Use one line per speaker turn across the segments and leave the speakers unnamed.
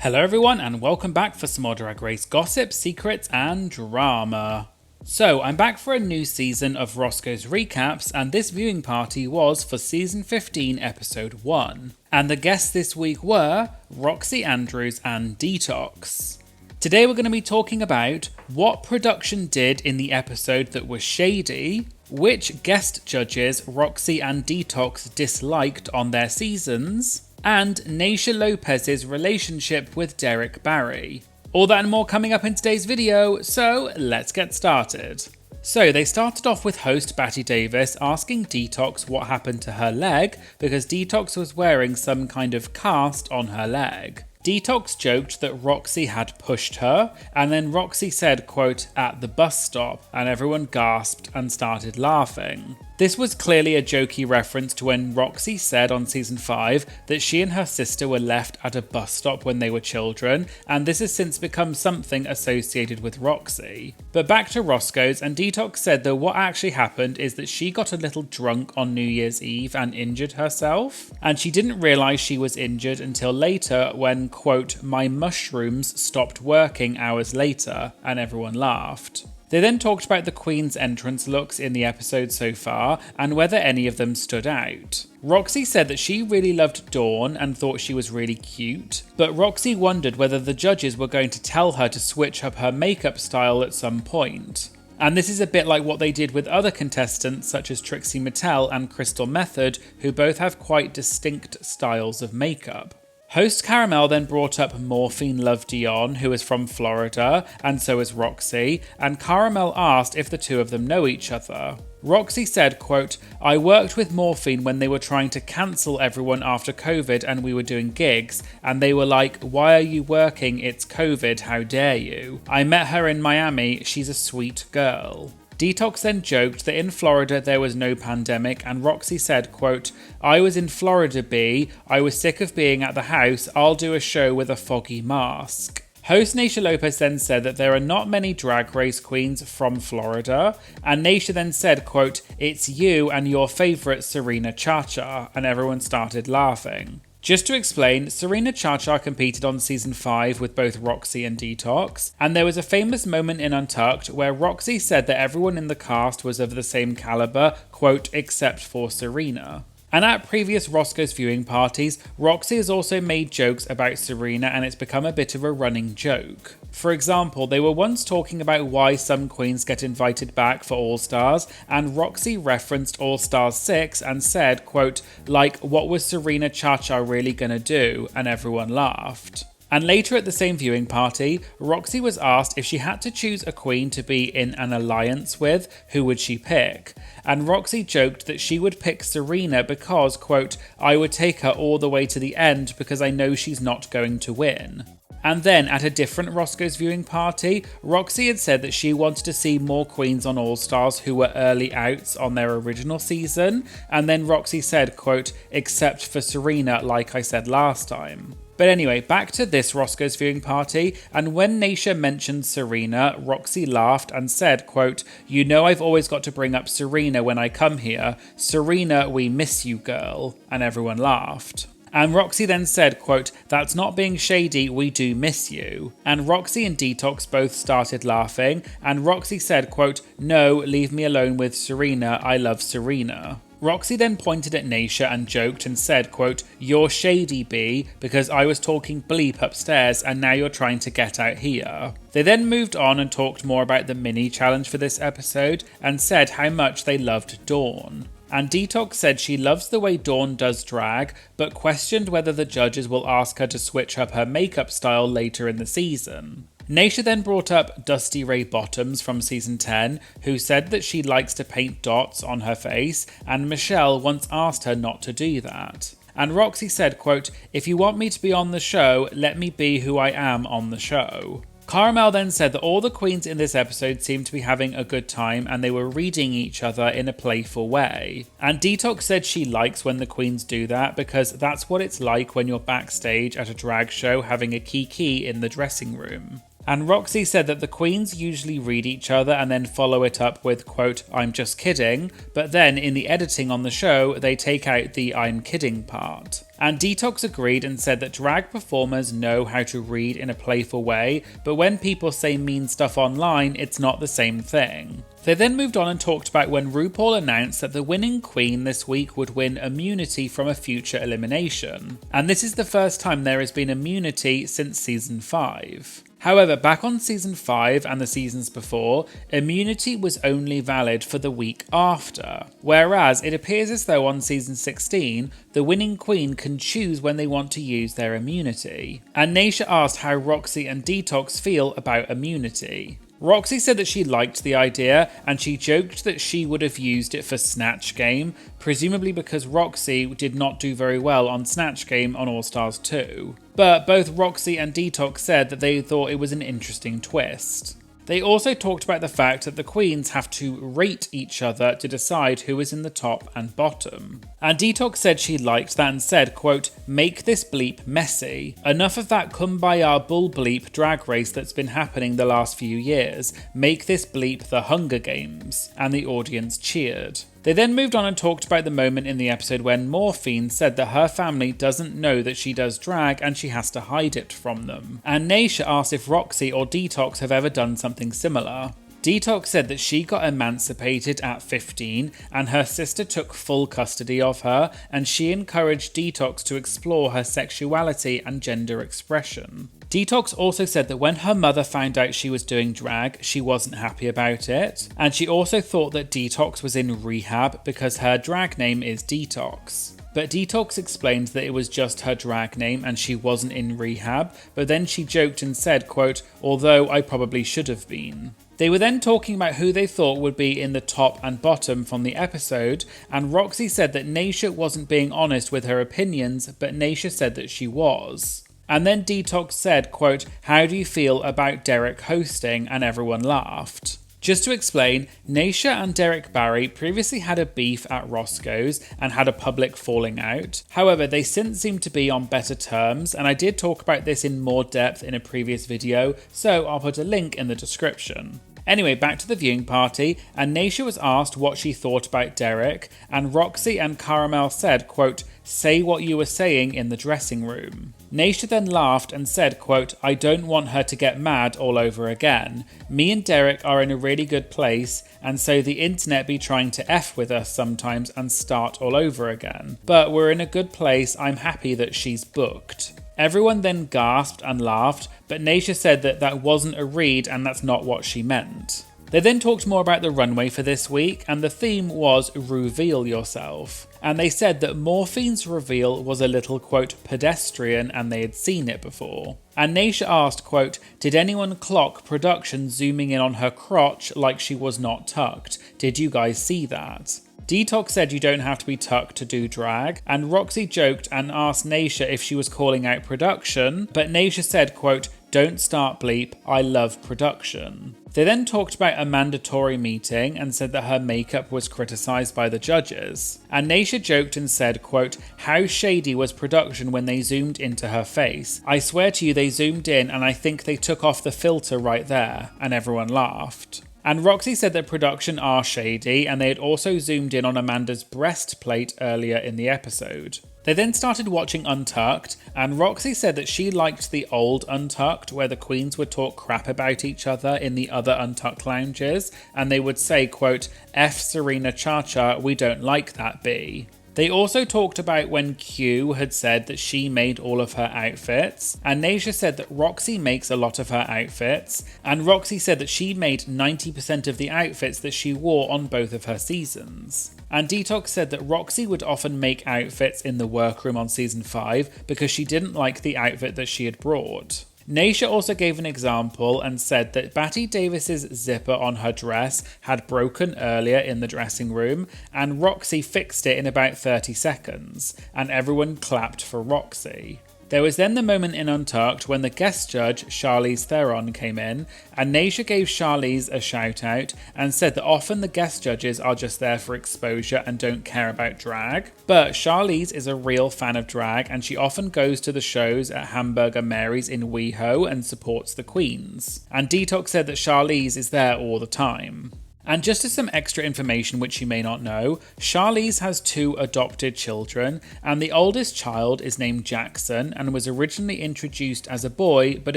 Hello everyone and welcome back for some more Drag Race gossip, secrets and drama. So I'm back for a new season of Roscoe's Recaps, and this viewing party was for season 15 episode 1. And the guests this week were Roxy Andrews and Detox. Today we're going to be talking about what production did in the episode that was shady, which guest judges Roxy and Detox disliked on their seasons, and Naysha Lopez's relationship with Derek Barry. All that and more coming up in today's video, so let's get started. So they started off with host Batty Davis asking Detox what happened to her leg because Detox was wearing some kind of cast on her leg. Detox joked that Roxy had pushed her, and then Roxy said, quote, "at the bus stop," and everyone gasped and started laughing. This was clearly a jokey reference to when Roxy said on season 5 that she and her sister were left at a bus stop when they were children, and this has since become something associated with Roxy. But back to Roscoe's, and Detox said that what actually happened is that she got a little drunk on New Year's Eve and injured herself, and she didn't realise she was injured until later when, quote, "my mushrooms stopped working hours later," and everyone laughed. They then talked about the Queen's entrance looks in the episode so far and whether any of them stood out. Roxy said that she really loved Dawn and thought she was really cute, but Roxy wondered whether the judges were going to tell her to switch up her makeup style at some point. And this is a bit like what they did with other contestants such as Trixie Mattel and Crystal Method, who both have quite distinct styles of makeup. Host Caramel then brought up Morphine Love Dion, who is from Florida, and so is Roxy, and Caramel asked if the two of them know each other. Roxy said, quote, "I worked with Morphine when they were trying to cancel everyone after COVID and we were doing gigs, and they were like, 'Why are you working? It's COVID, how dare you?' I met her in Miami, she's a sweet girl." Detox then joked that in Florida there was no pandemic, and Roxy said, quote, "I was in Florida, B. I was sick of being at the house. I'll do a show with a foggy mask." Host Naysha Lopez then said that there are not many drag race queens from Florida, and Naysha then said, quote, "it's you and your favourite Serena Chacha," and everyone started laughing. Just to explain, Serena Chacha competed on season 5 with both Roxy and Detox, and there was a famous moment in Untucked where Roxy said that everyone in the cast was of the same caliber, quote, "except for Serena." And at previous Roscoe's viewing parties, Roxy has also made jokes about Serena and it's become a bit of a running joke. For example, they were once talking about why some queens get invited back for All Stars, and Roxy referenced All Stars 6 and said, quote, like, "what was Serena Chacha really gonna do?" and everyone laughed. And later at the same viewing party, Roxy was asked if she had to choose a queen to be in an alliance with, who would she pick? And Roxy joked that she would pick Serena because, quote, "I would take her all the way to the end because I know she's not going to win." And then at a different Roscoe's viewing party, Roxy had said that she wanted to see more queens on All Stars who were early outs on their original season, and then Roxy said, quote, "except for Serena, like I said last time." But anyway, back to this Roscoe's viewing party, and when Naysha mentioned Serena, Roxy laughed and said, quote, "you know I've always got to bring up Serena when I come here. Serena, we miss you, girl," and everyone laughed. And Roxy then said, quote, "that's not being shady, we do miss you." And Roxy and Detox both started laughing, and Roxy said, quote, "no, leave me alone with Serena, I love Serena." Roxy then pointed at Naysha and joked and said, quote, "you're shady, B, because I was talking bleep upstairs and now you're trying to get out here." They then moved on and talked more about the mini challenge for this episode and said how much they loved Dawn. And Detox said she loves the way Dawn does drag, but questioned whether the judges will ask her to switch up her makeup style later in the season. Naysha then brought up Dusty Ray Bottoms from season 10, who said that she likes to paint dots on her face, and Michelle once asked her not to do that. And Roxy said, quote, "if you want me to be on the show, let me be who I am on the show." Caramel then said that all the queens in this episode seemed to be having a good time and they were reading each other in a playful way. And Detox said she likes when the queens do that because that's what it's like when you're backstage at a drag show having a kiki in the dressing room. And Roxy said that the queens usually read each other and then follow it up with, quote, "I'm just kidding," but then in the editing on the show, they take out the "I'm kidding" part. And Detox agreed and said that drag performers know how to read in a playful way, but when people say mean stuff online, it's not the same thing. They then moved on and talked about when RuPaul announced that the winning queen this week would win immunity from a future elimination. And this is the first time there has been immunity since season 5. However, back on season 5 and the seasons before, immunity was only valid for the week after. Whereas it appears as though on season 16, the winning queen can choose when they want to use their immunity. And Naysha asked how Roxy and Detox feel about immunity. Roxy said that she liked the idea and she joked that she would have used it for Snatch Game, presumably because Roxy did not do very well on Snatch Game on All Stars 2. But both Roxy and Detox said that they thought it was an interesting twist. They also talked about the fact that the queens have to rate each other to decide who is in the top and bottom. And Detox said she liked that and said, quote, "Make this bleep messy. Enough of that kumbaya bull bleep drag race that's been happening the last few years. Make this bleep the Hunger Games." And the audience cheered. They then moved on and talked about the moment in the episode when Morphine said that her family doesn't know that she does drag and she has to hide it from them. And Naysha asked if Roxy or Detox have ever done something similar. Detox said that she got emancipated at 15 and her sister took full custody of her, and she encouraged Detox to explore her sexuality and gender expression. Detox also said that when her mother found out she was doing drag, she wasn't happy about it, and she also thought that Detox was in rehab because her drag name is Detox. But Detox explained that it was just her drag name and she wasn't in rehab, but then she joked and said, quote, "Although I probably should have been." They were then talking about who they thought would be in the top and bottom from the episode, and Roxy said that Naysha wasn't being honest with her opinions, but Naysha said that she was. And then Detox said, quote, "How do you feel about Derek hosting?" and everyone laughed. Just to explain, Naysha and Derek Barry previously had a beef at Roscoe's and had a public falling out. However, they since seem to be on better terms, and I did talk about this in more depth in a previous video, so I'll put a link in the description. Anyway, back to the viewing party, and Naysha was asked what she thought about Derek, and Roxy and Caramel said, quote, "Say what you were saying in the dressing room." Naysha then laughed and said, quote, "I don't want her to get mad all over again. Me and Derek are in a really good place, and so the internet be trying to F with us sometimes and start all over again. But we're in a good place, I'm happy that she's booked." Everyone then gasped and laughed, but Naysha said that that wasn't a read and that's not what she meant. They then talked more about the runway for this week, and the theme was Reveal Yourself. And they said that Morphine's reveal was a little, quote, pedestrian, and they had seen it before. And Naysha asked, quote, "Did anyone clock production zooming in on her crotch like she was not tucked? Did you guys see that?" Detox said you don't have to be tucked to do drag, and Roxy joked and asked Naysha if she was calling out production, but Naysha said, quote, "Don't start bleep, I love production." They then talked about a mandatory meeting and said that her makeup was criticised by the judges. And Naysha joked and said, quote, "How shady was production when they zoomed into her face? I swear to you they zoomed in and I think they took off the filter right there," and everyone laughed. And Roxy said that production are shady, and they had also zoomed in on Amanda's breastplate earlier in the episode. They then started watching Untucked, and Roxy said that she liked the old Untucked, where the queens would talk crap about each other in the other Untucked lounges, and they would say, quote, "F Serena Cha-Cha, we don't like that B." They also talked about when Q had said that she made all of her outfits, and Naysha said that Roxy makes a lot of her outfits, and Roxy said that she made 90% of the outfits that she wore on both of her seasons. And Detox said that Roxy would often make outfits in the workroom on season 5 because she didn't like the outfit that she had brought. Naysha also gave an example and said that Batty Davis's zipper on her dress had broken earlier in the dressing room, and Roxy fixed it in about 30 seconds, and everyone clapped for Roxy. There was then the moment in Untucked when the guest judge, Charlize Theron, came in, and Nasia gave Charlize a shout out and said that often the guest judges are just there for exposure and don't care about drag. But Charlize is a real fan of drag, and she often goes to the shows at Hamburger Mary's in WeHo and supports the queens. And Detox said that Charlize is there all the time. And just as some extra information which you may not know, Charlize has 2 adopted children, and the oldest child is named Jackson and was originally introduced as a boy but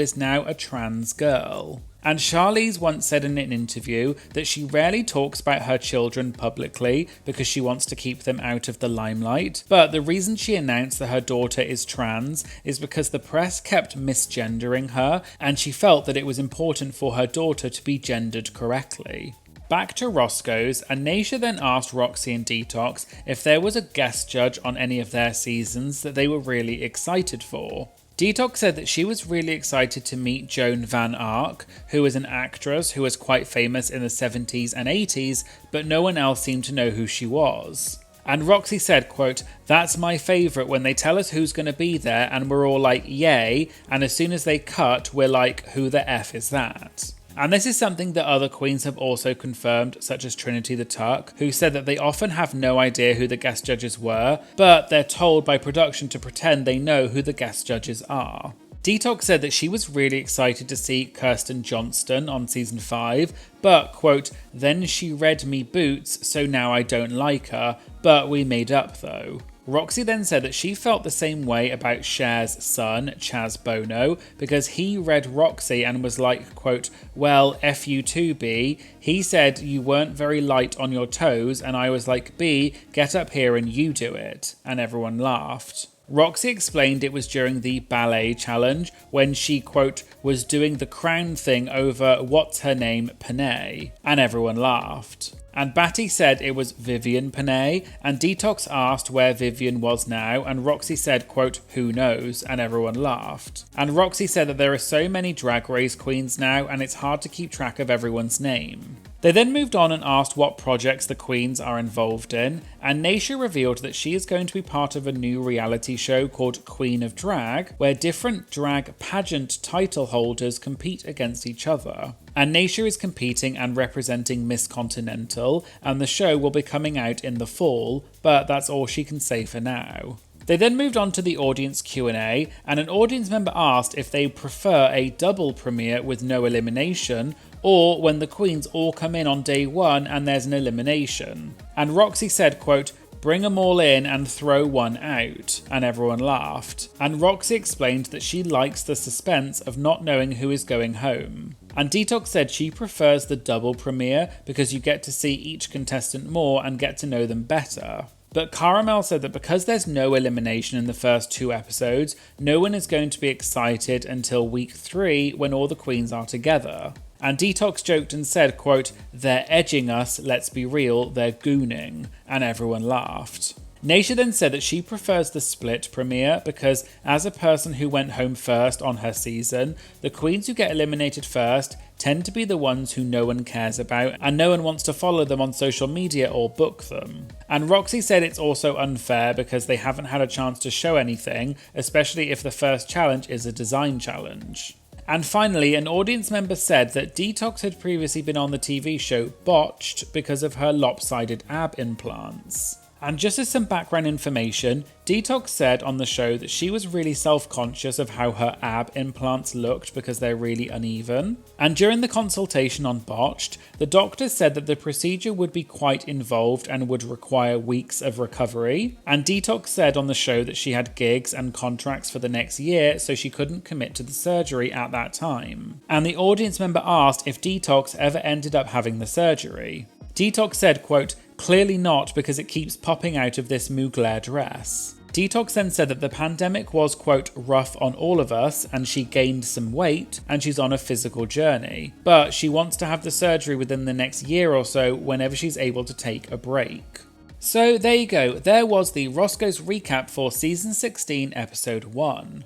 is now a trans girl. And Charlize once said in an interview that she rarely talks about her children publicly because she wants to keep them out of the limelight, but the reason she announced that her daughter is trans is because the press kept misgendering her, and she felt that it was important for her daughter to be gendered correctly. Back to Roscoe's, and Nasia then asked Roxy and Detox if there was a guest judge on any of their seasons that they were really excited for. Detox said that she was really excited to meet Joan Van Ark, who is an actress who was quite famous in the 70s and 80s, but no one else seemed to know who she was. And Roxy said, quote, "That's my favourite when they tell us who's going to be there and we're all like, yay, and as soon as they cut, we're like, who the F is that?" And this is something that other queens have also confirmed, such as Trinity the Tuck, who said that they often have no idea who the guest judges were, but they're told by production to pretend they know who the guest judges are. Detox said that she was really excited to see Kirsten Johnston on season 5, but, quote, "Then she read me boots, so now I don't like her, but we made up though." Roxy then said that she felt the same way about Cher's son, Chaz Bono, because he read Roxy and was like, quote, "Well, F you too, B. He said you weren't very light on your toes, and I was like, B, get up here and you do it." And everyone laughed. Roxy explained it was during the ballet challenge when she, quote, "was doing the crown thing over what's her name, Panay," and everyone laughed. And Batty said it was Vivian Panay, and Detox asked where Vivian was now, and Roxy said, quote, "Who knows?" and everyone laughed. And Roxy said that there are so many Drag Race queens now, and it's hard to keep track of everyone's name. They then moved on and asked what projects the queens are involved in, and Nasia revealed that she is going to be part of a new reality show called Queen of Drag, where different drag pageant title holders compete against each other. And Nasia is competing and representing Miss Continental, and the show will be coming out in the fall, but that's all she can say for now. They then moved on to the audience Q&A, and an audience member asked if they prefer a double premiere with no elimination, or when the queens all come in on day 1 and there's an elimination. And Roxy said, quote, "Bring them all in and throw one out," and everyone laughed. And Roxy explained that she likes the suspense of not knowing who is going home. And Detox said she prefers the double premiere because you get to see each contestant more and get to know them better. But Caramel said that because there's no elimination in the first 2 episodes, no one is going to be excited until week 3 when all the queens are together. And Detox joked and said, quote, "They're edging us, let's be real, they're gooning," and everyone laughed. Nasia then said that she prefers the split premiere because, as a person who went home first on her season, the queens who get eliminated first tend to be the ones who no one cares about and no one wants to follow them on social media or book them. And Roxy said it's also unfair because they haven't had a chance to show anything, especially if the first challenge is a design challenge. And finally, an audience member said that Detox had previously been on the TV show Botched because of her lopsided ab implants. And just as some background information, Detox said on the show that she was really self-conscious of how her ab implants looked because they're really uneven. And during the consultation on Botched, the doctor said that the procedure would be quite involved and would require weeks of recovery. And Detox said on the show that she had gigs and contracts for the next year, so she couldn't commit to the surgery at that time. And the audience member asked if Detox ever ended up having the surgery. Detox said, quote, "Clearly not because it keeps popping out of this Mugler dress." Detox then said that the pandemic was, quote, "rough on all of us and she gained some weight and she's on a physical journey. But she wants to have the surgery within the next year or so whenever she's able to take a break." So there you go, there was the Roscoe's recap for season 16 episode 1.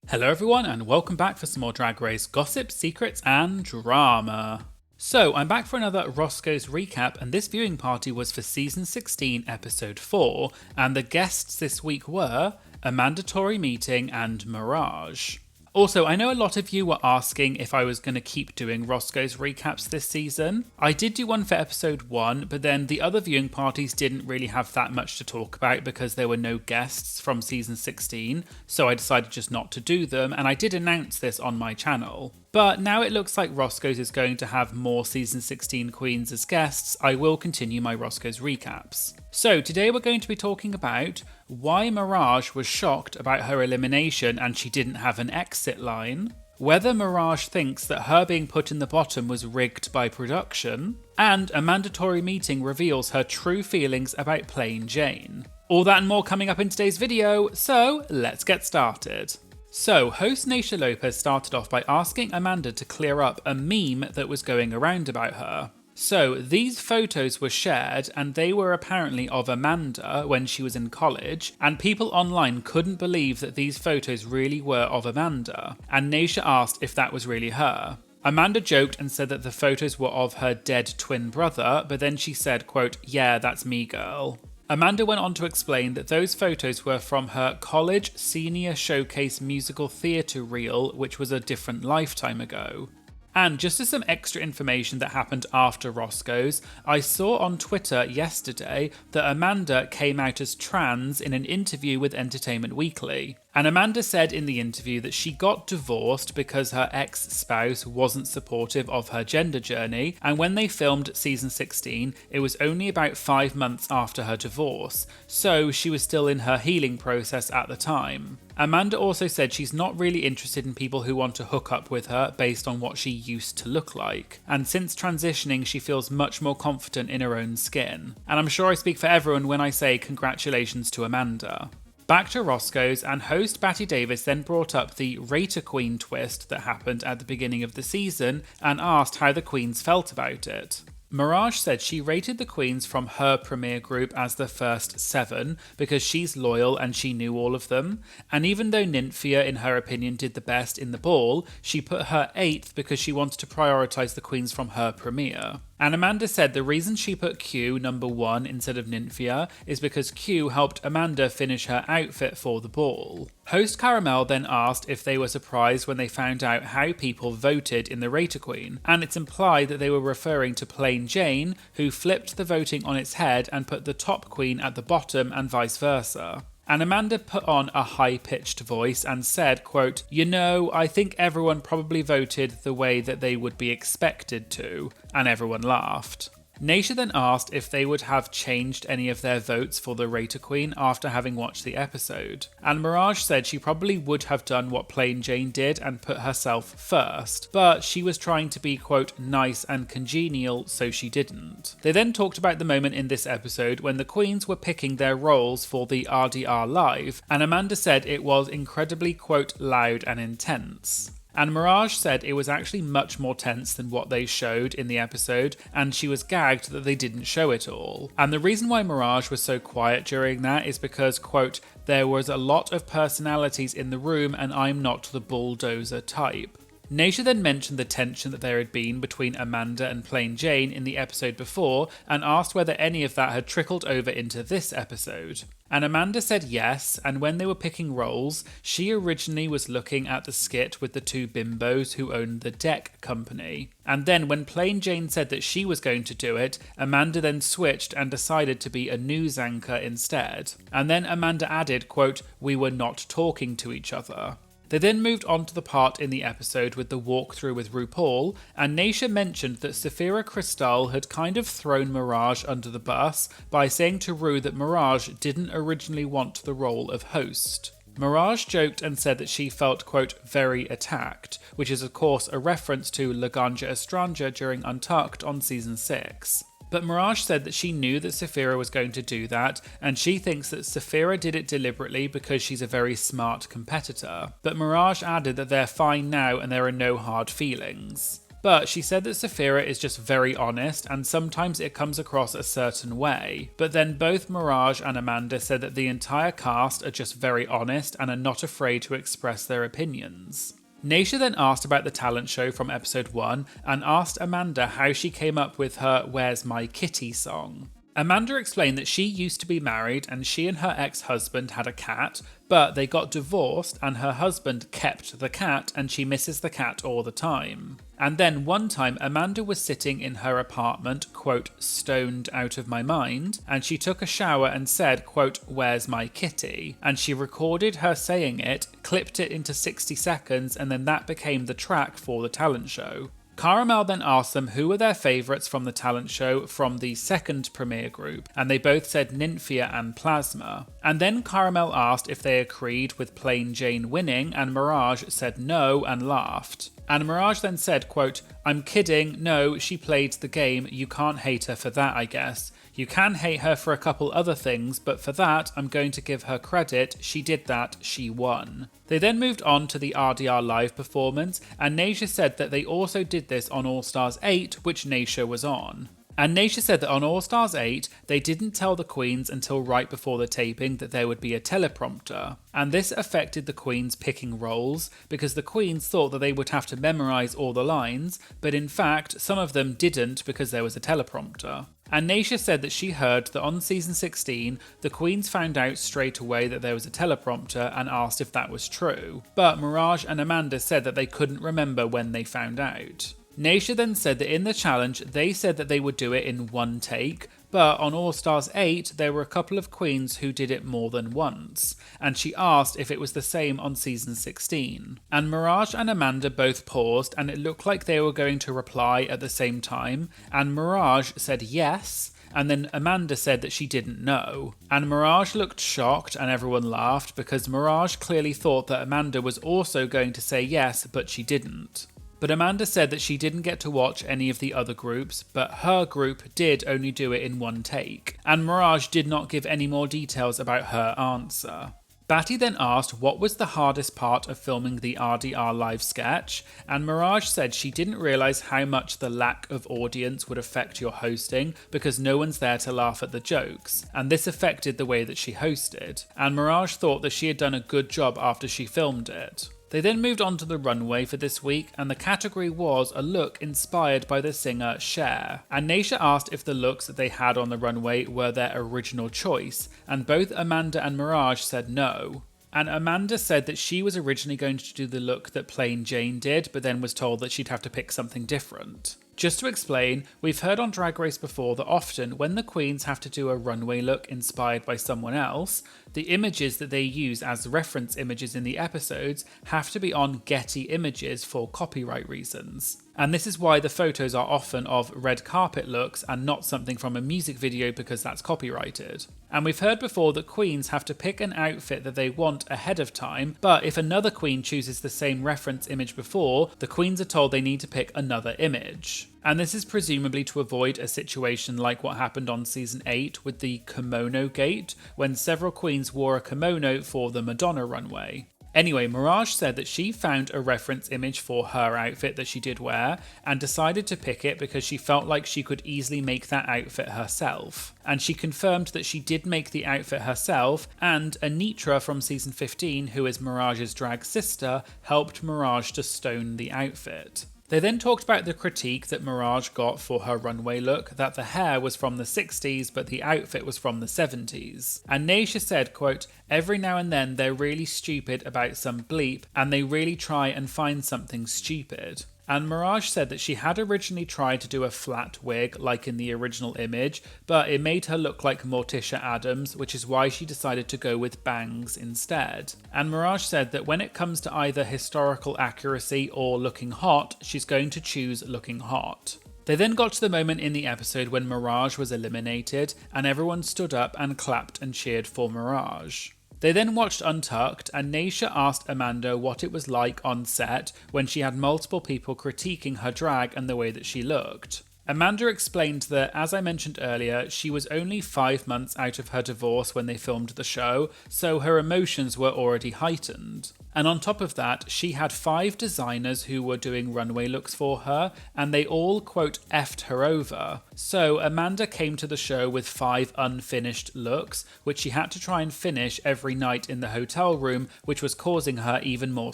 Hello everyone and welcome back for some more Drag Race gossip, secrets and drama. So, I'm back for another Roscoe's Recap, and this viewing party was for Season 16, Episode 4, and the guests this week were A Mandatory Meeting and Mirage. Also, I know a lot of you were asking if I was going to keep doing Roscoe's recaps this season. I did do one for episode 1, but then the other viewing parties didn't really have that much to talk about because there were no guests from season 16, so I decided just not to do them, and I did announce this on my channel. But now it looks like Roscoe's is going to have more season 16 queens as guests. I will continue my Roscoe's recaps. So today we're going to be talking about why Mirage was shocked about her elimination and she didn't have an exit line, whether Mirage thinks that her being put in the bottom was rigged by production, and A Mandatory Meeting reveals her true feelings about Plain Jane. All that and more coming up in today's video, so let's get started. So, host Naysha Lopez started off by asking Amanda to clear up a meme that was going around about her. So, these photos were shared and they were apparently of Amanda when she was in college, and people online couldn't believe that these photos really were of Amanda, and Naysha asked if that was really her. Amanda joked and said that the photos were of her dead twin brother, but then she said, quote, "Yeah, that's me, girl." Amanda went on to explain that those photos were from her college senior showcase musical theatre reel, which was a different lifetime ago. And just as some extra information that happened after Roscoe's, I saw on Twitter yesterday that Amanda came out as trans in an interview with Entertainment Weekly. And Amanda said in the interview that she got divorced because her ex-spouse wasn't supportive of her gender journey, and when they filmed season 16, it was only about 5 months after her divorce, so she was still in her healing process at the time. Amanda also said she's not really interested in people who want to hook up with her based on what she used to look like, and since transitioning she feels much more confident in her own skin. And I'm sure I speak for everyone when I say congratulations to Amanda. Back to Roscoe's, and host Batty Davis then brought up the Rater Queen twist that happened at the beginning of the season and asked how the queens felt about it. Mirage said she rated the queens from her premiere group as the first 7 because she's loyal and she knew all of them, and even though Nymphia in her opinion did the best in the ball, she put her 8th because she wanted to prioritise the queens from her premiere. And Amanda said the reason she put Q number 1 instead of Nymphia is because Q helped Amanda finish her outfit for the ball. Host Caramel then asked if they were surprised when they found out how people voted in the Rater Queen, and it's implied that they were referring to Plain Jane, who flipped the voting on its head and put the top queen at the bottom and vice versa. And Amanda put on a high-pitched voice and said, quote, "You know, I think everyone probably voted the way that they would be expected to," and everyone laughed. Naysha then asked if they would have changed any of their votes for the Rater Queen after having watched the episode, and Mirage said she probably would have done what Plain Jane did and put herself first, but she was trying to be, quote, "nice and congenial," so she didn't. They then talked about the moment in this episode when the queens were picking their roles for the RDR Live, and Amanda said it was incredibly, quote, "loud and intense." And Mirage said it was actually much more tense than what they showed in the episode, and she was gagged that they didn't show it all. And the reason why Mirage was so quiet during that is because, quote, "there was a lot of personalities in the room and I'm not the bulldozer type." Naysha then mentioned the tension that there had been between Amanda and Plain Jane in the episode before and asked whether any of that had trickled over into this episode. And Amanda said yes, and when they were picking roles, she originally was looking at the skit with the 2 bimbos who owned the deck company. And then when Plain Jane said that she was going to do it, Amanda then switched and decided to be a news anchor instead. And then Amanda added, quote, "we were not talking to each other." They then moved on to the part in the episode with the walkthrough with RuPaul, and Naysha mentioned that Sapphira Cristál had kind of thrown Mirage under the bus by saying to Ru that Mirage didn't originally want the role of host. Mirage joked and said that she felt, quote, "very attacked," which is of course a reference to La Ganja Estranja during Untucked on season 6. But Mirage said that she knew that Sapphira was going to do that, and she thinks that Sapphira did it deliberately because she's a very smart competitor. But Mirage added that they're fine now and there are no hard feelings. But she said that Sapphira is just very honest and sometimes it comes across a certain way. But then both Mirage and Amanda said that the entire cast are just very honest and are not afraid to express their opinions. Naysha then asked about the talent show from episode 1 and asked Amanda how she came up with her Where's My Kitty song. Amanda explained that she used to be married and she and her ex-husband had a cat, but they got divorced and her husband kept the cat and she misses the cat all the time. And then one time Amanda was sitting in her apartment, quote, stoned out of my mind, and she took a shower and said, quote, where's my kitty? And she recorded her saying it, clipped it into 60 seconds, and then that became the track for the talent show. Caramel then asked them who were their favourites from the talent show from the second premiere group, and they both said Nymphia and Plasma. And then Caramel asked if they agreed with Plain Jane winning, and Mirage said no and laughed. And Mirage then said, quote, I'm kidding, no, she played the game, you can't hate her for that I guess. You can hate her for a couple other things, but for that, I'm going to give her credit, she did that, she won. They then moved on to the RDR live performance, and Naysha said that they also did this on All Stars 8, which Naysha was on. And Naysha said that on All Stars 8, they didn't tell the queens until right before the taping that there would be a teleprompter. And this affected the queens picking roles, because the queens thought that they would have to memorise all the lines, but in fact, some of them didn't because there was a teleprompter. And Naysha said that she heard that on season 16, the queens found out straight away that there was a teleprompter and asked if that was true. But Mirage and Amanda said that they couldn't remember when they found out. Naysha then said that in the challenge, they said that they would do it in one take, but on All Stars 8, there were a couple of queens who did it more than once, and she asked if it was the same on season 16. And Mirage and Amanda both paused, and it looked like they were going to reply at the same time, and Mirage said yes, and then Amanda said that she didn't know. And Mirage looked shocked and everyone laughed because Mirage clearly thought that Amanda was also going to say yes, but she didn't. But Amanda said that she didn't get to watch any of the other groups, but her group did only do it in one take, and Mirage did not give any more details about her answer. Batty then asked what was the hardest part of filming the RDR live sketch, and Mirage said she didn't realise how much the lack of audience would affect your hosting because no one's there to laugh at the jokes, and this affected the way that she hosted, and Mirage thought that she had done a good job after she filmed it. They then moved on to the runway for this week, and the category was a look inspired by the singer Cher. And Naysha asked if the looks that they had on the runway were their original choice, and both Amanda and Mirage said no. And Amanda said that she was originally going to do the look that Plain Jane did, but then was told that she'd have to pick something different. Just to explain, we've heard on Drag Race before that often when the queens have to do a runway look inspired by someone else, the images that they use as reference images in the episodes have to be on Getty Images for copyright reasons. And this is why the photos are often of red carpet looks and not something from a music video because that's copyrighted. And we've heard before that queens have to pick an outfit that they want ahead of time, but if another queen chooses the same reference image before, the queens are told they need to pick another image. And this is presumably to avoid a situation like what happened on season 8 with the kimono gate, when several queens wore a kimono for the Madonna runway. Anyway, Mirage said that she found a reference image for her outfit that she did wear and decided to pick it because she felt like she could easily make that outfit herself. And she confirmed that she did make the outfit herself, and Anitra from season 15, who is Mirage's drag sister, helped Mirage to stone the outfit. They then talked about the critique that Mirage got for her runway look, that the hair was from the 60s but the outfit was from the 70s. And Naysha said, quote, every now and then they're really stupid about some bleep and they really try and find something stupid. And Mirage said that she had originally tried to do a flat wig like in the original image, but it made her look like Morticia Addams, which is why she decided to go with bangs instead. And Mirage said that when it comes to either historical accuracy or looking hot, she's going to choose looking hot. They then got to the moment in the episode when Mirage was eliminated, and everyone stood up and clapped and cheered for Mirage. They then watched Untucked, and Naysha asked Amanda what it was like on set when she had multiple people critiquing her drag and the way that she looked. Amanda explained that, as I mentioned earlier, she was only 5 months out of her divorce when they filmed the show, so her emotions were already heightened. And on top of that, she had 5 designers who were doing runway looks for her, and they all, quote, effed her over. So Amanda came to the show with 5 unfinished looks, which she had to try and finish every night in the hotel room, which was causing her even more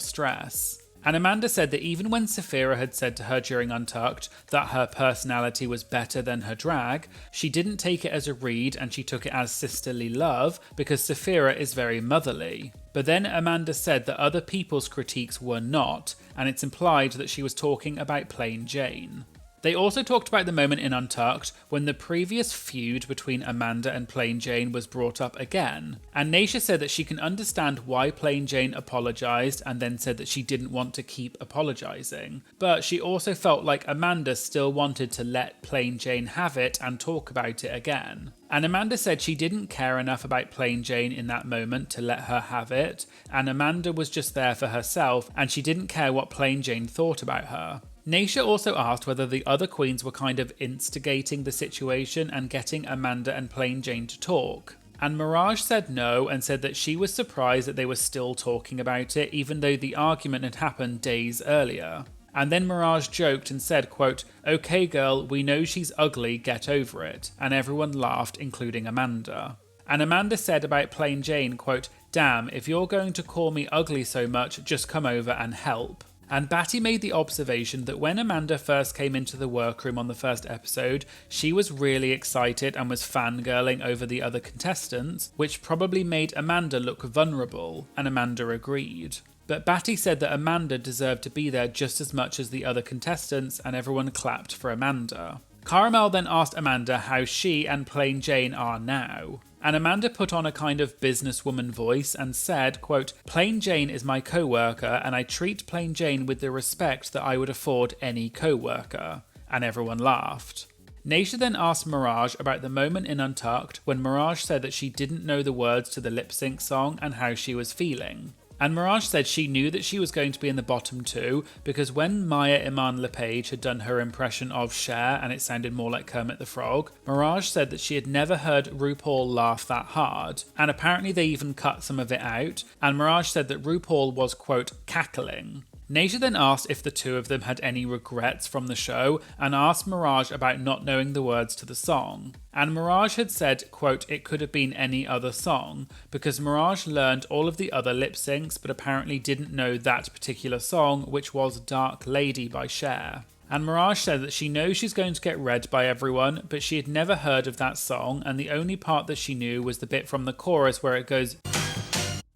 stress. And Amanda said that even when Saphira had said to her during Untucked that her personality was better than her drag, she didn't take it as a read and she took it as sisterly love because Saphira is very motherly. But then Amanda said that other people's critiques were not, and it's implied that she was talking about Plain Jane. They also talked about the moment in Untucked when the previous feud between Amanda and Plain Jane was brought up again, and Naysha said that she can understand why Plain Jane apologised and then said that she didn't want to keep apologising, but she also felt like Amanda still wanted to let Plain Jane have it and talk about it again. And Amanda said she didn't care enough about Plain Jane in that moment to let her have it, and Amanda was just there for herself and she didn't care what Plain Jane thought about her. Naysha also asked whether the other queens were kind of instigating the situation and getting Amanda and Plain Jane to talk. And Mirage said no and said that she was surprised that they were still talking about it even though the argument had happened days earlier. And then Mirage joked and said, quote, "Okay girl, we know she's ugly, get over it." And everyone laughed, including Amanda. And Amanda said about Plain Jane, quote, "Damn, if you're going to call me ugly so much, just come over and help." And Batty made the observation that when Amanda first came into the workroom on the first episode, she was really excited and was fangirling over the other contestants, which probably made Amanda look vulnerable, and Amanda agreed. But Batty said that Amanda deserved to be there just as much as the other contestants, and everyone clapped for Amanda. Caramel then asked Amanda how she and Plain Jane are now. And Amanda put on a kind of businesswoman voice and said, quote, "Plain Jane is my co-worker and I treat Plain Jane with the respect that I would afford any co-worker." And everyone laughed. Naysha then asked Mirage about the moment in Untucked when Mirage said that she didn't know the words to the lip sync song and how she was feeling. And Mirage said she knew that she was going to be in the bottom two because when Maya Iman LePage had done her impression of Cher and it sounded more like Kermit the Frog, Mirage said that she had never heard RuPaul laugh that hard, and apparently they even cut some of it out, and Mirage said that RuPaul was, quote, "cackling." Naysha then asked if the two of them had any regrets from the show and asked Mirage about not knowing the words to the song. And Mirage had said, quote, "It could have been any other song," because Mirage learned all of the other lip syncs but apparently didn't know that particular song, which was Dark Lady by Cher. And Mirage said that she knows she's going to get read by everyone, but she had never heard of that song and the only part that she knew was the bit from the chorus where it goes.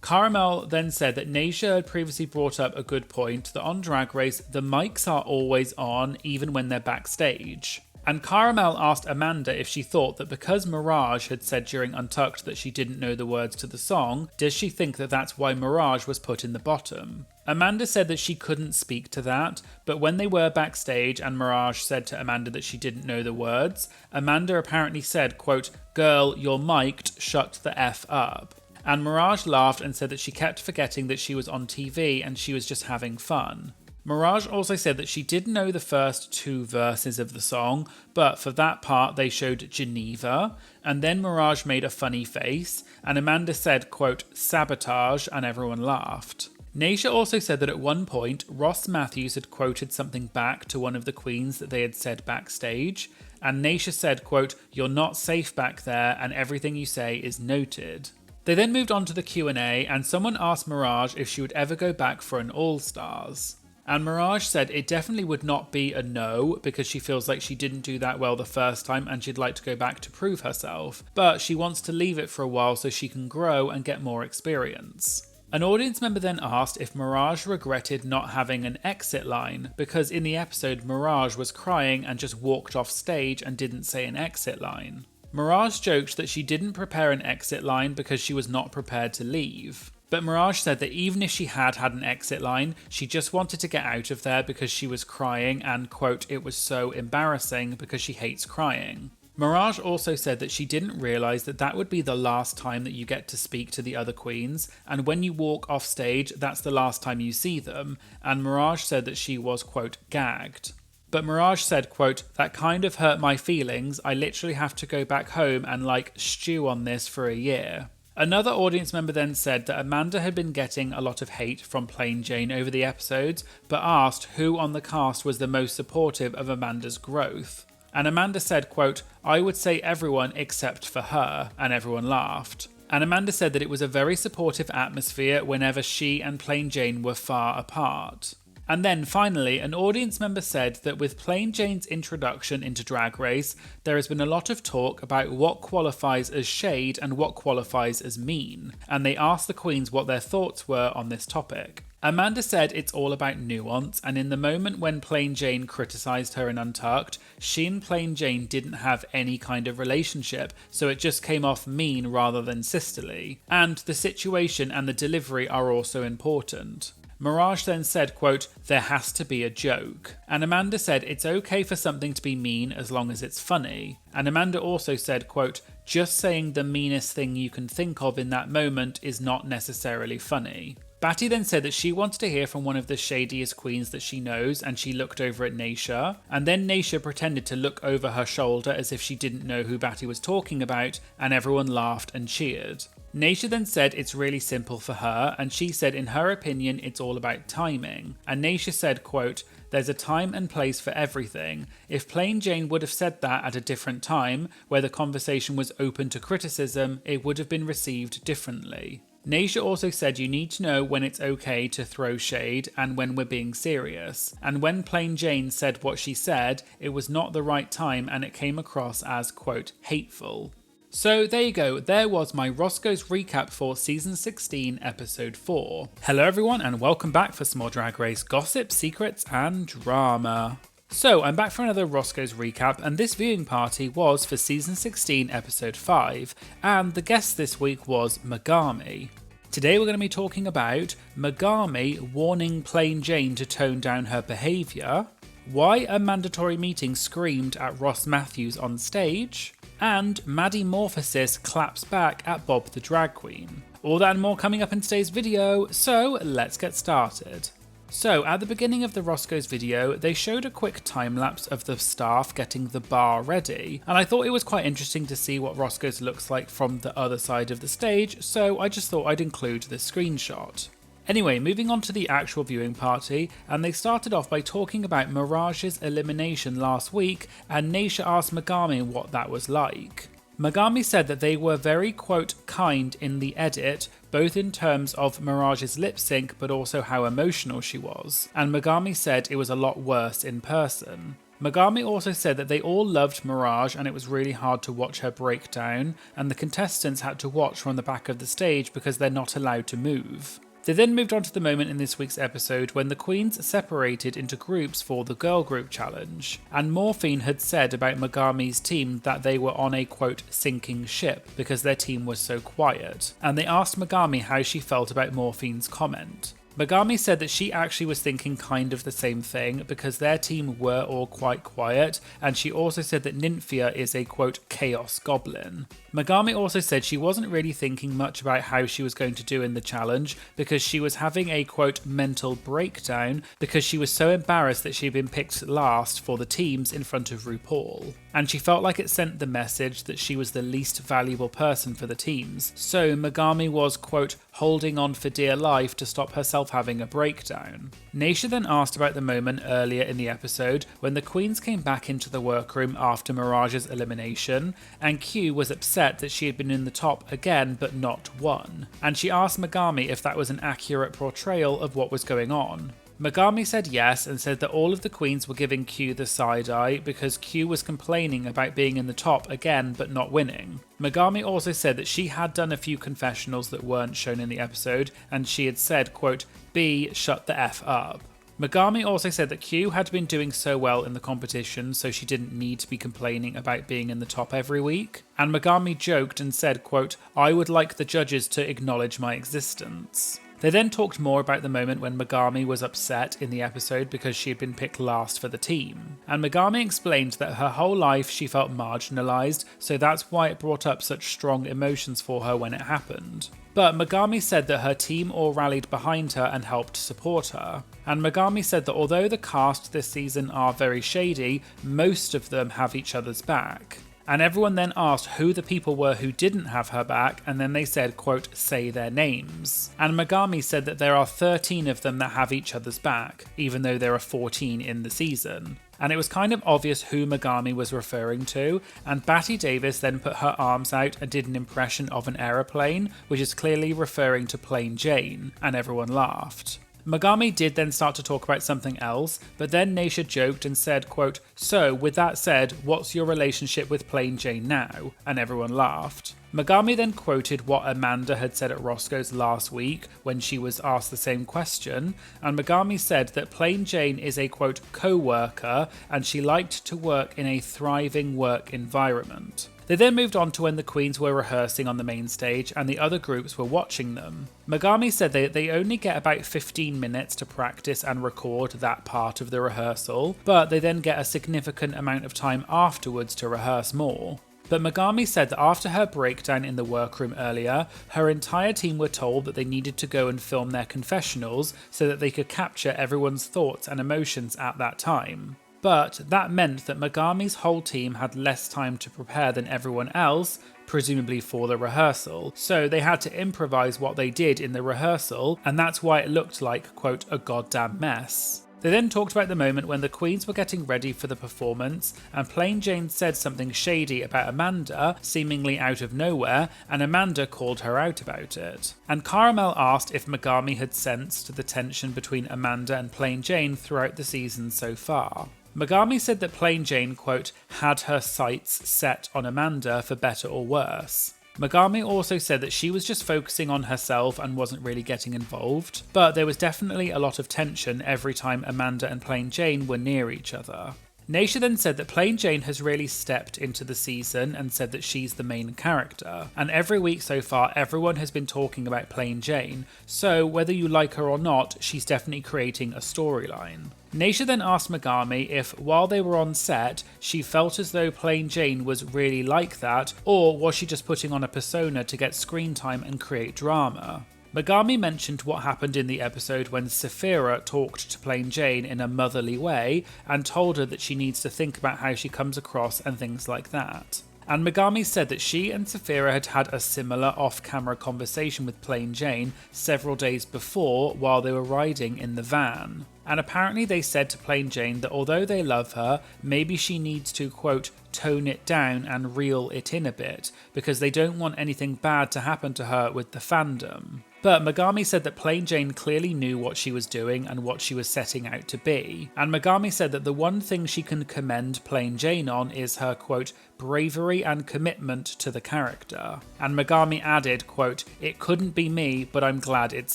Caramel then said that Naysha had previously brought up a good point that on Drag Race, the mics are always on even when they're backstage. And Caramel asked Amanda if she thought that because Mirage had said during Untucked that she didn't know the words to the song, does she think that that's why Mirage was put in the bottom? Amanda said that she couldn't speak to that, but when they were backstage and Mirage said to Amanda that she didn't know the words, Amanda apparently said, quote, "Girl, you're mic'd, shut the F up." And Mirage laughed and said that she kept forgetting that she was on TV and she was just having fun. Mirage also said that she did know the first two verses of the song, but for that part they showed Geneva, and then Mirage made a funny face, and Amanda said, quote, "sabotage," and everyone laughed. Naysha also said that at one point, Ross Matthews had quoted something back to one of the queens that they had said backstage, and Naysha said, quote, "You're not safe back there, and everything you say is noted." They then moved on to the Q&A, and someone asked Mirage if she would ever go back for an All-Stars. And Mirage said it definitely would not be a no, because she feels like she didn't do that well the first time and she'd like to go back to prove herself, but she wants to leave it for a while so she can grow and get more experience. An audience member then asked if Mirage regretted not having an exit line, because in the episode Mirage was crying and just walked off stage and didn't say an exit line. Mirage joked that she didn't prepare an exit line because she was not prepared to leave. But Mirage said that even if she had an exit line, she just wanted to get out of there because she was crying and, quote, "it was so embarrassing because she hates crying." Mirage also said that she didn't realise that that would be the last time that you get to speak to the other queens, and when you walk off stage, that's the last time you see them, and Mirage said that she was, quote, "gagged." But Mirage said, quote, "That kind of hurt my feelings. I literally have to go back home and stew on this for a year." Another audience member then said that Amanda had been getting a lot of hate from Plain Jane over the episodes, but asked who on the cast was the most supportive of Amanda's growth. And Amanda said, quote, "I would say everyone except for her," and everyone laughed. And Amanda said that it was a very supportive atmosphere whenever she and Plain Jane were far apart. And then finally, an audience member said that with Plain Jane's introduction into Drag Race, there has been a lot of talk about what qualifies as shade and what qualifies as mean, and they asked the queens what their thoughts were on this topic. Amanda said it's all about nuance, and in the moment when Plain Jane criticised her in Untucked, she and Plain Jane didn't have any kind of relationship, so it just came off mean rather than sisterly. And the situation and the delivery are also important. Mirage then said, quote, "There has to be a joke." And Amanda said it's okay for something to be mean as long as it's funny. And Amanda also said, quote, "Just saying the meanest thing you can think of in that moment is not necessarily funny." Batty then said that she wanted to hear from one of the shadiest queens that she knows, and she looked over at Naysha. And then Naysha pretended to look over her shoulder as if she didn't know who Batty was talking about, and everyone laughed and cheered. Naysha then said it's really simple for her, and she said in her opinion it's all about timing. And Naysha said, quote, "There's a time and place for everything. If Plain Jane would have said that at a different time, where the conversation was open to criticism, it would have been received differently." Naysha also said you need to know when it's okay to throw shade and when we're being serious. And when Plain Jane said what she said, it was not the right time and it came across as, quote, hateful. So there you go, there was my Roscoe's recap for Season 16, Episode 4. Hello everyone and welcome back for some more Drag Race gossip, secrets and drama. So I'm back for another Roscoe's recap, and this viewing party was for Season 16, Episode 5, and the guest this week was Megami. Today we're going to be talking about Megami warning Plain Jane to tone down her behaviour, why a mandatory meeting screamed at Ross Matthews on stage, and Maddie Morphosis claps back at Bob the Drag Queen. All that and more coming up in today's video, so let's get started. So at the beginning of the Roscoe's video, they showed a quick time-lapse of the staff getting the bar ready, and I thought it was quite interesting to see what Roscoe's looks like from the other side of the stage, so I just thought I'd include this screenshot. Anyway, moving on to the actual viewing party, and they started off by talking about Mirage's elimination last week, and Naysha asked Megami what that was like. Megami said that they were very, quote, kind in the edit, both in terms of Mirage's lip sync but also how emotional she was, and Megami said it was a lot worse in person. Megami also said that they all loved Mirage and it was really hard to watch her breakdown, and the contestants had to watch from the back of the stage because they're not allowed to move. They then moved on to the moment in this week's episode when the queens separated into groups for the girl group challenge, and Morphine had said about Megami's team that they were on a, quote, sinking ship because their team was so quiet, and they asked Megami how she felt about Morphine's comment. Megami said that she actually was thinking kind of the same thing because their team were all quite quiet, and she also said that Nymphia is a, quote, chaos goblin. Megami also said she wasn't really thinking much about how she was going to do in the challenge because she was having a, quote, mental breakdown because she was so embarrassed that she had been picked last for the teams in front of RuPaul. And she felt like it sent the message that she was the least valuable person for the teams. So Megami was, quote, holding on for dear life to stop herself having a breakdown. Naysha then asked about the moment earlier in the episode when the queens came back into the workroom after Mirage's elimination, and Q was upset that she had been in the top again but not won. And she asked Megami if that was an accurate portrayal of what was going on. Megami said yes and said that all of the queens were giving Q the side eye because Q was complaining about being in the top again but not winning. Megami also said that she had done a few confessionals that weren't shown in the episode, and she had said, quote, "B, shut the F up." Megami also said that Q had been doing so well in the competition so she didn't need to be complaining about being in the top every week. And Megami joked and said, quote, "I would like the judges to acknowledge my existence." They then talked more about the moment when Megami was upset in the episode because she had been picked last for the team. And Megami explained that her whole life she felt marginalised, so that's why it brought up such strong emotions for her when it happened. But Megami said that her team all rallied behind her and helped support her. And Megami said that although the cast this season are very shady, most of them have each other's back. And everyone then asked who the people were who didn't have her back, and then they said, quote, "say their names." And Megami said that there are 13 of them that have each other's back, even though there are 14 in the season. And it was kind of obvious who Megami was referring to, and Batty Davis then put her arms out and did an impression of an aeroplane, which is clearly referring to Plain Jane, and everyone laughed. Megami did then start to talk about something else, but then Naysha joked and said, quote, "So, with that said, what's your relationship with Plain Jane now?" And everyone laughed. Megami then quoted what Amanda had said at Roscoe's last week when she was asked the same question, and Megami said that Plain Jane is a, quote, co-worker, and she liked to work in a thriving work environment. They then moved on to when the queens were rehearsing on the main stage and the other groups were watching them. Megami said they only get about 15 minutes to practice and record that part of the rehearsal, but they then get a significant amount of time afterwards to rehearse more. But Megami said that after her breakdown in the workroom earlier, her entire team were told that they needed to go and film their confessionals so that they could capture everyone's thoughts and emotions at that time. But that meant that Megami's whole team had less time to prepare than everyone else, presumably for the rehearsal, so they had to improvise what they did in the rehearsal, and that's why it looked like, quote, a goddamn mess. They then talked about the moment when the queens were getting ready for the performance, and Plain Jane said something shady about Amanda, seemingly out of nowhere, and Amanda called her out about it. And Caramel asked if Megami had sensed the tension between Amanda and Plain Jane throughout the season so far. Megami said that Plain Jane, quote, had her sights set on Amanda for better or worse. Megami also said that she was just focusing on herself and wasn't really getting involved, but there was definitely a lot of tension every time Amanda and Plain Jane were near each other. Naysha then said that Plain Jane has really stepped into the season and said that she's the main character, and every week so far everyone has been talking about Plain Jane, so whether you like her or not, she's definitely creating a storyline. Naysha then asked Megami if, while they were on set, she felt as though Plain Jane was really like that, or was she just putting on a persona to get screen time and create drama? Megami mentioned what happened in the episode when Saphira talked to Plain Jane in a motherly way and told her that she needs to think about how she comes across and things like that. And Megami said that she and Saphira had had a similar off-camera conversation with Plain Jane several days before while they were riding in the van. And apparently they said to Plain Jane that although they love her, maybe she needs to, quote, tone it down and reel it in a bit, because they don't want anything bad to happen to her with the fandom. But Megami said that Plain Jane clearly knew what she was doing and what she was setting out to be. And Megami said that the one thing she can commend Plain Jane on is her, quote, bravery and commitment to the character. And Megami added, quote, it couldn't be me, but I'm glad it's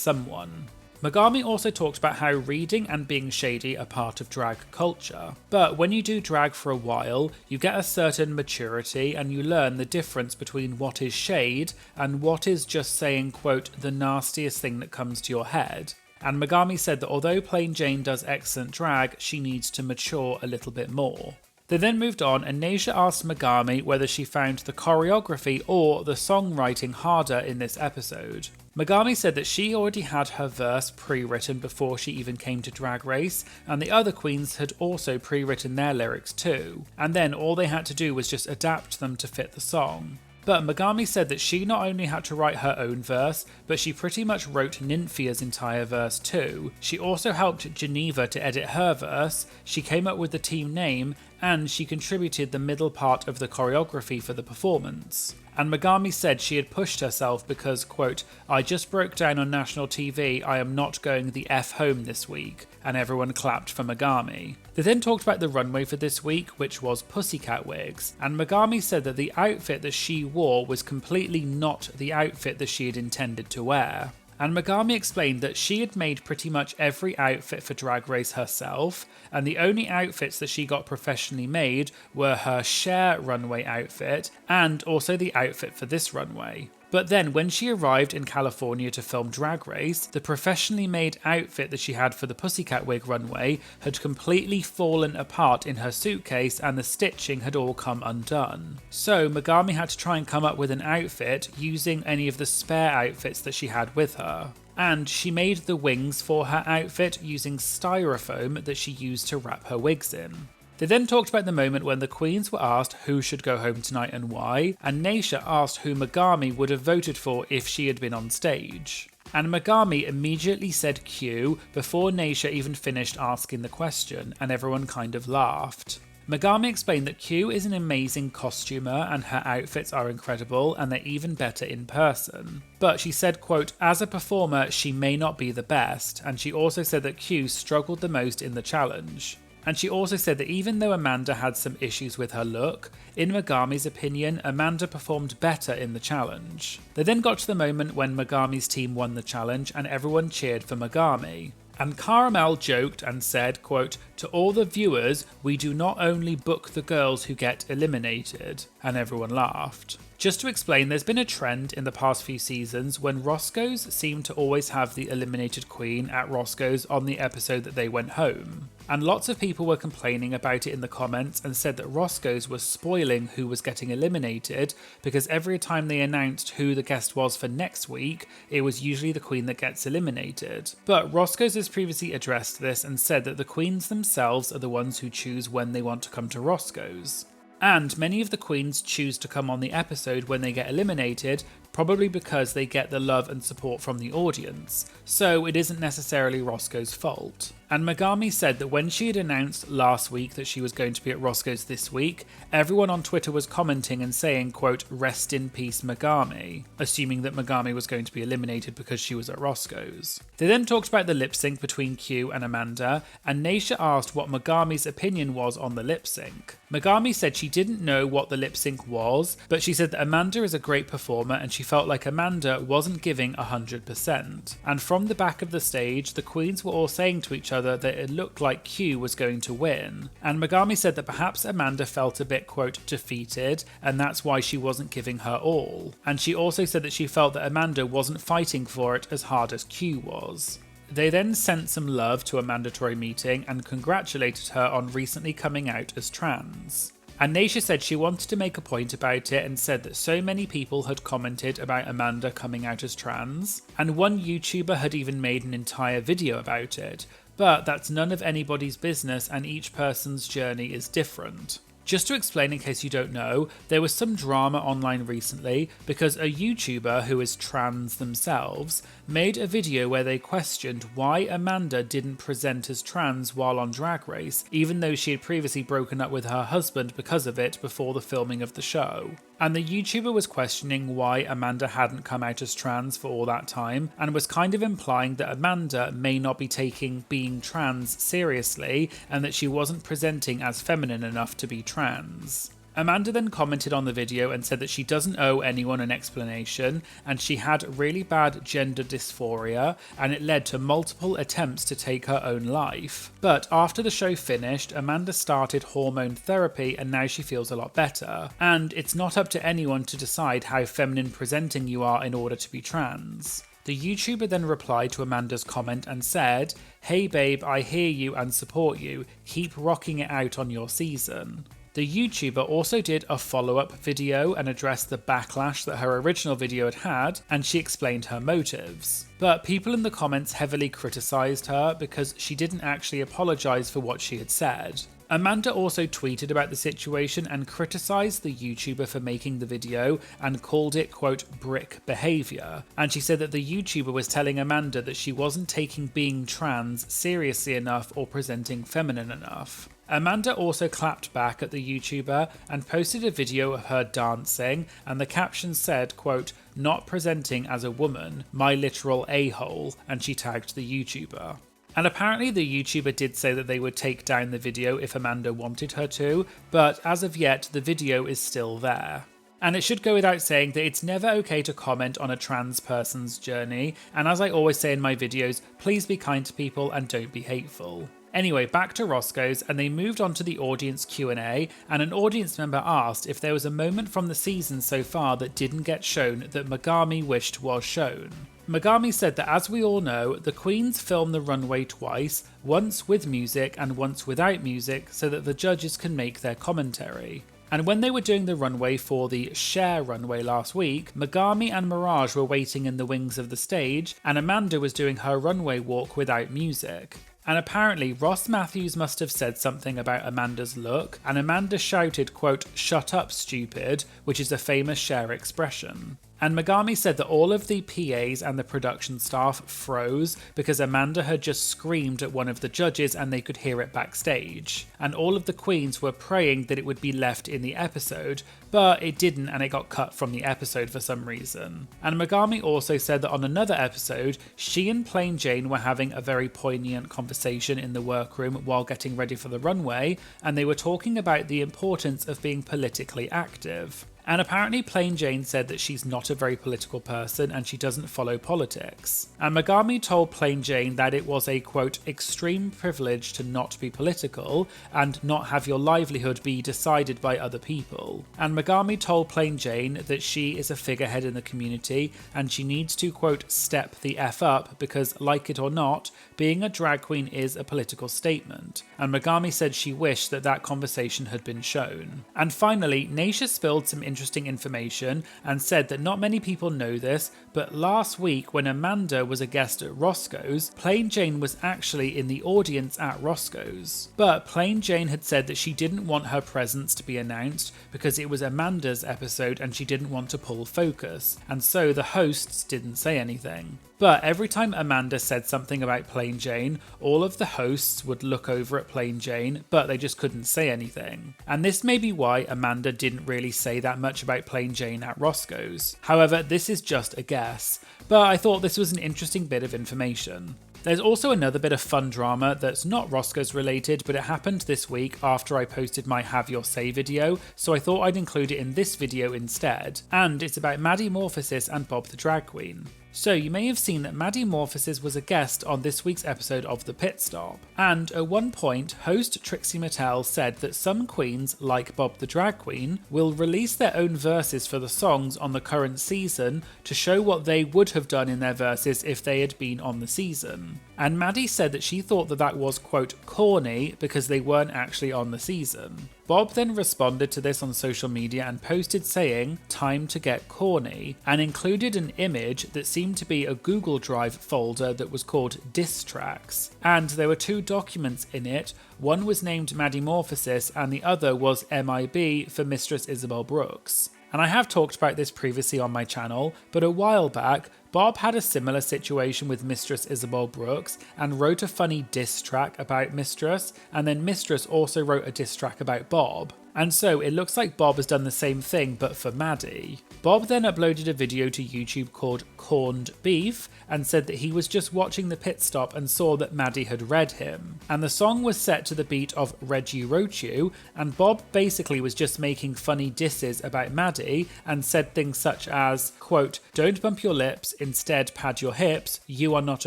someone. Megami also talked about how reading and being shady are part of drag culture, but when you do drag for a while, you get a certain maturity and you learn the difference between what is shade and what is just saying, quote, the nastiest thing that comes to your head. And Megami said that although Plain Jane does excellent drag, she needs to mature a little bit more. They then moved on and Naysha asked Megami whether she found the choreography or the songwriting harder in this episode. Megami said that she already had her verse pre-written before she even came to Drag Race, and the other queens had also pre-written their lyrics too, and then all they had to do was just adapt them to fit the song. But Megami said that she not only had to write her own verse, but she pretty much wrote Nymphia's entire verse too. She also helped Geneva to edit her verse, she came up with the team name, and she contributed the middle part of the choreography for the performance. And Megami said she had pushed herself because, quote, I just broke down on national TV, I am not going the F home this week, and everyone clapped for Megami. They then talked about the runway for this week, which was pussycat wigs, and Megami said that the outfit that she wore was completely not the outfit that she had intended to wear. And Megami explained that she had made pretty much every outfit for Drag Race herself, and the only outfits that she got professionally made were her Cher runway outfit and also the outfit for this runway. But then when she arrived in California to film Drag Race, the professionally made outfit that she had for the Pussycat Wig runway had completely fallen apart in her suitcase and the stitching had all come undone. So Megami had to try and come up with an outfit using any of the spare outfits that she had with her. And she made the wings for her outfit using styrofoam that she used to wrap her wigs in. They then talked about the moment when the queens were asked who should go home tonight and why, and Naysha asked who Megami would have voted for if she had been on stage. And Megami immediately said Q before Naysha even finished asking the question, and everyone kind of laughed. Megami explained that Q is an amazing costumer and her outfits are incredible and they're even better in person. But she said, quote, as a performer, she may not be the best, and she also said that Q struggled the most in the challenge. And she also said that even though Amanda had some issues with her look, in Megami's opinion, Amanda performed better in the challenge. They then got to the moment when Megami's team won the challenge and everyone cheered for Megami. And Caramel joked and said, quote, to all the viewers, we do not only book the girls who get eliminated. And everyone laughed. Just to explain, there's been a trend in the past few seasons when Roscoe's seem to always have the eliminated queen at Roscoe's on the episode that they went home. And lots of people were complaining about it in the comments and said that Roscoe's was spoiling who was getting eliminated because every time they announced who the guest was for next week, it was usually the queen that gets eliminated. But Roscoe's has previously addressed this and said that the queens themselves are the ones who choose when they want to come to Roscoe's. And many of the queens choose to come on the episode when they get eliminated, probably because they get the love and support from the audience, so it isn't necessarily Roscoe's fault. And Megami said that when she had announced last week that she was going to be at Roscoe's this week, everyone on Twitter was commenting and saying, quote, rest in peace Megami, assuming that Megami was going to be eliminated because she was at Roscoe's. They then talked about the lip sync between Q and Amanda, and Naisha asked what Megami's opinion was on the lip sync. Megami said she didn't know what the lip sync was, but she said that Amanda is a great performer and she felt like Amanda wasn't giving 100%. And from the back of the stage, the queens were all saying to each other that it looked like Q was going to win. And Megami said that perhaps Amanda felt a bit, quote, defeated, and that's why she wasn't giving her all. And she also said that she felt that Amanda wasn't fighting for it as hard as Q was. They then sent some love to a mandatory meeting and congratulated her on recently coming out as trans. And Naisha said she wanted to make a point about it and said that so many people had commented about Amanda coming out as trans, and one YouTuber had even made an entire video about it, but that's none of anybody's business and each person's journey is different. Just to explain in case you don't know, there was some drama online recently because a YouTuber who is trans themselves made a video where they questioned why Amanda didn't present as trans while on Drag Race, even though she had previously broken up with her husband because of it before the filming of the show. And the YouTuber was questioning why Amanda hadn't come out as trans for all that time, and was kind of implying that Amanda may not be taking being trans seriously, and that she wasn't presenting as feminine enough to be trans. Amanda then commented on the video and said that she doesn't owe anyone an explanation, and she had really bad gender dysphoria, and it led to multiple attempts to take her own life. But after the show finished, Amanda started hormone therapy and now she feels a lot better. And it's not up to anyone to decide how feminine presenting you are in order to be trans. The YouTuber then replied to Amanda's comment and said, "Hey babe, I hear you and support you. Keep rocking it out on your season." The YouTuber also did a follow-up video and addressed the backlash that her original video had had, and she explained her motives. But people in the comments heavily criticised her because she didn't actually apologise for what she had said. Amanda also tweeted about the situation and criticised the YouTuber for making the video and called it, quote, brick behaviour. And she said that the YouTuber was telling Amanda that she wasn't taking being trans seriously enough or presenting feminine enough. Amanda also clapped back at the YouTuber and posted a video of her dancing, and the caption said, quote, not presenting as a woman, my literal a-hole, and she tagged the YouTuber. And apparently the YouTuber did say that they would take down the video if Amanda wanted her to, but as of yet the video is still there. And it should go without saying that it's never okay to comment on a trans person's journey, and as I always say in my videos, please be kind to people and don't be hateful. Anyway, back to Roscoe's, and they moved on to the audience Q&A, and an audience member asked if there was a moment from the season so far that didn't get shown that Megami wished was shown. Megami said that as we all know, the queens film the runway twice, once with music and once without music, so that the judges can make their commentary. And when they were doing the runway for the Share runway last week, Megami and Mirage were waiting in the wings of the stage, and Amanda was doing her runway walk without music. And apparently Ross Matthews must have said something about Amanda's look, and Amanda shouted, quote, shut up stupid, which is a famous Cher expression. And Megami said that all of the PAs and the production staff froze because Amanda had just screamed at one of the judges and they could hear it backstage. And all of the queens were praying that it would be left in the episode, but it didn't and it got cut from the episode for some reason. And Megami also said that on another episode, she and Plain Jane were having a very poignant conversation in the workroom while getting ready for the runway, and they were talking about the importance of being politically active. And apparently Plain Jane said that she's not a very political person and she doesn't follow politics. And Megami told Plain Jane that it was a, quote, extreme privilege to not be political and not have your livelihood be decided by other people. And Megami told Plain Jane that she is a figurehead in the community and she needs to, quote, step the F up because, like it or not, being a drag queen is a political statement. And Megami said she wished that that conversation had been shown. And finally, Naysha spilled some interesting information and said that not many people know this, but last week when Amanda was a guest at Roscoe's, Plain Jane was actually in the audience at Roscoe's. But Plain Jane had said that she didn't want her presence to be announced because it was Amanda's episode and she didn't want to pull focus, and so the hosts didn't say anything. But every time Amanda said something about Plain Jane, all of the hosts would look over at Plain Jane, but they just couldn't say anything. And this may be why Amanda didn't really say that much about Plain Jane at Roscoe's. However, this is just a guess, but I thought this was an interesting bit of information. There's also another bit of fun drama that's not Roscoe's related, but it happened this week after I posted my Have Your Say video, so I thought I'd include it in this video instead. And it's about Maddie Morphosis and Bob the Drag Queen. So you may have seen that Maddie Morphosis was a guest on this week's episode of The Pit Stop. And at one point, host Trixie Mattel said that some queens, like Bob the Drag Queen, will release their own verses for the songs on the current season to show what they would have done in their verses if they had been on the season. And Maddie said that she thought that that was, quote, corny because they weren't actually on the season. Bob then responded to this on social media and posted saying, "Time to get corny," and included an image that seemed to be a Google Drive folder that was called Diss Tracks. And there were two documents in it. One was named Maddie Morphosis and the other was MIB for Mistress Isabel Brooks. And I have talked about this previously on my channel, but a while back, Bob had a similar situation with Mistress Isabel Brooks and wrote a funny diss track about Mistress, and then Mistress also wrote a diss track about Bob. And so it looks like Bob has done the same thing but for Maddie. Bob then uploaded a video to YouTube called Corned Beef and said that he was just watching the pit stop and saw that Maddie had read him. And the song was set to the beat of Reggie Wrote You, and Bob basically was just making funny disses about Maddie and said things such as, quote, "Don't bump your lips, instead pad your hips, you are not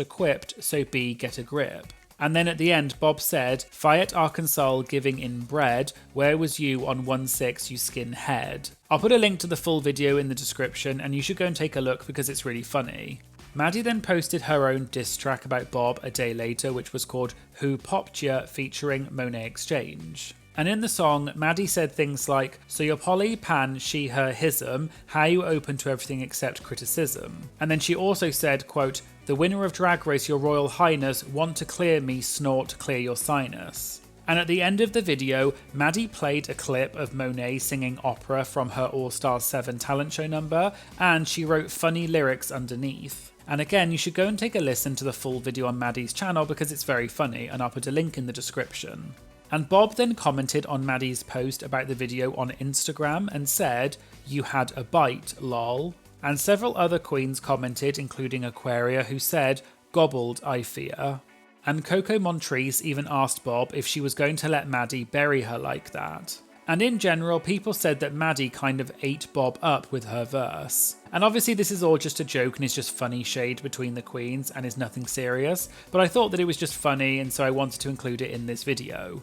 equipped, so get a grip." And then at the end, Bob said, "Fayette, Arkansas giving in bread, where was you on 1/6, you skinhead?" I'll put a link to the full video in the description and you should go and take a look because it's really funny. Maddie then posted her own diss track about Bob a day later, which was called Who Popped Ya featuring Monet Exchange. And in the song, Maddie said things like, "So your poly, pan, she, her, hism, how you open to everything except criticism." And then she also said, quote, "The winner of Drag Race, your royal highness, want to clear me, snort, clear your sinus." And at the end of the video, Maddie played a clip of Monet singing opera from her All Stars 7 talent show number, and she wrote funny lyrics underneath. And again, you should go and take a listen to the full video on Maddie's channel because it's very funny, and I'll put a link in the description. And Bob then commented on Maddie's post about the video on Instagram and said, "You had a bite, lol." And several other queens commented, including Aquaria, who said, "Gobbled, I fear." And Coco Montrese even asked Bob if she was going to let Maddie bury her like that. And in general, people said that Maddie kind of ate Bob up with her verse. And obviously this is all just a joke and is just funny shade between the queens and is nothing serious, but I thought that it was just funny and so I wanted to include it in this video.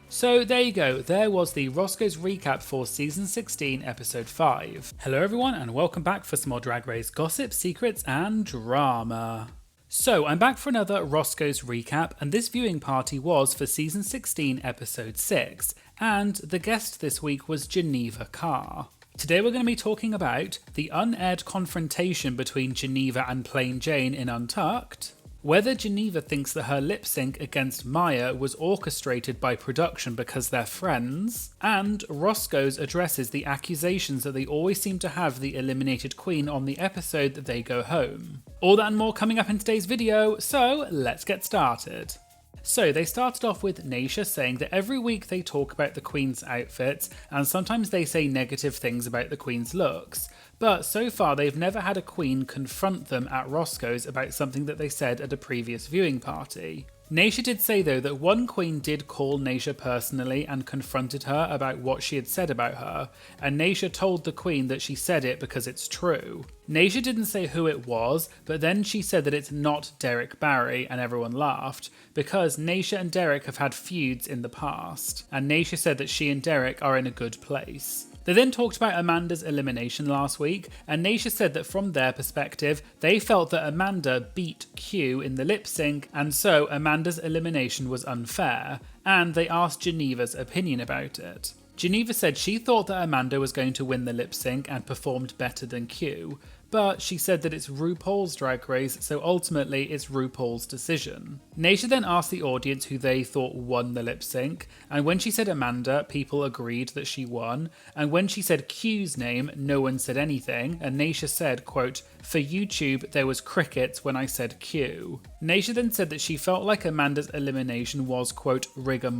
So there you go, there was the Roscoe's Recap for Season 16, Episode 5. Hello everyone and welcome back for some more Drag Race gossip, secrets and drama. So I'm back for another Roscoe's Recap, and this viewing party was for Season 16, Episode 6, and the guest this week was Geneva Carr. Today we're going to be talking about the unaired confrontation between Geneva and Plain Jane in Untucked, whether Geneva thinks that her lip sync against Maya was orchestrated by production because they're friends, and Roscoe's addresses the accusations that they always seem to have the eliminated queen on the episode that they go home. All that and more coming up in today's video, so let's get started. So they started off with Naysha saying that every week they talk about the Queen's outfits and sometimes they say negative things about the Queen's looks, but so far they've never had a Queen confront them at Roscoe's about something that they said at a previous viewing party. Naysha did say though that one Queen did call Naysha personally and confronted her about what she had said about her, and Naysha told the Queen that she said it because it's true. Naysha didn't say who it was, but then she said that it's not Derek Barry, and everyone laughed, because Naysha and Derek have had feuds in the past, and Naysha said that she and Derek are in a good place. They then talked about Amanda's elimination last week, and Naysha said that from their perspective, they felt that Amanda beat Q in the lip sync, and so Amanda's elimination was unfair, and they asked Geneva's opinion about it. Geneva said she thought that Amanda was going to win the lip sync and performed better than Q, but she said that it's RuPaul's Drag Race, so ultimately it's RuPaul's decision. Naysha then asked the audience who they thought won the lip sync, and when she said Amanda, people agreed that she won, and when she said Q's name, no one said anything, and Naysha said, quote, "For YouTube, there was crickets when I said Q." Naysha then said that she felt like Amanda's elimination was, quote, rigor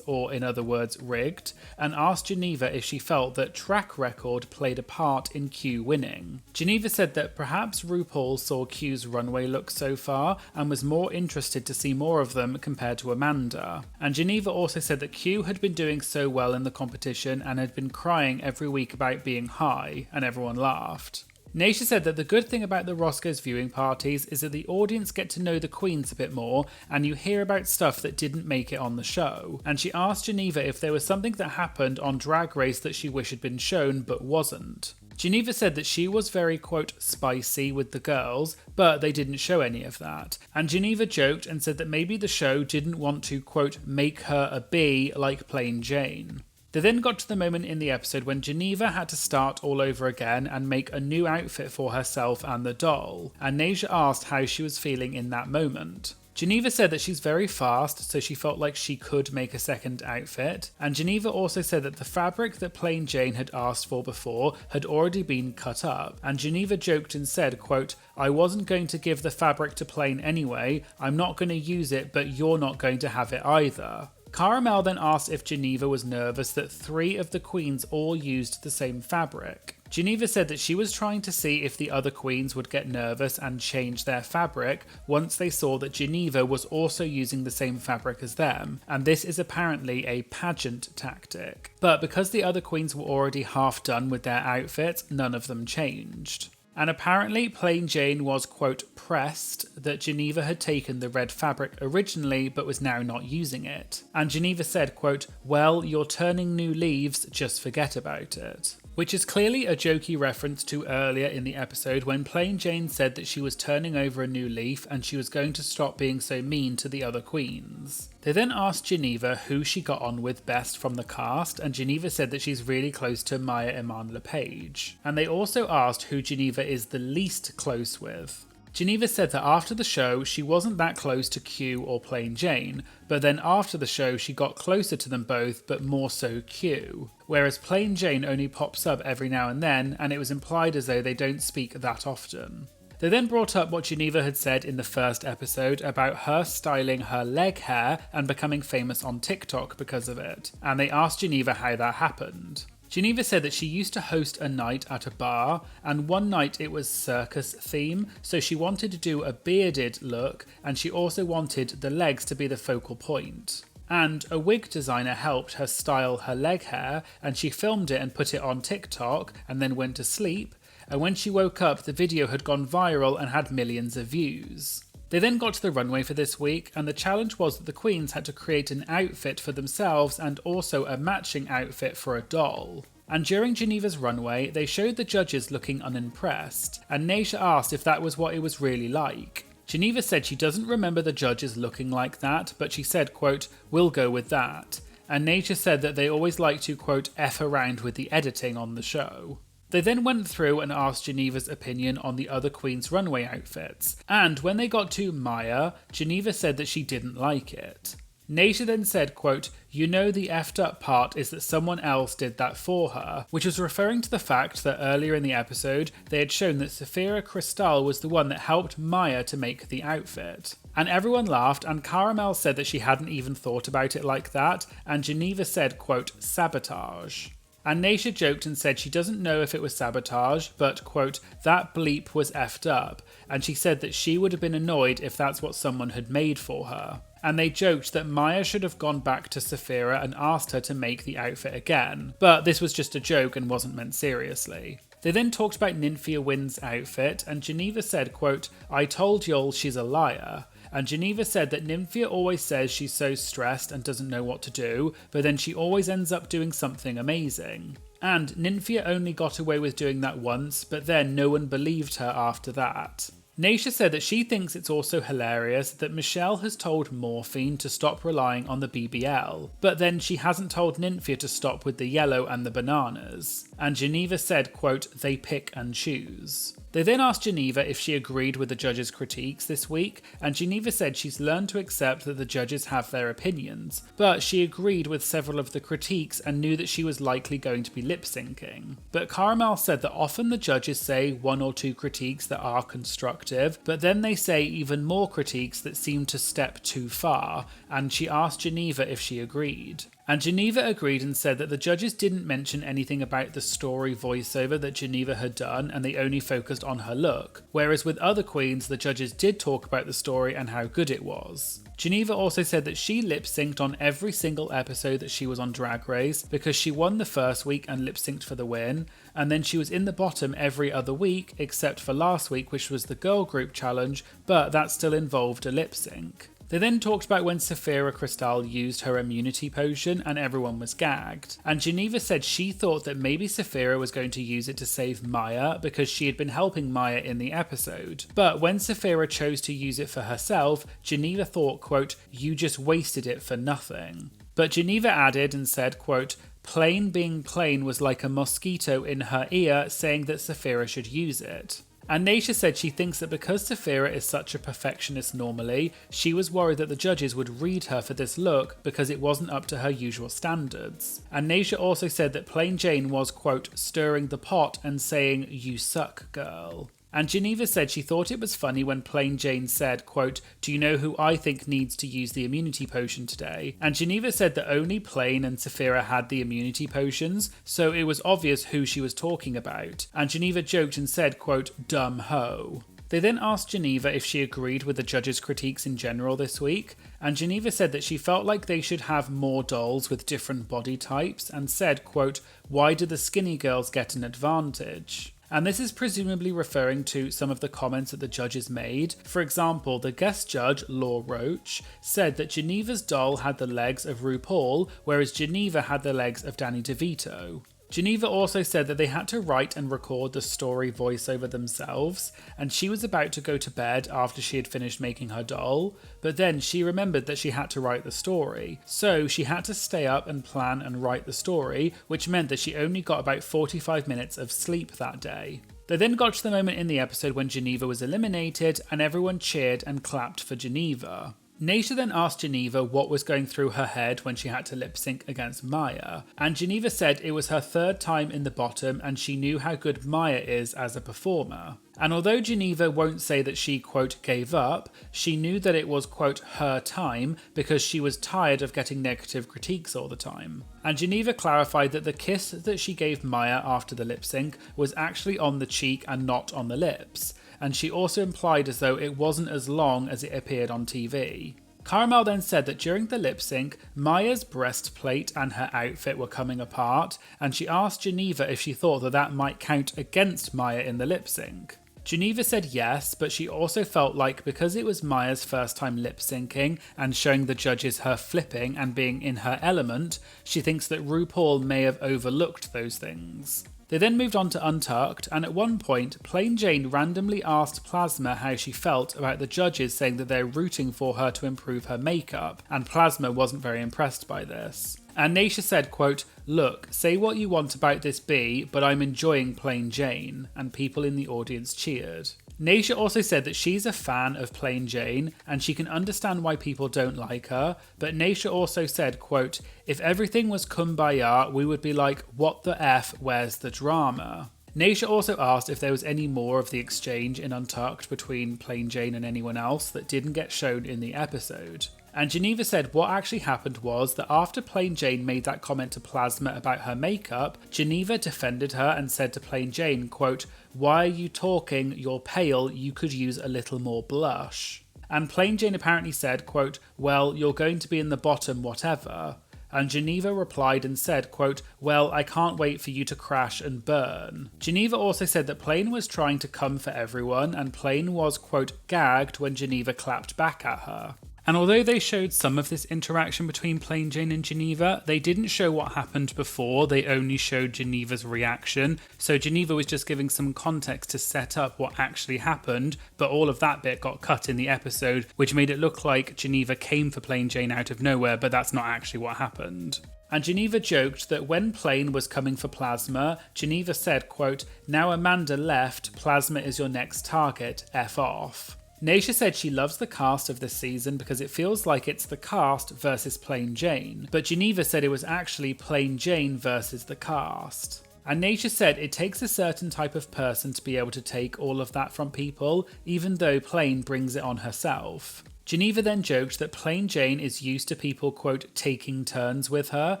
or in other words, rigged, and asked Geneva if she felt that track record played a part in Q winning. Geneva said that perhaps RuPaul saw Q's runway look so far and was more interested to see more of them compared to Amanda. And Geneva also said that Q had been doing so well in the competition and had been crying every week about being high, and everyone laughed. Naysha said that the good thing about the Roscoe's viewing parties is that the audience get to know the queens a bit more and you hear about stuff that didn't make it on the show. And she asked Geneva if there was something that happened on Drag Race that she wished had been shown but wasn't. Geneva said that she was very, quote, spicy with the girls, but they didn't show any of that. And Geneva joked and said that maybe the show didn't want to, quote, make her a bee like Plain Jane. They then got to the moment in the episode when Geneva had to start all over again and make a new outfit for herself and the doll, and Naysha asked how she was feeling in that moment. Geneva said that she's very fast, so she felt like she could make a second outfit, and Geneva also said that the fabric that Plain Jane had asked for before had already been cut up, and Geneva joked and said, quote, "I wasn't going to give the fabric to Plain anyway, I'm not going to use it, but you're not going to have it either." Caramel then asked if Geneva was nervous that 3 of the queens all used the same fabric. Geneva said that she was trying to see if the other queens would get nervous and change their fabric once they saw that Geneva was also using the same fabric as them, and this is apparently a pageant tactic. But because the other queens were already half done with their outfits, none of them changed. And apparently Plain Jane was, quote, pressed that Geneva had taken the red fabric originally but was now not using it. And Geneva said, quote, "Well, you're turning new leaves, just forget about it." Which is clearly a jokey reference to earlier in the episode when Plain Jane said that she was turning over a new leaf and she was going to stop being so mean to the other queens. They then asked Geneva who she got on with best from the cast, and Geneva said that she's really close to Maya Iman LePage. And they also asked who Geneva is the least close with. Geneva said that after the show she wasn't that close to Q or Plain Jane, but then after the show she got closer to them both but more so Q, whereas Plain Jane only pops up every now and then and it was implied as though they don't speak that often. They then brought up what Geneva had said in the first episode about her styling her leg hair and becoming famous on TikTok because of it, and they asked Geneva how that happened. Geneva said that she used to host a night at a bar, and one night it was circus theme, so she wanted to do a bearded look, and she also wanted the legs to be the focal point. And a wig designer helped her style her leg hair, and she filmed it and put it on TikTok, and then went to sleep, and when she woke up the video had gone viral and had millions of views. They then got to the runway for this week, and the challenge was that the queens had to create an outfit for themselves and also a matching outfit for a doll. And during Geneva's runway, they showed the judges looking unimpressed, and Naysha asked if that was what it was really like. Geneva said she doesn't remember the judges looking like that, but she said, quote, "We'll go with that." And Naysha said that they always like to, quote, F around with the editing on the show. They then went through and asked Geneva's opinion on the other queens' runway outfits, and when they got to Maya, Geneva said that she didn't like it. Naysha then said, quote, "You know the effed up part is that someone else did that for her," which was referring to the fact that earlier in the episode they had shown that Safira Cristal was the one that helped Maya to make the outfit. And everyone laughed, and Caramel said that she hadn't even thought about it like that, and Geneva said, quote, "sabotage." And Naysha joked and said she doesn't know if it was sabotage, but, quote, "that bleep was effed up," and she said that she would have been annoyed if that's what someone had made for her. And they joked that Maya should have gone back to Safira and asked her to make the outfit again, but this was just a joke and wasn't meant seriously. They then talked about Nymphia Wynn's outfit, and Geneva said, quote, "I told y'all she's a liar." And Geneva said that Nymphia always says she's so stressed and doesn't know what to do, but then she always ends up doing something amazing. And Nymphia only got away with doing that once, but then no one believed her after that. Naysha said that she thinks it's also hilarious that Michelle has told Morphine to stop relying on the BBL, but then she hasn't told Nymphia to stop with the yellow and the bananas. And Geneva said, quote, "they pick and choose." They then asked Geneva if she agreed with the judges' critiques this week, and Geneva said she's learned to accept that the judges have their opinions, but she agreed with several of the critiques and knew that she was likely going to be lip-syncing. But Caramel said that often the judges say one or two critiques that are constructive, but then they say even more critiques that seem to step too far, and she asked Geneva if she agreed. And Geneva agreed and said that the judges didn't mention anything about the story voiceover that Geneva had done and they only focused on her look, whereas with other queens the judges did talk about the story and how good it was. Geneva also said that she lip-synced on every single episode that she was on Drag Race because she won the first week and lip-synced for the win, and then she was in the bottom every other week except for last week, which was the girl group challenge, but that still involved a lip-sync. They then talked about when Safira Cristal used her immunity potion and everyone was gagged. And Geneva said she thought that maybe Safira was going to use it to save Maya because she had been helping Maya in the episode. But when Safira chose to use it for herself, Geneva thought, quote, "you just wasted it for nothing." But Geneva added and said, quote, "plain being plain was like a mosquito in her ear saying that Safira should use it." And Naysha said she thinks that because Safira is such a perfectionist normally, she was worried that the judges would read her for this look because it wasn't up to her usual standards. And Naysha also said that Plain Jane was, quote, "stirring the pot and saying, 'you suck, girl.'" And Geneva said she thought it was funny when Plain Jane said, quote, "do you know who I think needs to use the immunity potion today?" And Geneva said that only Plain and Safira had the immunity potions, so it was obvious who she was talking about. And Geneva joked and said, quote, "dumb hoe." They then asked Geneva if she agreed with the judges' critiques in general this week, and Geneva said that she felt like they should have more dolls with different body types, and said, quote, "why do the skinny girls get an advantage?" And this is presumably referring to some of the comments that the judges made. For example, the guest judge, Law Roach, said that Geneva's doll had the legs of RuPaul, whereas Geneva had the legs of Danny DeVito. Geneva also said that they had to write and record the story voiceover themselves, and she was about to go to bed after she had finished making her doll, but then she remembered that she had to write the story, so she had to stay up and plan and write the story, which meant that she only got about 45 minutes of sleep that day. They then got to the moment in the episode when Geneva was eliminated, and everyone cheered and clapped for Geneva. Naysha then asked Geneva what was going through her head when she had to lip sync against Maya, and Geneva said it was her third time in the bottom and she knew how good Maya is as a performer. And although Geneva won't say that she, quote, gave up, she knew that it was, quote, her time because she was tired of getting negative critiques all the time. And Geneva clarified that the kiss that she gave Maya after the lip sync was actually on the cheek and not on the lips. And she also implied as though it wasn't as long as it appeared on TV. Caramel then said that during the lip sync, Maya's breastplate and her outfit were coming apart, and she asked Geneva if she thought that that might count against Maya in the lip sync. Geneva said yes, but she also felt like because it was Maya's first time lip syncing and showing the judges her flipping and being in her element, she thinks that RuPaul may have overlooked those things. They then moved on to Untucked, and at one point, Plain Jane randomly asked Plasma how she felt about the judges saying that they're rooting for her to improve her makeup, and Plasma wasn't very impressed by this. And Naysha said, quote, "Look, say what you want about this bee, but I'm enjoying Plain Jane," and people in the audience cheered. Naysha also said that she's a fan of Plain Jane and she can understand why people don't like her, but Naysha also said, quote, "If everything was kumbaya, we would be like, what the F, where's the drama?" Naysha also asked if there was any more of the exchange in Untucked between Plain Jane and anyone else that didn't get shown in the episode. And Geneva said what actually happened was that after Plain Jane made that comment to Plasma about her makeup, Geneva defended her and said to Plain Jane, quote, "Why are you talking? You're pale, you could use a little more blush." And Plain Jane apparently said, quote, "Well, you're going to be in the bottom whatever." And Geneva replied and said, quote, "Well, I can't wait for you to crash and burn." Geneva also said that Plain was trying to come for everyone and Plain was, quote, "gagged" when Geneva clapped back at her. And although they showed some of this interaction between Plain Jane and Geneva, they didn't show what happened before, they only showed Geneva's reaction. So Geneva was just giving some context to set up what actually happened, but all of that bit got cut in the episode, which made it look like Geneva came for Plain Jane out of nowhere, but that's not actually what happened. And Geneva joked that when Plain was coming for Plasma, Geneva said, quote, "Now Amanda left, Plasma is your next target, F off." Naysha said she loves the cast of this season because it feels like it's the cast versus Plain Jane, but Geneva said it was actually Plain Jane versus the cast. And Naysha said it takes a certain type of person to be able to take all of that from people, even though Plain brings it on herself. Geneva then joked that Plain Jane is used to people, quote, "taking turns with her,"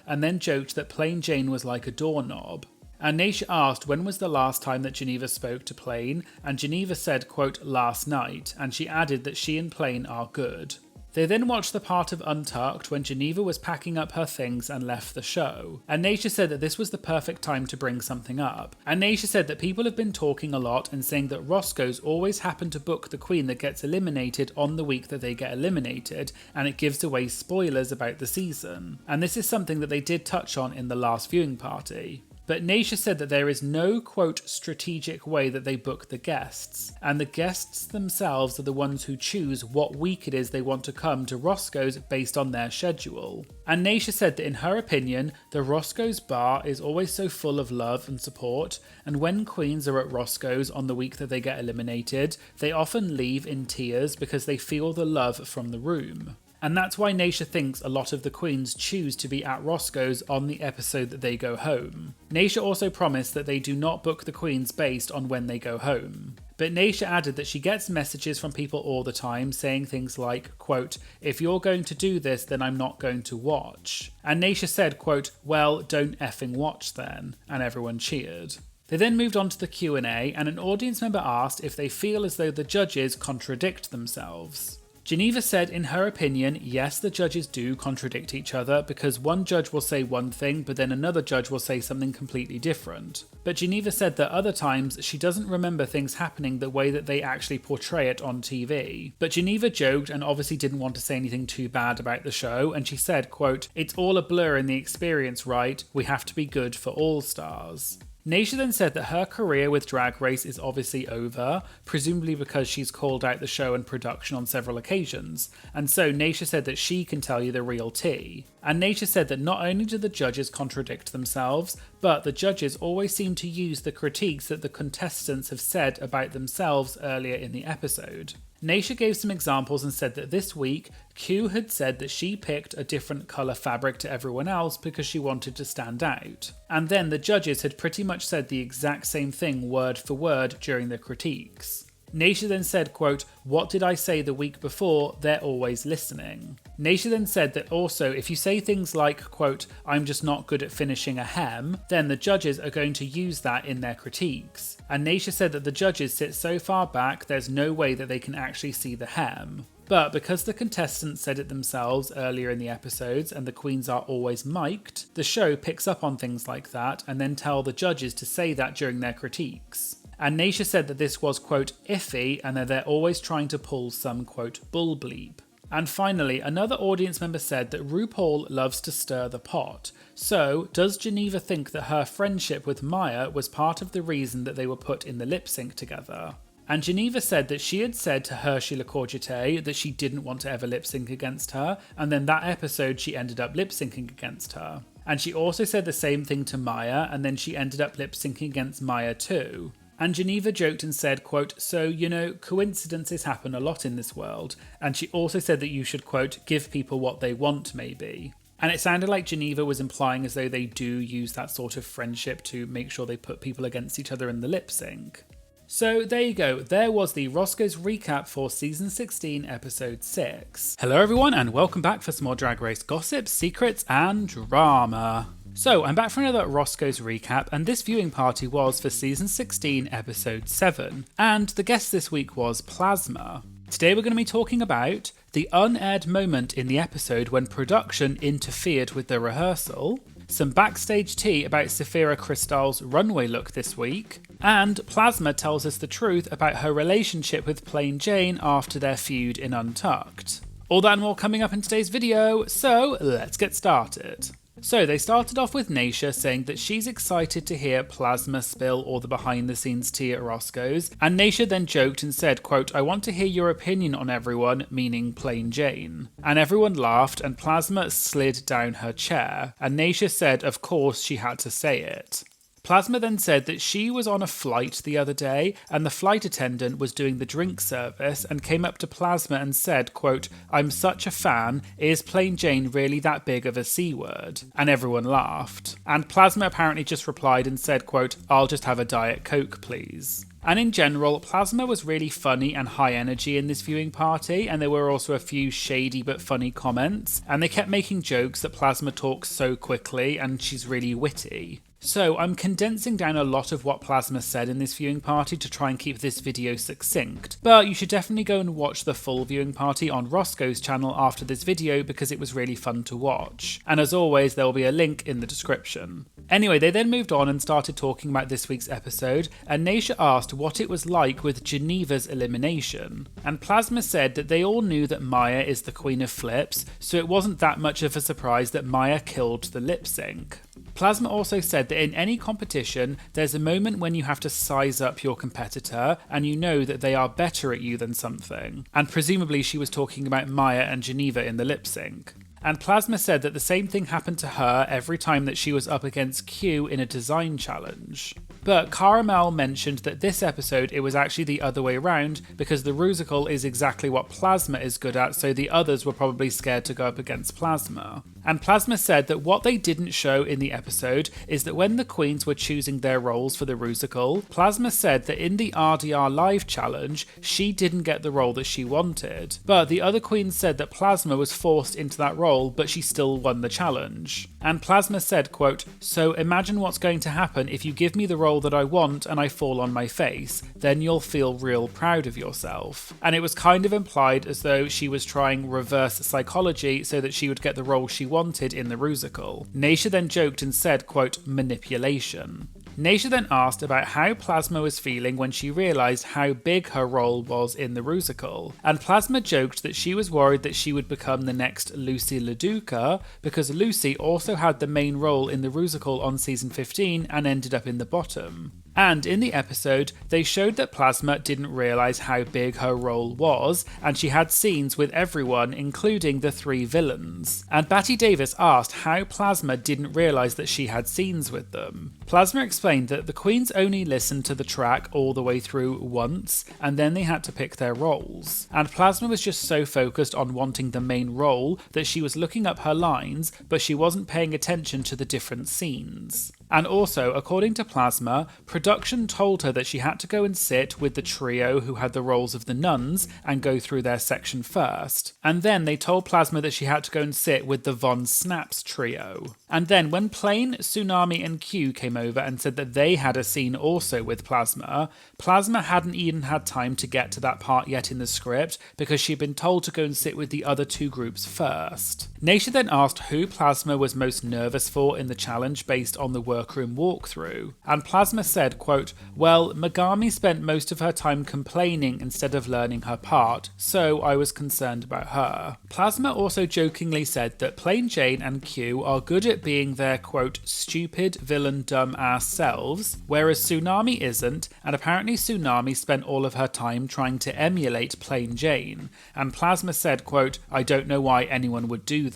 and then joked that Plain Jane was like a doorknob. And Naysha asked when was the last time that Geneva spoke to Plain, and Geneva said, quote, "last night," and she added that she and Plain are good. They then watched the part of Untucked when Geneva was packing up her things and left the show, and Naysha said that this was the perfect time to bring something up. And Naysha said that people have been talking a lot and saying that Roscoe's always happen to book the queen that gets eliminated on the week that they get eliminated, and it gives away spoilers about the season. And this is something that they did touch on in the last viewing party. But Naysha said that there is no, quote, "strategic way that they book the guests, and the guests themselves are the ones who choose what week it is they want to come to Roscoe's based on their schedule." And Naysha said that in her opinion, the Roscoe's bar is always so full of love and support, and when queens are at Roscoe's on the week that they get eliminated, they often leave in tears because they feel the love from the room. And that's why Naysha thinks a lot of the queens choose to be at Roscoe's on the episode that they go home. Naysha also promised that they do not book the queens based on when they go home. But Naysha added that she gets messages from people all the time saying things like, quote, "If you're going to do this, then I'm not going to watch." And Naysha said, quote, "Well, don't effing watch then," and everyone cheered. They then moved on to the Q&A, and an audience member asked if they feel as though the judges contradict themselves. Geneva said in her opinion, yes, the judges do contradict each other because one judge will say one thing but then another judge will say something completely different. But Geneva said that other times she doesn't remember things happening the way that they actually portray it on TV. But Geneva joked and obviously didn't want to say anything too bad about the show, and she said, quote, "It's all a blur in the experience, right? We have to be good for all stars." Naysha then said that her career with Drag Race is obviously over, presumably because she's called out the show and production on several occasions, and so Naysha said that she can tell you the real tea. And Naysha said that not only do the judges contradict themselves, but the judges always seem to use the critiques that the contestants have said about themselves earlier in the episode. Naysha gave some examples and said that this week, Q had said that she picked a different colour fabric to everyone else because she wanted to stand out. And then the judges had pretty much said the exact same thing word for word during the critiques. Naysha then said, quote, "What did I say the week before? They're always listening." Naysha then said that also if you say things like, quote, "I'm just not good at finishing a hem," then the judges are going to use that in their critiques. And Naysha said that the judges sit so far back there's no way that they can actually see the hem. But because the contestants said it themselves earlier in the episodes and the queens are always mic'd, the show picks up on things like that and then tell the judges to say that during their critiques. And Naysha said that this was, quote, "iffy," and that they're always trying to pull some, quote, "bull bleep." And finally, another audience member said that RuPaul loves to stir the pot. So, does Geneva think that her friendship with Maya was part of the reason that they were put in the lip sync together? And Geneva said that she had said to Hershey LaCourgette that she didn't want to ever lip sync against her, and then that episode she ended up lip syncing against her. And she also said the same thing to Maya, and then she ended up lip syncing against Maya too. And Geneva joked and said, quote, so, coincidences happen a lot in this world. And she also said that you should, quote, give people what they want, maybe. And it sounded like Geneva was implying as though they do use that sort of friendship to make sure they put people against each other in the lip sync. So there you go, there was the Roscoe's recap for Season 16, Episode 6. Hello everyone and welcome back for some more Drag Race gossip, secrets and drama. So I'm back for another Roscoe's recap, and this viewing party was for Season 16, Episode 7. And the guest this week was Plasma. Today we're going to be talking about the unaired moment in the episode when production interfered with the rehearsal, some backstage tea about Saphira Crystal's runway look this week, and Plasma tells us the truth about her relationship with Plain Jane after their feud in Untucked. All that and more coming up in today's video, so let's get started. So they started off with Naysha saying that she's excited to hear Plasma spill all the behind the scenes tea at Roscoe's, and Naysha then joked and said, quote, I want to hear your opinion on everyone, meaning Plain Jane. And everyone laughed and Plasma slid down her chair, and Naysha said of course she had to say it. Plasma then said that she was on a flight the other day and the flight attendant was doing the drink service and came up to Plasma and said, quote, I'm such a fan, is Plain Jane really that big of a C word? And everyone laughed. And Plasma apparently just replied and said, quote, I'll just have a Diet Coke please. And in general, Plasma was really funny and high energy in this viewing party, and there were also a few shady but funny comments, and they kept making jokes that Plasma talks so quickly and she's really witty. So I'm condensing down a lot of what Plasma said in this viewing party to try and keep this video succinct, but you should definitely go and watch the full viewing party on Roscoe's channel after this video because it was really fun to watch. And as always, there will be a link in the description. Anyway, they then moved on and started talking about this week's episode, and Naysha asked what it was like with Geneva's elimination. And Plasma said that they all knew that Maya is the queen of flips, so it wasn't that much of a surprise that Maya killed the lip sync. Plasma also said that in any competition, there's a moment when you have to size up your competitor and you know that they are better at you than something. And presumably she was talking about Maya and Geneva in the lip sync. And Plasma said that the same thing happened to her every time that she was up against Q in a design challenge. But Caramel mentioned that this episode it was actually the other way around because the Rusical is exactly what Plasma is good at, so the others were probably scared to go up against Plasma. And Plasma said that what they didn't show in the episode is that when the queens were choosing their roles for the Rusical, Plasma said that in the RDR Live challenge, she didn't get the role that she wanted. But the other queens said that Plasma was forced into that role, but she still won the challenge. And Plasma said, quote, so imagine what's going to happen if you give me the role that I want and I fall on my face, then you'll feel real proud of yourself. And it was kind of implied as though she was trying reverse psychology so that she would get the role she wanted in the Rusical. Naysha then joked and said, quote, manipulation. Naysha then asked about how Plasma was feeling when she realised how big her role was in the Rusical, and Plasma joked that she was worried that she would become the next Lucy LaDuca because Lucy also had the main role in the Rusical on season 15 and ended up in the bottom. And in the episode, they showed that Plasma didn't realise how big her role was, and she had scenes with everyone, including the 3 villains. And Batty Davis asked how Plasma didn't realise that she had scenes with them. Plasma explained that the queens only listened to the track all the way through once, and then they had to pick their roles. And Plasma was just so focused on wanting the main role that she was looking up her lines, but she wasn't paying attention to the different scenes. And also, according to Plasma, production told her that she had to go and sit with the trio who had the roles of the nuns and go through their section first. And then they told Plasma that she had to go and sit with the Von Snaps trio. And then when Plain, Tsunami and Q came over and said that they had a scene also with Plasma, Plasma hadn't even had time to get to that part yet in the script because she'd been told to go and sit with the other 2 groups first. Naisha then asked who Plasma was most nervous for in the challenge based on the workroom walkthrough, and Plasma said, quote, "Well, Megami spent most of her time complaining instead of learning her part, so I was concerned about her." Plasma also jokingly said that Plain Jane and Q are good at being their, quote, "stupid, villain, dumb ass selves," whereas Tsunami isn't, and apparently Tsunami spent all of her time trying to emulate Plain Jane, and Plasma said, quote, "I don't know why anyone would do that."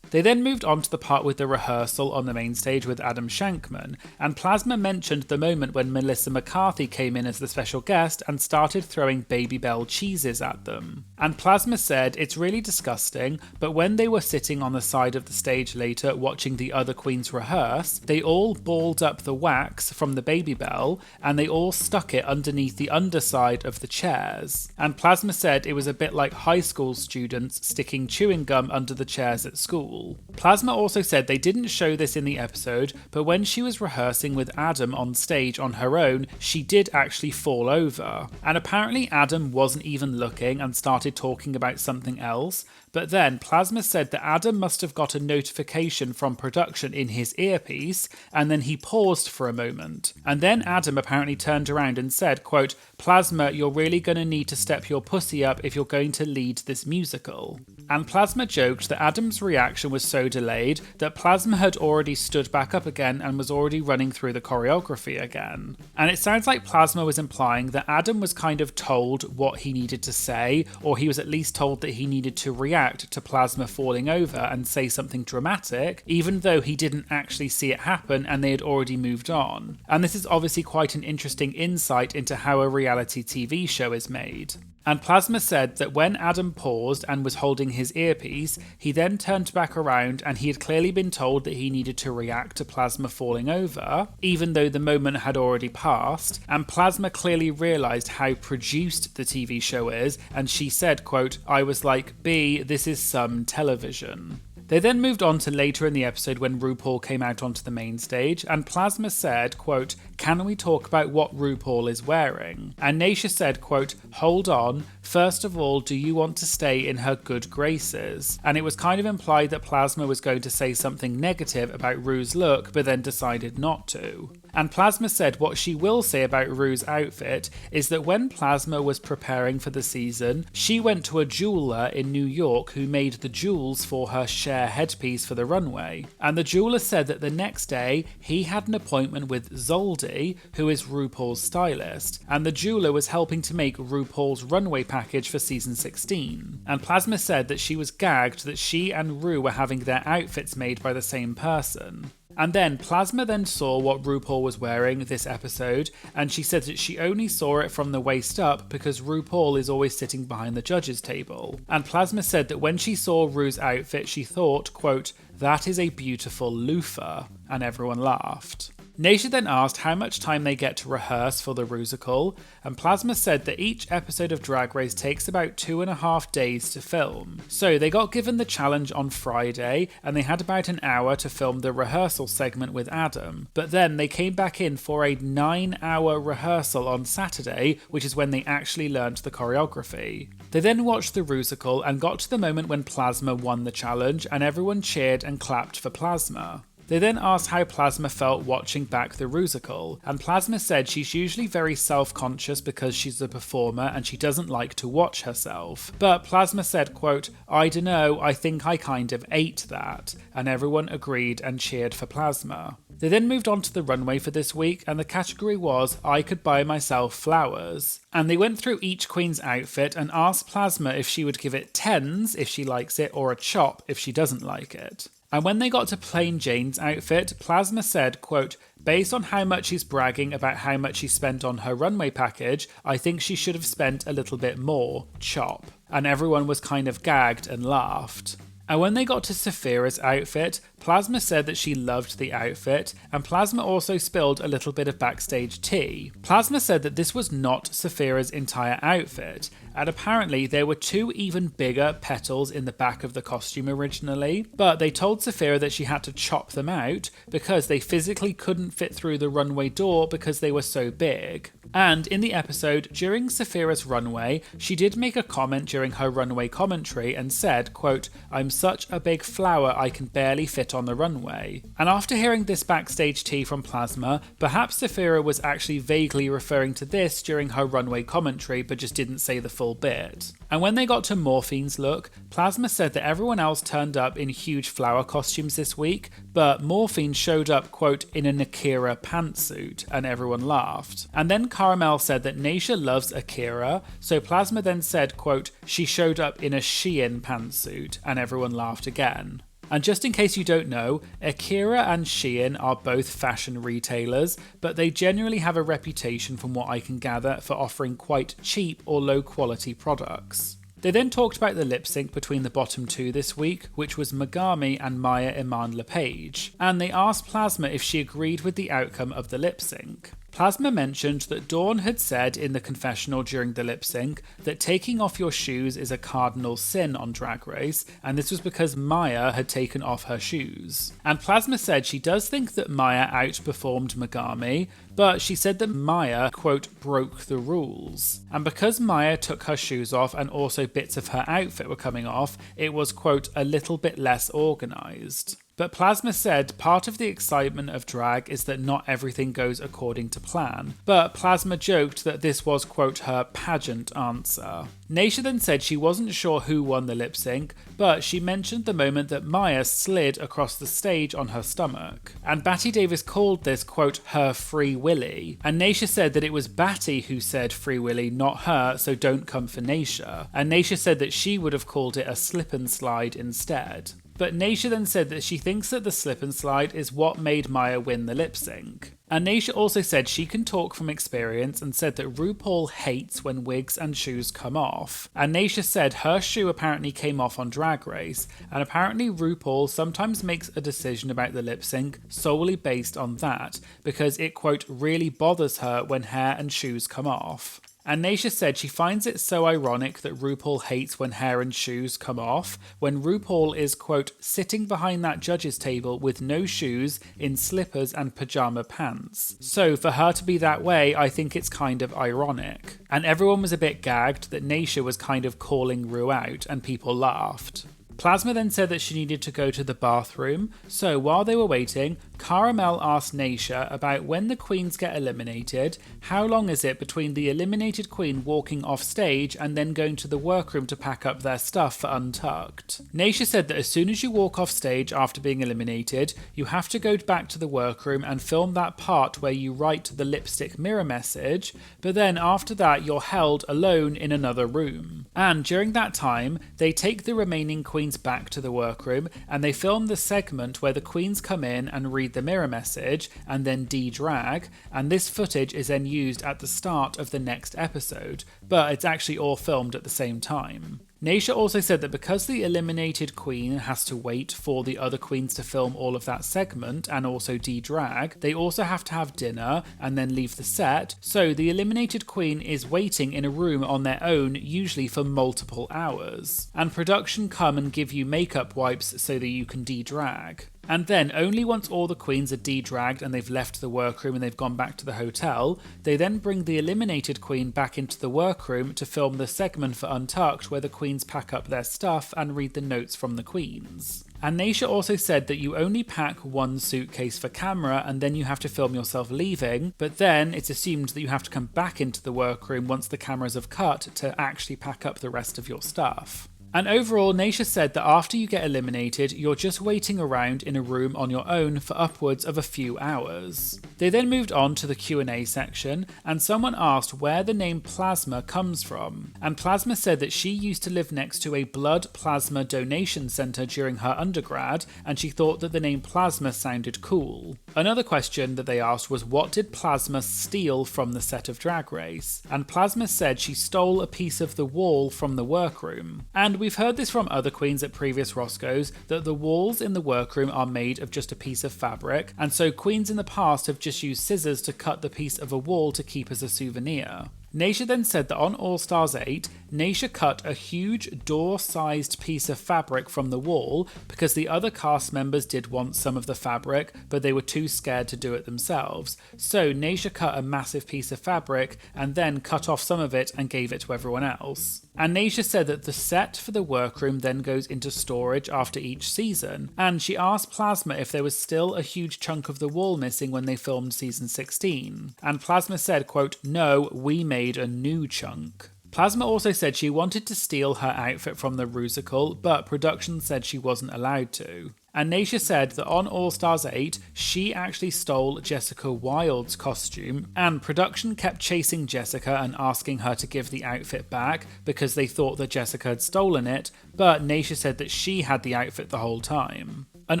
They then moved on to the part with the rehearsal on the main stage with Adam Shankman, and Plasma mentioned the moment when Melissa McCarthy came in as the special guest and started throwing Baby Bell cheeses at them. And Plasma said it's really disgusting, but when they were sitting on the side of the stage later watching the other queens rehearse, they all balled up the wax from the Baby Bell and they all stuck it underneath the underside of the chairs. And Plasma said it was a bit like high school students sticking chewing gum under the chairs at school. Plasma also said they didn't show this in the episode, but when she was rehearsing with Adam on stage on her own, she did actually fall over. And apparently Adam wasn't even looking and started talking about something else, but then Plasma said that Adam must have got a notification from production in his earpiece, and then he paused for a moment. And then Adam apparently turned around and said, quote, "Plasma, you're really going to need to step your pussy up if you're going to lead this musical." And Plasma joked that Adam's reaction was so delayed that Plasma had already stood back up again and was already running through the choreography again. And it sounds like Plasma was implying that Adam was kind of told what he needed to say, or he was at least told that he needed to react to Plasma falling over and say something dramatic, even though he didn't actually see it happen and they had already moved on. And this is obviously quite an interesting insight into how a reality TV show is made. And Plasma said that when Adam paused and was holding his earpiece, he then turned back around and he had clearly been told that he needed to react to Plasma falling over, even though the moment had already passed, and Plasma clearly realised how produced the TV show is, and she said, quote, "I was like, B, this is some television." They then moved on to later in the episode when RuPaul came out onto the main stage, and Plasma said, quote, "Can we talk about what RuPaul is wearing?" And Naisha said, quote, "Hold on, first of all, do you want to stay in her good graces?" And it was kind of implied that Plasma was going to say something negative about Ru's look, but then decided not to. And Plasma said what she will say about Ru's outfit is that when Plasma was preparing for the season, she went to a jeweler in New York who made the jewels for her Cher headpiece for the runway. And the jeweler said that the next day he had an appointment with Zoldy, who is RuPaul's stylist, and the jeweler was helping to make RuPaul's runway package for season 16. And Plasma said that she was gagged that she and Ru were having their outfits made by the same person. And then Plasma then saw what RuPaul was wearing this episode, and she said that she only saw it from the waist up because RuPaul is always sitting behind the judges' table. And Plasma said that when she saw Ru's outfit, she thought, quote, "That is a beautiful loofah," and everyone laughed. Naisha then asked how much time they get to rehearse for the Rusical, and Plasma said that each episode of Drag Race takes about 2.5 days to film. So they got given the challenge on Friday, and they had about an hour to film the rehearsal segment with Adam. But then they came back in for a 9-hour rehearsal on Saturday, which is when they actually learned the choreography. They then watched the Rusical and got to the moment when Plasma won the challenge, and everyone cheered and clapped for Plasma. They then asked how Plasma felt watching back the Rusical, and Plasma said she's usually very self-conscious because she's a performer and she doesn't like to watch herself. But Plasma said, quote, "I dunno, I think I kind of ate that," and everyone agreed and cheered for Plasma. They then moved on to the runway for this week, and the category was I Could Buy Myself Flowers. And they went through each queen's outfit and asked Plasma if she would give it 10s if she likes it or a chop if she doesn't like it. And when they got to Plain Jane's outfit, Plasma said, quote, "Based on how much she's bragging about how much she spent on her runway package, I think she should have spent a little bit more, chop." And everyone was kind of gagged and laughed. And when they got to Saphira's outfit, Plasma said that she loved the outfit, and Plasma also spilled a little bit of backstage tea. Plasma said that this was not Saphira's entire outfit, and apparently there were 2 even bigger petals in the back of the costume originally, but they told Saphira that she had to chop them out because they physically couldn't fit through the runway door because they were so big. And in the episode, during Saphira's runway, she did make a comment during her runway commentary and said, quote, "I'm such a big flower I can barely fit on the runway." And after hearing this backstage tea from Plasma, perhaps Saphira was actually vaguely referring to this during her runway commentary but just didn't say the full bit. And when they got to Morphine's look, Plasma said that everyone else turned up in huge flower costumes this week, but Morphine showed up, quote, in an Akira pantsuit, and everyone laughed. And then Caramel said that Naysha loves Akira, so Plasma then said, quote, she showed up in a Shein pantsuit, and everyone laughed again. And just in case you don't know, Akira and Shein are both fashion retailers, but they generally have a reputation, from what I can gather, for offering quite cheap or low quality products. They then talked about the lip sync between the bottom two this week, which was Megami and Maya Iman LePage, and they asked Plasma if she agreed with the outcome of the lip sync. Plasma mentioned that Dawn had said in the confessional during the lip sync that taking off your shoes is a cardinal sin on Drag Race, and this was because Maya had taken off her shoes. And Plasma said she does think that Maya outperformed Megami, but she said that Maya, quote, broke the rules. And because Maya took her shoes off and also bits of her outfit were coming off, it was, quote, a little bit less organised. But Plasma said part of the excitement of drag is that not everything goes according to plan. But Plasma joked that this was, quote, her pageant answer. Naysha then said she wasn't sure who won the lip sync, but she mentioned the moment that Maya slid across the stage on her stomach. And Batty Davis called this, quote, her Free Willy. And Naysha said that it was Batty who said Free Willy, not her, so don't come for Naysha. And Naysha said that she would have called it a slip and slide instead. But Naysha then said that she thinks that the slip and slide is what made Maya win the lip sync. And Naysha also said she can talk from experience and said that RuPaul hates when wigs and shoes come off. And Naysha said her shoe apparently came off on Drag Race, and apparently RuPaul sometimes makes a decision about the lip sync solely based on that, because it, quote, really bothers her when hair and shoes come off. And Naysha said she finds it so ironic that RuPaul hates when hair and shoes come off, when RuPaul is, quote, sitting behind that judge's table with no shoes, in slippers and pajama pants. So for her to be that way, I think it's kind of ironic. And everyone was a bit gagged that Naysha was kind of calling Ru out, and people laughed. Plasma then said that she needed to go to the bathroom, so while they were waiting, Caramel asked Naysha about when the queens get eliminated, how long is it between the eliminated queen walking off stage and then going to the workroom to pack up their stuff for Untucked. Naysha said that as soon as you walk off stage after being eliminated, you have to go back to the workroom and film that part where you write the lipstick mirror message, but then after that you're held alone in another room. And during that time, they take the remaining queens back to the workroom and they film the segment where the queens come in and read the mirror message and then de-drag, and this footage is then used at the start of the next episode, but it's actually all filmed at the same time. Naysha also said that because the eliminated queen has to wait for the other queens to film all of that segment and also de-drag, they also have to have dinner and then leave the set, so the eliminated queen is waiting in a room on their own, usually for multiple hours. And production come and give you makeup wipes so that you can de-drag. And then, only once all the queens are de-dragged and they've left the workroom and they've gone back to the hotel, they then bring the eliminated queen back into the workroom to film the segment for Untucked where the queens pack up their stuff and read the notes from the queens. And Naysha also said that you only pack one suitcase for camera and then you have to film yourself leaving, but then it's assumed that you have to come back into the workroom once the cameras have cut to actually pack up the rest of your stuff. And overall, Naysha said that after you get eliminated, you're just waiting around in a room on your own for upwards of a few hours. They then moved on to the Q&A section, and someone asked where the name Plasma comes from. And Plasma said that she used to live next to a blood plasma donation centre during her undergrad, and she thought that the name Plasma sounded cool. Another question that they asked was what did Plasma steal from the set of Drag Race? And Plasma said she stole a piece of the wall from the workroom. And we've heard this from other queens at previous Roscoes, that the walls in the workroom are made of just a piece of fabric, and so queens in the past have just used scissors to cut the piece of a wall to keep as a souvenir. Naysha then said that on All Stars 8, Naysha cut a huge door-sized piece of fabric from the wall because the other cast members did want some of the fabric, but they were too scared to do it themselves. So Naysha cut a massive piece of fabric and then cut off some of it and gave it to everyone else. And Naysha said that the set for the workroom then goes into storage after each season, and she asked Plasma if there was still a huge chunk of the wall missing when they filmed season 16. And Plasma said, quote, "No, we made a new chunk." Plasma also said she wanted to steal her outfit from the Rusical, but production said she wasn't allowed to. And Naysha said that on All Stars 8, she actually stole Jessica Wilde's costume, and production kept chasing Jessica and asking her to give the outfit back because they thought that Jessica had stolen it, but Naysha said that she had the outfit the whole time. An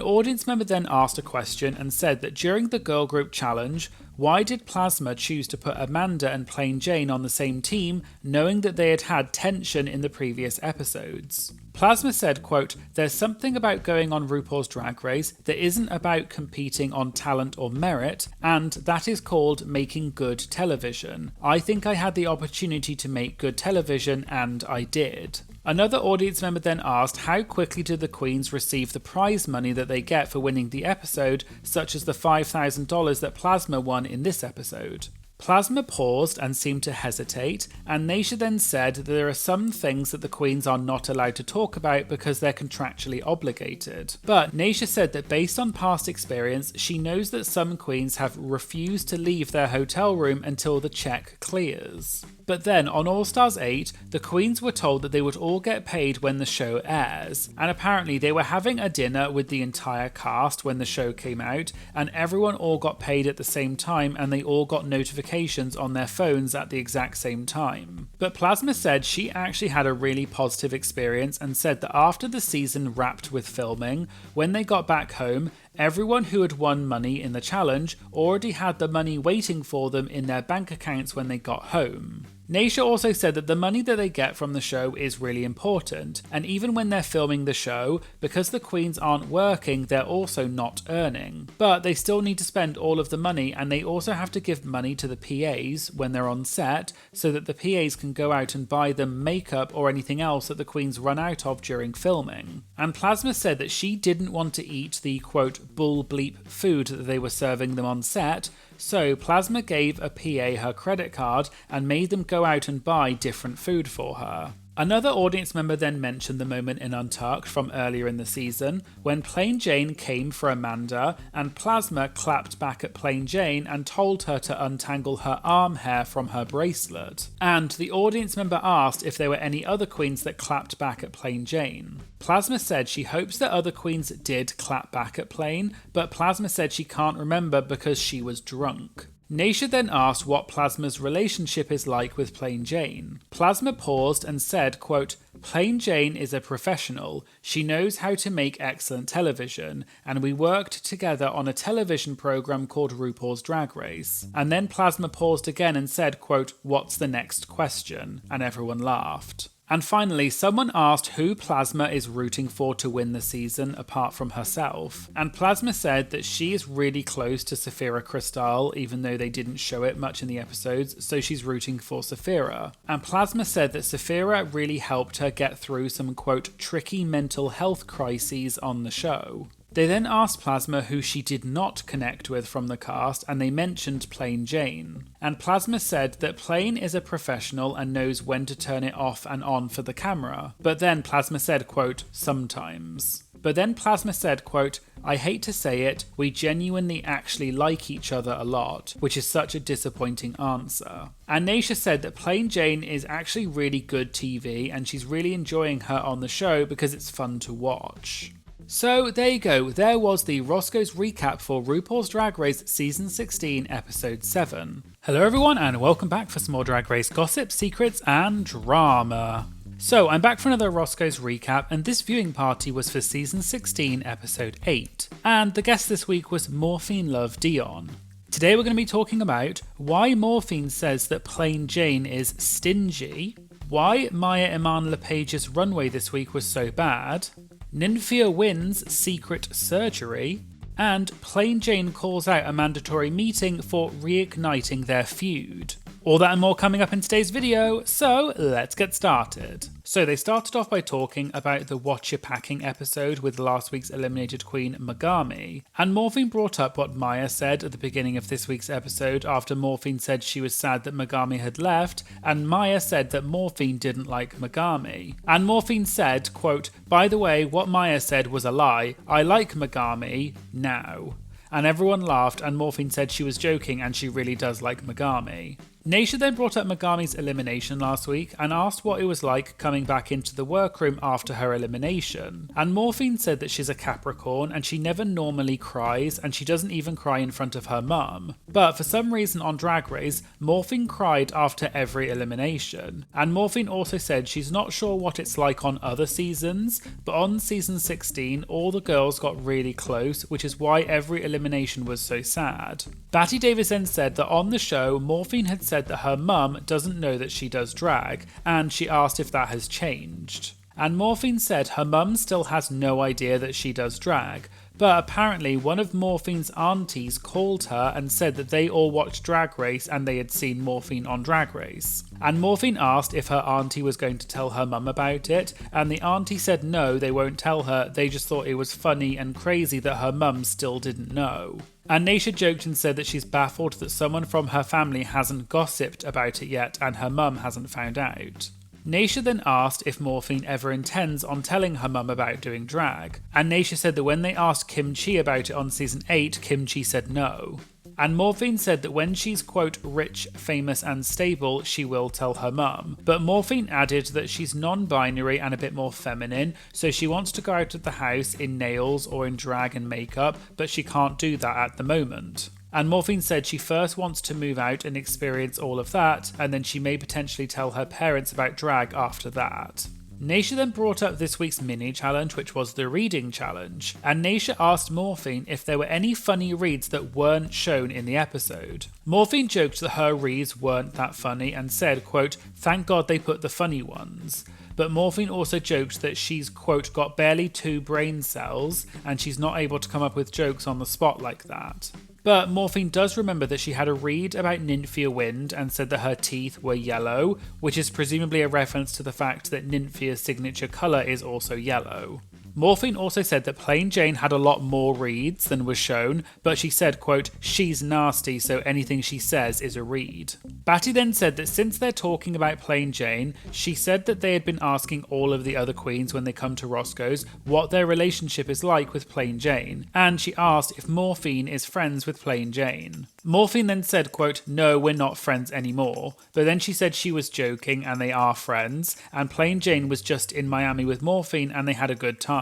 audience member then asked a question and said that during the girl group challenge, why did Plasma choose to put Amanda and Plain Jane on the same team, knowing that they had had tension in the previous episodes? Plasma said, quote, "There's something about going on RuPaul's Drag Race that isn't about competing on talent or merit, and that is called making good television. I think I had the opportunity to make good television, and I did." Another audience member then asked how quickly did the queens receive the prize money that they get for winning the episode, such as the $5,000 that Plasma won in this episode. Plasma paused and seemed to hesitate, and Naysha then said that there are some things that the queens are not allowed to talk about because they're contractually obligated. But Naysha said that based on past experience, she knows that some queens have refused to leave their hotel room until the check clears. But then on All Stars 8, the queens were told that they would all get paid when the show airs, and apparently they were having a dinner with the entire cast when the show came out, and everyone all got paid at the same time and they all got notifications on their phones at the exact same time. But Plasma said she actually had a really positive experience and said that after the season wrapped with filming, when they got back home, everyone who had won money in the challenge already had the money waiting for them in their bank accounts when they got home. Naysha also said that the money that they get from the show is really important, and even when they're filming the show, because the queens aren't working, they're also not earning. But they still need to spend all of the money, and they also have to give money to the PAs when they're on set, so that the PAs can go out and buy them makeup or anything else that the queens run out of during filming. And Plasma said that she didn't want to eat the quote bull bleep food that they were serving them on set, so Plasma gave a PA her credit card and made them go out and buy different food for her. Another audience member then mentioned the moment in Untucked from earlier in the season when Plain Jane came for Amanda and Plasma clapped back at Plain Jane and told her to untangle her arm hair from her bracelet. And the audience member asked if there were any other queens that clapped back at Plain Jane. Plasma said she hopes that other queens did clap back at Plain, but Plasma said she can't remember because she was drunk. Naysha then asked what Plasma's relationship is like with Plain Jane. Plasma paused and said, quote, "Plain Jane is a professional. She knows how to make excellent television, and we worked together on a television program called RuPaul's Drag Race." And then Plasma paused again and said, quote, "What's the next question?" And everyone laughed. And finally, someone asked who Plasma is rooting for to win the season apart from herself. And Plasma said that she is really close to Sapphira Cristál, even though they didn't show it much in the episodes, so she's rooting for Sapphira. And Plasma said that Sapphira really helped her get through some, quote, tricky mental health crises on the show. They then asked Plasma who she did not connect with from the cast, and they mentioned Plain Jane. And Plasma said that Plain is a professional and knows when to turn it off and on for the camera. But then Plasma said, quote, "sometimes." But then Plasma said, quote, "I hate to say it, we genuinely actually like each other a lot," which is such a disappointing answer. And Naysha said that Plain Jane is actually really good TV and she's really enjoying her on the show because it's fun to watch. So there you go, there was the Roscoe's Recap for RuPaul's Drag Race Season 16, Episode 7. Hello everyone and welcome back for some more Drag Race gossip, secrets and drama. So I'm back for another Roscoe's Recap, and this viewing party was for Season 16, Episode 8. And the guest this week was Morphine Love Dion. Today we're going to be talking about why Morphine says that Plain Jane is stingy, why Maya Iman LePage's runway this week was so bad, Nymphia wins secret surgery, and Plain Jane calls out a mandatory meeting for reigniting their feud. All that and more coming up in today's video, so let's get started. So they started off by talking about the Watch Your Packing episode with last week's eliminated queen Megami, and Morphine brought up what Maya said at the beginning of this week's episode after Morphine said she was sad that Megami had left, and Maya said that Morphine didn't like Megami. And Morphine said, quote, "By the way, what Maya said was a lie. I like Megami now." And everyone laughed, and Morphine said she was joking and she really does like Megami. Naysha then brought up Megami's elimination last week and asked what it was like coming back into the workroom after her elimination. And Morphine said that she's a Capricorn and she never normally cries, and she doesn't even cry in front of her mum. But for some reason on Drag Race, Morphine cried after every elimination. And Morphine also said she's not sure what it's like on other seasons, but on season 16 all the girls got really close, which is why every elimination was so sad. Batty Davis then said that on the show, Morphine had said that her mum doesn't know that she does drag, and she asked if that has changed. And Morphine said her mum still has no idea that she does drag, but apparently one of Morphine's aunties called her and said that they all watched Drag Race and they had seen Morphine on Drag Race. And Morphine asked if her auntie was going to tell her mum about it, and the auntie said no, they won't tell her, they just thought it was funny and crazy that her mum still didn't know. And Naysha joked and said that she's baffled that someone from her family hasn't gossiped about it yet and her mum hasn't found out. Naysha then asked if Morphine ever intends on telling her mum about doing drag, and Naysha said that when they asked Kim Chi about it on season 8, Kim Chi said no. And Morphine said that when she's, quote, rich, famous and stable, she will tell her mum. But Morphine added that she's non-binary and a bit more feminine, so she wants to go out of the house in nails or in drag and makeup, but she can't do that at the moment. And Morphine said she first wants to move out and experience all of that, and then she may potentially tell her parents about drag after that. Naysha then brought up this week's mini challenge, which was the reading challenge, and Naysha asked Morphine if there were any funny reads that weren't shown in the episode. Morphine joked that her reads weren't that funny and said, quote, "Thank God they put the funny ones." But Morphine also joked that she's, quote, got barely 2 brain cells and she's not able to come up with jokes on the spot like that. But Morphine does remember that she had a read about Nymphia Wind and said that her teeth were yellow, which is presumably a reference to the fact that Nymphia's signature colour is also yellow. Morphine also said that Plain Jane had a lot more reads than was shown, but she said, quote, "She's nasty, so anything she says is a read." Batty then said that since they're talking about Plain Jane, she said that they had been asking all of the other queens when they come to Roscoe's what their relationship is like with Plain Jane, and she asked if Morphine is friends with Plain Jane. Morphine then said, quote, "No, we're not friends anymore," but then she said she was joking and they are friends, and Plain Jane was just in Miami with Morphine and they had a good time.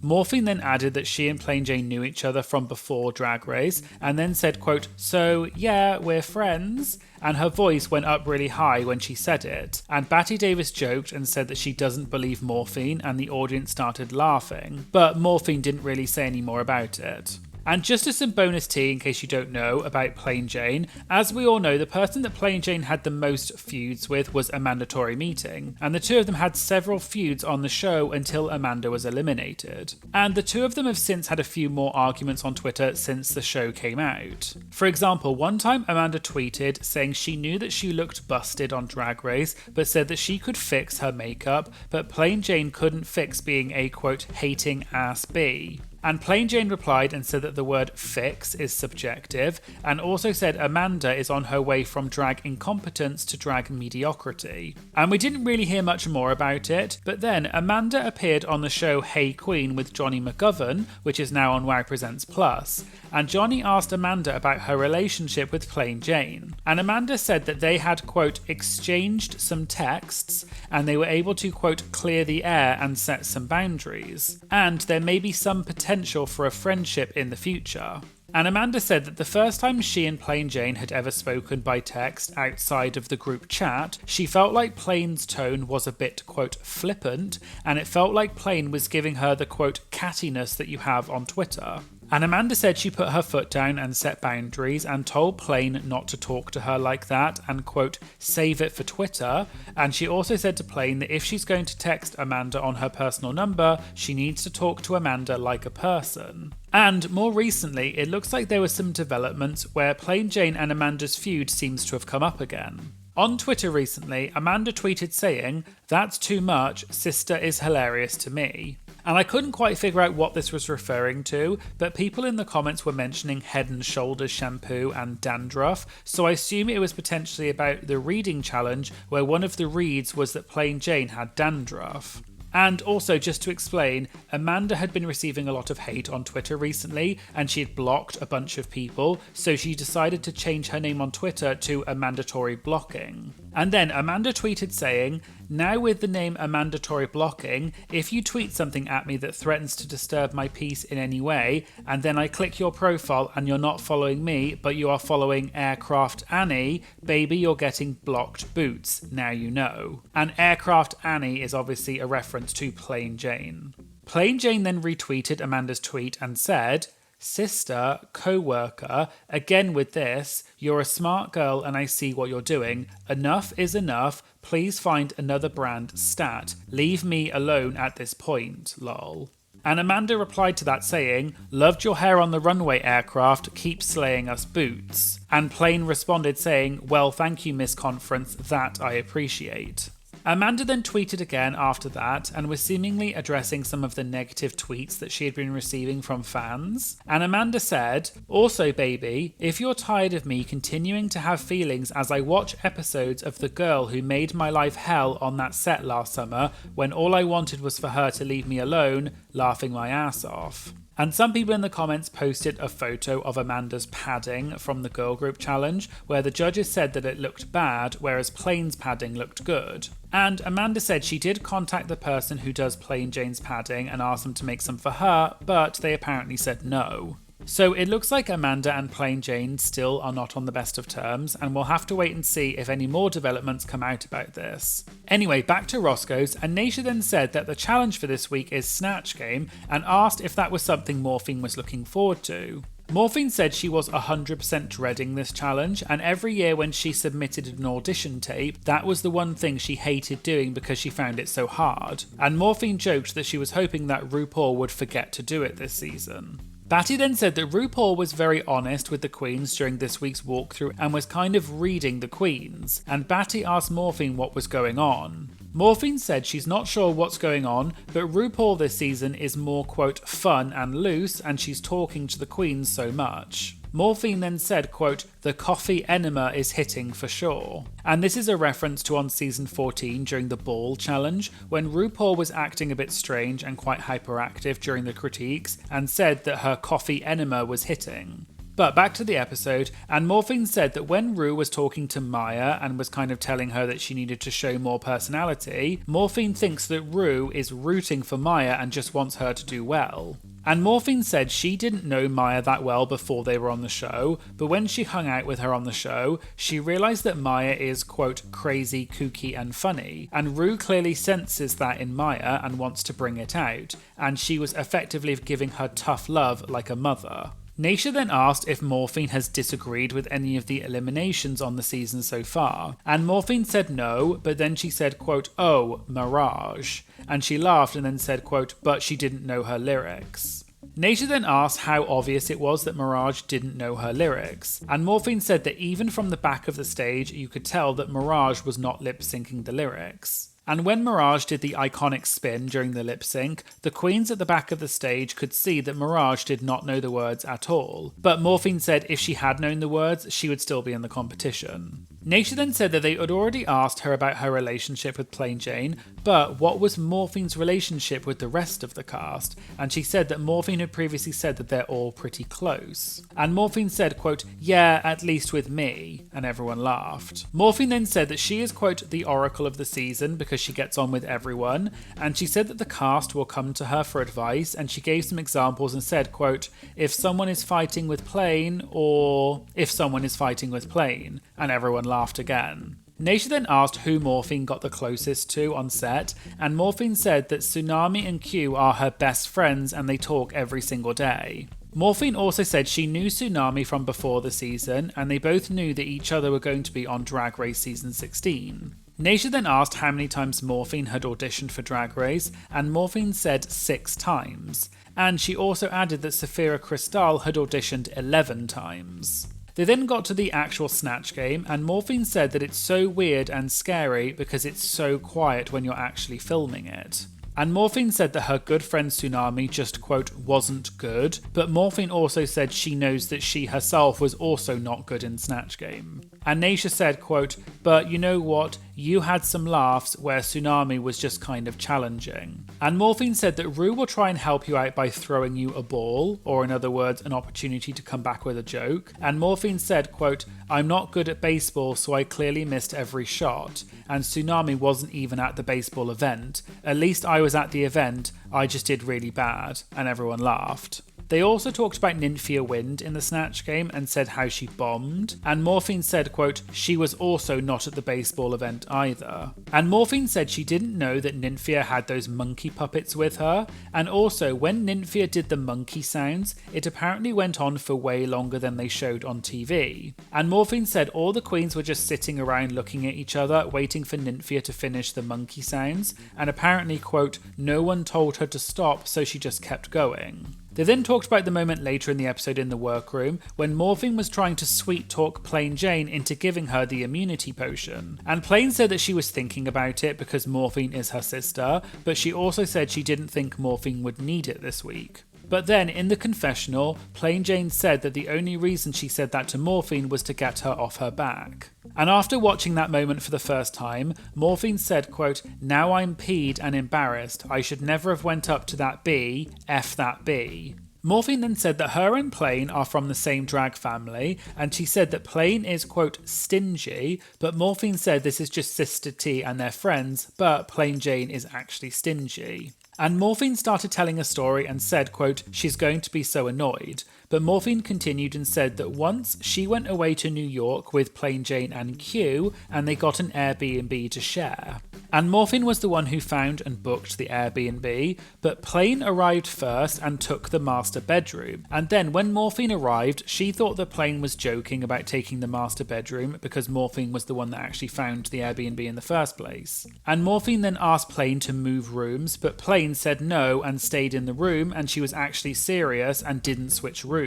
Morphine then added that she and Plain Jane knew each other from before Drag Race, and then said, quote, "So yeah, we're friends," and her voice went up really high when she said it, and Batty Davis joked and said that she doesn't believe Morphine, and the audience started laughing, but Morphine didn't really say any more about it. And just as some bonus tea in case you don't know about Plain Jane, as we all know, the person that Plain Jane had the most feuds with was Amanda Tori Meeting, and the two of them had several feuds on the show until Amanda was eliminated. And the two of them have since had a few more arguments on Twitter since the show came out. For example, one time Amanda tweeted saying she knew that she looked busted on Drag Race, but said that she could fix her makeup, but Plain Jane couldn't fix being a, quote, hating ass B. And Plain Jane replied and said that the word fix is subjective, and also said Amanda is on her way from drag incompetence to drag mediocrity. And we didn't really hear much more about it, but then Amanda appeared on the show Hey Queen with Johnny McGovern, which is now on WOW Presents Plus, and Johnny asked Amanda about her relationship with Plain Jane. And Amanda said that they had, quote, exchanged some texts, and they were able to, quote, clear the air and set some boundaries. And there may be some potential for a friendship in the future. And Amanda said that the first time she and Plain Jane had ever spoken by text outside of the group chat, she felt like Plain's tone was a bit, quote, flippant, and it felt like Plain was giving her the, quote, cattiness that you have on Twitter. And Amanda said she put her foot down and set boundaries and told Plain not to talk to her like that and, quote, save it for Twitter. And she also said to Plain that if she's going to text Amanda on her personal number, she needs to talk to Amanda like a person. And more recently, it looks like there were some developments where Plain Jane and Amanda's feud seems to have come up again. On Twitter recently, Amanda tweeted saying, "That's too much, sister is hilarious to me." And I couldn't quite figure out what this was referring to, but people in the comments were mentioning Head and Shoulders shampoo and dandruff, so I assume it was potentially about the reading challenge where one of the reads was that Plain Jane had dandruff. And also, just to explain, Amanda had been receiving a lot of hate on Twitter recently, and she had blocked a bunch of people, so she decided to change her name on Twitter to a mandatory blocking. And then Amanda tweeted saying, "Now with the name a mandatory blocking, if you tweet something at me that threatens to disturb my peace in any way, and then I click your profile and you're not following me, but you are following Aircraft Annie, baby, you're getting blocked boots. Now you know." And Aircraft Annie is obviously a reference to Plain Jane. Plain Jane then retweeted Amanda's tweet and said, "Sister, co-worker, again with this, you're a smart girl and I see what you're doing. Enough is enough. Please find another brand stat. Leave me alone at this point, lol." And Amanda replied to that saying, "Loved your hair on the runway, Aircraft, keep slaying us boots." And Plain responded saying, "Well, thank you, Miss Conference, that I appreciate." Amanda then tweeted again after that and was seemingly addressing some of the negative tweets that she had been receiving from fans. And Amanda said, "Also, baby, if you're tired of me continuing to have feelings as I watch episodes of the girl who made my life hell on that set last summer when all I wanted was for her to leave me alone, laughing my ass off." And some people in the comments posted a photo of Amanda's padding from the girl group challenge, where the judges said that it looked bad, whereas Plain's padding looked good. And Amanda said she did contact the person who does Plain Jane's padding and asked them to make some for her, but they apparently said no. So it looks like Amanda and Plain Jane still are not on the best of terms, and we'll have to wait and see if any more developments come out about this. Anyway, back to Roscoe's, and Naisha then said that the challenge for this week is Snatch Game, and asked if that was something Morphine was looking forward to. Morphine said she was 100% dreading this challenge, and every year when she submitted an audition tape, that was the one thing she hated doing because she found it so hard. And Morphine joked that she was hoping that RuPaul would forget to do it this season. Batty then said that RuPaul was very honest with the queens during this week's walkthrough and was kind of reading the queens, and Batty asked Morphine what was going on. Morphine said she's not sure what's going on, but RuPaul this season is more, quote, fun and loose, and she's talking to the queens so much. Morphine then said, quote, "The coffee enema is hitting for sure." And this is a reference to on season 14 during the ball challenge, when RuPaul was acting a bit strange and quite hyperactive during the critiques, and said that her coffee enema was hitting. But back to the episode, and Morphine said that when Ru was talking to Maya and was kind of telling her that she needed to show more personality, Morphine thinks that Ru is rooting for Maya and just wants her to do well. And Morphine said she didn't know Maya that well before they were on the show, but when she hung out with her on the show, she realised that Maya is, quote, crazy, kooky and funny, and Ru clearly senses that in Maya and wants to bring it out, and she was effectively giving her tough love like a mother. Naisha then asked if Morphine has disagreed with any of the eliminations on the season so far, and Morphine said no, but then she said, quote, "Oh, Mirage," and she laughed and then said, quote, "But she didn't know her lyrics." Naisha then asked how obvious it was that Mirage didn't know her lyrics, and Morphine said that even from the back of the stage you could tell that Mirage was not lip-syncing the lyrics. And when Mirage did the iconic spin during the lip sync, the queens at the back of the stage could see that Mirage did not know the words at all. But Morphine said if she had known the words, she would still be in the competition. Naisha then said that they had already asked her about her relationship with Plain Jane, but what was Morphine's relationship with the rest of the cast? And she said that Morphine had previously said that they're all pretty close. And Morphine said, quote, "Yeah, at least with me," and everyone laughed. Morphine then said that she is, quote, the oracle of the season because she gets on with everyone, and she said that the cast will come to her for advice, and she gave some examples and said, quote, "If someone is fighting with Plain," or "if someone is fighting with Plain," and everyone laughed again. Naysha then asked who Morphine got the closest to on set, and Morphine said that Tsunami and Q are her best friends and they talk every single day. Morphine also said she knew Tsunami from before the season, and they both knew that each other were going to be on Drag Race Season 16. Naysha then asked how many times Morphine had auditioned for Drag Race, and Morphine said 6 times. And she also added that Safira Cristal had auditioned 11 times. They then got to the actual Snatch game, and Morphine said that it's so weird and scary because it's so quiet when you're actually filming it. And Morphine said that her good friend Tsunami just, quote, wasn't good, but Morphine also said she knows that she herself was also not good in Snatch Game. And Naysha said, quote, but you know what, you had some laughs where Tsunami was just kind of challenging. And Morphine said that Ru will try and help you out by throwing you a ball, or in other words, an opportunity to come back with a joke. And Morphine said, quote, I'm not good at baseball, so I clearly missed every shot. And Tsunami wasn't even at the baseball event. At least I was at the event, I just did really bad. And everyone laughed. They also talked about Nymphia Wind in the Snatch game and said how she bombed, and Morphine said, quote, she was also not at the baseball event either. And Morphine said she didn't know that Nymphia had those monkey puppets with her, and also when Nymphia did the monkey sounds, it apparently went on for way longer than they showed on TV. And Morphine said all the queens were just sitting around looking at each other, waiting for Nymphia to finish the monkey sounds, and apparently, quote, no one told her to stop, so she just kept going. They then talked about the moment later in the episode in the workroom when Morphine was trying to sweet talk Plain Jane into giving her the immunity potion. And Plain said that she was thinking about it because Morphine is her sister, but she also said she didn't think Morphine would need it this week. But then, in the confessional, Plain Jane said that the only reason she said that to Morphine was to get her off her back. And after watching that moment for the first time, Morphine said, quote, now I'm peed and embarrassed, I should never have went up to that B, F that B. Morphine then said that her and Plain are from the same drag family, and she said that Plain is, quote, stingy, but Morphine said this is just Sister T and their friends, but Plain Jane is actually stingy. And Morphine started telling a story and said, quote, she's going to be so annoyed. But Morphine continued and said that once she went away to New York with Plain Jane and Q, and they got an Airbnb to share. And Morphine was the one who found and booked the Airbnb, but Plain arrived first and took the master bedroom. And then when Morphine arrived, she thought that Plain was joking about taking the master bedroom because Morphine was the one that actually found the Airbnb in the first place. And Morphine then asked Plain to move rooms, but Plain said no and stayed in the room, and she was actually serious and didn't switch rooms.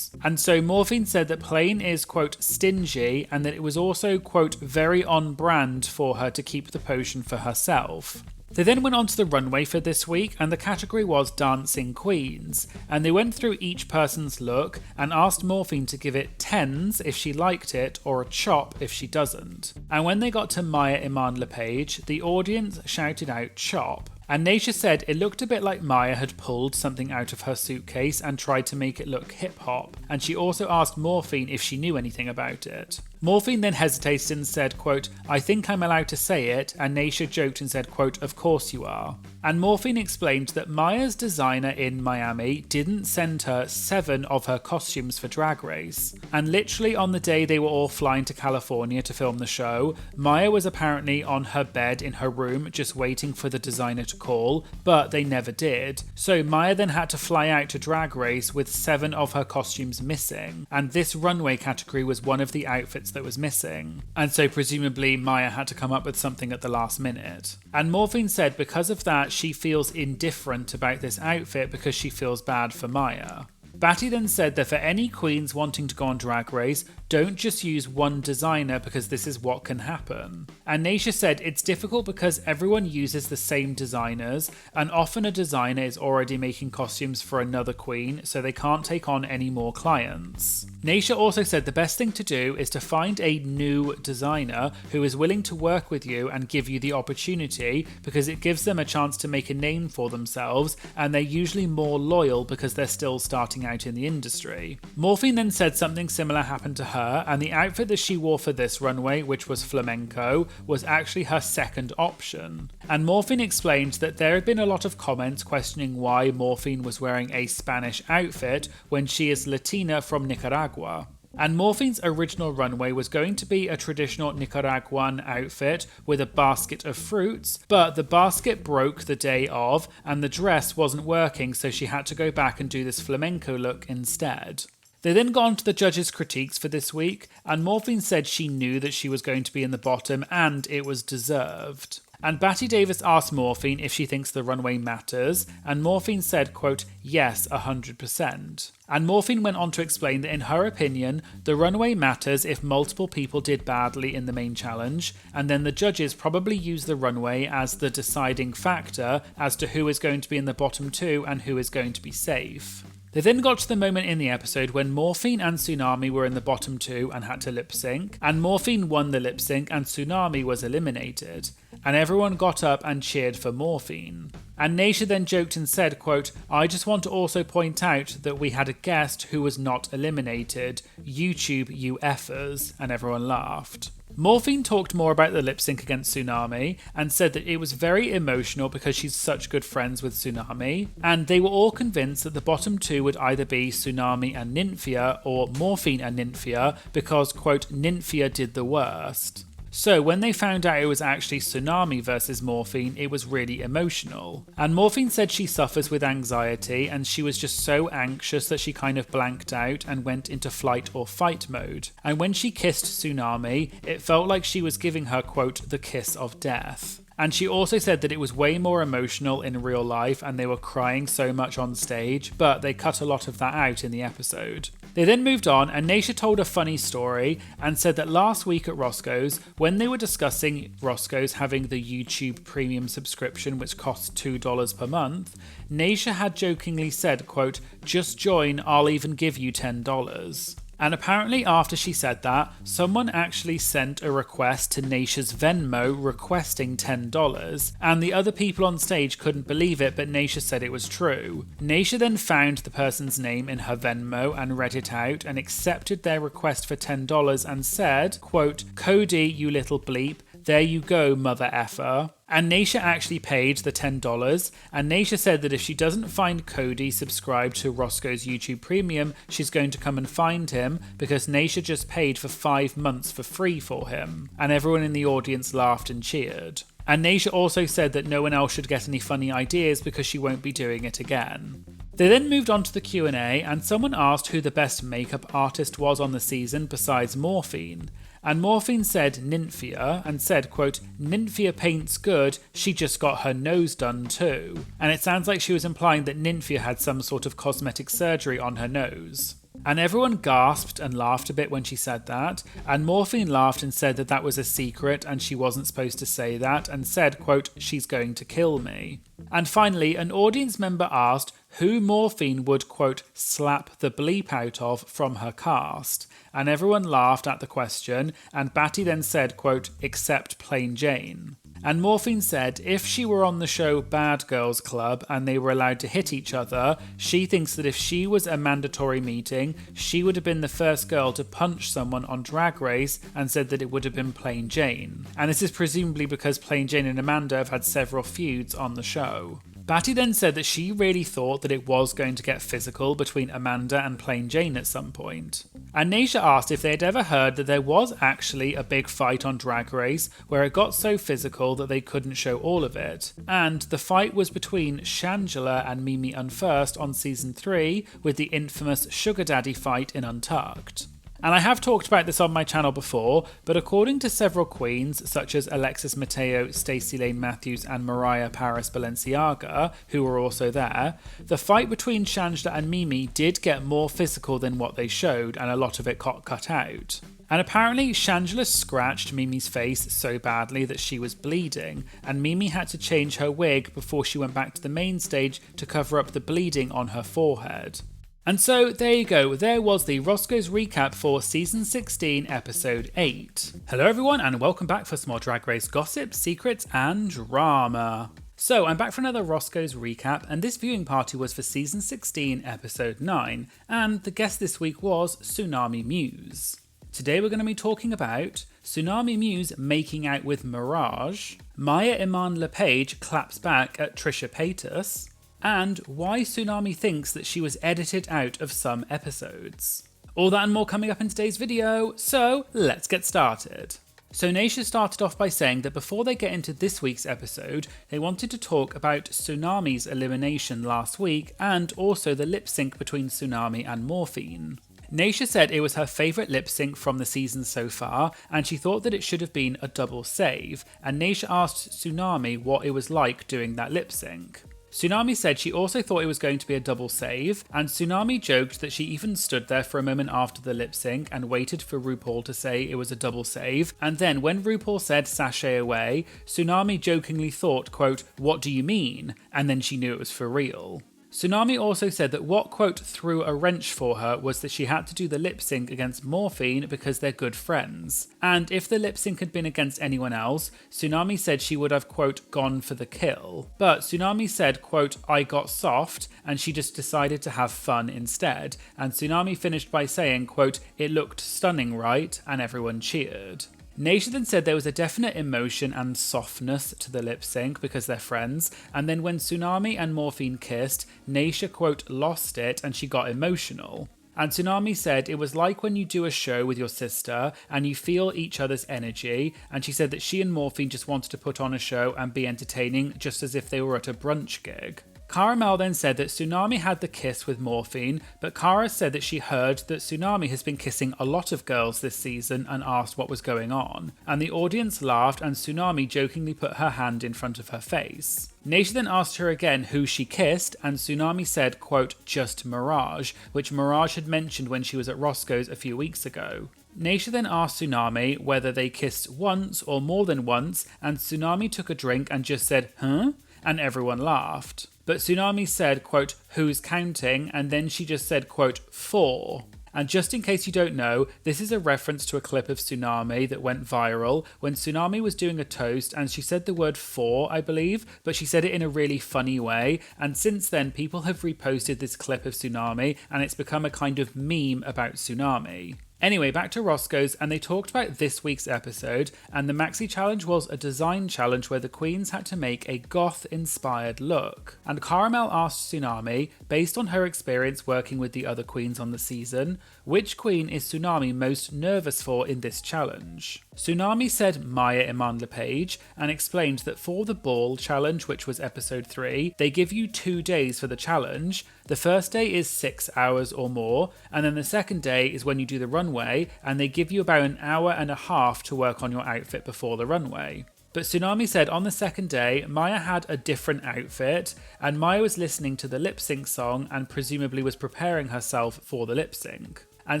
And so Morphine said that Plain is, quote, stingy, and that it was also, quote, very on brand for her to keep the potion for herself. They then went on to the runway for this week, and the category was Dancing Queens, and they went through each person's look and asked Morphine to give it 10s if she liked it or a chop if she doesn't. And when they got to Maya Iman LePage, the audience shouted out chop. And Naysha said it looked a bit like Maya had pulled something out of her suitcase and tried to make it look hip-hop, and she also asked Morphine if she knew anything about it. Morphine then hesitated and said, quote, I think I'm allowed to say it, and Naysha joked and said, quote, of course you are. And Morphine explained that Maya's designer in Miami didn't send her 7 of her costumes for Drag Race. And literally on the day they were all flying to California to film the show, Maya was apparently on her bed in her room just waiting for the designer to call, but they never did. So Maya then had to fly out to Drag Race with 7 of her costumes missing, and this runway category was one of the outfits that was missing. And so presumably Maya had to come up with something at the last minute. And Morphine said because of that she feels indifferent about this outfit because she feels bad for Maya. Batty then said that for any queens wanting to go on Drag Race, don't just use one designer because this is what can happen. And Naysha said it's difficult because everyone uses the same designers, and often a designer is already making costumes for another queen, so they can't take on any more clients. Naysha also said the best thing to do is to find a new designer who is willing to work with you and give you the opportunity, because it gives them a chance to make a name for themselves, and they're usually more loyal because they're still starting out in the industry. Morphine then said something similar happened to her, and the outfit that she wore for this runway, which was flamenco, was actually her second option. And Morphine explained that there had been a lot of comments questioning why Morphine was wearing a Spanish outfit when she is Latina from Nicaragua. And Morphine's original runway was going to be a traditional Nicaraguan outfit with a basket of fruits, but the basket broke the day of and the dress wasn't working, so she had to go back and do this flamenco look instead. They then got on to the judges' critiques for this week, and Morphine said she knew that she was going to be in the bottom and it was deserved. And Batty Davis asked Morphine if she thinks the runway matters, and Morphine said, quote, yes, 100%. And Morphine went on to explain that in her opinion, the runway matters if multiple people did badly in the main challenge, and then the judges probably use the runway as the deciding factor as to who is going to be in the bottom two and who is going to be safe. They then got to the moment in the episode when Morphine and Tsunami were in the bottom two and had to lip sync, and Morphine won the lip sync and Tsunami was eliminated, and everyone got up and cheered for Morphine. And Naysha then joked and said, quote, I just want to also point out that we had a guest who was not eliminated. YouTube, you effers, and everyone laughed. Morphine talked more about the lip sync against Tsunami and said that it was very emotional because she's such good friends with Tsunami, and they were all convinced that the bottom two would either be Tsunami and Nymphia or Morphine and Nymphia because, quote, Nymphia did the worst. So when they found out it was actually Tsunami versus Morphine, it was really emotional. And Morphine said she suffers with anxiety and she was just so anxious that she kind of blanked out and went into flight or fight mode. And when she kissed Tsunami, it felt like she was giving her, quote, the kiss of death. And she also said that it was way more emotional in real life and they were crying so much on stage, but they cut a lot of that out in the episode. They then moved on and Naysha told a funny story and said that last week at Roscoe's, when they were discussing Roscoe's having the YouTube premium subscription which costs $2 per month, Naysha had jokingly said, quote, just join, I'll even give you $10. And apparently after she said that, someone actually sent a request to Naysha's Venmo requesting $10, and the other people on stage couldn't believe it, but Naysha said it was true. Naysha then found the person's name in her Venmo and read it out and accepted their request for $10 and said, quote, Cody, you little bleep, there you go, mother effer. And Naysha actually paid the $10, and Naysha said that if she doesn't find Cody subscribed to Roscoe's YouTube Premium, she's going to come and find him because Naysha just paid for 5 months for free for him. And everyone in the audience laughed and cheered. And Naysha also said that no one else should get any funny ideas because she won't be doing it again. They then moved on to the Q&A, and someone asked who the best makeup artist was on the season besides Morphine. And Morphine said Nymphia and said, quote, Nymphia paints good, she just got her nose done too. And it sounds like she was implying that Nymphia had some sort of cosmetic surgery on her nose. And everyone gasped and laughed a bit when she said that, and Morphine laughed and said that that was a secret and she wasn't supposed to say that, and said, quote, she's going to kill me. And finally, an audience member asked who Morphine would, quote, slap the bleep out of from her cast, and everyone laughed at the question, and Batty then said, quote, except Plain Jane. And Morphine said if she were on the show Bad Girls Club and they were allowed to hit each other, she thinks that if she was a mandatory meeting, she would have been the first girl to punch someone on Drag Race, and said that it would have been Plain Jane. And this is presumably because Plain Jane and Amanda have had several feuds on the show. Batty then said that she really thought that it was going to get physical between Amanda and Plain Jane at some point. And Naysha asked if they had ever heard that there was actually a big fight on Drag Race where it got so physical that they couldn't show all of it. And the fight was between Shangela and Mimi Unfirst on season 3 with the infamous Sugar Daddy fight in Untucked. And I have talked about this on my channel before, but according to several queens, such as Alexis Mateo, Stacey Lane Matthews and Mariah Paris Balenciaga, who were also there, the fight between Shangela and Mimi did get more physical than what they showed, and a lot of it got cut out. And apparently Shangela scratched Mimi's face so badly that she was bleeding, and Mimi had to change her wig before she went back to the main stage to cover up the bleeding on her forehead. And so there you go, there was the Roscoe's Recap for Season 16, Episode 8. Hello everyone and welcome back for some more Drag Race gossip, secrets and drama. So I'm back for another Roscoe's Recap, and this viewing party was for Season 16, Episode 9, and the guest this week was Tsunami Muse. Today we're going to be talking about Tsunami Muse making out with Mirage, Maya Iman LePage claps back at Trisha Paytas, and why Tsunami thinks that she was edited out of some episodes. All that and more coming up in today's video, so let's get started. So Naysha started off by saying that before they get into this week's episode, they wanted to talk about Tsunami's elimination last week and also the lip sync between Tsunami and Morphine. Naysha said it was her favourite lip sync from the season so far, and she thought that it should have been a double save, and Naysha asked Tsunami what it was like doing that lip sync. Tsunami said she also thought it was going to be a double save, and Tsunami joked that she even stood there for a moment after the lip sync and waited for RuPaul to say it was a double save, and then when RuPaul said sashay away, Tsunami jokingly thought, quote, "What do you mean?" and then she knew it was for real. Tsunami also said that what, quote, threw a wrench for her was that she had to do the lip sync against Morphine because they're good friends. And if the lip sync had been against anyone else, Tsunami said she would have, quote, gone for the kill. But Tsunami said, quote, "I got soft," and she just decided to have fun instead. And Tsunami finished by saying, quote, "It looked stunning, right?" and everyone cheered. Naysha then said there was a definite emotion and softness to the lip sync because they're friends, and then when Tsunami and Morphine kissed, Naysha, quote, "lost it" and she got emotional. And Tsunami said it was like when you do a show with your sister and you feel each other's energy, and she said that she and Morphine just wanted to put on a show and be entertaining just as if they were at a brunch gig. Caramel then said that Tsunami had the kiss with Morphine, but Cara said that she heard that Tsunami has been kissing a lot of girls this season and asked what was going on. And the audience laughed and Tsunami jokingly put her hand in front of her face. Naysha then asked her again who she kissed, and Tsunami said, quote, "just Mirage," which Mirage had mentioned when she was at Roscoe's a few weeks ago. Naysha then asked Tsunami whether they kissed once or more than once, and Tsunami took a drink and just said, "huh?" and everyone laughed. But Tsunami said, quote, "who's counting?" and then she just said, quote, "4. And just in case you don't know, this is a reference to a clip of Tsunami that went viral when Tsunami was doing a toast and she said the word 4, I believe, but she said it in a really funny way, and since then people have reposted this clip of Tsunami and it's become a kind of meme about Tsunami. Anyway, back to Roscoe's, and they talked about this week's episode, and the Maxi Challenge was a design challenge where the queens had to make a goth-inspired look. And Caramel asked Tsunami, based on her experience working with the other queens on the season, which queen is Tsunami most nervous for in this challenge? Tsunami said Maya Iman LePage, and explained that for the ball challenge, which was episode 3, they give you 2 days for the challenge. The first day is 6 hours or more, and then the second day is when you do the runway, and they give you about an hour and a half to work on your outfit before the runway. But Tsunami said on the second day, Maya had a different outfit, and Maya was listening to the lip sync song and presumably was preparing herself for the lip sync. And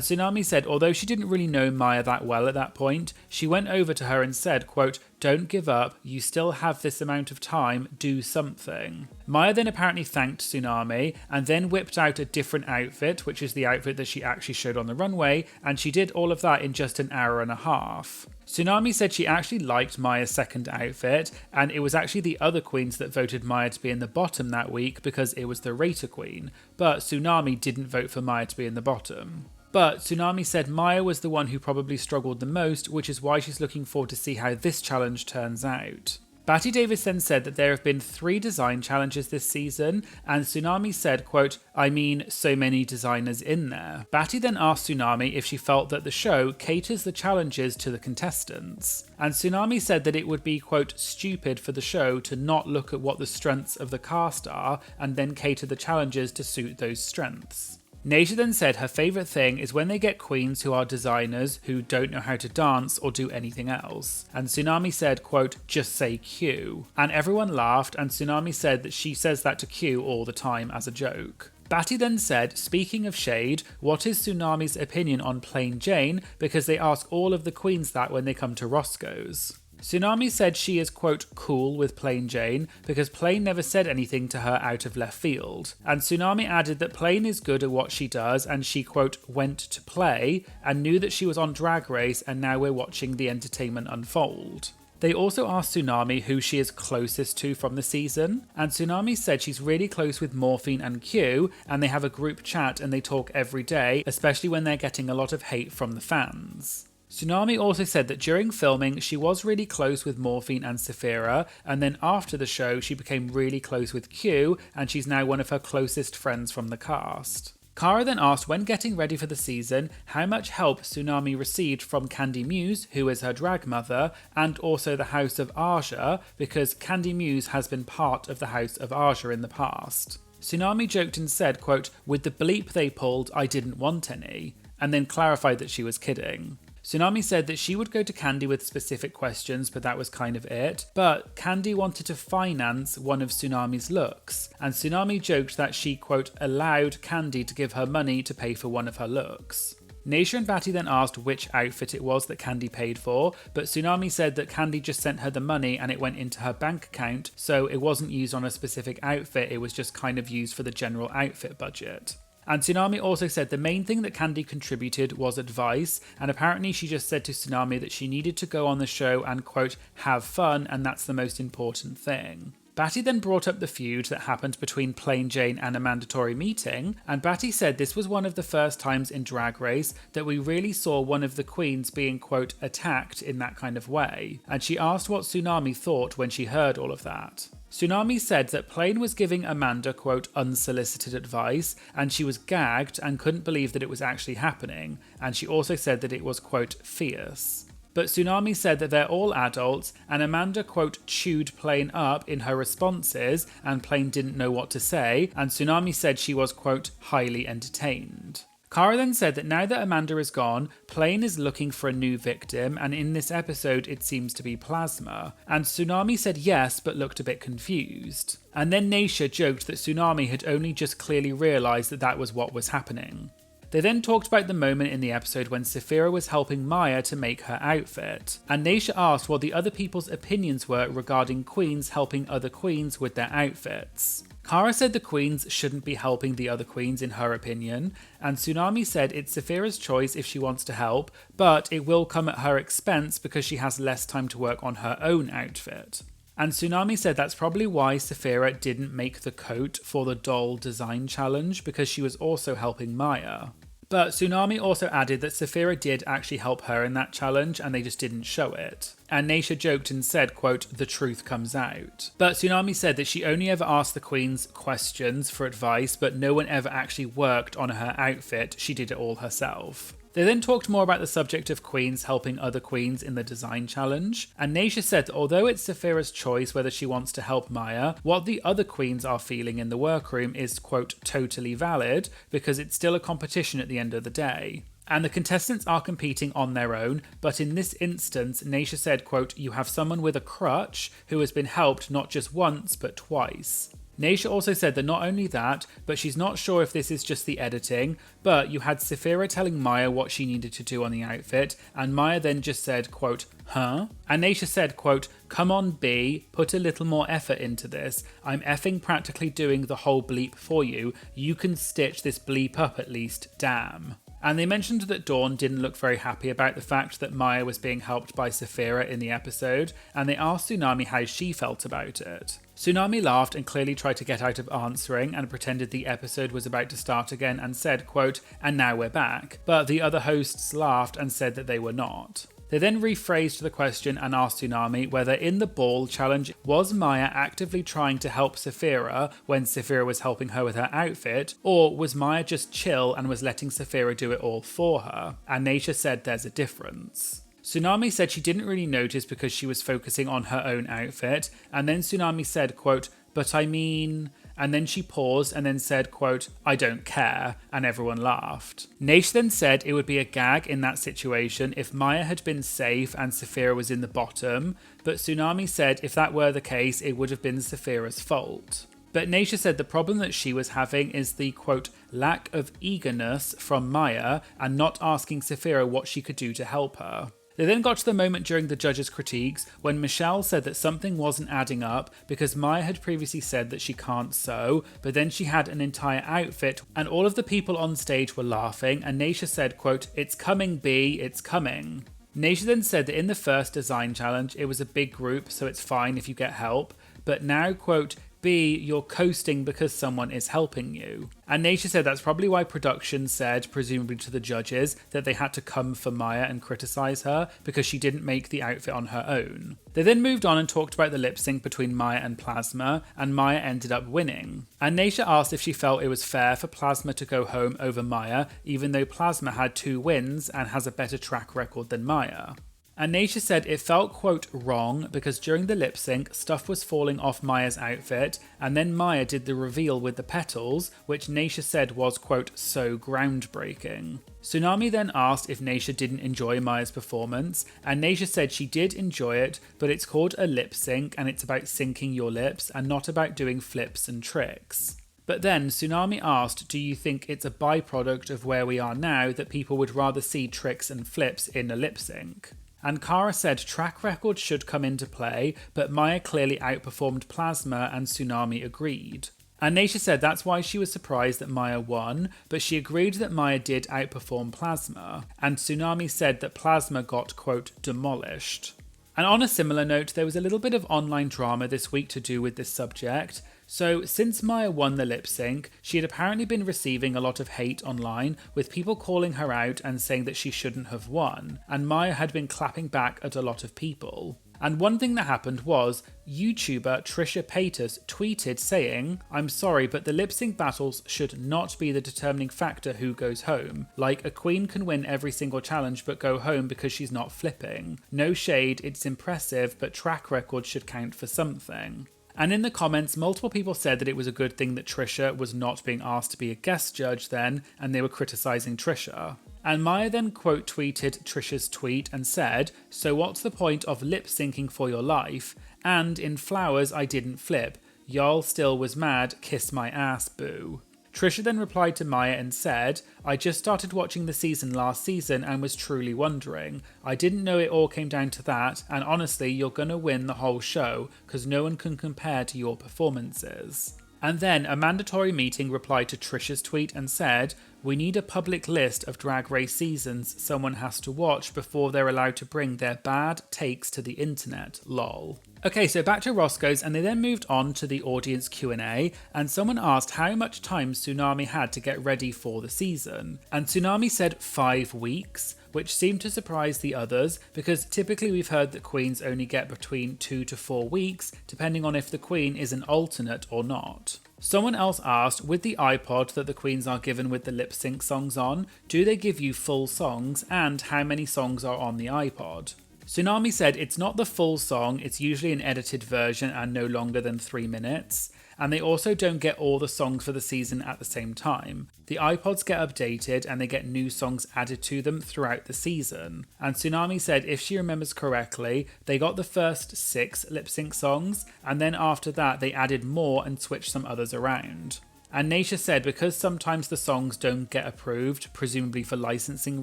Tsunami said although she didn't really know Maya that well at that point, she went over to her and said, quote, "don't give up, you still have this amount of time, do something." Maya then apparently thanked Tsunami and then whipped out a different outfit, which is the outfit that she actually showed on the runway, and she did all of that in just an hour and a half. Tsunami said she actually liked Maya's second outfit, and it was actually the other queens that voted Maya to be in the bottom that week because it was the Rater Queen, but Tsunami didn't vote for Maya to be in the bottom. But Tsunami said Maya was the one who probably struggled the most, which is why she's looking forward to see how this challenge turns out. Batty Davis then said that there have been 3 design challenges this season, and Tsunami said, quote, "I mean, so many designers in there." Batty then asked Tsunami if she felt that the show caters the challenges to the contestants. And Tsunami said that it would be, quote, "stupid for the show to not look at what the strengths of the cast are and then cater the challenges to suit those strengths. Naysha then said her favourite thing is when they get queens who are designers who don't know how to dance or do anything else. And Tsunami said, quote, "just say Q." And everyone laughed, and Tsunami said that she says that to Q all the time as a joke. Batty then said, speaking of shade, what is Tsunami's opinion on Plain Jane, because they ask all of the queens that when they come to Roscoe's. Tsunami said she is, quote, "cool with Plain Jane because Plain never said anything to her out of left field." And Tsunami added that Plain is good at what she does and she, quote, "went to play and knew that she was on Drag Race and now we're watching the entertainment unfold." They also asked Tsunami who she is closest to from the season, and Tsunami said she's really close with Morphine and Q, and they have a group chat and they talk every day, especially when they're getting a lot of hate from the fans. Tsunami also said that during filming she was really close with Morphine and Saphira, and then after the show she became really close with Q, and she's now one of her closest friends from the cast. Cara then asked when getting ready for the season how much help Tsunami received from Candy Muse, who is her drag mother, and also the House of Aja, because Candy Muse has been part of the House of Aja in the past. Tsunami joked and said, quote, "With the bleep they pulled, I didn't want any," and then clarified that she was kidding. Tsunami said that she would go to Candy with specific questions, but that was kind of it. But Candy wanted to finance one of Tsunami's looks, and Tsunami joked that she, quote, allowed Candy to give her money to pay for one of her looks. Naysha and Batty then asked which outfit it was that Candy paid for, but Tsunami said that Candy just sent her the money and it went into her bank account, so it wasn't used on a specific outfit, it was just kind of used for the general outfit budget. And Tsunami also said the main thing that Candy contributed was advice, and apparently she just said to Tsunami that she needed to go on the show and, quote, have fun, and that's the most important thing. Batty then brought up the feud that happened between Plain Jane and a mandatory meeting, and Batty said this was one of the first times in Drag Race that we really saw one of the queens being, quote, attacked in that kind of way, and she asked what Tsunami thought when she heard all of that. Tsunami said that Plain was giving Amanda, quote, unsolicited advice, and she was gagged and couldn't believe that it was actually happening, and she also said that it was, quote, fierce. But Tsunami said that they're all adults, and Amanda, quote, chewed Plain up in her responses, and Plain didn't know what to say, and Tsunami said she was, quote, highly entertained. Cara then said that now that Amanda is gone, Plain is looking for a new victim, and in this episode it seems to be Plasma. And Tsunami said yes, but looked a bit confused. And then Naysha joked that Tsunami had only just clearly realised that that was what was happening. They then talked about the moment in the episode when Saphira was helping Maya to make her outfit, and Naysha asked what the other people's opinions were regarding queens helping other queens with their outfits. Cara said the queens shouldn't be helping the other queens in her opinion, and Tsunami said it's Saphira's choice if she wants to help, but it will come at her expense because she has less time to work on her own outfit. And Tsunami said that's probably why Saphira didn't make the coat for the doll design challenge, because she was also helping Maya. But Tsunami also added that Saphira did actually help her in that challenge and they just didn't show it. And Naysha joked and said, quote, the truth comes out. But Tsunami said that she only ever asked the queens questions for advice, but no one ever actually worked on her outfit, she did it all herself. They then talked more about the subject of queens helping other queens in the design challenge, and Naysha said that although it's Saphira's choice whether she wants to help Maya, what the other queens are feeling in the workroom is, quote, totally valid, because it's still a competition at the end of the day. And the contestants are competing on their own, but in this instance, Naysha said, quote, you have someone with a crutch who has been helped not just once, but twice. Naysha also said that not only that, but she's not sure if this is just the editing, but you had Saphira telling Maya what she needed to do on the outfit, and Maya then just said, quote, huh? And Naysha said, quote, come on B, put a little more effort into this. I'm effing practically doing the whole bleep for you. You can stitch this bleep up at least, damn. And they mentioned that Dawn didn't look very happy about the fact that Maya was being helped by Saphira in the episode, and they asked Tsunami how she felt about it. Tsunami laughed and clearly tried to get out of answering and pretended the episode was about to start again and said, quote, and now we're back. But the other hosts laughed and said that they were not. They then rephrased the question and asked Tsunami whether in the ball challenge was Maya actively trying to help Saphira when Saphira was helping her with her outfit, or was Maya just chill and was letting Saphira do it all for her? And Naysha said there's a difference. Tsunami said she didn't really notice because she was focusing on her own outfit, and then Tsunami said, quote, but I mean... And then she paused and then said, quote, I don't care, and everyone laughed. Naysha then said it would be a gag in that situation if Maya had been safe and Saphira was in the bottom, but Tsunami said if that were the case, it would have been Saphira's fault. But Naysha said the problem that she was having is the, quote, lack of eagerness from Maya and not asking Saphira what she could do to help her. They then got to the moment during the judges' critiques when Michelle said that something wasn't adding up because Maya had previously said that she can't sew, but then she had an entire outfit and all of the people on stage were laughing, and Naysha said, quote, it's coming B, it's coming. Naysha then said that in the first design challenge it was a big group so it's fine if you get help, but now, quote, B, you're coasting because someone is helping you. And Naysha said that's probably why production said, presumably to the judges, that they had to come for Maya and criticise her because she didn't make the outfit on her own. They then moved on and talked about the lip sync between Maya and Plasma, and Maya ended up winning. And Naysha asked if she felt it was fair for Plasma to go home over Maya, even though Plasma had 2 wins and has a better track record than Maya. And Naysha said it felt, quote, wrong because during the lip sync, stuff was falling off Maya's outfit, and then Maya did the reveal with the petals, which Naysha said was, quote, so groundbreaking. Tsunami then asked if Naysha didn't enjoy Maya's performance, and Naysha said she did enjoy it, but it's called a lip sync and it's about syncing your lips and not about doing flips and tricks. But then Tsunami asked, do you think it's a byproduct of where we are now that people would rather see tricks and flips in a lip sync? And Kara said track record should come into play, but Maya clearly outperformed Plasma and Tsunami agreed. And Naysha said that's why she was surprised that Maya won, but she agreed that Maya did outperform Plasma, and Tsunami said that Plasma got, quote, demolished. And on a similar note, there was a little bit of online drama this week to do with this subject. So, since Maya won the lip sync, she had apparently been receiving a lot of hate online, with people calling her out and saying that she shouldn't have won, and Maya had been clapping back at a lot of people. And one thing that happened was, YouTuber Trisha Paytas tweeted saying, I'm sorry, but the lip sync battles should not be the determining factor who goes home. Like, a queen can win every single challenge but go home because she's not flipping. No shade, it's impressive, but track record should count for something. And in the comments, multiple people said that it was a good thing that Trisha was not being asked to be a guest judge then, and they were criticising Trisha. And Maya then quote tweeted Trisha's tweet and said, so what's the point of lip syncing for your life? And in Flowers I didn't flip. Y'all still was mad, kiss my ass, boo. Trisha then replied to Maya and said, I just started watching the season last season and was truly wondering. I didn't know it all came down to that, and honestly, you're gonna win the whole show, cause no one can compare to your performances. And then a mandatory meeting replied to Trisha's tweet and said, we need a public list of Drag Race seasons someone has to watch before they're allowed to bring their bad takes to the internet, lol. Okay, so back to Roscoe's, and they then moved on to the audience Q&A, and someone asked how much time Tsunami had to get ready for the season. And Tsunami said 5 weeks, which seemed to surprise the others, because typically we've heard that queens only get between 2 to 4 weeks, depending on if the queen is an alternate or not. Someone else asked, with the iPod that the queens are given with the lip sync songs on, do they give you full songs, and how many songs are on the iPod? Tsunami said it's not the full song, it's usually an edited version and no longer than 3 minutes. And they also don't get all the songs for the season at the same time. The iPods get updated and they get new songs added to them throughout the season. And Tsunami said if she remembers correctly, they got the first 6 lip sync songs, and then after that they added more and switched some others around. And Naysha said because sometimes the songs don't get approved, presumably for licensing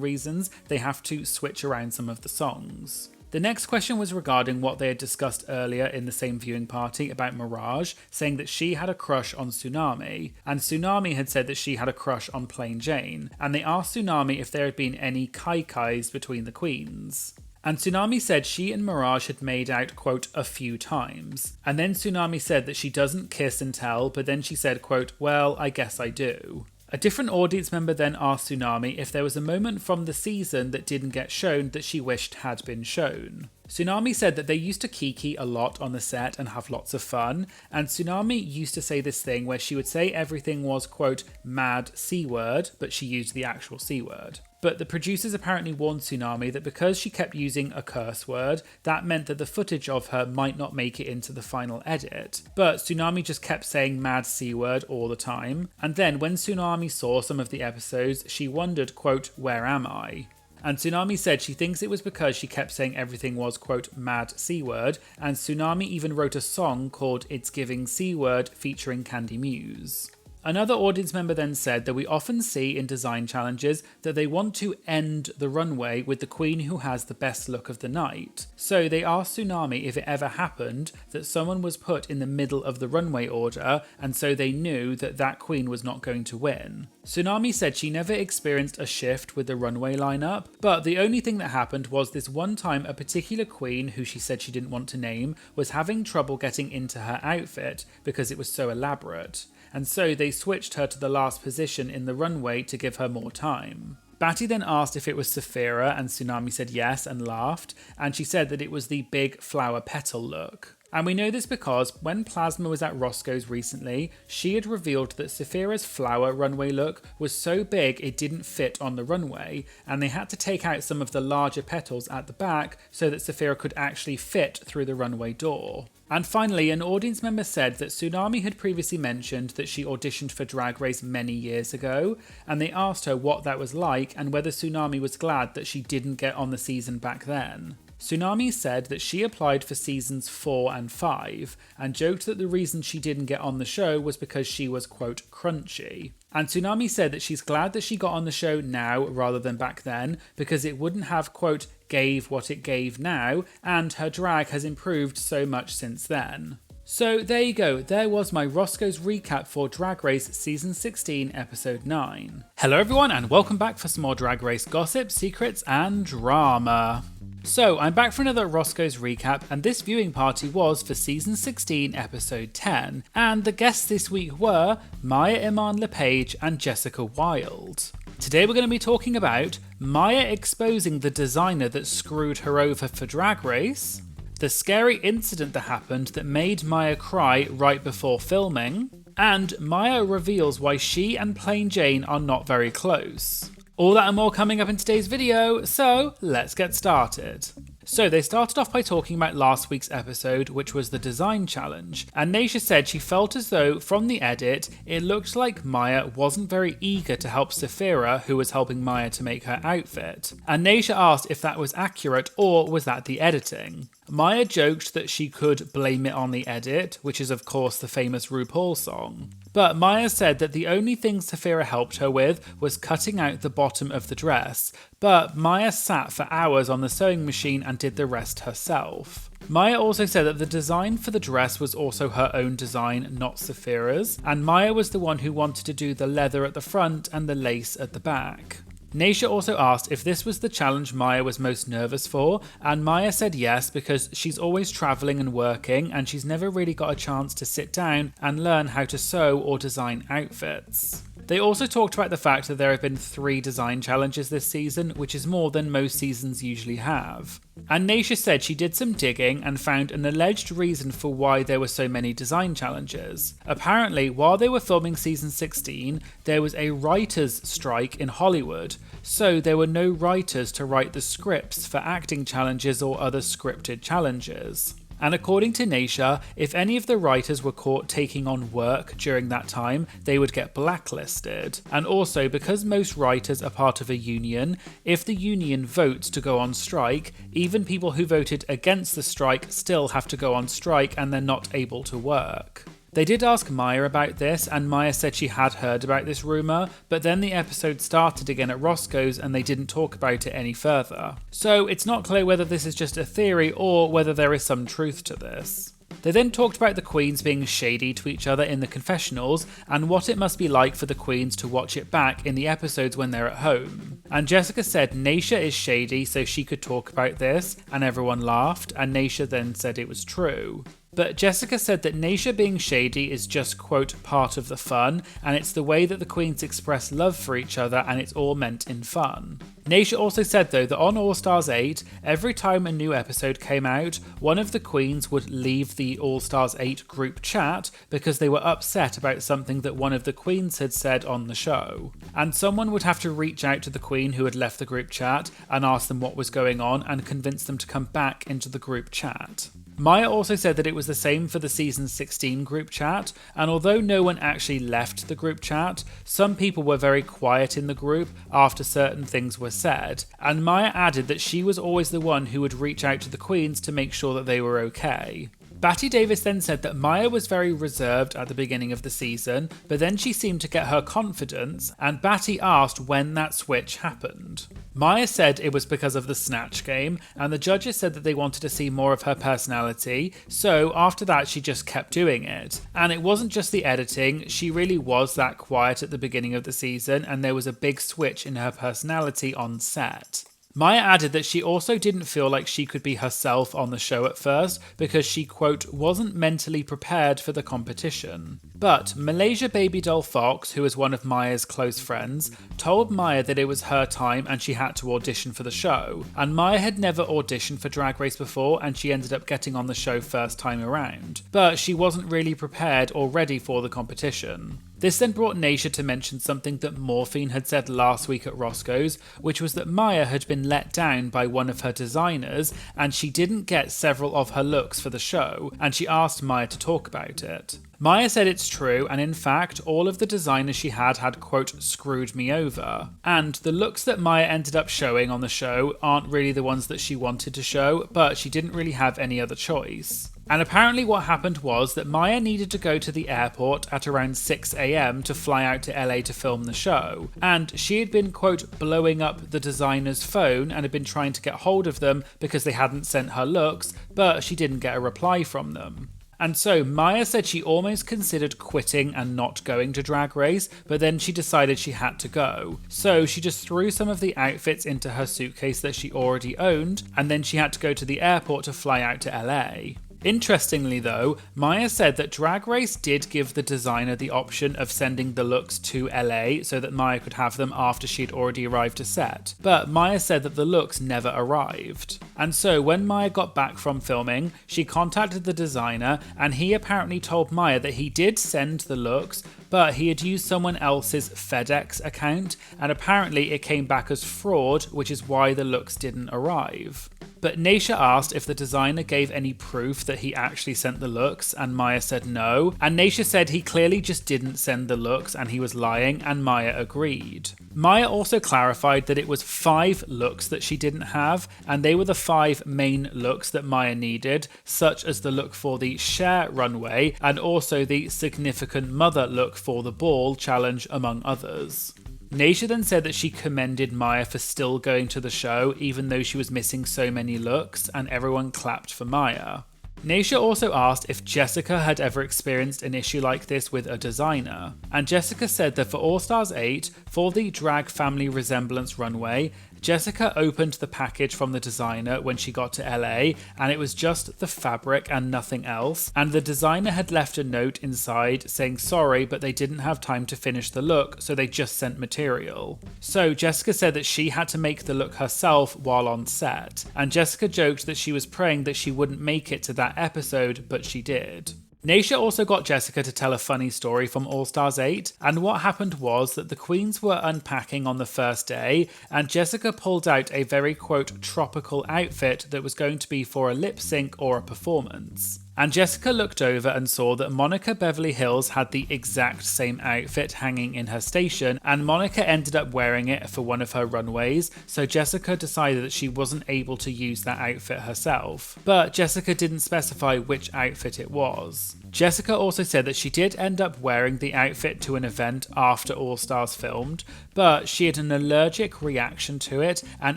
reasons, they have to switch around some of the songs. The next question was regarding what they had discussed earlier in the same viewing party about Mirage, saying that she had a crush on Tsunami, and Tsunami had said that she had a crush on Plain Jane, and they asked Tsunami if there had been any kai-kais between the queens. And Tsunami said she and Mirage had made out, quote, a few times. And then Tsunami said that she doesn't kiss and tell, but then she said, quote, well, I guess I do. A different audience member then asked Tsunami if there was a moment from the season that didn't get shown that she wished had been shown. Tsunami said that they used to kiki a lot on the set and have lots of fun, and Tsunami used to say this thing where she would say everything was, quote, mad C-word, but she used the actual C-word. But the producers apparently warned Tsunami that because she kept using a curse word, that meant that the footage of her might not make it into the final edit. But Tsunami just kept saying mad C-word all the time, and then when Tsunami saw some of the episodes, she wondered, quote, where am I? And Tsunami said she thinks it was because she kept saying everything was, quote, mad C-word, and Tsunami even wrote a song called It's Giving C-word featuring Candy Muse. Another audience member then said that we often see in design challenges that they want to end the runway with the queen who has the best look of the night. So they asked Tsunami if it ever happened that someone was put in the middle of the runway order and so they knew that that queen was not going to win. Tsunami said she never experienced a shift with the runway lineup, but the only thing that happened was this one time a particular queen, who she said she didn't want to name, was having trouble getting into her outfit because it was so elaborate. And so they switched her to the last position in the runway to give her more time. Batty then asked if it was Saphira, and Tsunami said yes and laughed, and she said that it was the big flower petal look. And we know this because when Plasma was at Roscoe's recently, she had revealed that Saphira's flower runway look was so big it didn't fit on the runway, and they had to take out some of the larger petals at the back so that Saphira could actually fit through the runway door. And finally, an audience member said that Tsunami had previously mentioned that she auditioned for Drag Race many years ago, and they asked her what that was like and whether Tsunami was glad that she didn't get on the season back then. Tsunami said that she applied for seasons 4 and 5 and joked that the reason she didn't get on the show was because she was, quote, crunchy. And Tsunami said that she's glad that she got on the show now rather than back then because it wouldn't have, quote, gave what it gave now, and her drag has improved so much since then. So there you go, there was my Roscoe's recap for Drag Race Season 16 Episode 9. Hello everyone and welcome back for some more Drag Race gossip, secrets and drama. So I'm back for another Roscoe's recap, and this viewing party was for Season 16 Episode 10, and the guests this week were Maya Iman LePage and Jessica Wilde. Today we're going to be talking about Maya exposing the designer that screwed her over for Drag Race, the scary incident that happened that made Maya cry right before filming, and Maya reveals why she and Plain Jane are not very close. All that and more coming up in today's video, so let's get started. So they started off by talking about last week's episode, which was the design challenge, and Naysha said she felt as though from the edit it looked like Maya wasn't very eager to help Saphira, who was helping Maya to make her outfit, and Naysha asked if that was accurate or was that the editing. Maya joked that she could blame it on the edit, which is of course the famous RuPaul's song. But Maya said that the only thing Saphira helped her with was cutting out the bottom of the dress, but Maya sat for hours on the sewing machine and did the rest herself. Maya also said that the design for the dress was also her own design, not Saphira's, and Maya was the one who wanted to do the leather at the front and the lace at the back. Naysha also asked if this was the challenge Maya was most nervous for, and Maya said yes because she's always travelling and working and she's never really got a chance to sit down and learn how to sew or design outfits. They also talked about the fact that there have been 3 design challenges this season, which is more than most seasons usually have. And Naysha said she did some digging and found an alleged reason for why there were so many design challenges. Apparently, while they were filming season 16, there was a writers' strike in Hollywood, so there were no writers to write the scripts for acting challenges or other scripted challenges. And according to Naysha, if any of the writers were caught taking on work during that time, they would get blacklisted. And also, because most writers are part of a union, if the union votes to go on strike, even people who voted against the strike still have to go on strike and they're not able to work. They did ask Maya about this, and Maya said she had heard about this rumour, but then the episode started again at Roscoe's and they didn't talk about it any further. So it's not clear whether this is just a theory or whether there is some truth to this. They then talked about the queens being shady to each other in the confessionals and what it must be like for the queens to watch it back in the episodes when they're at home. And Jessica said Naysha is shady so she could talk about this, and everyone laughed, and Naysha then said it was true. But Jessica said that Naysha being shady is just, quote, part of the fun, and it's the way that the queens express love for each other and it's all meant in fun. Naysha also said though that on All Stars 8, every time a new episode came out, one of the queens would leave the All Stars 8 group chat because they were upset about something that one of the queens had said on the show. And someone would have to reach out to the queen who had left the group chat and ask them what was going on and convince them to come back into the group chat. Maya also said that it was the same for the season 16 group chat, and although no one actually left the group chat, some people were very quiet in the group after certain things were said, and Maya added that she was always the one who would reach out to the queens to make sure that they were okay. Batty Davis then said that Maya was very reserved at the beginning of the season, but then she seemed to get her confidence, and Batty asked when that switch happened. Maya said it was because of the Snatch game, and the judges said that they wanted to see more of her personality, so after that she just kept doing it. And it wasn't just the editing, she really was that quiet at the beginning of the season, and there was a big switch in her personality on set. Maya added that she also didn't feel like she could be herself on the show at first because she, quote, wasn't mentally prepared for the competition. But Malaysia Baby Doll Fox, who is one of Maya's close friends, told Maya that it was her time and she had to audition for the show. And Maya had never auditioned for Drag Race before and she ended up getting on the show first time around. But she wasn't really prepared or ready for the competition. This then brought Naysha to mention something that Morphine had said last week at Roscoe's, which was that Maya had been let down by one of her designers and she didn't get several of her looks for the show, and she asked Maya to talk about it. Maya said it's true, and in fact, all of the designers she had, quote, screwed me over. And the looks that Maya ended up showing on the show aren't really the ones that she wanted to show, but she didn't really have any other choice. And apparently what happened was that Maya needed to go to the airport at around 6 AM to fly out to LA to film the show. And she had been, quote, blowing up the designer's phone and had been trying to get hold of them because they hadn't sent her looks, but she didn't get a reply from them. And so Maya said she almost considered quitting and not going to Drag Race, but then she decided she had to go. So she just threw some of the outfits into her suitcase that she already owned, and then she had to go to the airport to fly out to LA. Interestingly though, Maya said that Drag Race did give the designer the option of sending the looks to LA so that Maya could have them after she'd already arrived to set, but Maya said that the looks never arrived. And so when Maya got back from filming, she contacted the designer and he apparently told Maya that he did send the looks, but he had used someone else's FedEx account, and apparently it came back as fraud, which is why the looks didn't arrive. But Naysha asked if the designer gave any proof that he actually sent the looks, and Maya said no, and Naysha said he clearly just didn't send the looks and he was lying, and Maya agreed. Maya also clarified that it was 5 looks that she didn't have, and they were the 5 main looks that Maya needed, such as the look for the Cher runway, and also the Significant Mother look for the Ball challenge, among others. Naysha then said that she commended Maya for still going to the show even though she was missing so many looks, and everyone clapped for Maya. Naysha also asked if Jessica had ever experienced an issue like this with a designer, and Jessica said that for All Stars 8, for the Drag Family Resemblance runway, Jessica opened the package from the designer when she got to LA, and it was just the fabric and nothing else, and the designer had left a note inside saying sorry but they didn't have time to finish the look, so they just sent material. So Jessica said that she had to make the look herself while on set, and Jessica joked that she was praying that she wouldn't make it to that episode, but she did. Naysha also got Jessica to tell a funny story from All Stars 8, and what happened was that the queens were unpacking on the first day, and Jessica pulled out a very, quote, tropical outfit that was going to be for a lip sync or a performance. And Jessica looked over and saw that Monica Beverly Hills had the exact same outfit hanging in her station, and Monica ended up wearing it for one of her runways, so Jessica decided that she wasn't able to use that outfit herself. But Jessica didn't specify which outfit it was. Jessica also said that she did end up wearing the outfit to an event after All Stars filmed, but she had an allergic reaction to it and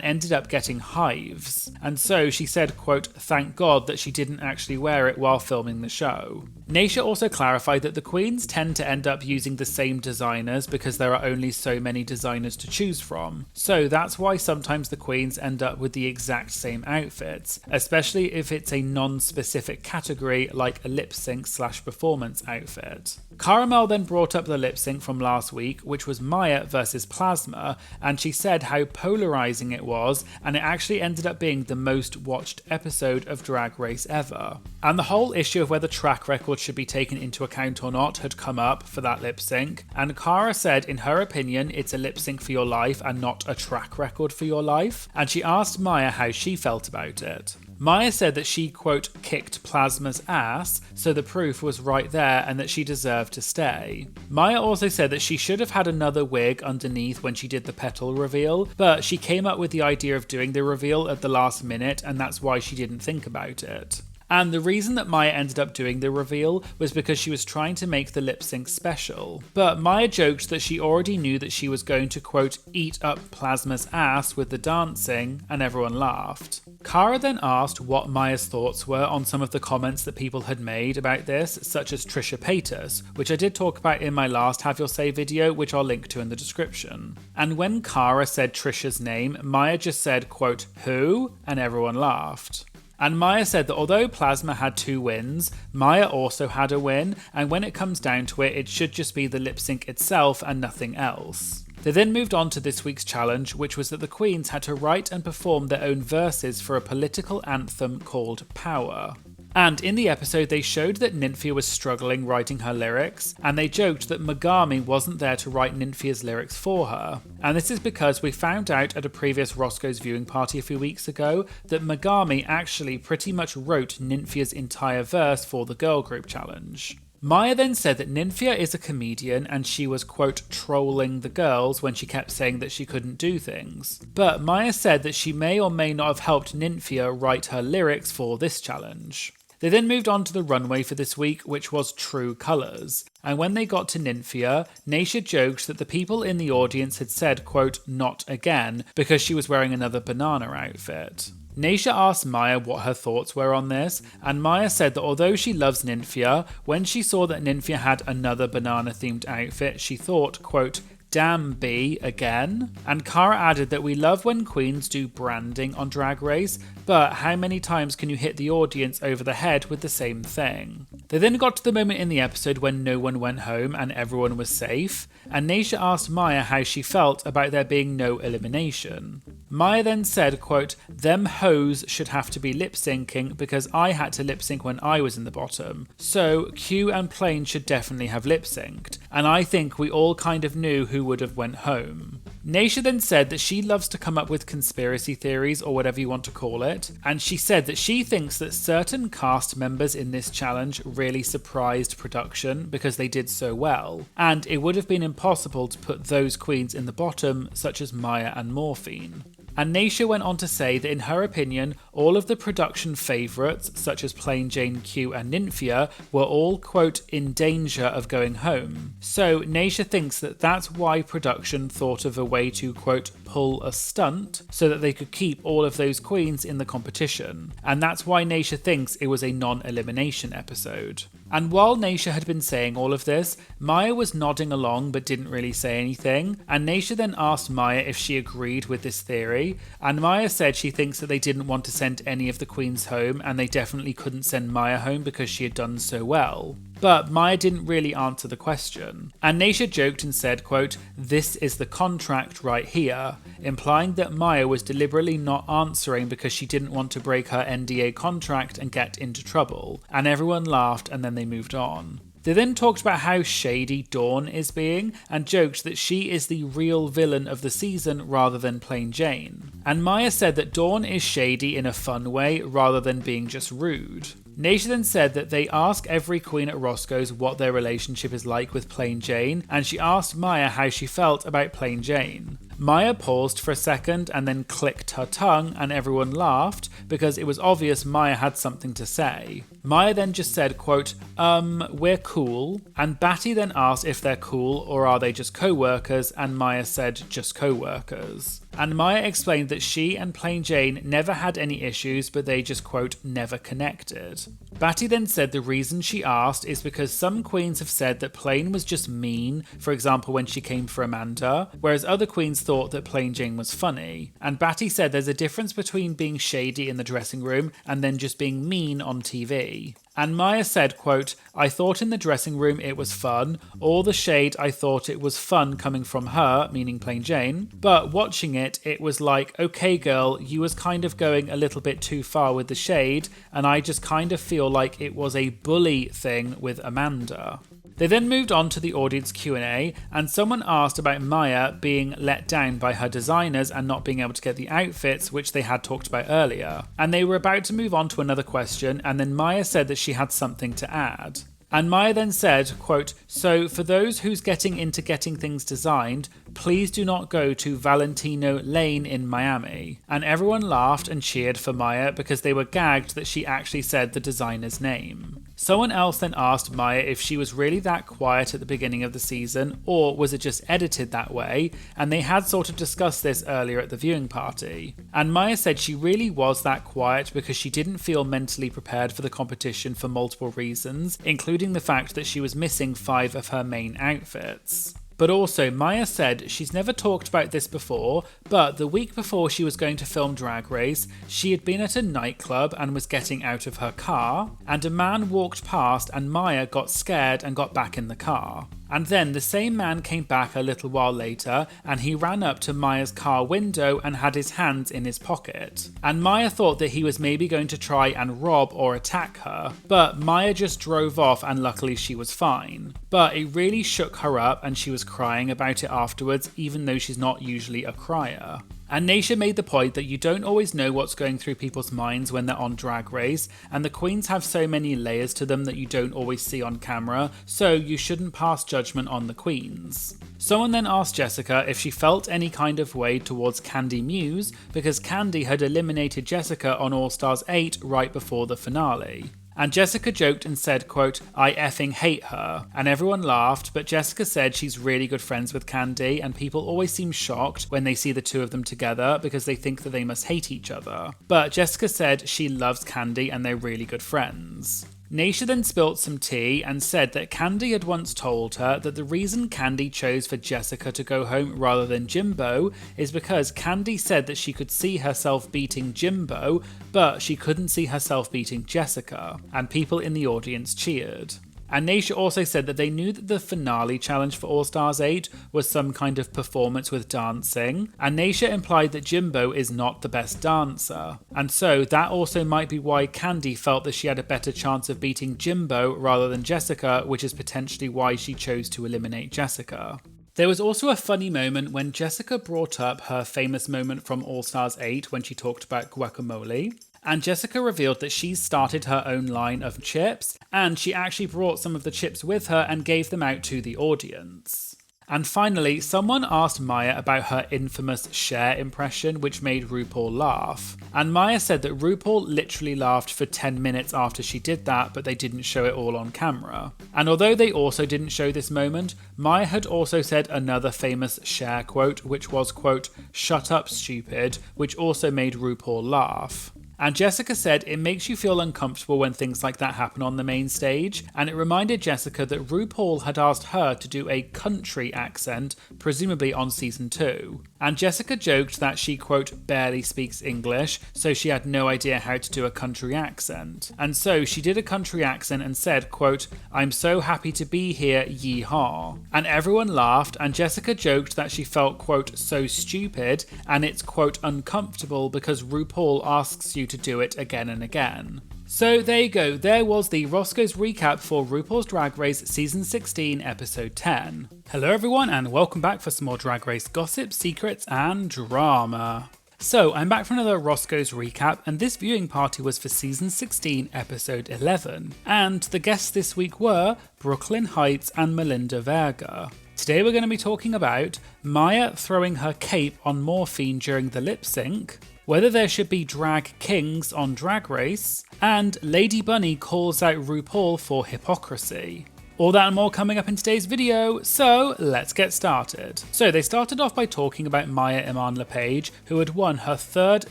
ended up getting hives. And so she said, quote, thank God that she didn't actually wear it while filming the show. Naysha also clarified that the queens tend to end up using the same designers because there are only so many designers to choose from. So that's why sometimes the queens end up with the exact same outfits, especially if it's a non-specific category like a lip sync / performance outfit. Caramel then brought up the lip sync from last week, which was Maya versus Plasma, and she said how polarizing it was, and it actually ended up being the most watched episode of Drag Race ever. And the whole issue of whether track records should be taken into account or not had come up for that lip sync, and Cara said in her opinion it's a lip sync for your life and not a track record for your life, and she asked Maya how she felt about it. Maya said that she, quote, kicked Plasma's ass, so the proof was right there and that she deserved to stay. Maya also said that she should have had another wig underneath when she did the petal reveal, but she came up with the idea of doing the reveal at the last minute and that's why she didn't think about it. And the reason that Maya ended up doing the reveal was because she was trying to make the lip sync special. But Maya joked that she already knew that she was going to, quote, eat up Plasma's ass with the dancing, and everyone laughed. Cara then asked what Maya's thoughts were on some of the comments that people had made about this, such as Trisha Paytas, which I did talk about in my last Have Your Say video, which I'll link to in the description. And when Cara said Trisha's name, Maya just said, quote, who? And everyone laughed. And Maya said that although Plasma had 2 wins, Maya also had a win, and when it comes down to it, it should just be the lip sync itself and nothing else. They then moved on to this week's challenge, which was that the queens had to write and perform their own verses for a political anthem called Power. And in the episode, they showed that Nymphia was struggling writing her lyrics, and they joked that Megami wasn't there to write Nymphia's lyrics for her. And this is because we found out at a previous Roscoe's viewing party a few weeks ago that Megami actually pretty much wrote Nymphia's entire verse for the girl group challenge. Maya then said that Nymphia is a comedian and she was, quote, trolling the girls when she kept saying that she couldn't do things. But Maya said that she may or may not have helped Nymphia write her lyrics for this challenge. They then moved on to the runway for this week, which was True Colours. And when they got to Nymphia, Naysha joked that the people in the audience had said, quote, not again, because she was wearing another banana outfit. Naysha asked Maya what her thoughts were on this, and Maya said that although she loves Nymphia, when she saw that Nymphia had another banana-themed outfit, she thought, quote, damn B again? And Cara added that we love when queens do branding on Drag Race, but how many times can you hit the audience over the head with the same thing? They then got to the moment in the episode when no one went home and everyone was safe, and Naysha asked Maya how she felt about there being no elimination. Maya then said, quote, them hoes should have to be lip syncing because I had to lip sync when I was in the bottom, so Q and Plain should definitely have lip synced, and I think we all kind of knew who would have went home. Naysha then said that she loves to come up with conspiracy theories or whatever you want to call it, and she said that she thinks that certain cast members in this challenge really surprised production because they did so well, and it would have been impossible to put those queens in the bottom, such as Maya and Morphine. And Naysha went on to say that in her opinion, all of the production favourites, such as Plain Jane, Q and Nymphia, were all, quote, in danger of going home. So Naysha thinks that that's why production thought of a way to, quote, pull a stunt, so that they could keep all of those queens in the competition. And that's why Naysha thinks it was a non-elimination episode. And while Naysha had been saying all of this, Maya was nodding along but didn't really say anything, and Naysha then asked Maya if she agreed with this theory, and Maya said she thinks that they didn't want to send any of the queens home, and they definitely couldn't send Maya home because she had done so well. But Maya didn't really answer the question. And Naysha joked and said, quote, this is the contract right here, implying that Maya was deliberately not answering because she didn't want to break her NDA contract and get into trouble. And everyone laughed and then they moved on. They then talked about how shady Dawn is being and joked that she is the real villain of the season rather than Plain Jane. And Maya said that Dawn is shady in a fun way rather than being just rude. Naysha then said that they ask every queen at Roscoe's what their relationship is like with Plain Jane, and she asked Maya how she felt about Plain Jane. Maya paused for a second and then clicked her tongue, and everyone laughed because it was obvious Maya had something to say. Maya then just said, quote, we're cool, and Batty then asked if they're cool or are they just co-workers, and Maya said just co-workers. And Maya explained that she and Plain Jane never had any issues, but they just, quote, never connected. Batty then said the reason she asked is because some queens have said that Plain was just mean, for example when she came for Amanda, whereas other queens thought that Plain Jane was funny. And Batty said there's a difference between being shady in the dressing room and then just being mean on TV. And Maya said, quote, I thought in the dressing room it was fun. All the shade I thought it was fun coming from her, meaning Plain Jane. But watching it, it was like, okay girl, you was kind of going a little bit too far with the shade, and I just kind of feel like it was a bully thing with Amanda. They then moved on to the audience Q&A, and someone asked about Maya being let down by her designers and not being able to get the outfits, which they had talked about earlier. And they were about to move on to another question, and then Maya said that she had something to add. And Maya then said, quote, "So for those who's getting into getting things designed, please do not go to Valentino Lane in Miami." And everyone laughed and cheered for Maya because they were gagged that she actually said the designer's name. Someone else then asked Maya if she was really that quiet at the beginning of the season, or was it just edited that way, and they had sort of discussed this earlier at the viewing party. And Maya said she really was that quiet because she didn't feel mentally prepared for the competition for multiple reasons, including the fact that she was missing 5 of her main outfits. But also, Maya said she's never talked about this before, but the week before she was going to film Drag Race, she had been at a nightclub and was getting out of her car, and a man walked past and Maya got scared and got back in the car. And then the same man came back a little while later and he ran up to Maya's car window and had his hands in his pocket. And Maya thought that he was maybe going to try and rob or attack her, but Maya just drove off and luckily she was fine. But it really shook her up and she was crying about it afterwards, even though she's not usually a crier. And Naysha made the point that you don't always know what's going through people's minds when they're on Drag Race, and the queens have so many layers to them that you don't always see on camera, so you shouldn't pass judgment on the queens. Someone then asked Jessica if she felt any kind of way towards Candy Muse, because Candy had eliminated Jessica on All Stars 8 right before the finale. And Jessica joked and said, quote, "I effing hate her." And everyone laughed, but Jessica said she's really good friends with Candy, and people always seem shocked when they see the two of them together because they think that they must hate each other. But Jessica said she loves Candy and they're really good friends. Naysha then spilt some tea and said that Candy had once told her that the reason Candy chose for Jessica to go home rather than Jimbo is because Candy said that she could see herself beating Jimbo, but she couldn't see herself beating Jessica, and people in the audience cheered. And Naysha also said that they knew that the finale challenge for All Stars 8 was some kind of performance with dancing, and Naysha implied that Jimbo is not the best dancer. And so that also might be why Candy felt that she had a better chance of beating Jimbo rather than Jessica, which is potentially why she chose to eliminate Jessica. There was also a funny moment when Jessica brought up her famous moment from All Stars 8 when she talked about guacamole. And Jessica revealed that she started her own line of chips, and she actually brought some of the chips with her and gave them out to the audience. And finally, someone asked Maya about her infamous Cher impression, which made RuPaul laugh. And Maya said that RuPaul literally laughed for 10 minutes after she did that, but they didn't show it all on camera. And although they also didn't show this moment, Maya had also said another famous Cher quote, which was, quote, "Shut up, stupid," which also made RuPaul laugh. And Jessica said it makes you feel uncomfortable when things like that happen on the main stage, and it reminded Jessica that RuPaul had asked her to do a country accent, presumably on season 2. And Jessica joked that she, quote, "barely speaks English, so she had no idea how to do a country accent. And so she did a country accent and said, quote, "I'm so happy to be here, yee-haw." And everyone laughed, and Jessica joked that she felt, quote, "so stupid," and it's, quote, "uncomfortable because RuPaul asks you to do it again and again." So there you go, there was the Roscoe's recap for RuPaul's Drag Race Season 16, Episode 10. Hello everyone and welcome back for some more Drag Race gossip, secrets and drama. So I'm back for another Roscoe's recap, and this viewing party was for Season 16, Episode 11. And the guests this week were Brooklyn Heights and Melinda Verga. Today we're going to be talking about Maya throwing her cape on morphine during the lip sync, whether there should be drag kings on Drag Race, and Lady Bunny calls out RuPaul for hypocrisy. All that and more coming up in today's video, so let's get started. So they started off by talking about Maya Iman LePage, who had won her 3rd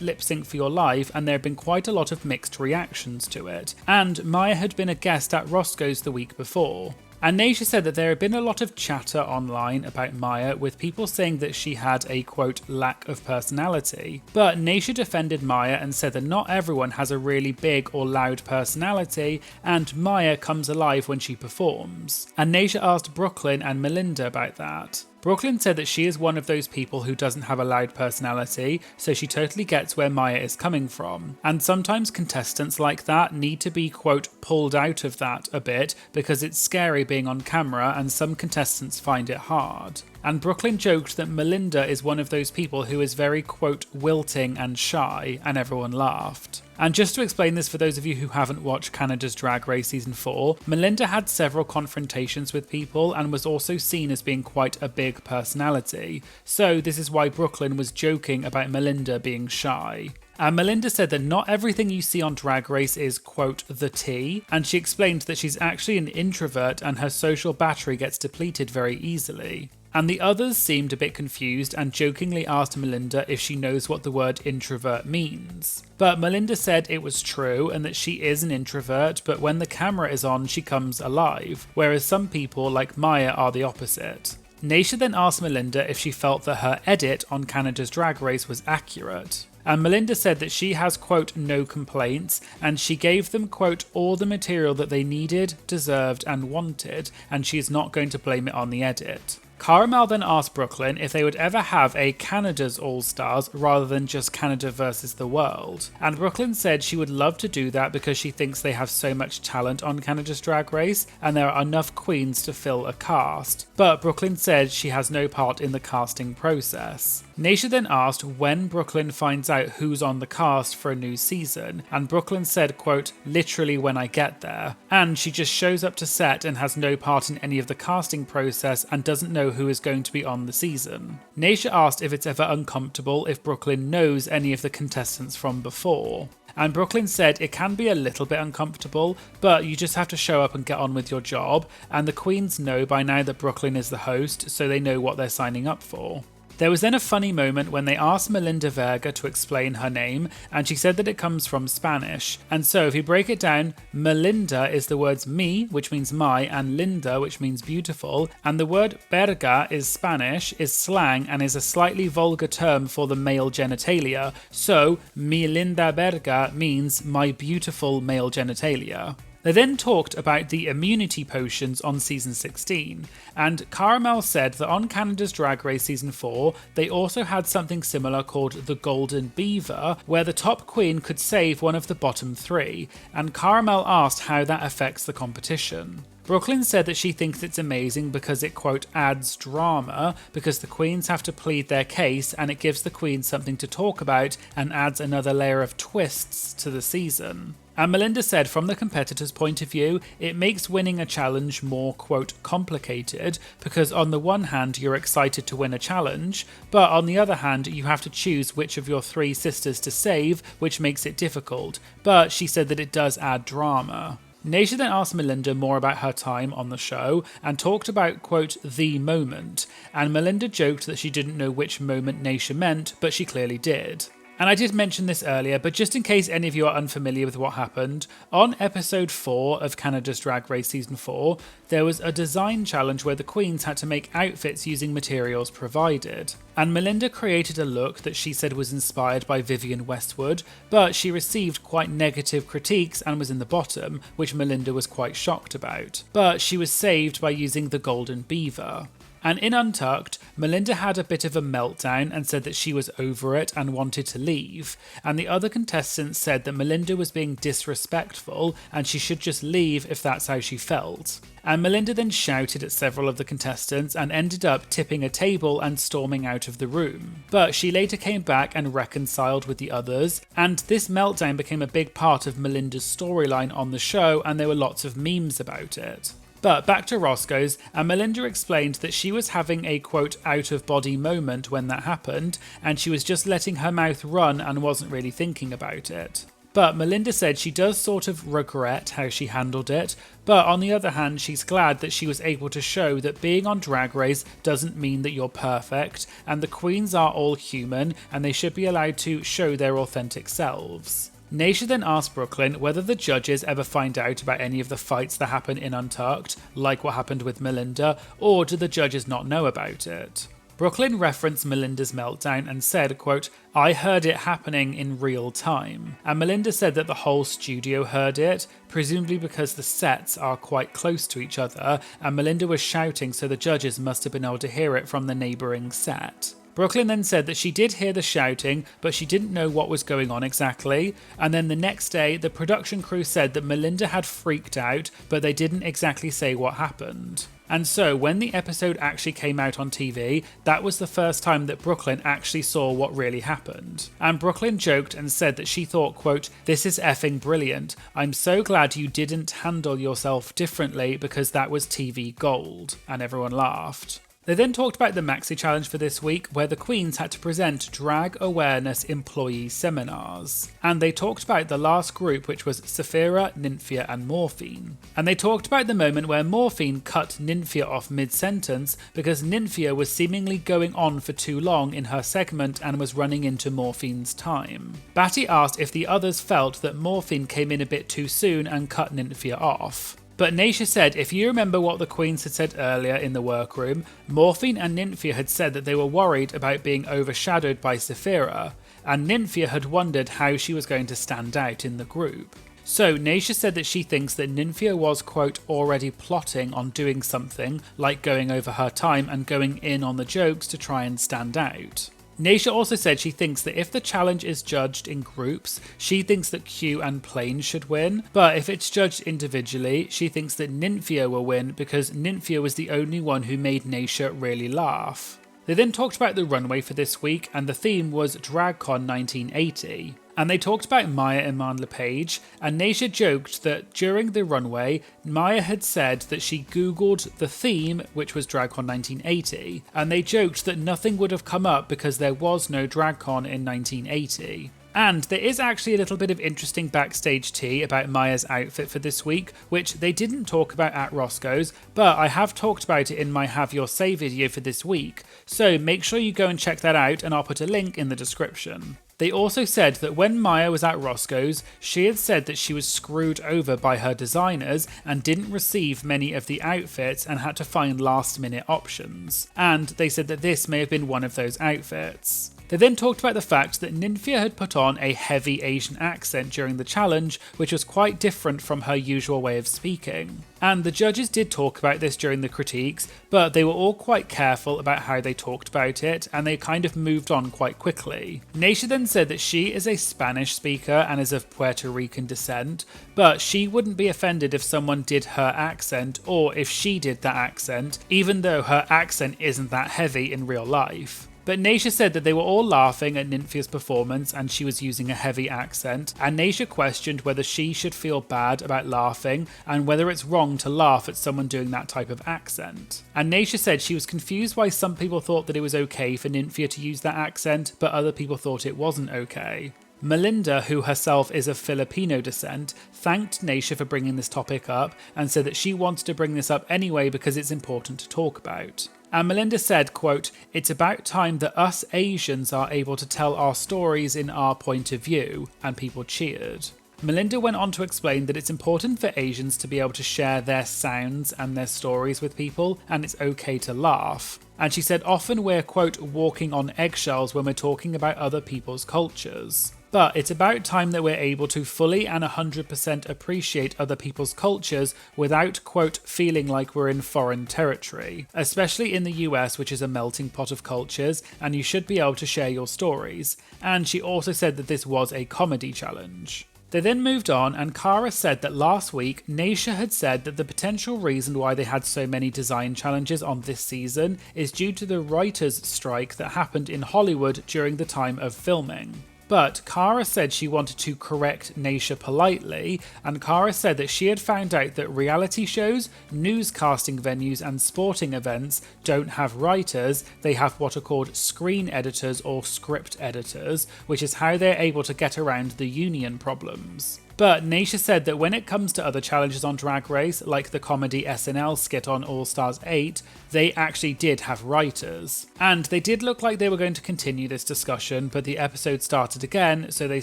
Lip Sync for Your Life, and there had been quite a lot of mixed reactions to it. And Maya had been a guest at Roscoe's the week before. And Naysha said that there had been a lot of chatter online about Maya, with people saying that she had a, quote, lack of personality. But Naysha defended Maya and said that not everyone has a really big or loud personality, and Maya comes alive when she performs. And Naysha asked Brooklyn and Melinda about that. Brooklyn said that she is one of those people who doesn't have a loud personality, so she totally gets where Maya is coming from. And sometimes contestants like that need to be, quote, pulled out of that a bit because it's scary being on camera and some contestants find it hard. And Brooklyn joked that Melinda is one of those people who is very, quote, wilting and shy, and everyone laughed. And just to explain this for those of you who haven't watched Canada's Drag Race Season 4, Melinda had several confrontations with people and was also seen as being quite a big personality. So this is why Brooklyn was joking about Melinda being shy. And Melinda said that not everything you see on Drag Race is, quote, the tea, and she explained that she's actually an introvert and her social battery gets depleted very easily. And the others seemed a bit confused and jokingly asked Melinda if she knows what the word introvert means. But Melinda said it was true and that she is an introvert, but when the camera is on, she comes alive, whereas some people, like Maya, are the opposite. Naysha then asked Melinda if she felt that her edit on Canada's Drag Race was accurate. And Melinda said that she has, quote, no complaints, and she gave them, quote, all the material that they needed, deserved, and wanted, and she is not going to blame it on the edit. Caramel then asked Brooklyn if they would ever have a Canada's All-Stars rather than just Canada versus the world. And Brooklyn said she would love to do that because she thinks they have so much talent on Canada's Drag Race and there are enough queens to fill a cast. But Brooklyn said she has no part in the casting process. Naysha then asked when Brooklyn finds out who's on the cast for a new season, and Brooklyn said, quote, literally when I get there. And she just shows up to set and has no part in any of the casting process and doesn't know who is going to be on the season. Naysha asked if it's ever uncomfortable if Brooklyn knows any of the contestants from before. And Brooklyn said it can be a little bit uncomfortable, but you just have to show up and get on with your job, and the queens know by now that Brooklyn is the host, so they know what they're signing up for. There was then a funny moment when they asked Melinda Verga to explain her name, and she said that it comes from Spanish. And so if you break it down, Melinda is the words me, which means my, and Linda, which means beautiful, and the word verga is Spanish, is slang, and is a slightly vulgar term for the male genitalia. So, mi linda verga means my beautiful male genitalia. They then talked about the immunity potions on season 16, and Caramel said that on Canada's Drag Race season 4, they also had something similar called the Golden Beaver, where the top queen could save one of the bottom 3, and Caramel asked how that affects the competition. Brooklyn said that she thinks it's amazing because it, quote, adds drama, because the queens have to plead their case and it gives the queens something to talk about and adds another layer of twists to the season. And Melinda said from the competitor's point of view, it makes winning a challenge more, quote, complicated, because on the one hand you're excited to win a challenge, but on the other hand you have to choose which of your 3 sisters to save, which makes it difficult, but she said that it does add drama. Naysha then asked Melinda more about her time on the show and talked about, quote, the moment, and Melinda joked that she didn't know which moment Naysha meant, but she clearly did. And I did mention this earlier, but just in case any of you are unfamiliar with what happened, on episode 4 of Canada's Drag Race Season 4, there was a design challenge where the queens had to make outfits using materials provided. And Melinda created a look that she said was inspired by Vivienne Westwood, but she received quite negative critiques and was in the bottom, which Melinda was quite shocked about. But she was saved by using the Golden Beaver. And in Untucked, Melinda had a bit of a meltdown and said that she was over it and wanted to leave, and the other contestants said that Melinda was being disrespectful and she should just leave if that's how she felt. And Melinda then shouted at several of the contestants and ended up tipping a table and storming out of the room. But she later came back and reconciled with the others, and this meltdown became a big part of Melinda's storyline on the show, and there were lots of memes about it. But back to Roscoe's, and Melinda explained that she was having a, quote, out-of-body moment when that happened, and she was just letting her mouth run and wasn't really thinking about it. But Melinda said she does sort of regret how she handled it, but on the other hand, she's glad that she was able to show that being on Drag Race doesn't mean that you're perfect, and the queens are all human, and they should be allowed to show their authentic selves. Naysha then asked Brooklyn whether the judges ever find out about any of the fights that happen in Untucked, like what happened with Melinda, or do the judges not know about it? Brooklyn referenced Melinda's meltdown and said, quote, I heard it happening in real time. And Melinda said that the whole studio heard it, presumably because the sets are quite close to each other, and Melinda was shouting so the judges must have been able to hear it from the neighbouring set. Brooklyn then said that she did hear the shouting, but she didn't know what was going on exactly, and then the next day the production crew said that Melinda had freaked out, but they didn't exactly say what happened. And so when the episode actually came out on TV, that was the first time that Brooklyn actually saw what really happened. And Brooklyn joked and said that she thought, quote, "This is effing brilliant. I'm so glad you didn't handle yourself differently because that was TV gold." And everyone laughed. They then talked about the Maxi Challenge for this week, where the queens had to present drag awareness employee seminars. And they talked about the last group, which was Saphira, Nymphia and Morphine. And they talked about the moment where Morphine cut Nymphia off mid-sentence because Nymphia was seemingly going on for too long in her segment and was running into Morphine's time. Batty asked if the others felt that Morphine came in a bit too soon and cut Nymphia off. But Naysha said if you remember what the queens had said earlier in the workroom, Morphine and Nymphia had said that they were worried about being overshadowed by Saphira, and Nymphia had wondered how she was going to stand out in the group. So Naysha said that she thinks that Nymphia was, quote, already plotting on doing something, like going over her time and going in on the jokes to try and stand out. Naysha also said she thinks that if the challenge is judged in groups, she thinks that Q and Plain should win, but if it's judged individually, she thinks that Nymphia will win because Nymphia was the only one who made Naysha really laugh. They then talked about the runway for this week, and the theme was DragCon 1980. And they talked about Maya Iman LePage, and Naysha joked that during the runway, Maya had said that she googled the theme, which was DragCon 1980, and they joked that nothing would have come up because there was no DragCon in 1980. And there is actually a little bit of interesting backstage tea about Maya's outfit for this week, which they didn't talk about at Roscoe's, but I have talked about it in my Have Your Say video for this week, so make sure you go and check that out, and I'll put a link in the description. They also said that when Maya was at Roscoe's, she had said that she was screwed over by her designers and didn't receive many of the outfits and had to find last minute options. And they said that this may have been one of those outfits. They then talked about the fact that Nymphia had put on a heavy Asian accent during the challenge, which was quite different from her usual way of speaking. And the judges did talk about this during the critiques, but they were all quite careful about how they talked about it, and they kind of moved on quite quickly. Naysha then said that she is a Spanish speaker and is of Puerto Rican descent, but she wouldn't be offended if someone did her accent or if she did that accent, even though her accent isn't that heavy in real life. But Naysha said that they were all laughing at Nymphia's performance and she was using a heavy accent, and Naysha questioned whether she should feel bad about laughing and whether it's wrong to laugh at someone doing that type of accent. And Naysha said she was confused why some people thought that it was okay for Nymphia to use that accent, but other people thought it wasn't okay. Melinda, who herself is of Filipino descent, thanked Naysha for bringing this topic up and said that she wanted to bring this up anyway because it's important to talk about. And Melinda said, quote, "It's about time that us Asians are able to tell our stories in our point of view," and people cheered. Melinda went on to explain that it's important for Asians to be able to share their sounds and their stories with people, and it's okay to laugh. And she said often we're, quote, walking on eggshells when we're talking about other people's cultures. But it's about time that we're able to fully and 100% appreciate other people's cultures without, quote, feeling like we're in foreign territory, especially in the US, which is a melting pot of cultures, and you should be able to share your stories. And she also said that this was a comedy challenge. They then moved on, and Cara said that last week, Naysha had said that the potential reason why they had so many design challenges on this season is due to the writers' strike that happened in Hollywood during the time of filming. But Cara said she wanted to correct Naysha politely, and Cara said that she had found out that reality shows, newscasting venues and sporting events don't have writers, they have what are called screen editors or script editors, which is how they're able to get around the union problems. But Naysha said that when it comes to other challenges on Drag Race, like the comedy SNL skit on All Stars 8, they actually did have writers. And they did look like they were going to continue this discussion, but the episode started again, so they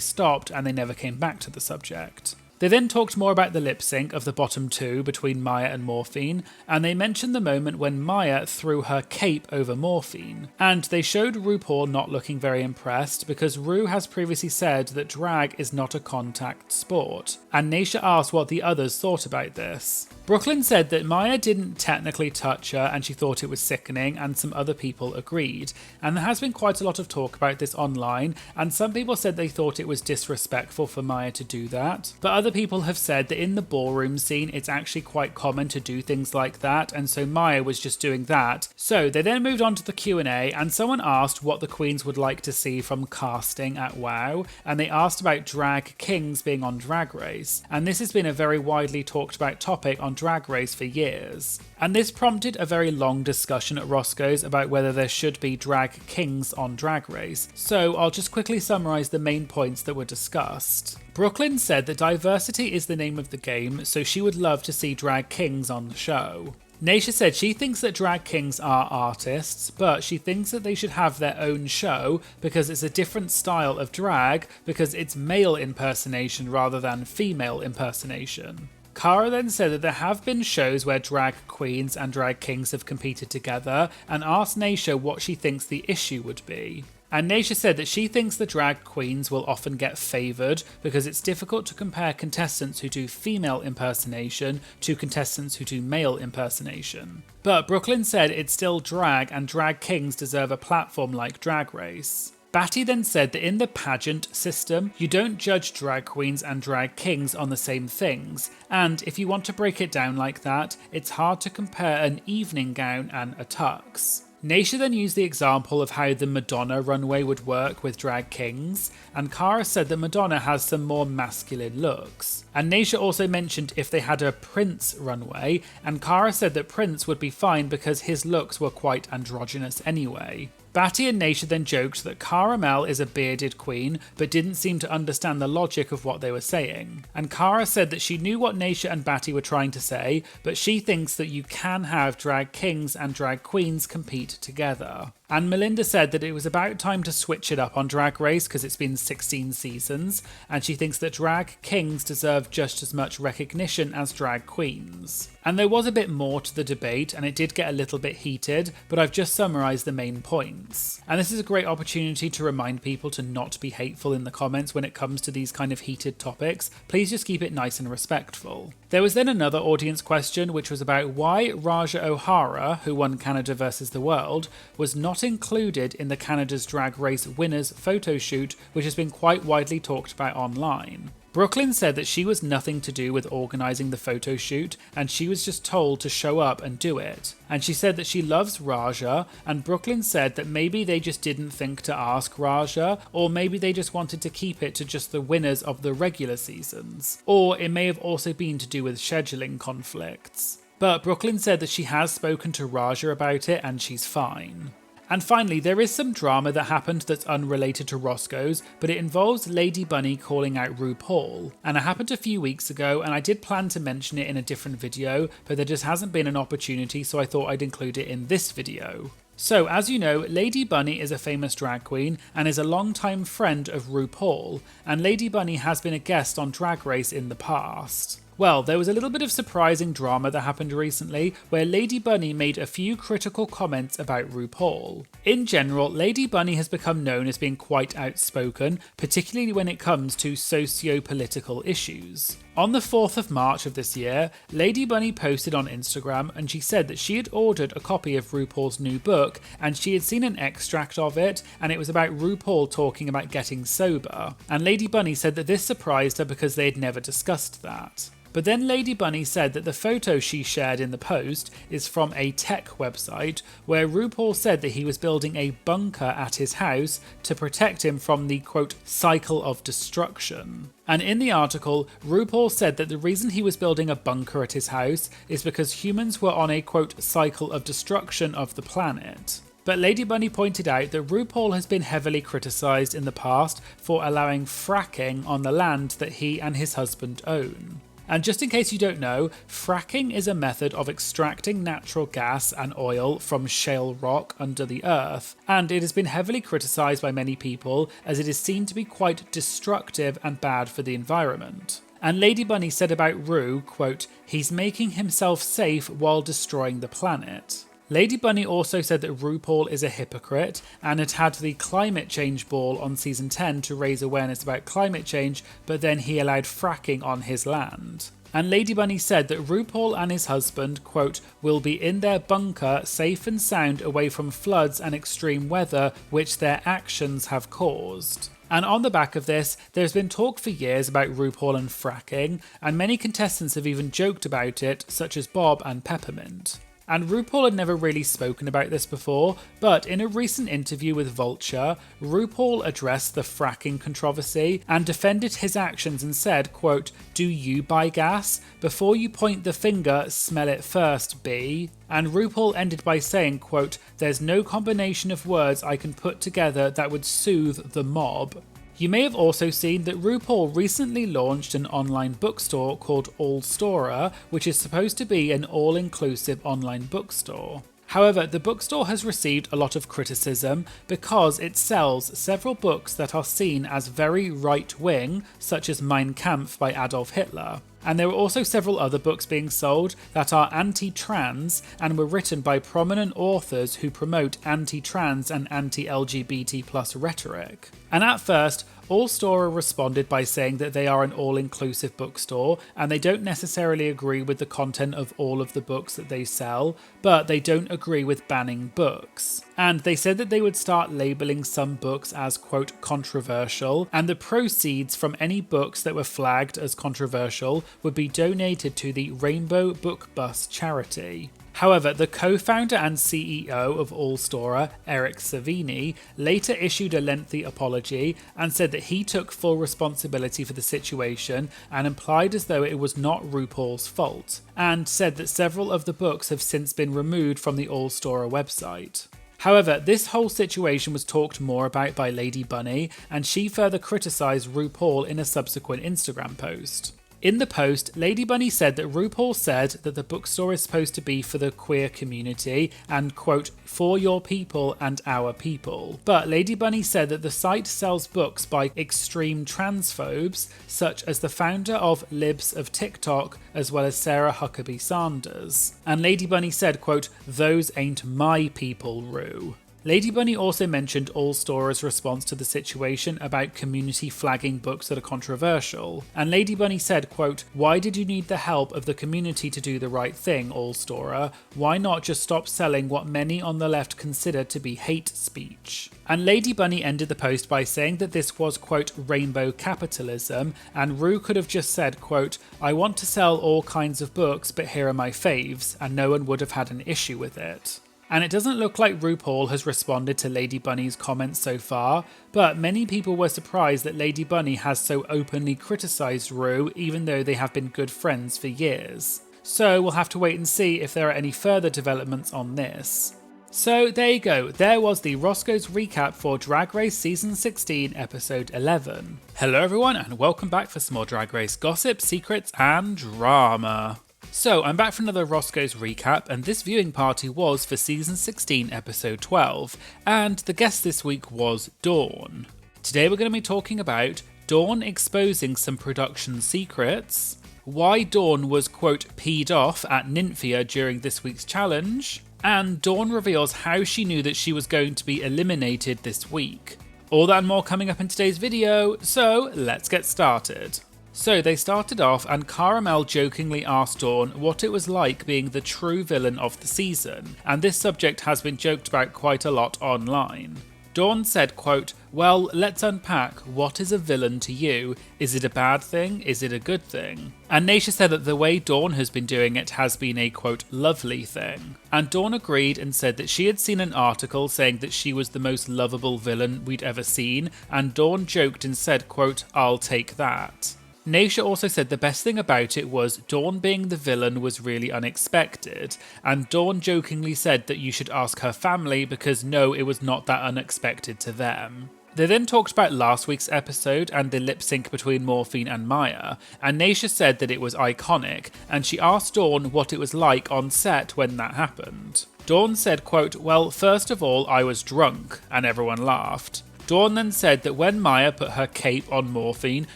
stopped and they never came back to the subject. They then talked more about the lip sync of the bottom two between Maya and Morphine, and they mentioned the moment when Maya threw her cape over Morphine. And they showed RuPaul not looking very impressed because Ru has previously said that drag is not a contact sport. And Naysha asked what the others thought about this. Brooklyn said that Maya didn't technically touch her and she thought it was sickening, and some other people agreed. And there has been quite a lot of talk about this online, and some people said they thought it was disrespectful for Maya to do that. But other people have said that in the ballroom scene it's actually quite common to do things like that, and so Maya was just doing that. So they then moved on to the Q&A, and someone asked what the queens would like to see from casting at WoW, and they asked about drag kings being on Drag Race. And this has been a very widely talked about topic on Drag Race for years. And this prompted a very long discussion at Roscoe's about whether there should be drag kings on Drag Race. So I'll just quickly summarise the main points that were discussed. Brooklyn said that diversity is the name of the game, so she would love to see drag kings on the show. Naisha said she thinks that drag kings are artists, but she thinks that they should have their own show because it's a different style of drag, because it's male impersonation rather than female impersonation. Cara then said that there have been shows where drag queens and drag kings have competed together, and asked Naisha what she thinks the issue would be. And Naisha said that she thinks the drag queens will often get favoured because it's difficult to compare contestants who do female impersonation to contestants who do male impersonation. But Brooklyn said it's still drag and drag kings deserve a platform like Drag Race. Batty then said that in the pageant system, you don't judge drag queens and drag kings on the same things, and if you want to break it down like that, it's hard to compare an evening gown and a tux. Naisha then used the example of how the Madonna runway would work with drag kings, and Cara said that Madonna has some more masculine looks. And Naisha also mentioned if they had a Prince runway, and Cara said that Prince would be fine because his looks were quite androgynous anyway. Batty and Naisha then joked that Cara Mel is a bearded queen, but didn't seem to understand the logic of what they were saying. And Cara said that she knew what Naisha and Batty were trying to say, but she thinks that you can have drag kings and drag queens compete together. And Melinda said that it was about time to switch it up on Drag Race because it's been 16 seasons, and she thinks that drag kings deserve just as much recognition as drag queens. And there was a bit more to the debate, and it did get a little bit heated, but I've just summarised the main points. And this is a great opportunity to remind people to not be hateful in the comments when it comes to these kind of heated topics. Please just keep it nice and respectful. There was then another audience question, which was about why Raja O'Hara, who won Canada vs the World, was not included in the Canada's Drag Race winners photo shoot, which has been quite widely talked about online. Brooklyn said that she was nothing to do with organising the photo shoot, and she was just told to show up and do it. And she said that she loves Raja, and Brooklyn said that maybe they just didn't think to ask Raja, or maybe they just wanted to keep it to just the winners of the regular seasons. Or it may have also been to do with scheduling conflicts. But Brooklyn said that she has spoken to Raja about it and she's fine. And finally, there is some drama that happened that's unrelated to Roscoe's, but it involves Lady Bunny calling out RuPaul. And it happened a few weeks ago, and I did plan to mention it in a different video, but there just hasn't been an opportunity, so I thought I'd include it in this video. So, as you know, Lady Bunny is a famous drag queen and is a longtime friend of RuPaul, and Lady Bunny has been a guest on Drag Race in the past. Well, there was a little bit of surprising drama that happened recently where Lady Bunny made a few critical comments about RuPaul. In general, Lady Bunny has become known as being quite outspoken, particularly when it comes to socio-political issues. On the 4th of March of this year, Lady Bunny posted on Instagram and she said that she had ordered a copy of RuPaul's new book and she had seen an extract of it, and it was about RuPaul talking about getting sober. And Lady Bunny said that this surprised her because they had never discussed that. But then Lady Bunny said that the photo she shared in the post is from a tech website where RuPaul said that he was building a bunker at his house to protect him from the, quote, cycle of destruction. And in the article, RuPaul said that the reason he was building a bunker at his house is because humans were on a, quote, cycle of destruction of the planet. But Lady Bunny pointed out that RuPaul has been heavily criticised in the past for allowing fracking on the land that he and his husband own. And just in case you don't know, fracking is a method of extracting natural gas and oil from shale rock under the earth, and it has been heavily criticised by many people as it is seen to be quite destructive and bad for the environment. And Lady Bunny said about Ru, quote, "He's making himself safe while destroying the planet." Lady Bunny also said that RuPaul is a hypocrite and had the climate change ball on season 10 to raise awareness about climate change, but then he allowed fracking on his land. And Lady Bunny said that RuPaul and his husband, quote, will be in their bunker safe and sound away from floods and extreme weather which their actions have caused. And on the back of this, there's been talk for years about RuPaul and fracking, and many contestants have even joked about it, such as Bob and Peppermint. And RuPaul had never really spoken about this before, but in a recent interview with Vulture, RuPaul addressed the fracking controversy and defended his actions and said, quote, do you buy gas? Before you point the finger, smell it first, B. And RuPaul ended by saying, quote, there's no combination of words I can put together that would soothe the mob. You may have also seen that RuPaul recently launched an online bookstore called All Storer, which is supposed to be an all-inclusive online bookstore. However, the bookstore has received a lot of criticism because it sells several books that are seen as very right-wing, such as Mein Kampf by Adolf Hitler. And there were also several other books being sold that are anti-trans and were written by prominent authors who promote anti-trans and anti-LGBT+ rhetoric. And at first, All Storer responded by saying that they are an all-inclusive bookstore and they don't necessarily agree with the content of all of the books that they sell, but they don't agree with banning books. And they said that they would start labelling some books as, quote, controversial, and the proceeds from any books that were flagged as controversial would be donated to the Rainbow Book Bus charity. However, the co-founder and CEO of All Storer, Eric Savini, later issued a lengthy apology and said that he took full responsibility for the situation and implied as though it was not RuPaul's fault, and said that several of the books have since been removed from the All Storer website. However, this whole situation was talked more about by Lady Bunny, and she further criticised RuPaul in a subsequent Instagram post. In the post, Lady Bunny said that RuPaul said that the bookstore is supposed to be for the queer community and, quote, for your people and our people. But Lady Bunny said that the site sells books by extreme transphobes, such as the founder of Libs of TikTok, as well as Sarah Huckabee Sanders. And Lady Bunny said, quote, those ain't my people, Ru. Lady Bunny also mentioned All Storer's response to the situation about community flagging books that are controversial. And Lady Bunny said, quote, why did you need the help of the community to do the right thing, All Storer? Why not just stop selling what many on the left consider to be hate speech? And Lady Bunny ended the post by saying that this was, quote, rainbow capitalism, and Ru could have just said, quote, I want to sell all kinds of books, but here are my faves, and no one would have had an issue with it. And it doesn't look like RuPaul has responded to Lady Bunny's comments so far, but many people were surprised that Lady Bunny has so openly criticised Ru even though they have been good friends for years. So we'll have to wait and see if there are any further developments on this. So there you go, there was the Roscoe's recap for Drag Race Season 16, Episode 11. Hello everyone and welcome back for some more Drag Race gossip, secrets and drama. So, I'm back for another Roscoe's recap, and this viewing party was for Season 16, Episode 12, and the guest this week was Dawn. Today we're going to be talking about Dawn exposing some production secrets, why Dawn was, quote, peed off at Nymphia during this week's challenge, and Dawn reveals how she knew that she was going to be eliminated this week. All that and more coming up in today's video, so let's get started. So they started off and Caramel jokingly asked Dawn what it was like being the true villain of the season, and this subject has been joked about quite a lot online. Dawn said, quote, well, let's unpack, what is a villain to you? Is it a bad thing? Is it a good thing? And Naysha said that the way Dawn has been doing it has been a, quote, lovely thing. And Dawn agreed and said that she had seen an article saying that she was the most lovable villain we'd ever seen, and Dawn joked and said, quote, I'll take that. Naysha also said the best thing about it was Dawn being the villain was really unexpected, and Dawn jokingly said that you should ask her family because no, it was not that unexpected to them. They then talked about last week's episode and the lip sync between Morphine and Maya, and Naysha said that it was iconic, and she asked Dawn what it was like on set when that happened. Dawn said, quote, well, first of all, I was drunk, and everyone laughed. Dawn then said that when Maya put her cape on Morphine,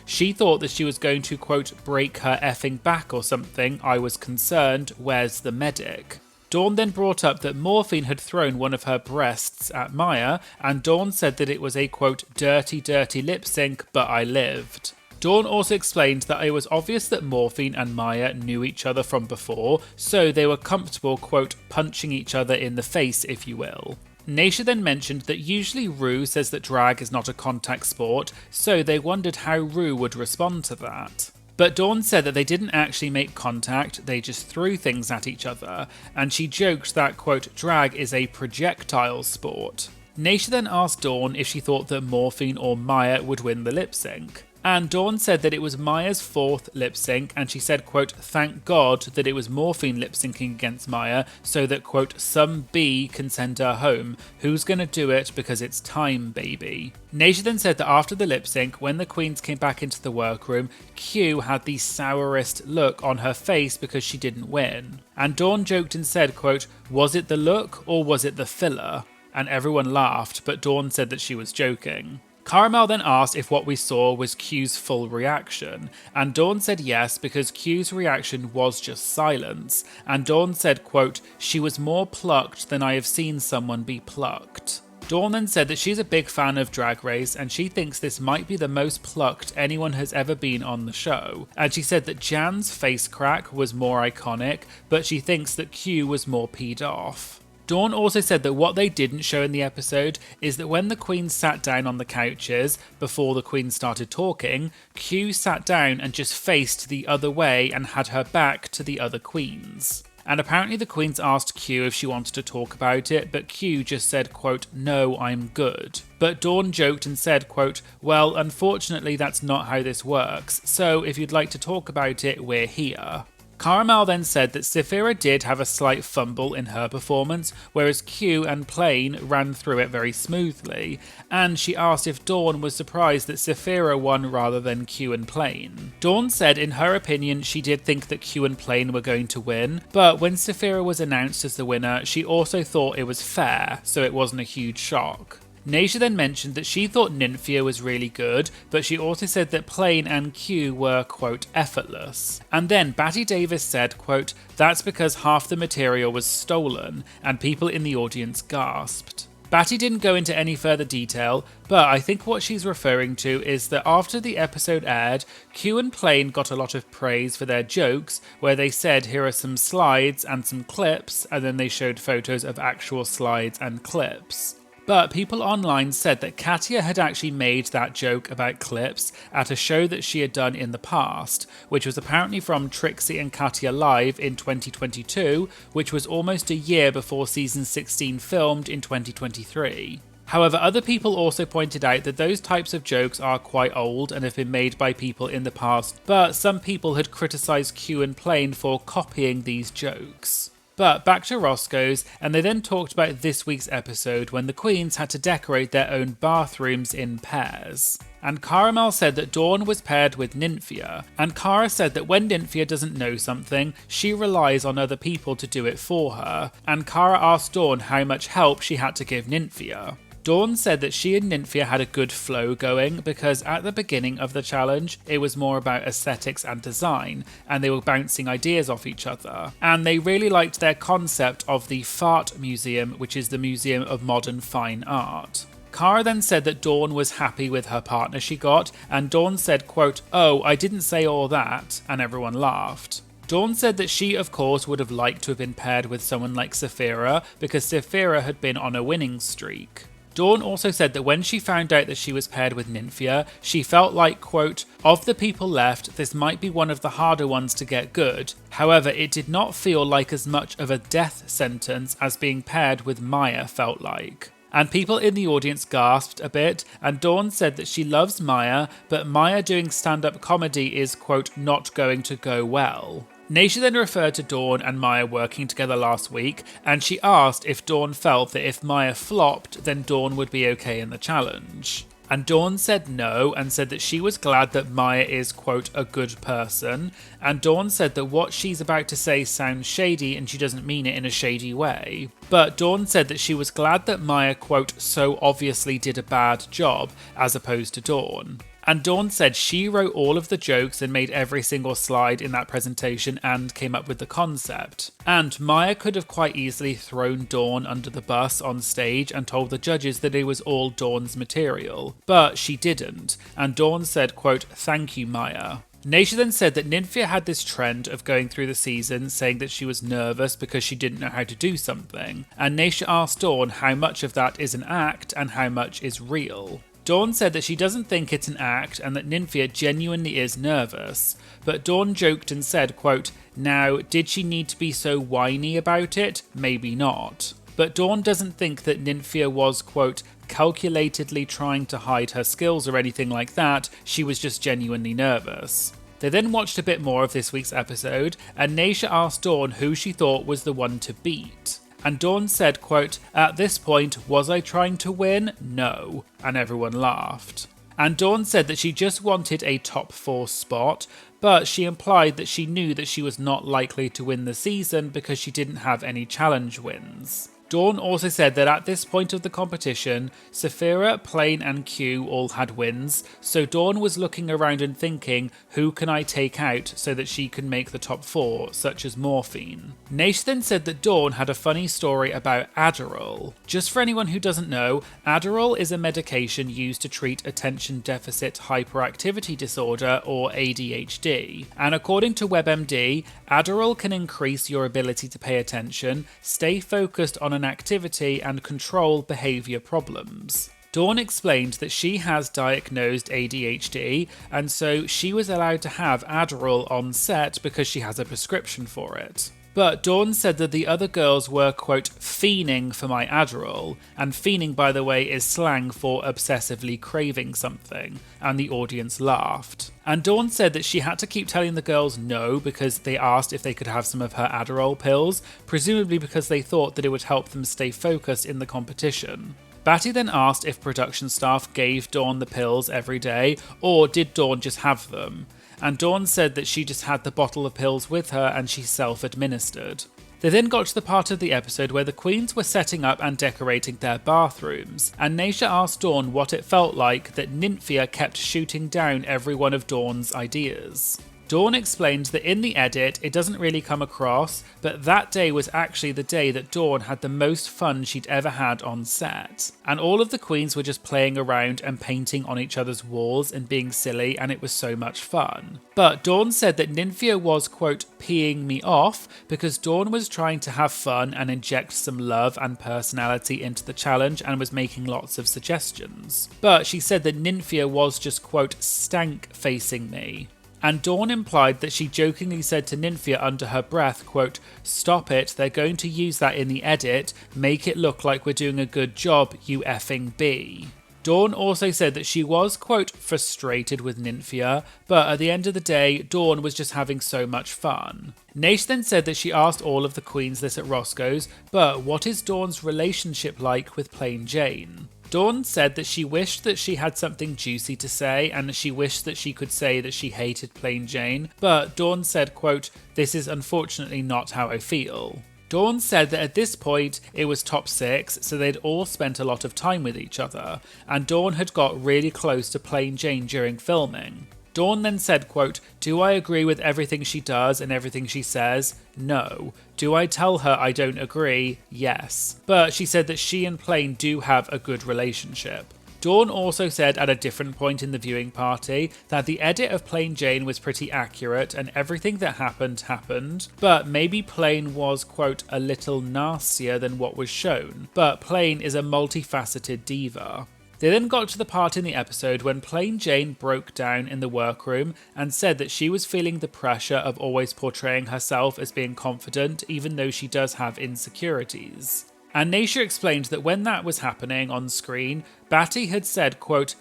she thought that she was going to, quote, break her effing back or something. I was concerned, where's the medic? Dawn then brought up that Morphine had thrown one of her breasts at Maya, and Dawn said that it was a, quote, dirty, dirty lip sync, but I lived. Dawn also explained that it was obvious that Morphine and Maya knew each other from before, so they were comfortable, quote, punching each other in the face, if you will. Naysha then mentioned that usually Ru says that drag is not a contact sport, so they wondered how Ru would respond to that. But Dawn said that they didn't actually make contact, they just threw things at each other, and she joked that, quote, drag is a projectile sport. Naysha then asked Dawn if she thought that Morphine or Maya would win the lip sync. And Dawn said that it was Maya's 4th lip sync, and she said, quote, thank God that it was Morphine lip syncing against Maya so that, quote, some B can send her home. Who's gonna do it because it's time, baby. Naysha then said that after the lip sync, when the queens came back into the workroom, Q had the sourest look on her face because she didn't win. And Dawn joked and said, quote, was it the look or was it the filler? And everyone laughed, but Dawn said that she was joking. Caramel then asked if what we saw was Q's full reaction, and Dawn said yes because Q's reaction was just silence, and Dawn said, quote, she was more plucked than I have seen someone be plucked. Dawn then said that she's a big fan of Drag Race and she thinks this might be the most plucked anyone has ever been on the show, and she said that Jan's face crack was more iconic, but she thinks that Q was more peed off. Dawn also said that what they didn't show in the episode is that when the queens sat down on the couches before the queens started talking, Q sat down and just faced the other way and had her back to the other queens. And apparently the queens asked Q if she wanted to talk about it, but Q just said, quote, no, I'm good. But Dawn joked and said, quote, well, unfortunately that's not how this works, so if you'd like to talk about it, we're here. Caramel then said that Saphira did have a slight fumble in her performance, whereas Q and Plain ran through it very smoothly, and she asked if Dawn was surprised that Saphira won rather than Q and Plain. Dawn said in her opinion she did think that Q and Plain were going to win, but when Saphira was announced as the winner, she also thought it was fair, so it wasn't a huge shock. Naysha then mentioned that she thought Nymphia was really good, but she also said that Plain and Q were, quote, effortless. And then Batty Davis said, quote, that's because half the material was stolen, and people in the audience gasped. Batty didn't go into any further detail, but I think what she's referring to is that after the episode aired, Q and Plain got a lot of praise for their jokes, where they said here are some slides and some clips, and then they showed photos of actual slides and clips. But people online said that Katya had actually made that joke about clips at a show that she had done in the past, which was apparently from Trixie and Katya Live in 2022, which was almost a year before season 16 filmed in 2023. However, other people also pointed out that those types of jokes are quite old and have been made by people in the past, but some people had criticised Q and Plain for copying these jokes. But back to Roscoe's, and they then talked about this week's episode when the queens had to decorate their own bathrooms in pairs. And Caramel said that Dawn was paired with Nymphia, and Cara said that when Nymphia doesn't know something, she relies on other people to do it for her, and Cara asked Dawn how much help she had to give Nymphia. Dawn said that she and Nymphia had a good flow going because at the beginning of the challenge, it was more about aesthetics and design, and they were bouncing ideas off each other. And they really liked their concept of the Fart Museum, which is the Museum of Modern Fine Art. Cara then said that Dawn was happy with her partner she got, and Dawn said, quote, oh, I didn't say all that, and everyone laughed. Dawn said that she, of course, would have liked to have been paired with someone like Saphira because Saphira had been on a winning streak. Dawn also said that when she found out that she was paired with Nymphia, she felt like, quote, of the people left, this might be one of the harder ones to get good. However, it did not feel like as much of a death sentence as being paired with Maya felt like. And people in the audience gasped a bit, and Dawn said that she loves Maya, but Maya doing stand-up comedy is, quote, not going to go well. Naysha then referred to Dawn and Maya working together last week, and she asked if Dawn felt that if Maya flopped, then Dawn would be okay in the challenge. And Dawn said no, and said that she was glad that Maya is, quote, a good person, and Dawn said that what she's about to say sounds shady and she doesn't mean it in a shady way. But Dawn said that she was glad that Maya, quote, so obviously did a bad job, as opposed to Dawn. And Dawn said she wrote all of the jokes and made every single slide in that presentation and came up with the concept. And Maya could have quite easily thrown Dawn under the bus on stage and told the judges that it was all Dawn's material. But she didn't, and Dawn said, quote, "Thank you, Maya." Naysha then said that Nymphia had this trend of going through the season saying that she was nervous because she didn't know how to do something, and Naysha asked Dawn how much of that is an act and how much is real. Dawn said that she doesn't think it's an act and that Nymphia genuinely is nervous, but Dawn joked and said, quote, "Now, did she need to be so whiny about it? Maybe not." But Dawn doesn't think that Nymphia was, quote, calculatedly trying to hide her skills or anything like that, she was just genuinely nervous. They then watched a bit more of this week's episode, and Naysha asked Dawn who she thought was the one to beat. And Dawn said, quote, "At this point, was I trying to win? No." And everyone laughed. And Dawn said that she just wanted a top 4 spot, but she implied that she knew that she was not likely to win the season because she didn't have any challenge wins. Dawn also said that at this point of the competition, Saphira, Plane and Q all had wins, so Dawn was looking around and thinking, who can I take out so that she can make the top 4, such as Morphine. Nash then said that Dawn had a funny story about Adderall. Just for anyone who doesn't know, Adderall is a medication used to treat attention deficit hyperactivity disorder or ADHD. And according to WebMD, Adderall can increase your ability to pay attention, stay focused on an activity and control behaviour problems. Dawn explained that she has diagnosed ADHD and so she was allowed to have Adderall on set because she has a prescription for it. But Dawn said that the other girls were, quote, fiending for my Adderall, and fiending, by the way, is slang for obsessively craving something, and the audience laughed. And Dawn said that she had to keep telling the girls no because they asked if they could have some of her Adderall pills, presumably because they thought that it would help them stay focused in the competition. Batty then asked if production staff gave Dawn the pills every day, or did Dawn just have them? And Dawn said that she just had the bottle of pills with her and she self-administered. They then got to the part of the episode where the queens were setting up and decorating their bathrooms, and Naysha asked Dawn what it felt like that Nymphia kept shooting down every one of Dawn's ideas. Dawn explained that in the edit it doesn't really come across, but that day was actually the day that Dawn had the most fun she'd ever had on set. And all of the queens were just playing around and painting on each other's walls and being silly, and it was so much fun. But Dawn said that Nymphia was, quote, peeing me off because Dawn was trying to have fun and inject some love and personality into the challenge and was making lots of suggestions. But she said that Nymphia was just, quote, stank facing me. And Dawn implied that she jokingly said to Nymphia under her breath, quote, stop it, they're going to use that in the edit, make it look like we're doing a good job, you effing B. Dawn also said that she was, quote, frustrated with Nymphia, but at the end of the day, Dawn was just having so much fun. Nash then said that she asked all of the queens this at Roscoe's, but what is Dawn's relationship like with Plain Jane? Dawn said that she wished that she had something juicy to say and she wished that she could say that she hated Plain Jane, but Dawn said, quote, this is unfortunately not how I feel. Dawn said that at this point it was top 6, so they'd all spent a lot of time with each other, and Dawn had got really close to Plain Jane during filming. Dawn then said, quote, do I agree with everything she does and everything she says? No. Do I tell her I don't agree? Yes. But she said that she and Plain do have a good relationship. Dawn also said at a different point in the viewing party that the edit of Plain Jane was pretty accurate and everything that happened, but maybe Plain was, quote, a little nastier than what was shown, but Plain is a multifaceted diva. They then got to the part in the episode when Plain Jane broke down in the workroom and said that she was feeling the pressure of always portraying herself as being confident even though she does have insecurities. And Naysha explained that when that was happening on screen, Batty had said, quote,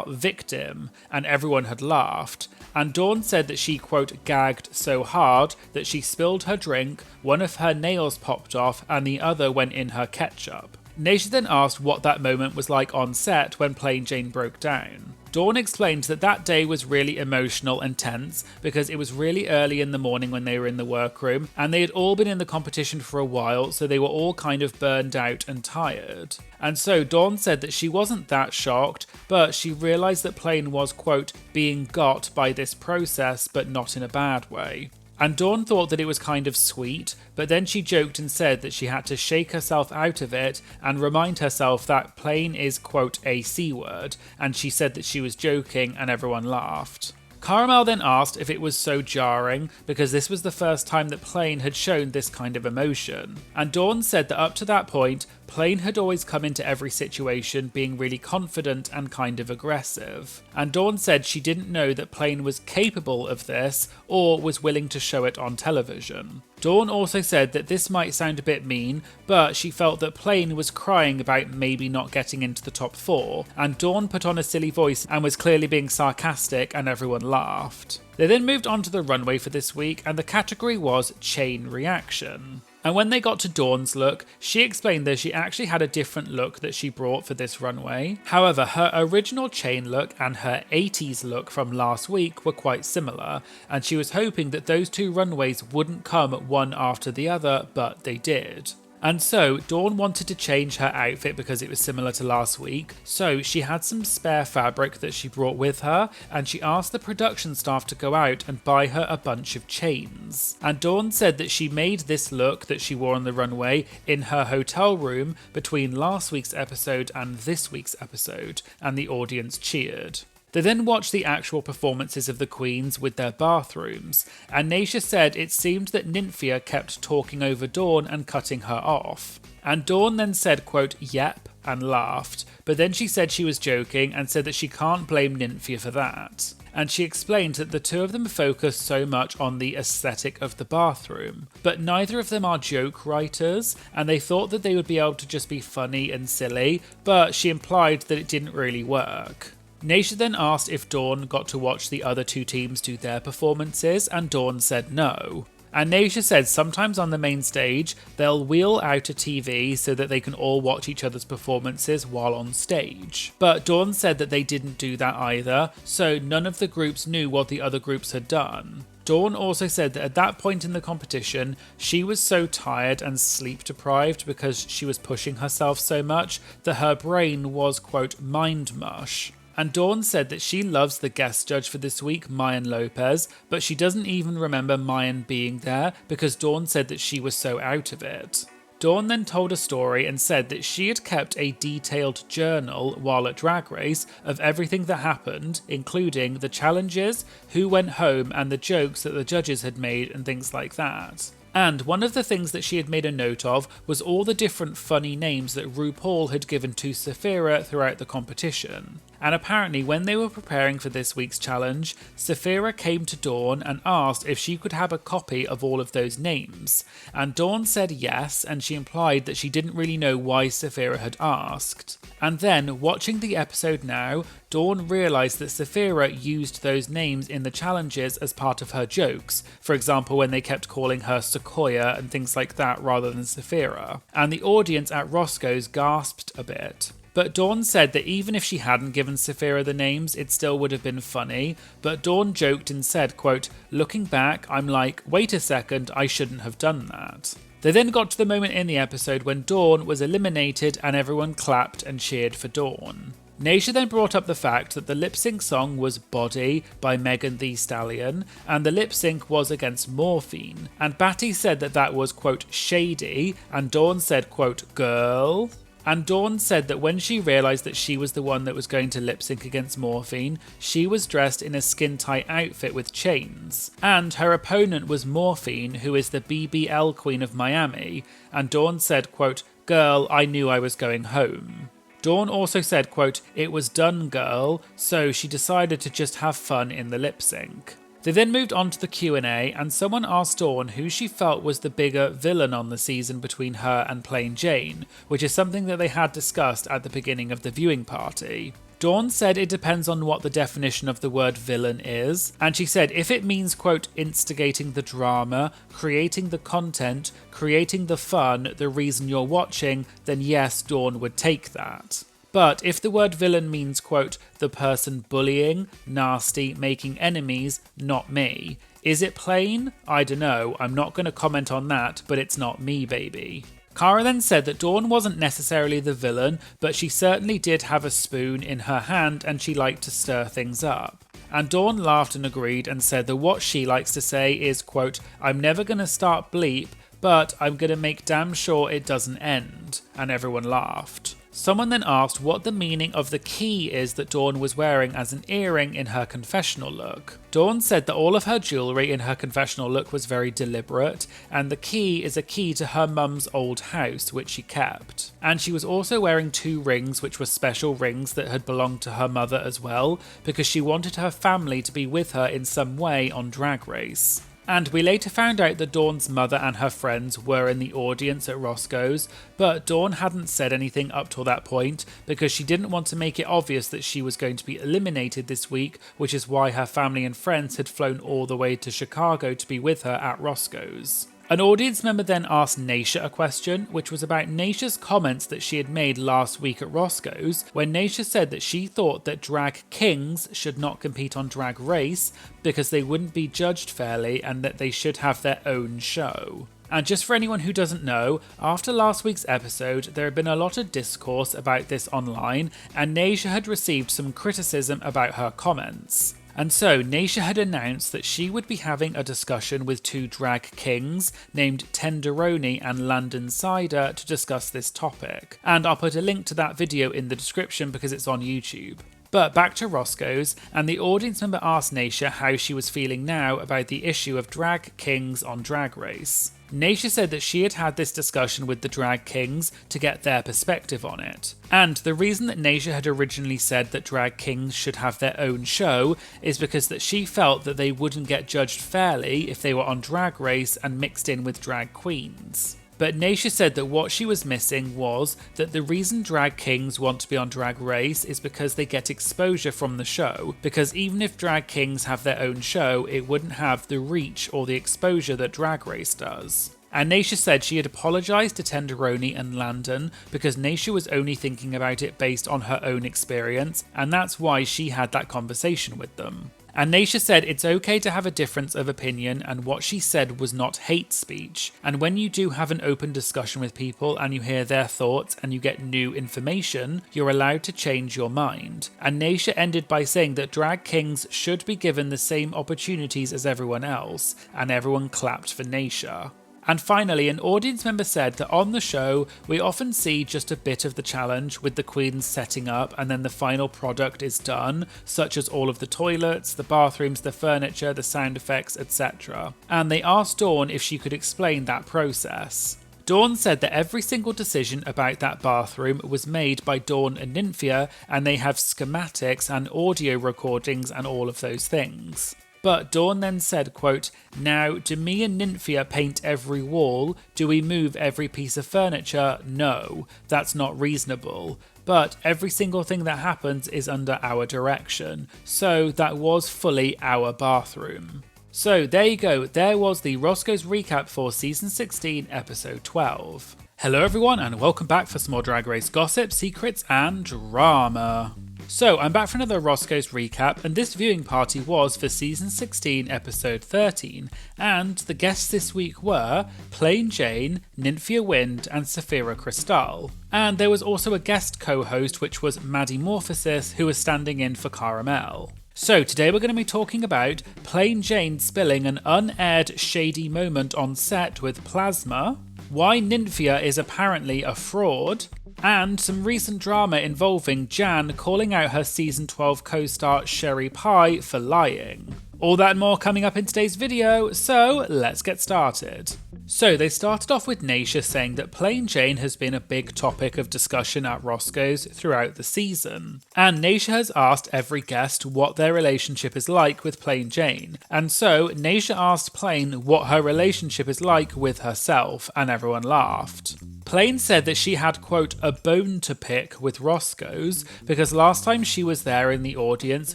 victim, and everyone had laughed. And Dawn said that she, quote, gagged so hard that she spilled her drink, one of her nails popped off and the other went in her ketchup. Naysha then asked what that moment was like on set when Plain Jane broke down. Dawn explained that that day was really emotional and tense because it was really early in the morning when they were in the workroom, and they had all been in the competition for a while, so they were all kind of burned out and tired. And so Dawn said that she wasn't that shocked, but she realised that Plain was, quote, being got by this process, but not in a bad way. And Dawn thought that it was kind of sweet, but then she joked and said that she had to shake herself out of it and remind herself that Plain is, quote, a C word, and she said that she was joking and everyone laughed. Caramel then asked if it was so jarring because this was the first time that Plain had shown this kind of emotion. And Dawn said that up to that point, Plain had always come into every situation being really confident and kind of aggressive. And Dawn said she didn't know that Plain was capable of this or was willing to show it on television. Dawn also said that this might sound a bit mean, but she felt that Plain was crying about maybe not getting into the top 4, and Dawn put on a silly voice and was clearly being sarcastic and everyone laughed. They then moved on to the runway for this week, and the category was Chain Reaction. And when they got to Dawn's look, she explained that she actually had a different look that she brought for this runway. However, her original chain look and her 80s look from last week were quite similar, and she was hoping that those two runways wouldn't come one after the other, but they did. And so Dawn wanted to change her outfit because it was similar to last week, so she had some spare fabric that she brought with her, and she asked the production staff to go out and buy her a bunch of chains. And Dawn said that she made this look that she wore on the runway in her hotel room between last week's episode and this week's episode, and the audience cheered. They then watched the actual performances of the queens with their bathrooms, and Naysha said it seemed that Nymphia kept talking over Dawn and cutting her off. And Dawn then said, quote, yep, and laughed, but then she said she was joking and said that she can't blame Nymphia for that. And she explained that the two of them focus so much on the aesthetic of the bathroom, but neither of them are joke writers, and they thought that they would be able to just be funny and silly, but she implied that it didn't really work. Naysha then asked if Dawn got to watch the other two teams do their performances, and Dawn said no. And Naysha said sometimes on the main stage, they'll wheel out a TV so that they can all watch each other's performances while on stage. But Dawn said that they didn't do that either, so none of the groups knew what the other groups had done. Dawn also said that at that point in the competition, she was so tired and sleep deprived because she was pushing herself so much that her brain was, quote, mind mush. And Dawn said that she loves the guest judge for this week, Mayan Lopez, but she doesn't even remember Mayan being there because Dawn said that she was so out of it. Dawn then told a story and said that she had kept a detailed journal while at Drag Race of everything that happened, including the challenges, who went home, and the jokes that the judges had made and things like that. And one of the things that she had made a note of was all the different funny names that RuPaul had given to Sapphira throughout the competition. And apparently when they were preparing for this week's challenge, Sapphira came to Dawn and asked if she could have a copy of all of those names. And Dawn said yes, and she implied that she didn't really know why Sapphira had asked. And then, watching the episode now, Dawn realised that Sapphira used those names in the challenges as part of her jokes, for example when they kept calling her Sequoia and things like that rather than Sapphira. And the audience at Roscoe's gasped a bit. But Dawn said that even if she hadn't given Sapphira the names, it still would have been funny, but Dawn joked and said, quote, looking back, I'm like, wait a second, I shouldn't have done that. They then got to the moment in the episode when Dawn was eliminated and everyone clapped and cheered for Dawn. Naysha then brought up the fact that the lip-sync song was Body by Megan Thee Stallion, and the lip-sync was against Morphine, and Batty said that that was, quote, shady, and Dawn said, quote, girl. And Dawn said that when she realised that she was the one that was going to lip-sync against Morphine, she was dressed in a skin-tight outfit with chains. And her opponent was Morphine, who is the BBL Queen of Miami, and Dawn said, quote, girl, I knew I was going home. Dawn also said, quote, it was done, girl, so she decided to just have fun in the lip-sync. They then moved on to the Q&A, and someone asked Dawn who she felt was the bigger villain on the season between her and Plain Jane, which is something that they had discussed at the beginning of the viewing party. Dawn said it depends on what the definition of the word villain is, and she said if it means, quote, instigating the drama, creating the content, creating the fun, the reason you're watching, then yes, Dawn would take that. But if the word villain means, quote, the person bullying, nasty, making enemies, not me, is it plain? I dunno, I'm not going to comment on that, but it's not me, baby. Cara then said that Dawn wasn't necessarily the villain, but she certainly did have a spoon in her hand and she liked to stir things up. And Dawn laughed and agreed and said that what she likes to say is, quote, I'm never going to start bleep, but I'm going to make damn sure it doesn't end. And everyone laughed. Someone then asked what the meaning of the key is that Dawn was wearing as an earring in her confessional look. Dawn said that all of her jewellery in her confessional look was very deliberate, and the key is a key to her mum's old house, which she kept. And she was also wearing 2 rings, which were special rings that had belonged to her mother as well, because she wanted her family to be with her in some way on Drag Race. And we later found out that Dawn's mother and her friends were in the audience at Roscoe's, but Dawn hadn't said anything up till that point because she didn't want to make it obvious that she was going to be eliminated this week, which is why her family and friends had flown all the way to Chicago to be with her at Roscoe's. An audience member then asked Naysha a question, which was about Naysha's comments that she had made last week at Roscoe's, when Naysha said that she thought that drag kings should not compete on Drag Race because they wouldn't be judged fairly and that they should have their own show. And just for anyone who doesn't know, after last week's episode, there had been a lot of discourse about this online, and Naysha had received some criticism about her comments. And so Naysha had announced that she would be having a discussion with 2 drag kings named Tenderoni and London Cider to discuss this topic. And I'll put a link to that video in the description because it's on YouTube. But back to Roscoe's, and the audience member asked Naysha how she was feeling now about the issue of drag kings on Drag Race. Naysha said that she had had this discussion with the drag kings to get their perspective on it. And the reason that Naysha had originally said that drag kings should have their own show is because that she felt that they wouldn't get judged fairly if they were on Drag Race and mixed in with drag queens. But Naysha said that what she was missing was that the reason drag kings want to be on Drag Race is because they get exposure from the show, because even if drag kings have their own show, it wouldn't have the reach or the exposure that Drag Race does. And Naysha said she had apologised to Tenderoni and Landon because Naysha was only thinking about it based on her own experience, and that's why she had that conversation with them. And Naysha said it's okay to have a difference of opinion, and what she said was not hate speech. And when you do have an open discussion with people and you hear their thoughts and you get new information, you're allowed to change your mind. And Naysha ended by saying that drag kings should be given the same opportunities as everyone else, and everyone clapped for Naysha. And finally, an audience member said that on the show, we often see just a bit of the challenge with the queens setting up and then the final product is done, such as all of the toilets, the bathrooms, the furniture, the sound effects, etc. And they asked Dawn if she could explain that process. Dawn said that every single decision about that bathroom was made by Dawn and Nymphia, and they have schematics and audio recordings and all of those things. But Dawn then said, quote, now, do me and Nymphia paint every wall? Do we move every piece of furniture? No, that's not reasonable. But every single thing that happens is under our direction. So that was fully our bathroom. So there you go, there was the Roscoe's recap for Season 16, Episode 12. Hello everyone and welcome back for some more Drag Race gossip, secrets and drama. So I'm back for another Roscoe's recap, and this viewing party was for Season 16, Episode 13, and the guests this week were Plain Jane, Nymphia Wind and Saphira Crystal. And there was also a guest co-host, which was Maddie Morphosis, who was standing in for Caramel. So today we're going to be talking about Plain Jane spilling an unaired shady moment on set with Plasma, why Nymphia is apparently a fraud, and some recent drama involving Jan calling out her Season 12 co-star Sherry Pie for lying. All that and more coming up in today's video, so let's get started. So they started off with Naysha saying that Plain Jane has been a big topic of discussion at Roscoe's throughout the season. And Naysha has asked every guest what their relationship is like with Plain Jane. And so Naysha asked Plain what her relationship is like with herself, and everyone laughed. Plain said that she had, quote, a bone to pick with Roscoe's because last time she was there in the audience,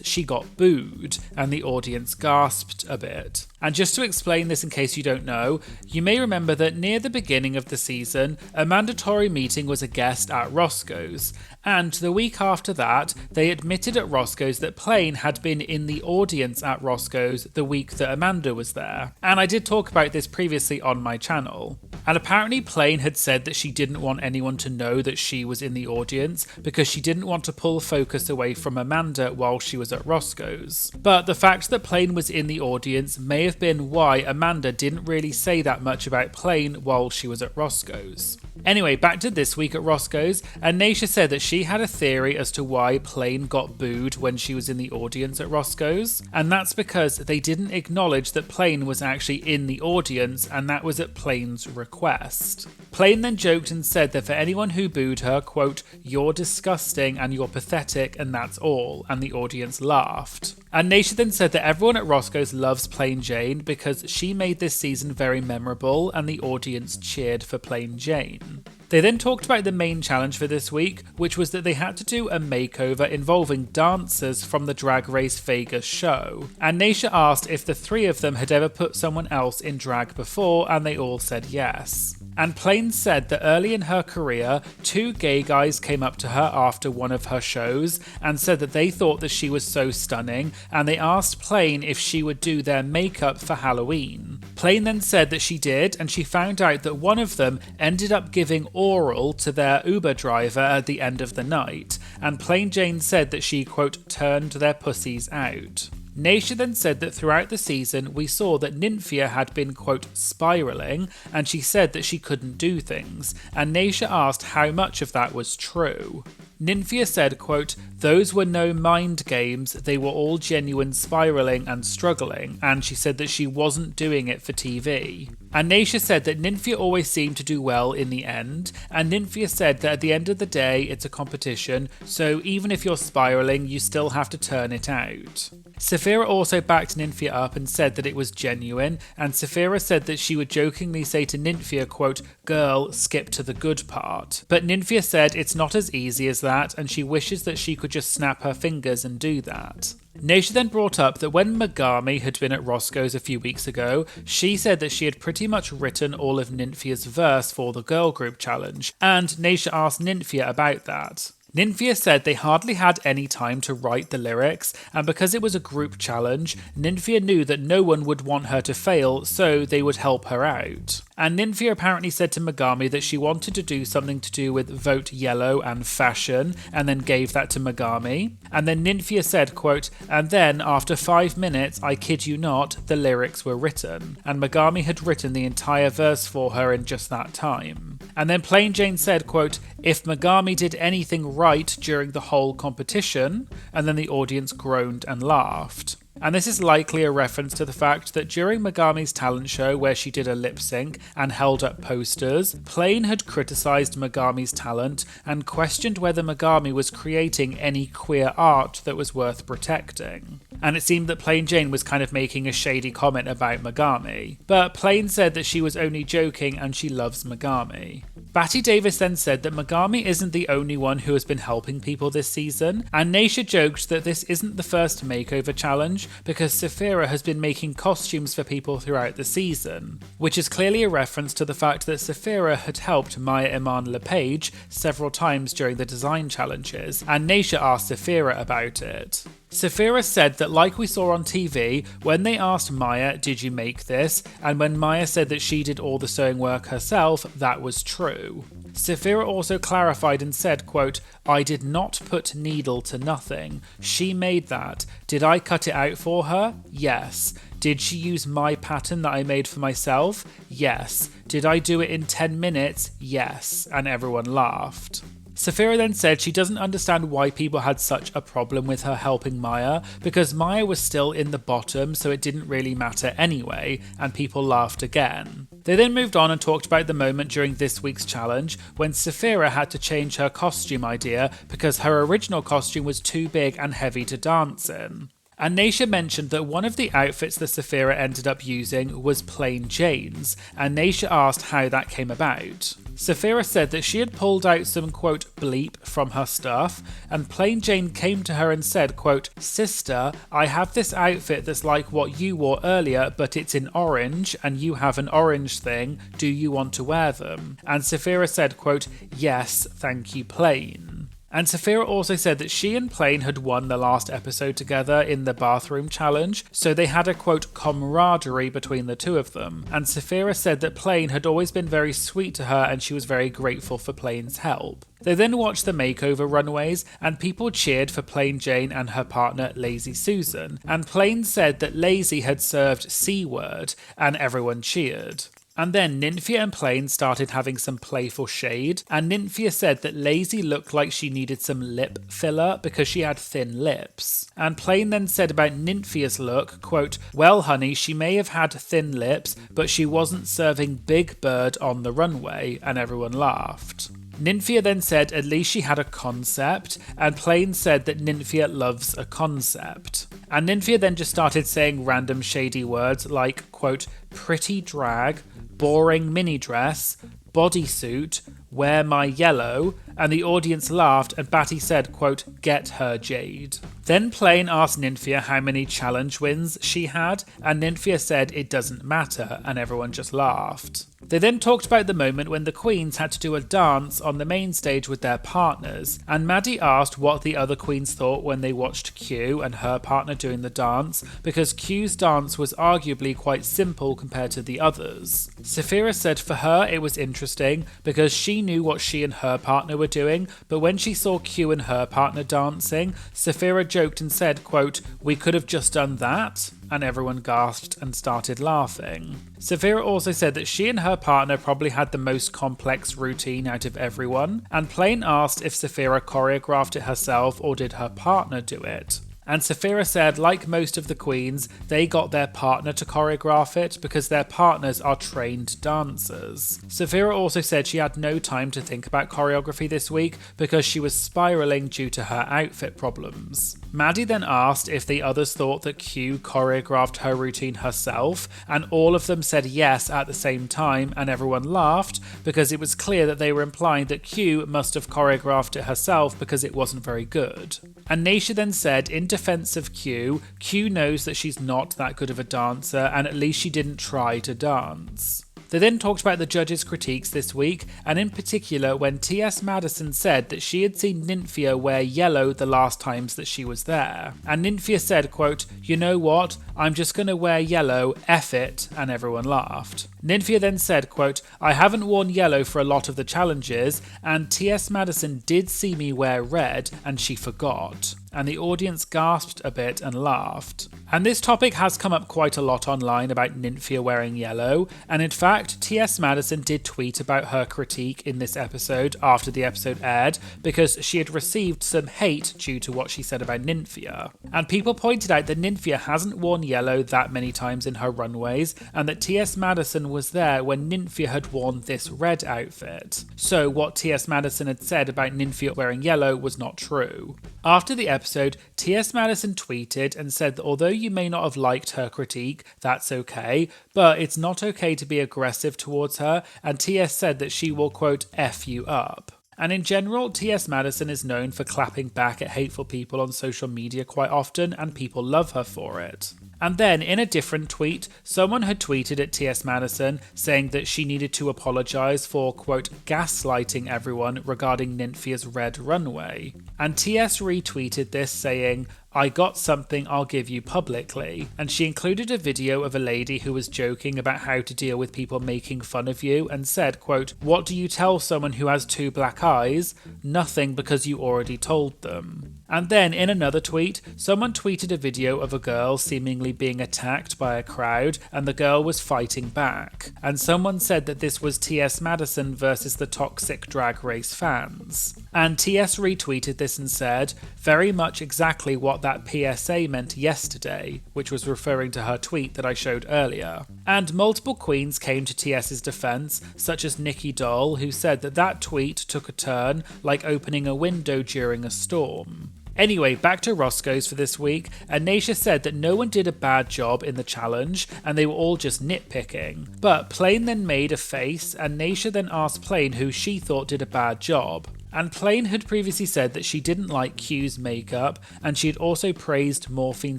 she got booed and the audience gasped a bit. And just to explain this in case you don't know, you may remember that near the beginning of the season, a mandatory meeting was a guest at Roscoe's. And the week after that, they admitted at Roscoe's that Plain had been in the audience at Roscoe's the week that Amanda was there. And I did talk about this previously on my channel. And apparently Plain had said that she didn't want anyone to know that she was in the audience because she didn't want to pull focus away from Amanda while she was at Roscoe's. But the fact that Plain was in the audience may have been why Amanda didn't really say that much about Plain while she was at Roscoe's. Anyway, back to this week at Roscoe's, and Naysha said that she had a theory as to why Plain got booed when she was in the audience at Roscoe's, and that's because they didn't acknowledge that Plain was actually in the audience, and that was at Plain's request. Plain then joked and said that for anyone who booed her, quote, "You're disgusting and you're pathetic and that's all," and the audience laughed. And Naysha then said that everyone at Roscoe's loves Plain Jane because she made this season very memorable and the audience cheered for Plain Jane. They then talked about the main challenge for this week, which was that they had to do a makeover involving dancers from the Drag Race Vegas show. And Naysha asked if the three of them had ever put someone else in drag before, and they all said yes. And Plain said that early in her career, two gay guys came up to her after one of her shows and said that they thought that she was so stunning, and they asked Plain if she would do their makeup for Halloween. Plain then said that she did, and she found out that one of them ended up giving oral to their Uber driver at the end of the night, and Plain Jane said that she, quote, turned their pussies out. Naysha then said that throughout the season we saw that Nymphia had been, quote, spiraling, and she said that she couldn't do things, and Naysha asked how much of that was true. Nymphia said, quote, "Those were no mind games, they were all genuine spiraling and struggling," and she said that she wasn't doing it for TV. And Naysha said that Nymphia always seemed to do well in the end, and Nymphia said that at the end of the day it's a competition, so even if you're spiraling you still have to turn it out. Saphira also backed Nymphia up and said that it was genuine, and Saphira said that she would jokingly say to Nymphia, quote, "Girl, skip to the good part." But Nymphia said it's not as easy as that, and she wishes that she could just snap her fingers and do that. Naysha then brought up that when Megami had been at Roscoe's a few weeks ago, she said that she had pretty much written all of Nymphia's verse for the girl group challenge, and Naysha asked Nymphia about that. Nymphia said they hardly had any time to write the lyrics, and because it was a group challenge, Nymphia knew that no one would want her to fail, so they would help her out. And Nymphia apparently said to Megami that she wanted to do something to do with vote yellow and fashion, and then gave that to Megami. And then Nymphia said, quote, "And then after 5 minutes, I kid you not, the lyrics were written." And Megami had written the entire verse for her in just that time. And then Plain Jane said, quote, "If Megami did anything right during the whole competition," and then the audience groaned and laughed. And this is likely a reference to the fact that during Megami's talent show where she did a lip sync and held up posters, Plain had criticised Megami's talent and questioned whether Megami was creating any queer art that was worth protecting. And it seemed that Plain Jane was kind of making a shady comment about Megami. But Plain said that she was only joking and she loves Megami. Batty Davis then said that Megami isn't the only one who has been helping people this season, and Naysha joked that this isn't the first makeover challenge because Saphira has been making costumes for people throughout the season, which is clearly a reference to the fact that Saphira had helped Maya Iman LePage several times during the design challenges, and Naysha asked Saphira about it. Saphira said that like we saw on TV, when they asked Maya, "Did you make this?" and when Maya said that she did all the sewing work herself, that was true. Saphira also clarified and said, quote, "I did not put needle to nothing. She made that. Did I cut it out for her? Yes. Did she use my pattern that I made for myself? Yes. Did I do it in 10 minutes? Yes." And everyone laughed. Saphira then said she doesn't understand why people had such a problem with her helping Maya, because Maya was still in the bottom, so it didn't really matter anyway, and people laughed again. They then moved on and talked about the moment during this week's challenge when Saphira had to change her costume idea because her original costume was too big and heavy to dance in. And Naysha mentioned that one of the outfits that Saphira ended up using was plain Jane's, and Naysha asked how that came about. Saphira said that she had pulled out some, quote, bleep from her stuff, and Plain Jane came to her and said, quote, "Sister, I have this outfit that's like what you wore earlier, but it's in orange, and you have an orange thing. Do you want to wear them?" And Saphira said, quote, "Yes, thank you, Plain." And Saphira also said that she and Plain had won the last episode together in the bathroom challenge, so they had a, quote, camaraderie between the two of them. And Saphira said that Plain had always been very sweet to her and she was very grateful for Plain's help. They then watched the makeover runways, and people cheered for Plain Jane and her partner Lazy Susan. And Plain said that Lazy had served C-word, and everyone cheered. And then Nymphia and Plain started having some playful shade, and Nymphia said that Lazy looked like she needed some lip filler because she had thin lips. And Plain then said about Nymphia's look, quote, "Well honey, she may have had thin lips, but she wasn't serving Big Bird on the runway," and everyone laughed. Nymphia then said at least she had a concept, and Plain said that Nymphia loves a concept. And Nymphia then just started saying random shady words like, quote, "pretty drag," "boring mini dress," "bodysuit," "wear my yellow," and the audience laughed and Batty said, quote, "get her Jade." Then Plain asked Nymphia how many challenge wins she had, and Nymphia said it doesn't matter, and everyone just laughed. They then talked about the moment when the queens had to do a dance on the main stage with their partners, and Maddie asked what the other queens thought when they watched Q and her partner doing the dance, because Q's dance was arguably quite simple compared to the others. Saphira said for her it was interesting because she knew what she and her partner were doing, but when she saw Q and her partner dancing, Saphira joked and said, quote, "We could have just done that," and everyone gasped and started laughing. Saphira also said that she and her partner probably had the most complex routine out of everyone, and Plain asked if Saphira choreographed it herself or did her partner do it. And Saphira said, like most of the queens, they got their partner to choreograph it because their partners are trained dancers. Saphira also said she had no time to think about choreography this week because she was spiraling due to her outfit problems. Maddie then asked if the others thought that Q choreographed her routine herself, and all of them said yes at the same time, and everyone laughed because it was clear that they were implying that Q must have choreographed it herself because it wasn't very good. And Naysha then said, in defense of Q knows that she's not that good of a dancer, and at least she didn't try to dance. They then talked about the judges' critiques this week, and in particular when T.S. Madison said that she had seen Nymphia wear yellow the last times that she was there. And Nymphia said, quote, "You know what? I'm just gonna wear yellow, F it," and everyone laughed. Nymphia then said, quote, "I haven't worn yellow for a lot of the challenges, and T.S. Madison did see me wear red, and she forgot." And the audience gasped a bit and laughed. And this topic has come up quite a lot online about Nymphia wearing yellow, and in fact, T.S. Madison did tweet about her critique in this episode after the episode aired, because she had received some hate due to what she said about Nymphia. And people pointed out that Nymphia hasn't worn yellow that many times in her runways, and that T.S. Madison was there when Nymphia had worn this red outfit. So what T.S. Madison had said about Nymphia wearing yellow was not true. After the episode, T.S. Madison tweeted and said that although you may not have liked her critique, that's okay, but it's not okay to be aggressive towards her, and T.S. said that she will, quote, "F you up." And in general, T.S. Madison is known for clapping back at hateful people on social media quite often, and people love her for it. And then, in a different tweet, someone had tweeted at T.S. Madison saying that she needed to apologise for, quote, "gaslighting everyone regarding Nymphia's red runway." And T.S. retweeted this saying, "I got something I'll give you publicly." And she included a video of a lady who was joking about how to deal with people making fun of you and said, quote, "What do you tell someone who has 2 black eyes? Nothing, because you already told them." And then in another tweet, someone tweeted a video of a girl seemingly being attacked by a crowd, and the girl was fighting back. And someone said that this was T.S. Madison versus the toxic Drag Race fans. And T.S. retweeted this and said, "Very much exactly what that PSA meant yesterday," which was referring to her tweet that I showed earlier. And multiple queens came to T.S.'s defense, such as Nikki Doll, who said that that tweet took a turn like opening a window during a storm. Anyway, back to Roscoe's for this week, and Naysha said that no one did a bad job in the challenge, and they were all just nitpicking. But Plain then made a face, and Naysha then asked Plain who she thought did a bad job. And Plain had previously said that she didn't like Q's makeup, and she had also praised Morphine,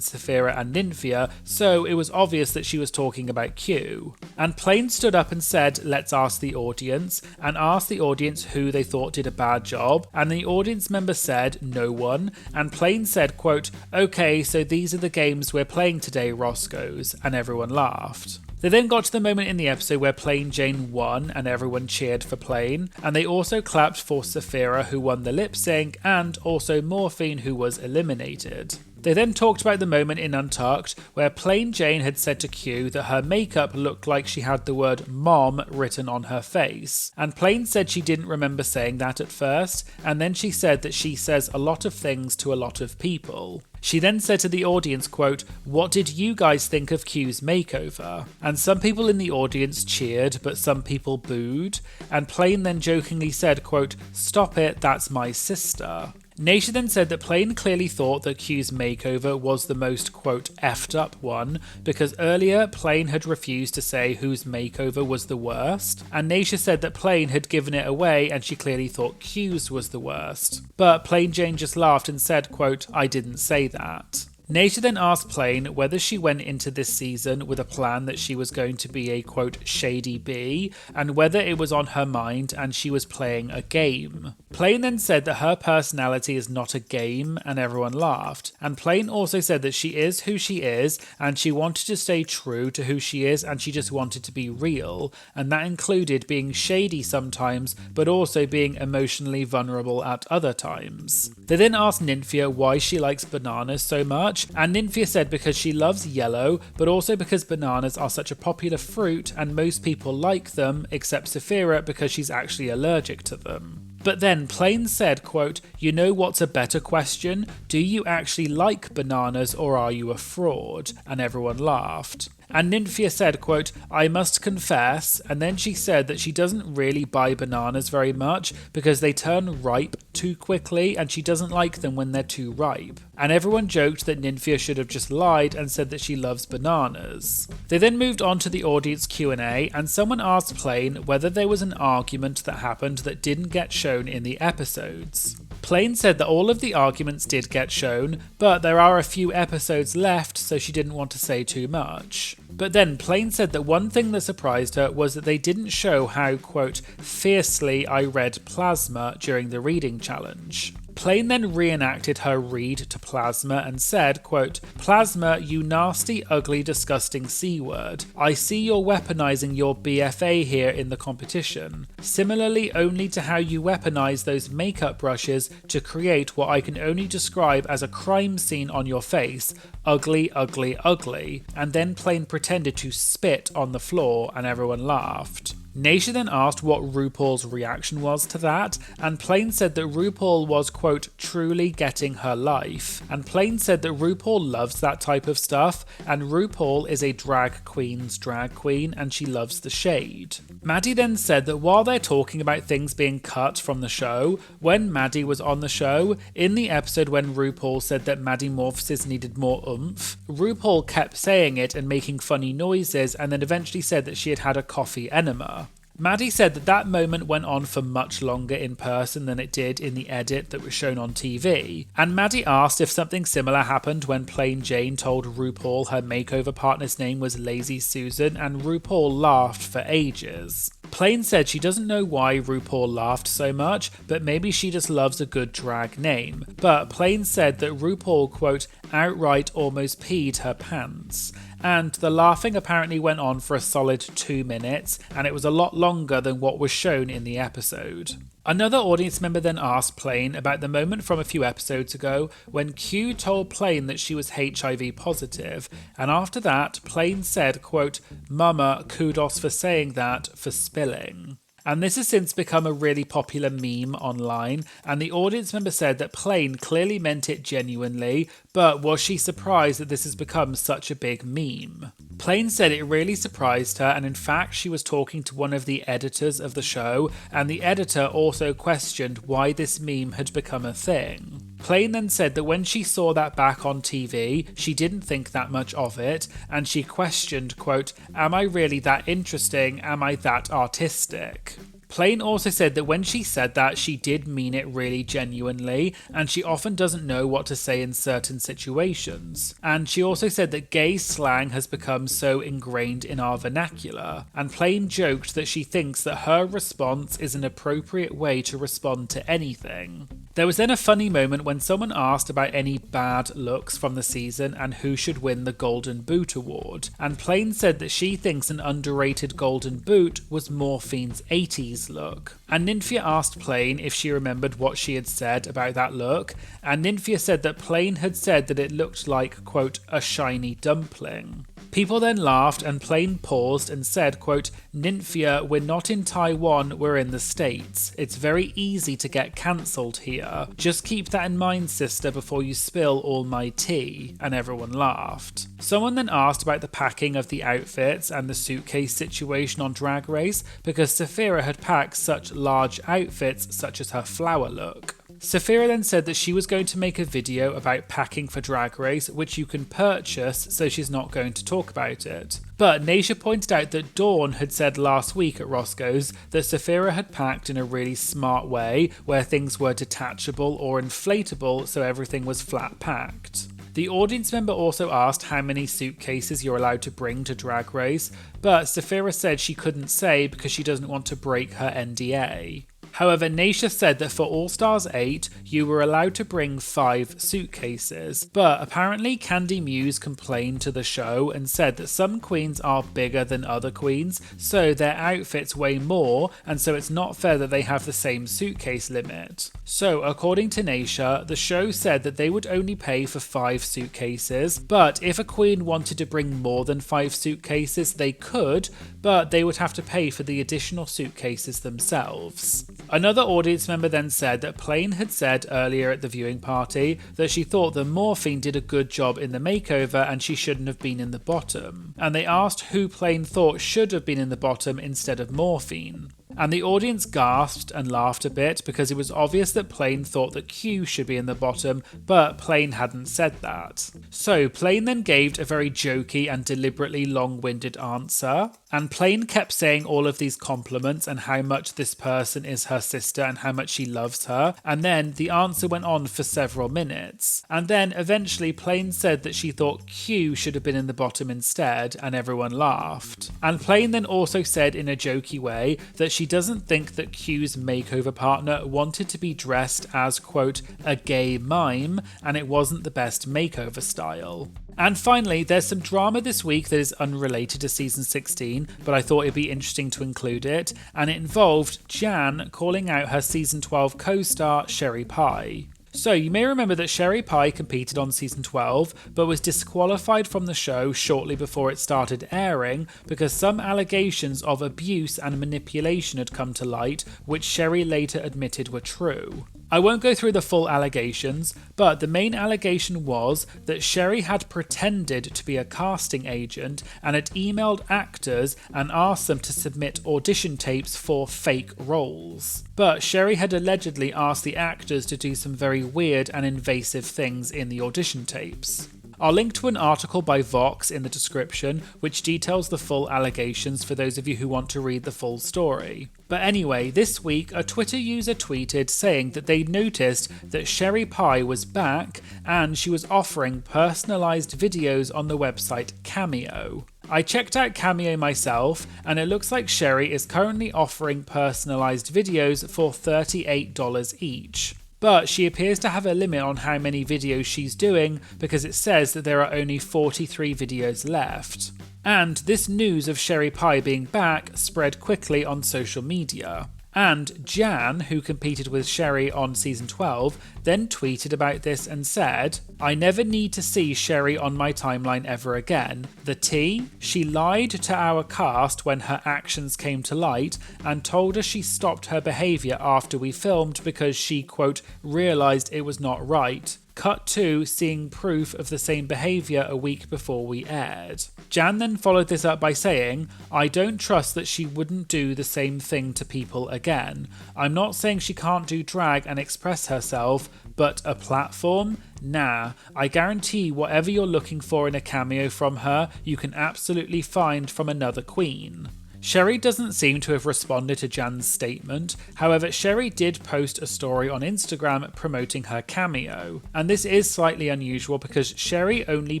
Saphira and Nymphia, so it was obvious that she was talking about Q. And Plain stood up and said, let's ask the audience, and asked the audience who they thought did a bad job, and the audience member said, no one, and Plain said, quote, okay, so these are the games we're playing today, Roscoes, and everyone laughed. They then got to the moment in the episode where Plain Jane won and everyone cheered for Plain, and they also clapped for Saphira who won the lip sync and also Morphine who was eliminated. They then talked about the moment in Untucked where Plain Jane had said to Q that her makeup looked like she had the word mom written on her face, and Plain said she didn't remember saying that at first, and then she said that she says a lot of things to a lot of people. She then said to the audience, quote, what did you guys think of Q's makeover? And some people in the audience cheered, but some people booed, and Plain then jokingly said, quote, stop it, that's my sister. Naysha then said that Plain clearly thought that Q's makeover was the most, quote, effed up one, because earlier Plain had refused to say whose makeover was the worst, and Naysha said that Plain had given it away and she clearly thought Q's was the worst. But Plain Jane just laughed and said, quote, I didn't say that. Naysha then asked Plain whether she went into this season with a plan that she was going to be a, quote, shady bee, and whether it was on her mind and she was playing a game. Plain then said that her personality is not a game, and everyone laughed. And Plain also said that she is who she is, and she wanted to stay true to who she is, and she just wanted to be real, and that included being shady sometimes, but also being emotionally vulnerable at other times. They then asked Nymphia why she likes bananas so much, and Nymphia said because she loves yellow, but also because bananas are such a popular fruit and most people like them, except Saphira because she's actually allergic to them. But then Plain said, quote, you know what's a better question? Do you actually like bananas or are you a fraud? And everyone laughed. And Nymphia said, quote, I must confess, and then she said that she doesn't really buy bananas very much because they turn ripe too quickly and she doesn't like them when they're too ripe. And everyone joked that Nymphia should have just lied and said that she loves bananas. They then moved on to the audience Q&A, and someone asked Plain whether there was an argument that happened that didn't get shown in the episodes. Plain said that all of the arguments did get shown, but there are a few episodes left, so she didn't want to say too much. But then Plain said that one thing that surprised her was that they didn't show how, quote, fiercely I read Plasma during the reading challenge. Plain then reenacted her read to Plasma and said, quote, Plasma, you nasty, ugly, disgusting C-word. I see you're weaponizing your BFA here in the competition. Similarly only to how you weaponize those makeup brushes to create what I can only describe as a crime scene on your face. Ugly, ugly, ugly. And then Plain pretended to spit on the floor and everyone laughed. Naysha then asked what RuPaul's reaction was to that, and Plain said that RuPaul was, quote, truly getting her life. And Plain said that RuPaul loves that type of stuff, and RuPaul is a drag queen's drag queen, and she loves the shade. Maddie then said that while they're talking about things being cut from the show, when Maddie was on the show, in the episode when RuPaul said that Maddie Morphosis needed more oomph, RuPaul kept saying it and making funny noises, and then eventually said that she had had a coffee enema. Maddie said that that moment went on for much longer in person than it did in the edit that was shown on TV, and Maddie asked if something similar happened when Plain Jane told RuPaul her makeover partner's name was Lazy Susan, and RuPaul laughed for ages. Plain said she doesn't know why RuPaul laughed so much, but maybe she just loves a good drag name. But Plain said that RuPaul, quote, outright almost peed her pants. And the laughing apparently went on for a solid 2 minutes, and it was a lot longer than what was shown in the episode. Another audience member then asked Plain about the moment from a few episodes ago when Q told Plain that she was HIV positive, and after that, Plain said, quote, Mama, kudos for saying that, for spilling. And this has since become a really popular meme online, and the audience member said that Plain clearly meant it genuinely, but was she surprised that this has become such a big meme? Plain said it really surprised her, and in fact she was talking to one of the editors of the show, and the editor also questioned why this meme had become a thing. Plain then said that when she saw that back on TV, she didn't think that much of it, and she questioned, quote, "Am I really that interesting? Am I that artistic?" Plain also said that when she said that, she did mean it really genuinely, and she often doesn't know what to say in certain situations. And she also said that gay slang has become so ingrained in our vernacular, and Plain joked that she thinks that her response is an appropriate way to respond to anything. There was then a funny moment when someone asked about any bad looks from the season and who should win the Golden Boot Award, and Plain said that she thinks an underrated Golden Boot was Morphine's 80s look. And Nymphia asked Plain if she remembered what she had said about that look, and Nymphia said that Plain had said that it looked like, quote, a shiny dumpling. People then laughed and Plain paused and said, quote, "Nymphia, we're not in Taiwan, we're in the States. It's very easy to get cancelled here. Just keep that in mind, sister, before you spill all my tea." And everyone laughed. Someone then asked about the packing of the outfits and the suitcase situation on Drag Race because Saphira had packed such large outfits such as her flower look. Saphira then said that she was going to make a video about packing for Drag Race, which you can purchase, so she's not going to talk about it. But Naysha pointed out that Dawn had said last week at Roscoe's that Saphira had packed in a really smart way, where things were detachable or inflatable, so everything was flat packed. The audience member also asked how many suitcases you're allowed to bring to Drag Race, but Saphira said she couldn't say because she doesn't want to break her NDA. However, Naysha said that for All Stars 8, you were allowed to bring 5 suitcases, but apparently Candy Muse complained to the show and said that some queens are bigger than other queens, so their outfits weigh more, and so it's not fair that they have the same suitcase limit. So, according to Naysha, the show said that they would only pay for 5 suitcases, but if a queen wanted to bring more than 5 suitcases, they could, but they would have to pay for the additional suitcases themselves. Another audience member then said that Plain had said earlier at the viewing party that she thought that Morphine did a good job in the makeover and she shouldn't have been in the bottom. And they asked who Plain thought should have been in the bottom instead of Morphine. And the audience gasped and laughed a bit because it was obvious that Plain thought that Q should be in the bottom, but Plain hadn't said that. So Plain then gave a very jokey and deliberately long-winded answer, and Plain kept saying all of these compliments and how much this person is her sister and how much she loves her, and then the answer went on for several minutes. And then eventually Plain said that she thought Q should have been in the bottom instead, and everyone laughed. And Plain then also said in a jokey way that she doesn't think that Q's makeover partner wanted to be dressed as, quote, a gay mime, and it wasn't the best makeover style. And finally, there's some drama this week that is unrelated to season 16, but I thought it'd be interesting to include it, and it involved Jan calling out her season 12 co-star Sherry Pie. So you may remember that Sherry Pie competed on season 12, but was disqualified from the show shortly before it started airing because some allegations of abuse and manipulation had come to light, which Sherry later admitted were true. I won't go through the full allegations, but the main allegation was that Sherry had pretended to be a casting agent and had emailed actors and asked them to submit audition tapes for fake roles. But Sherry had allegedly asked the actors to do some very weird and invasive things in the audition tapes. I'll link to an article by Vox in the description which details the full allegations for those of you who want to read the full story. But anyway, this week a Twitter user tweeted saying that they noticed that Sherry Pie was back and she was offering personalised videos on the website Cameo. I checked out Cameo myself and it looks like Sherry is currently offering personalised videos for $38 each. But she appears to have a limit on how many videos she's doing because it says that there are only 43 videos left. And this news of Sherry Pie being back spread quickly on social media. And Jan, who competed with Sherry on season 12, then tweeted about this and said, "I never need to see Sherry on my timeline ever again. The tea? She lied to our cast when her actions came to light and told us she stopped her behaviour after we filmed because she, quote, realised it was not right. Cut to seeing proof of the same behaviour a week before we aired. Jan then followed this up by saying, I don't trust that she wouldn't do the same thing to people again. I'm not saying she can't do drag and express herself, but a platform? Nah, I guarantee whatever you're looking for in a cameo from her, you can absolutely find from another queen. Sherry doesn't seem to have responded to Jan's statement, however Sherry did post a story on Instagram promoting her cameo, and this is slightly unusual because Sherry only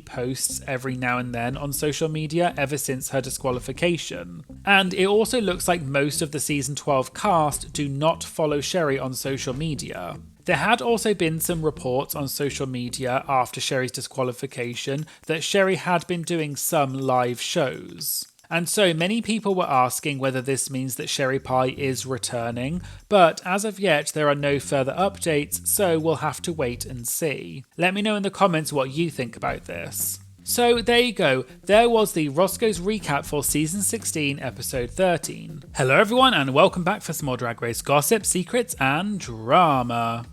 posts every now and then on social media ever since her disqualification, and it also looks like most of the season 12 cast do not follow Sherry on social media. There had also been some reports on social media after Sherry's disqualification that Sherry had been doing some live shows. And so many people were asking whether this means that Sherry Pie is returning, but as of yet there are no further updates, so we'll have to wait and see. Let me know in the comments what you think about this. So there you go, there was the Roscoe's Recap for Season 16, Episode 13. Hello everyone and welcome back for some more Drag Race gossip, secrets and drama.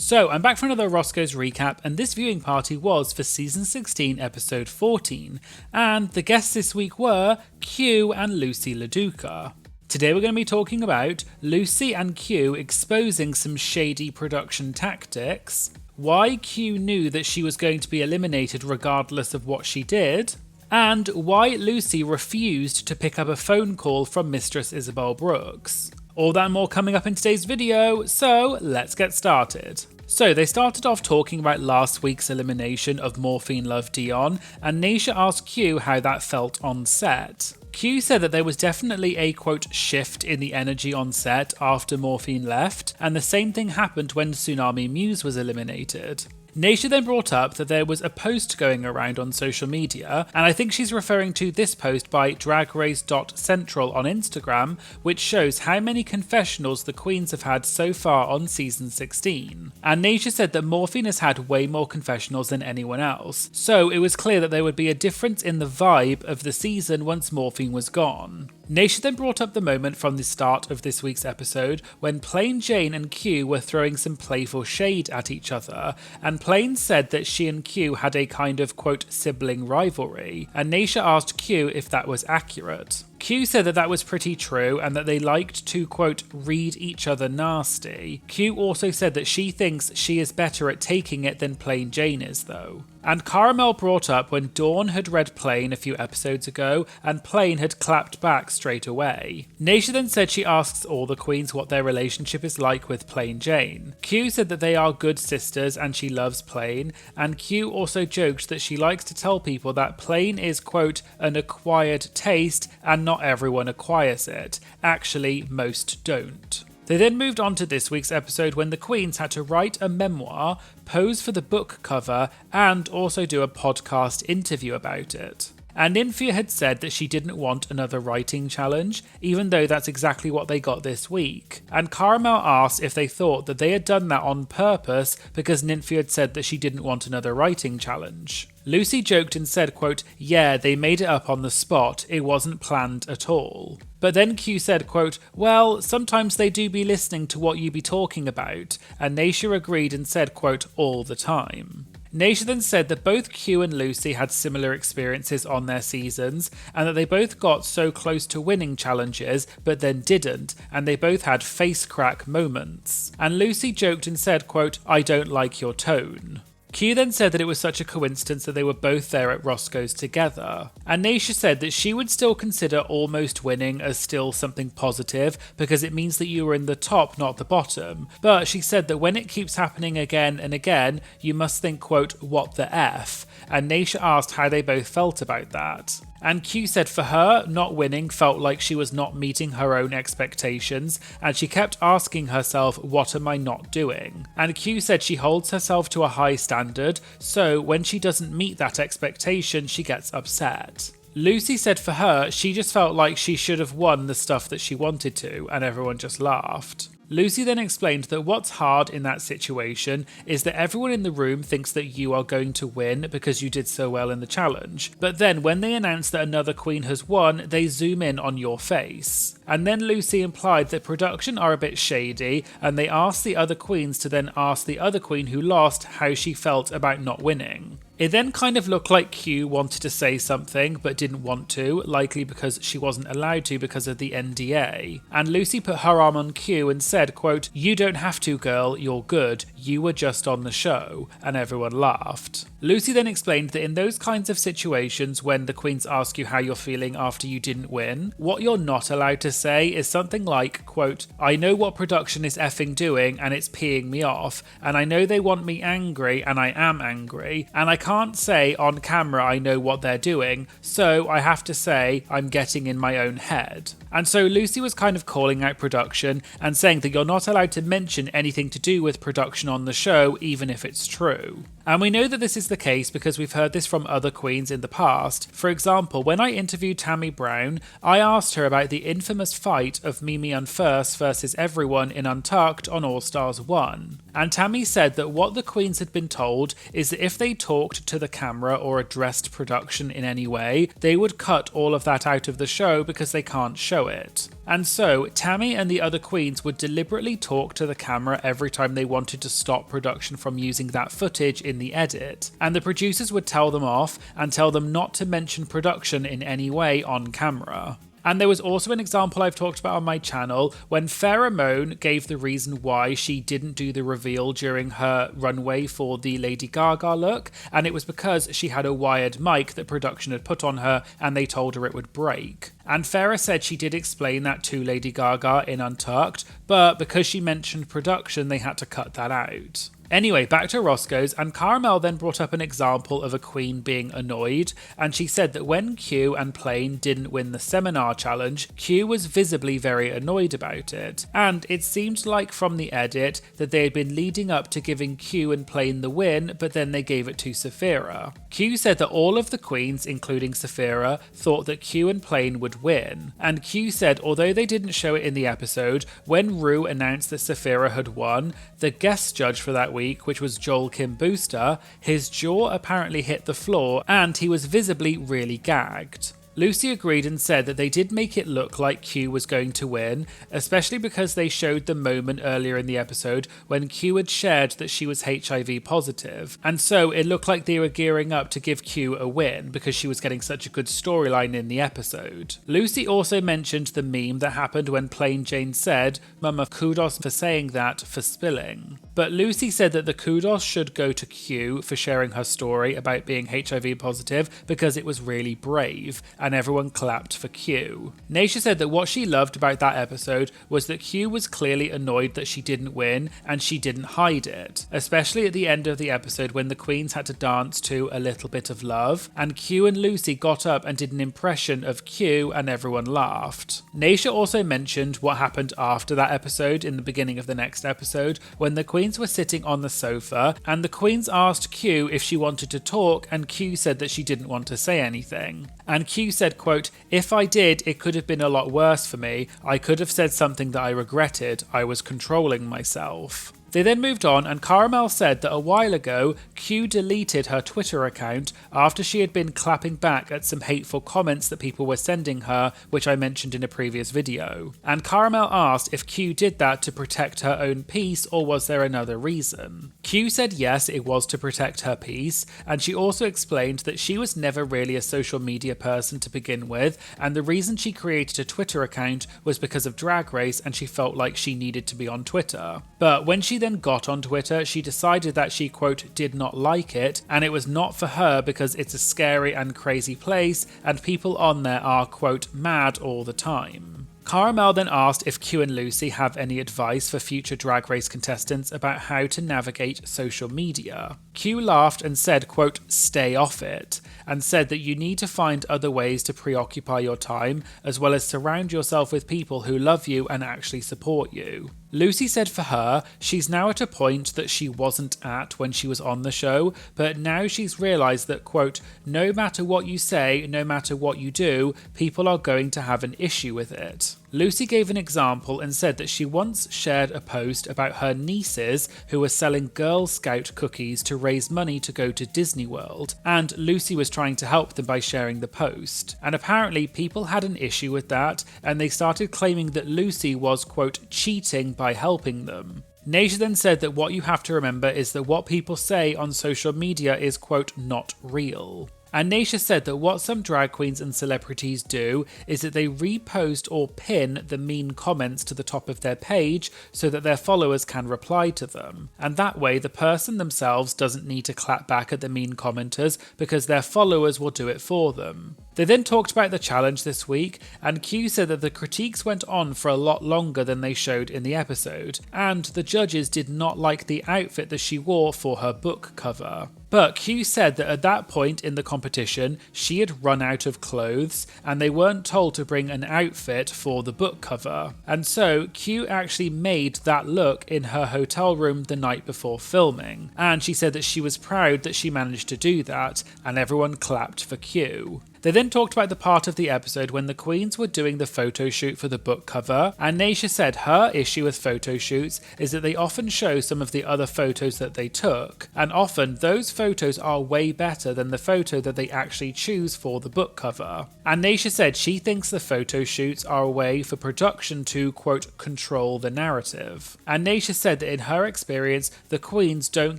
So, I'm back for another Roscoe's Recap, and this viewing party was for Season 16, Episode 14, and the guests this week were Q and Lucy LaDuca. Today we're going to be talking about Lucy and Q exposing some shady production tactics, why Q knew that she was going to be eliminated regardless of what she did, and why Lucy refused to pick up a phone call from Mistress Isabel Brooks. All that and more coming up in today's video, so let's get started. So they started off talking about last week's elimination of Morphine Love Dion, and Naysha asked Q how that felt on set. Q said that there was definitely a quote shift in the energy on set after Morphine left, and the same thing happened when Tsunami Muse was eliminated. Naysha then brought up that there was a post going around on social media, and I think she's referring to this post by dragrace.central on Instagram, which shows how many confessionals the queens have had so far on season 16. And Naysha said that Morphine has had way more confessionals than anyone else, so it was clear that there would be a difference in the vibe of the season once Morphine was gone. Naysha then brought up the moment from the start of this week's episode when Plain Jane and Q were throwing some playful shade at each other, and Plain said that she and Q had a kind of quote sibling rivalry, and Naysha asked Q if that was accurate. Q said that that was pretty true and that they liked to, quote, read each other nasty. Q also said that she thinks she is better at taking it than Plain Jane is though. And Caramel brought up when Dawn had read Plain a few episodes ago and Plain had clapped back straight away. Naysha then said she asks all the queens what their relationship is like with Plain Jane. Q said that they are good sisters and she loves Plain, and Q also joked that she likes to tell people that Plain is, quote, an acquired taste and not everyone acquires it. Actually, most don't. They then moved on to this week's episode when the queens had to write a memoir, pose for the book cover, and also do a podcast interview about it. And Nymphia had said that she didn't want another writing challenge, even though that's exactly what they got this week. And Caramel asked if they thought that they had done that on purpose because Nymphia had said that she didn't want another writing challenge. Lucy joked and said, quote, yeah, they made it up on the spot, it wasn't planned at all. But then Q said, quote, well, sometimes they do be listening to what you be talking about, and Naysha agreed and said, quote, all the time. Naysha then said that both Q and Lucy had similar experiences on their seasons, and that they both got so close to winning challenges, but then didn't, and they both had face crack moments. And Lucy joked and said, quote, I don't like your tone. Q then said that it was such a coincidence that they were both there at Roscoe's together. And Naysha said that she would still consider almost winning as still something positive because it means that you were in the top, not the bottom. But she said that when it keeps happening again and again, you must think, quote, what the F? And Naysha asked how they both felt about that. And Q said for her, not winning felt like she was not meeting her own expectations, and she kept asking herself, what am I not doing? And Q said she holds herself to a high standard, so when she doesn't meet that expectation, she gets upset. Lucy said for her, she just felt like she should have won the stuff that she wanted to, and everyone just laughed. Lucy then explained that what's hard in that situation is that everyone in the room thinks that you are going to win because you did so well in the challenge, but then when they announce that another queen has won, they zoom in on your face. And then Lucy implied that production are a bit shady, and they asked the other queens to then ask the other queen who lost how she felt about not winning. It then kind of looked like Q wanted to say something but didn't want to, likely because she wasn't allowed to because of the NDA. And Lucy put her arm on Q and said, quote, "You don't have to, girl, you're good. You were just on the show." And everyone laughed. Lucy then explained that in those kinds of situations when the queens ask you how you're feeling after you didn't win, what you're not allowed to say is something like, quote, "I know what production is effing doing and it's peeing me off, and I know they want me angry and I am angry, and I can't say on camera I know what they're doing, so I have to say I'm getting in my own head." And so Lucy was kind of calling out production and saying that you're not allowed to mention anything to do with production on the show, even if it's true. And we know that this is the case because we've heard this from other queens in the past. For example, when I interviewed Tammy Brown, I asked her about the infamous fight of Mimi Unfirst versus everyone in Untucked on All Stars 1. And Tammy said that what the queens had been told is that if they talked to the camera or addressed production in any way, they would cut all of that out of the show because they can't show it. And so, Tammy and the other queens would deliberately talk to the camera every time they wanted to stop production from using that footage in the edit, and the producers would tell them off and tell them not to mention production in any way on camera. And there was also an example I've talked about on my channel when Farrah Moan gave the reason why she didn't do the reveal during her runway for the Lady Gaga look, and it was because she had a wired mic that production had put on her and they told her it would break. And Farrah said she did explain that to Lady Gaga in Untucked, but because she mentioned production, they had to cut that out. Anyway, back to Roscoe's, and Carmel then brought up an example of a queen being annoyed, and she said that when Q and Plain didn't win the seminar challenge, Q was visibly very annoyed about it, and it seemed like from the edit that they had been leading up to giving Q and Plain the win, but then they gave it to Sapphira. Q said that all of the queens, including Sapphira, thought that Q and Plain would win, and Q said although they didn't show it in the episode, when Ru announced that Sapphira had won, the guest judge for that week, which was Joel Kim Booster, his jaw apparently hit the floor and he was visibly really gagged. Lucy agreed and said that they did make it look like Q was going to win, especially because they showed the moment earlier in the episode when Q had shared that she was HIV positive, and so it looked like they were gearing up to give Q a win because she was getting such a good storyline in the episode. Lucy also mentioned the meme that happened when Plain Jane said, "Mama, kudos for saying that, for spilling." But Lucy said that the kudos should go to Q for sharing her story about being HIV positive because it was really brave, and everyone clapped for Q. Naysha said that what she loved about that episode was that Q was clearly annoyed that she didn't win, and she didn't hide it, especially at the end of the episode when the queens had to dance to A Little Bit of Love, and Q and Lucy got up and did an impression of Q and everyone laughed. Naysha also mentioned what happened after that episode in the beginning of the next episode when the queens were sitting on the sofa and the queens asked Q if she wanted to talk, and Q said that she didn't want to say anything. And Q said, quote, "If I did, it could have been a lot worse for me. I could have said something that I regretted. I was controlling myself." They then moved on, and Carmel said that a while ago, Q deleted her Twitter account after she had been clapping back at some hateful comments that people were sending her, which I mentioned in a previous video. And Carmel asked if Q did that to protect her own peace, or was there another reason? Q said yes, it was to protect her peace, and she also explained that she was never really a social media person to begin with, and the reason she created a Twitter account was because of Drag Race and she felt like she needed to be on Twitter. But when she then got on Twitter, she decided that she, quote, did not like it, and it was not for her because it's a scary and crazy place, and people on there are, quote, mad all the time. Carmel then asked if Q and Lucy have any advice for future Drag Race contestants about how to navigate social media. Q laughed and said, quote, stay off it, and said that you need to find other ways to preoccupy your time, as well as surround yourself with people who love you and actually support you. Lucy said for her, she's now at a point that she wasn't at when she was on the show, but now she's realised that, quote, no matter what you say, no matter what you do, people are going to have an issue with it. Lucy gave an example and said that she once shared a post about her nieces who were selling Girl Scout cookies to raise money to go to Disney World, and Lucy was trying to help them by sharing the post. And apparently people had an issue with that, and they started claiming that Lucy was, quote, cheating by helping them. Nasia then said that what you have to remember is that what people say on social media is, quote, not real. And Nasia said that what some drag queens and celebrities do is that they repost or pin the mean comments to the top of their page so that their followers can reply to them. And that way the person themselves doesn't need to clap back at the mean commenters because their followers will do it for them. They then talked about the challenge this week, and Q said that the critiques went on for a lot longer than they showed in the episode, and the judges did not like the outfit that she wore for her book cover. But Q said that at that point in the competition, she had run out of clothes, and they weren't told to bring an outfit for the book cover. And so Q actually made that look in her hotel room the night before filming, and she said that she was proud that she managed to do that, and everyone clapped for Q. They then talked about the part of the episode when the queens were doing the photo shoot for the book cover, and Nasia said her issue with photo shoots is that they often show some of the other photos that they took, and often those photos are way better than the photo that they actually choose for the book cover. And Nasia said she thinks the photo shoots are a way for production to, quote, control the narrative. And Nasia said that in her experience, the queens don't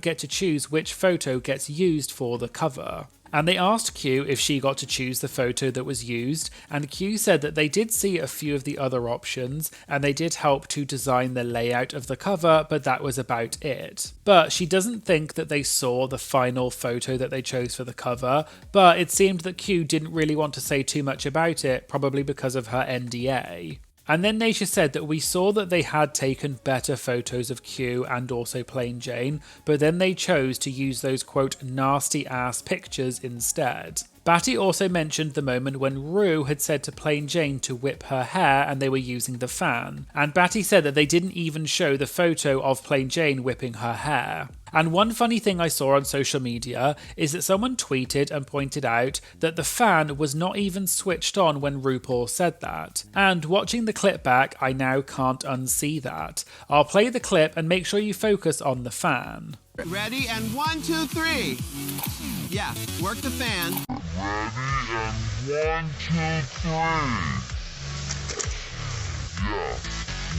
get to choose which photo gets used for the cover. And they asked Q if she got to choose the photo that was used, and Q said that they did see a few of the other options, and they did help to design the layout of the cover, but that was about it. But she doesn't think that they saw the final photo that they chose for the cover, but it seemed that Q didn't really want to say too much about it, probably because of her NDA. And then Nasia said that we saw that they had taken better photos of Q and also Plain Jane, but then they chose to use those, quote, nasty ass pictures instead. Batty also mentioned the moment when Ru had said to Plain Jane to whip her hair and they were using the fan, and Batty said that they didn't even show the photo of Plain Jane whipping her hair. And one funny thing I saw on social media is that someone tweeted and pointed out that the fan was not even switched on when RuPaul said that. And watching the clip back, I now can't unsee that. I'll play the clip and make sure you focus on the fan.
Ready, and 1, 2, 3. Yeah, work the fan.
Ready, and 1, 2, 3.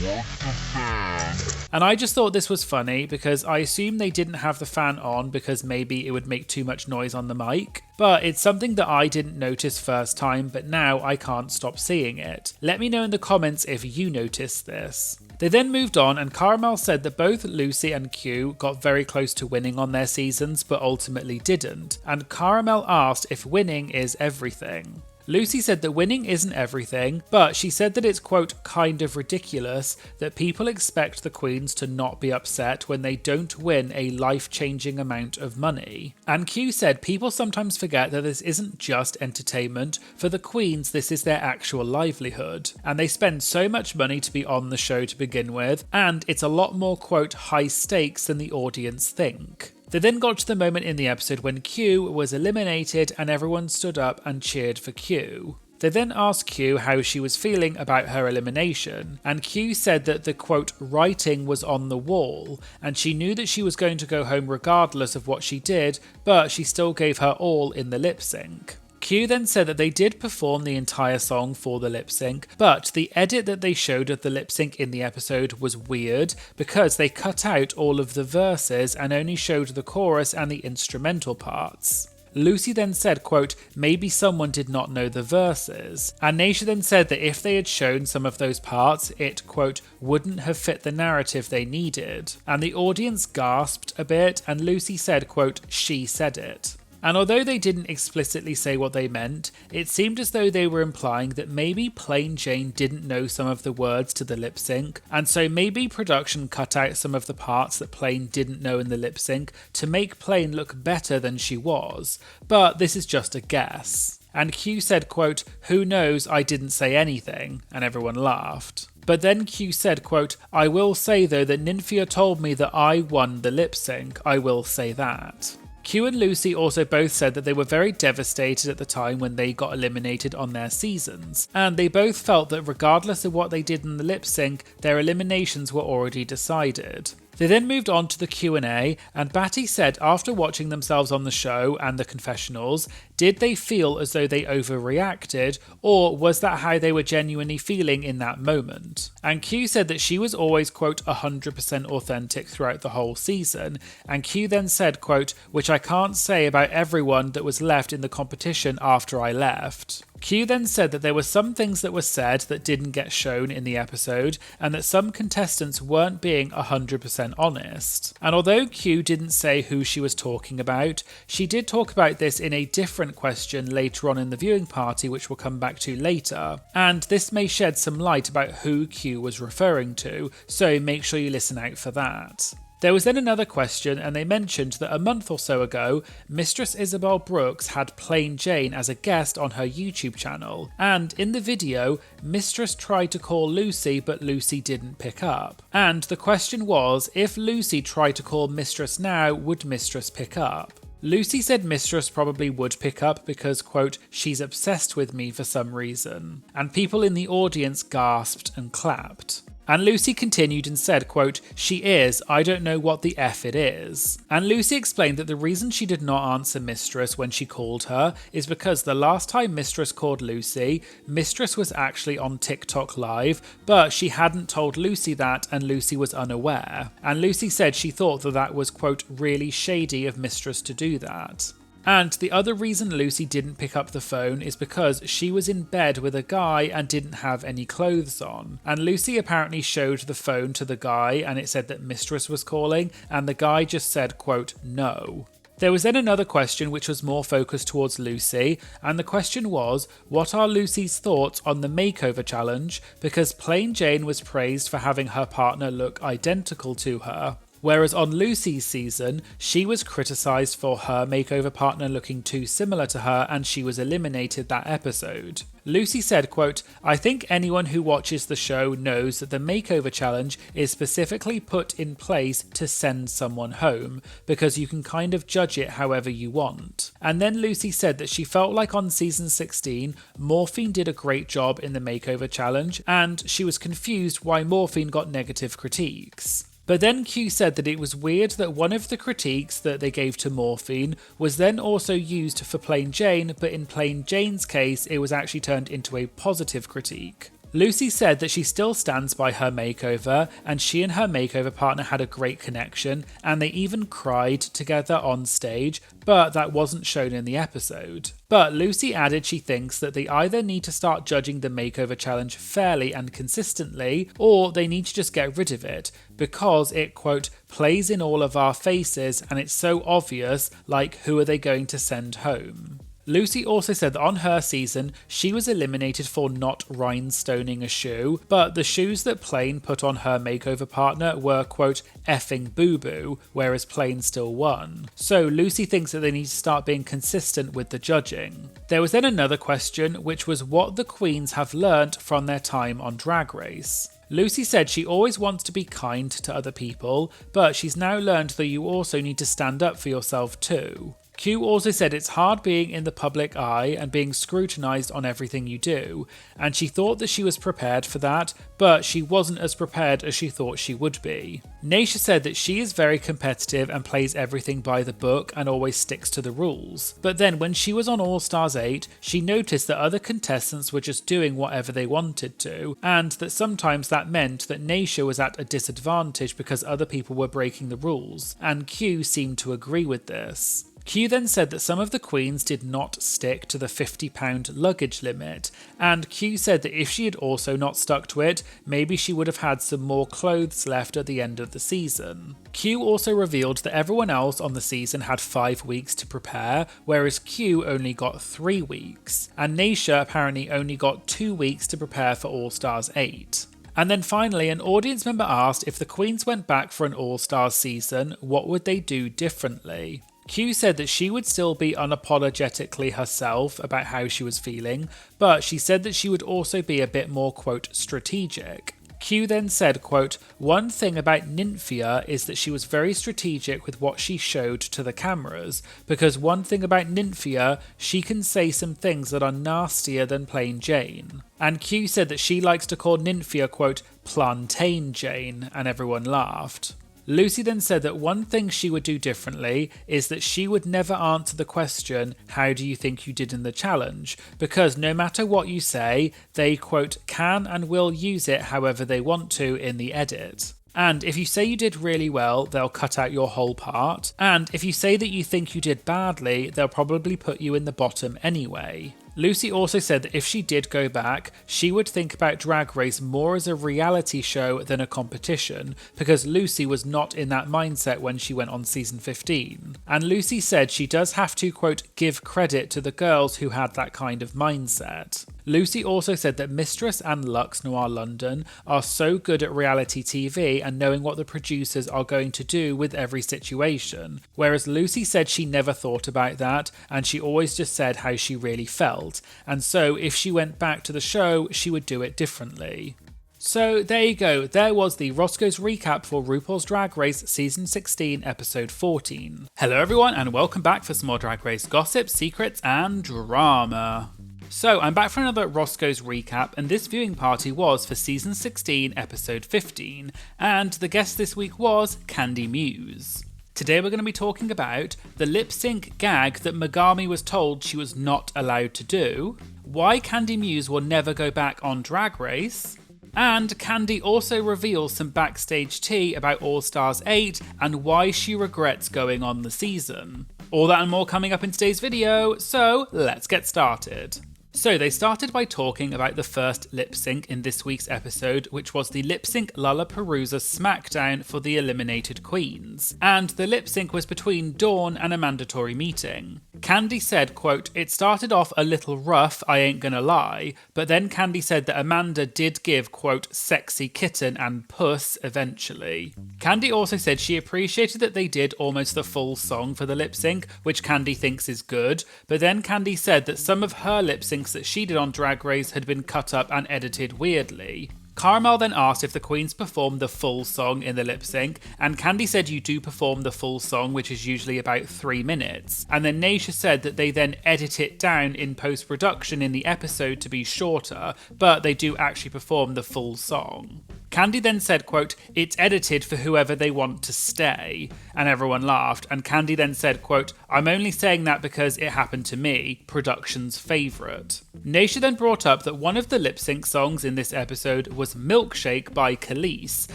Yeah. Work the fan.
And I just thought this was funny because I assume they didn't have the fan on because maybe it would make too much noise on the mic. But it's something that I didn't notice first time, but now I can't stop seeing it. Let me know in the comments if you noticed this. They then moved on, and Caramel said that both Lucy and Q got very close to winning on their seasons but ultimately didn't. And Caramel asked if winning is everything. Lucy said that winning isn't everything, but she said that it's, quote, kind of ridiculous that people expect the queens to not be upset when they don't win a life-changing amount of money. And Q said people sometimes forget that this isn't just entertainment. For the queens, this is their actual livelihood, and they spend so much money to be on the show to begin with, and it's a lot more, quote, high stakes than the audience think. They then got to the moment in the episode when Q was eliminated and everyone stood up and cheered for Q. They then asked Q how she was feeling about her elimination, and Q said that the, quote, writing was on the wall, and she knew that she was going to go home regardless of what she did, but she still gave her all in the lip sync. Q then said that they did perform the entire song for the lip sync, but the edit that they showed of the lip sync in the episode was weird because they cut out all of the verses and only showed the chorus and the instrumental parts. Lucy then said, quote, maybe someone did not know the verses. And Nasia then said that if they had shown some of those parts, it, quote, wouldn't have fit the narrative they needed. And the audience gasped a bit, and Lucy said, quote, she said it. And although they didn't explicitly say what they meant, it seemed as though they were implying that maybe Plain Jane didn't know some of the words to the lip sync, and so maybe production cut out some of the parts that Plain didn't know in the lip sync to make Plain look better than she was. But this is just a guess. And Q said, quote, who knows, I didn't say anything, and everyone laughed. But then Q said, quote, I will say though that Nymphia told me that I won the lip sync, I will say that. Q and Lucy also both said that they were very devastated at the time when they got eliminated on their seasons, and they both felt that regardless of what they did in the lip sync, their eliminations were already decided. They then moved on to the Q&A, and Batty said after watching themselves on the show and the confessionals, did they feel as though they overreacted, or was that how they were genuinely feeling in that moment? And Q said that she was always, quote, 100% authentic throughout the whole season, and Q then said, quote, which I can't say about everyone that was left in the competition after I left. Q then said that there were some things that were said that didn't get shown in the episode, and that some contestants weren't being 100% honest. And although Q didn't say who she was talking about, she did talk about this in a different question later on in the viewing party, which we'll come back to later. And this may shed some light about who Q was referring to, so make sure you listen out for that. There was then another question, and they mentioned that a month or so ago, Mistress Isabel Brooks had Plain Jane as a guest on her YouTube channel, and in the video, Mistress tried to call Lucy, but Lucy didn't pick up. And the question was, if Lucy tried to call Mistress now, would Mistress pick up? Lucy said Mistress probably would pick up because, quote, she's obsessed with me for some reason. And people in the audience gasped and clapped. And Lucy continued and said, quote, she is, I don't know what the F it is. And Lucy explained that the reason she did not answer Mistress when she called her is because the last time Mistress called Lucy, Mistress was actually on TikTok live, but she hadn't told Lucy that and Lucy was unaware. And Lucy said she thought that that was, quote, really shady of Mistress to do that. And the other reason Lucy didn't pick up the phone is because she was in bed with a guy and didn't have any clothes on. And Lucy apparently showed the phone to the guy and it said that Mistress was calling, and the guy just said, quote, no. There was then another question which was more focused towards Lucy, and the question was, what are Lucy's thoughts on the makeover challenge, because Plain Jane was praised for having her partner look identical to her. Whereas on Lucy's season, she was criticised for her makeover partner looking too similar to her and she was eliminated that episode. Lucy said, quote, I think anyone who watches the show knows that the makeover challenge is specifically put in place to send someone home, because you can kind of judge it however you want. And then Lucy said that she felt like on season 16, Morphine did a great job in the makeover challenge, and she was confused why Morphine got negative critiques. But then Q said that it was weird that one of the critiques that they gave to Morphine was then also used for Plain Jane, but in Plain Jane's case, it was actually turned into a positive critique. Lucy said that she still stands by her makeover, and she and her makeover partner had a great connection, and they even cried together on stage, but that wasn't shown in the episode. But Lucy added she thinks that they either need to start judging the makeover challenge fairly and consistently, or they need to just get rid of it, because it, quote, plays in all of our faces and it's so obvious, like who are they going to send home? Lucy also said that on her season, she was eliminated for not rhinestoning a shoe, but the shoes that Plain put on her makeover partner were, quote, effing boo-boo, whereas Plain still won. So Lucy thinks that they need to start being consistent with the judging. There was then another question, which was what the queens have learnt from their time on Drag Race. Lucy said she always wants to be kind to other people, but she's now learned that you also need to stand up for yourself too. Q also said it's hard being in the public eye and being scrutinised on everything you do, and she thought that she was prepared for that, but she wasn't as prepared as she thought she would be. Naysha said that she is very competitive and plays everything by the book and always sticks to the rules. But then when she was on All Stars 8, she noticed that other contestants were just doing whatever they wanted to, and that sometimes that meant that Naysha was at a disadvantage because other people were breaking the rules, and Q seemed to agree with this. Q then said that some of the queens did not stick to the £50 luggage limit, and Q said that if she had also not stuck to it, maybe she would have had some more clothes left at the end of the season. Q also revealed that everyone else on the season had 5 weeks to prepare, whereas Q only got 3 weeks, and Naysha apparently only got 2 weeks to prepare for All Stars 8. And then finally, an audience member asked if the queens went back for an All Stars season, what would they do differently? Q said that she would still be unapologetically herself about how she was feeling, but she said that she would also be a bit more, quote, strategic. Q then said, quote, "One thing about Nymphia is that she was very strategic with what she showed to the cameras, because one thing about Nymphia, she can say some things that are nastier than plain Jane." And Q said that she likes to call Nymphia, quote, "Plantain Jane," and everyone laughed. Lucy then said that one thing she would do differently is that she would never answer the question, "How do you think you did in the challenge?" because no matter what you say, they, quote, "can and will use it however they want to in the edit." And if you say you did really well, they'll cut out your whole part. And if you say that you think you did badly, they'll probably put you in the bottom anyway. Lucy also said that if she did go back, she would think about Drag Race more as a reality show than a competition, because Lucy was not in that mindset when she went on season 15. And Lucy said she does have to, quote, "give credit to the girls who had that kind of mindset." Lucy also said that Mistress and Luxe Noir London are so good at reality TV and knowing what the producers are going to do with every situation, whereas Lucy said she never thought about that and she always just said how she really felt, and so if she went back to the show, she would do it differently. So there you go, there was the Roscoe's recap for RuPaul's Drag Race Season 16, Episode 14. Hello everyone and welcome back for some more Drag Race gossip, secrets and drama. So I'm back for another Roscoe's recap, and this viewing party was for Season 16, Episode 15, and the guest this week was Candy Muse. Today we're going to be talking about the lip sync gag that Megami was told she was not allowed to do, why Candy Muse will never go back on Drag Race, and Candy also reveals some backstage tea about All Stars 8 and why she regrets going on the season. All that and more coming up in today's video, so let's get started. So they started by talking about the first lip sync in this week's episode, which was the lip sync Lollapalooza Smackdown for the eliminated queens. And the lip sync was between Dawn and a mandatory meeting. Candy said, quote, "It started off a little rough, I ain't gonna lie," but then Candy said that Amanda did give, quote, "sexy kitten and puss" eventually. Candy also said she appreciated that they did almost the full song for the lip sync, which Candy thinks is good, but then Candy said that some of her lip syncs that she did on Drag Race had been cut up and edited weirdly. Carmel then asked if the queens performed the full song in the lip sync, and Candy said you do perform the full song, which is usually about 3 minutes. And then Naysha said that they then edit it down in post-production in the episode to be shorter, but they do actually perform the full song. Candy then said, quote, "It's edited for whoever they want to stay," and everyone laughed, and Candy then said, quote, "I'm only saying that because it happened to me, production's favourite." Naysha then brought up that one of the lip sync songs in this episode was Milkshake by Khalees,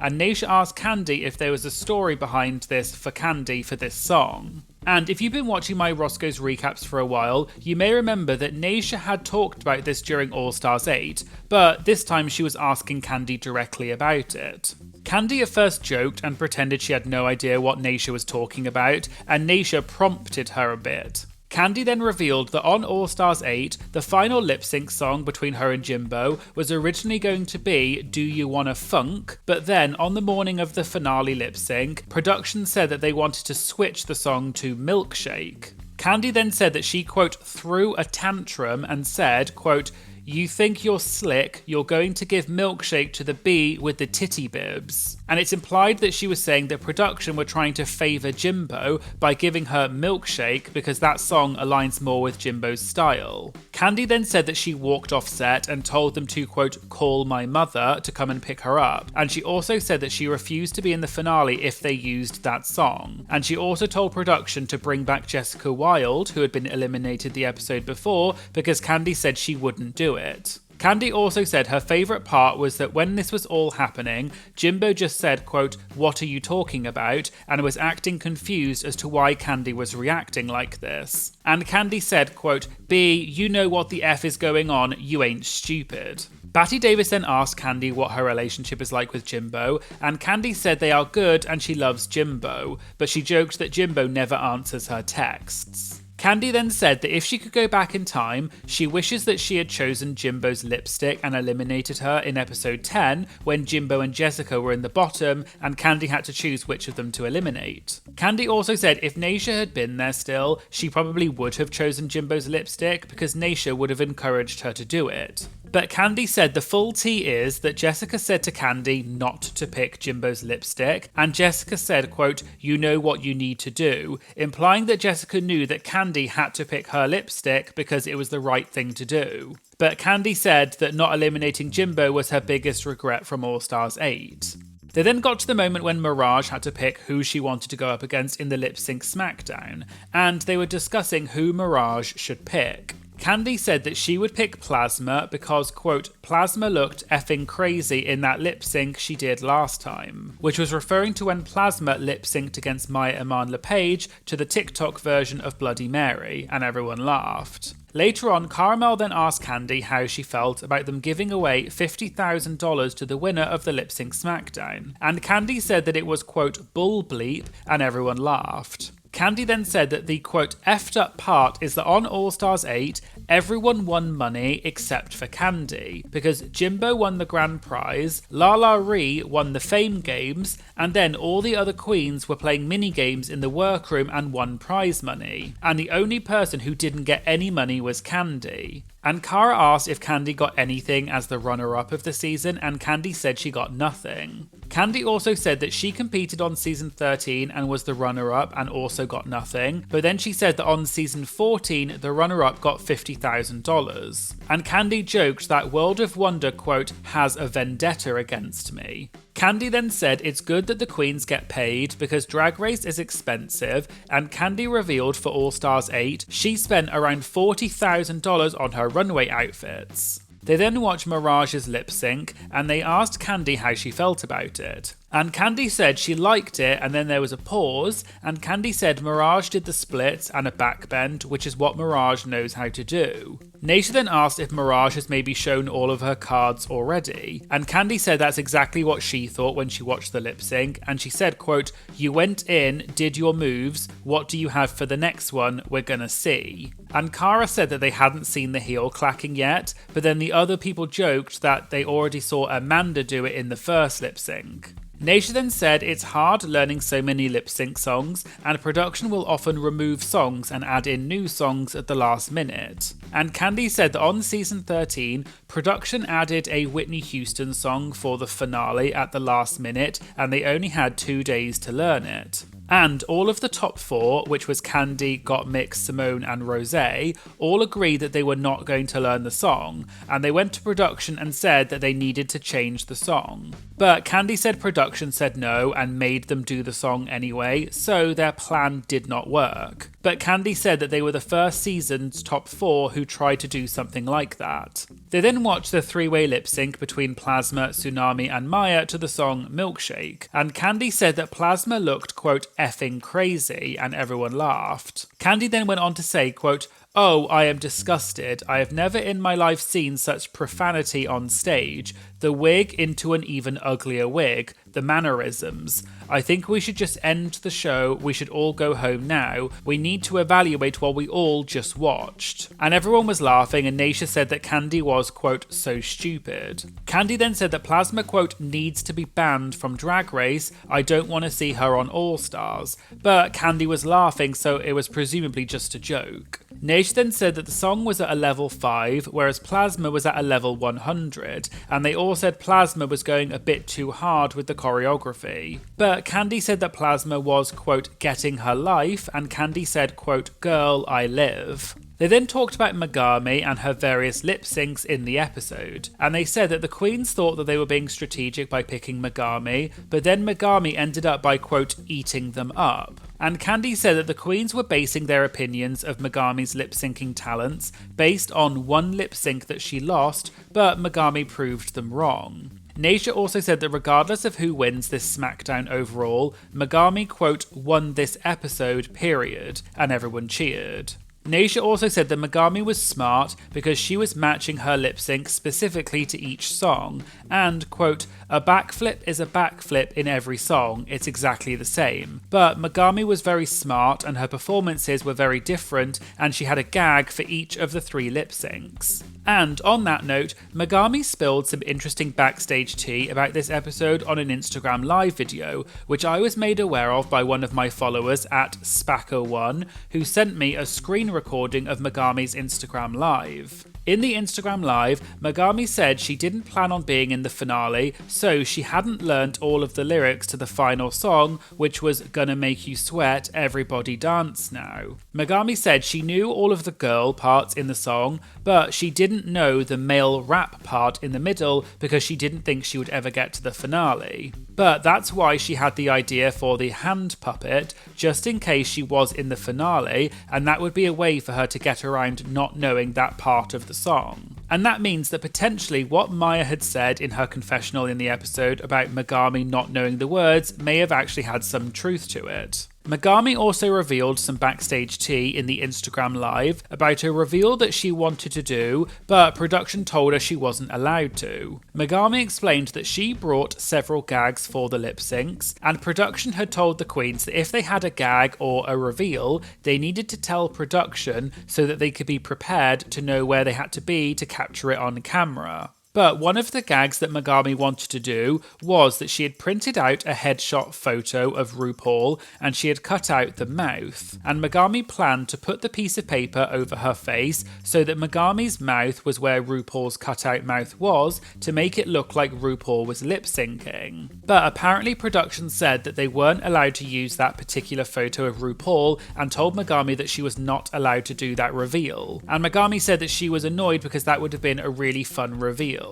and Naysha asked Candy if there was a story behind this for Candy for this song. And if you've been watching my Roscoe's recaps for a while, you may remember that Naysha had talked about this during All Stars 8, but this time she was asking Candy directly about it. Candy at first joked and pretended she had no idea what Naysha was talking about, and Naysha prompted her a bit. Candy then revealed that on All Stars 8, the final lip sync song between her and Jimbo was originally going to be Do You Wanna Funk, but then on the morning of the finale lip sync, production said that they wanted to switch the song to Milkshake. Candy then said that she, quote, "threw a tantrum and said, quote, You think you're slick, you're going to give Milkshake to the bee with the titty bibs. And it's implied that she was saying that production were trying to favour Jimbo by giving her Milkshake because that song aligns more with Jimbo's style. Candy then said that she walked off set and told them to, quote, call my mother to come and pick her up. And she also said that she refused to be in the finale if they used that song. And she also told production to bring back Jessica Wilde, who had been eliminated the episode before, because Candy said she wouldn't do it. Candy also said her favourite part was that when this was all happening, Jimbo just said, quote, what are you talking about? And was acting confused as to why Candy was reacting like this. And Candy said, quote, B, you know what the F is going on, you ain't stupid. Batty Davis then asked Candy what her relationship is like with Jimbo, and Candy said they are good and she loves Jimbo, but she joked that Jimbo never answers her texts. Candy then said that if she could go back in time, she wishes that she had chosen Jimbo's lipstick and eliminated her in episode 10 when Jimbo and Jessica were in the bottom and Candy had to choose which of them to eliminate. Candy also said if Naysha had been there still, she probably would have chosen Jimbo's lipstick because Naysha would have encouraged her to do it. But Candy said the full tea is that Jessica said to Candy not to pick Jimbo's lipstick, and Jessica said, quote, "You know what you need to do," implying that Jessica knew that Candy had to pick her lipstick because it was the right thing to do. But Candy said that not eliminating Jimbo was her biggest regret from All Stars 8. They then got to the moment when Mirage had to pick who she wanted to go up against in the lip sync smackdown, and they were discussing who Mirage should pick. Candy said that she would pick Plasma because, quote, "Plasma looked effing crazy in that lip sync she did last time," which was referring to when Plasma lip synced against Maya Iman LePage to the TikTok version of Bloody Mary, and everyone laughed. Later on, Carmel then asked Candy how she felt about them giving away $50,000 to the winner of the Lip Sync Smackdown, and Candy said that it was, quote, "bull bleep," and everyone laughed. Candy then said that the, quote, "effed up part is that on All Stars 8, everyone won money except for Candy, because Jimbo won the grand prize, Lala Ree won the fame games, and then all the other queens were playing mini games in the workroom and won prize money, and the only person who didn't get any money was Candy." And Cara asked if Candy got anything as the runner-up of the season, and Candy said she got nothing. Candy also said that she competed on season 13 and was the runner-up and also got nothing, but then she said that on season 14 the runner-up got $50,000. And Candy joked that World of Wonder, quote, "has a vendetta against me." Candy then said it's good that the queens get paid because Drag Race is expensive, and Candy revealed for All Stars 8 she spent around $40,000 on her runway outfits. They then watched Mirage's lip sync, and they asked Candy how she felt about it. And Candy said she liked it, and then there was a pause, and Candy said Mirage did the splits and a backbend, which is what Mirage knows how to do. Naysha then asked if Mirage has maybe shown all of her cards already, and Candy said that's exactly what she thought when she watched the lip sync, and she said, quote, "You went in, did your moves, what do you have for the next one, we're gonna see." And Cara said that they hadn't seen the heel clacking yet, but then the other people joked that they already saw Amanda do it in the first lip sync. Naysha then said it's hard learning so many lip sync songs, and production will often remove songs and add in new songs at the last minute. And Candy said that on season 13, production added a Whitney Houston song for the finale at the last minute, and they only had 2 days to learn it. And all of the top 4, which was Candy, Gottmik, Simone and Rosé, all agreed that they were not going to learn the song, and they went to production and said that they needed to change the song. But Candy said production said no and made them do the song anyway, so their plan did not work. But Candy said that they were the first season's top 4 who tried to do something like that. They then watched the 3-way lip sync between Plasma, Tsunami and Maya to the song Milkshake, and Candy said that Plasma looked, quote, "effing crazy," and everyone laughed. Candy then went on to say, quote, "Oh, I am disgusted. I have never in my life seen such profanity on stage. The wig into an even uglier wig. The mannerisms. I think we should just end the show. We should all go home now. We need to evaluate what we all just watched." And everyone was laughing, and Naysha said that Candy was, quote, "so stupid." Candy then said that Plasma, quote, "needs to be banned from Drag Race. I don't want to see her on All Stars." But Candy was laughing, so it was presumably just a joke. Naysha then said that the song was at a level 5, whereas Plasma was at a level 100, and they all said Plasma was going a bit too hard with the choreography. But Candy said that Plasma was, quote, "getting her life," and Candy said, quote, "girl, I live." They then talked about Megami and her various lip syncs in the episode, and they said that the queens thought that they were being strategic by picking Megami, but then Megami ended up by, quote, "eating them up." And Candy said that the queens were basing their opinions of Megami's lip syncing talents based on one lip sync that she lost, but Megami proved them wrong. Naysha also said that regardless of who wins this SmackDown overall, Megami, quote, "won this episode, period," and everyone cheered. Naysha also said that Megami was smart because she was matching her lip sync specifically to each song, and, quote, "a backflip is a backflip in every song, it's exactly the same." But Megami was very smart and her performances were very different, and she had a gag for each of the 3 lip syncs. And on that note, Megami spilled some interesting backstage tea about this episode on an Instagram live video, which I was made aware of by one of my followers at Spacker1, who sent me a screen recording of Megami's Instagram live. In the Instagram Live, Megami said she didn't plan on being in the finale, so she hadn't learnt all of the lyrics to the final song, which was "Gonna Make You Sweat, Everybody Dance Now." Megami said she knew all of the girl parts in the song, but she didn't know the male rap part in the middle because she didn't think she would ever get to the finale. But that's why she had the idea for the hand puppet, just in case she was in the finale, and that would be a way for her to get around not knowing that part of the song. And that means that potentially what Maya had said in her confessional in the episode about Megami not knowing the words may have actually had some truth to it. Megami also revealed some backstage tea in the Instagram Live about a reveal that she wanted to do, but production told her she wasn't allowed to. Megami explained that she brought several gags for the lip syncs, and production had told the queens that if they had a gag or a reveal, they needed to tell production so that they could be prepared to know where they had to be to capture it on camera. But one of the gags that Megami wanted to do was that she had printed out a headshot photo of RuPaul and she had cut out the mouth. And Megami planned to put the piece of paper over her face so that Megami's mouth was where RuPaul's cutout mouth was to make it look like RuPaul was lip syncing. But apparently production said that they weren't allowed to use that particular photo of RuPaul and told Megami that she was not allowed to do that reveal. And Megami said that she was annoyed because that would have been a really fun reveal.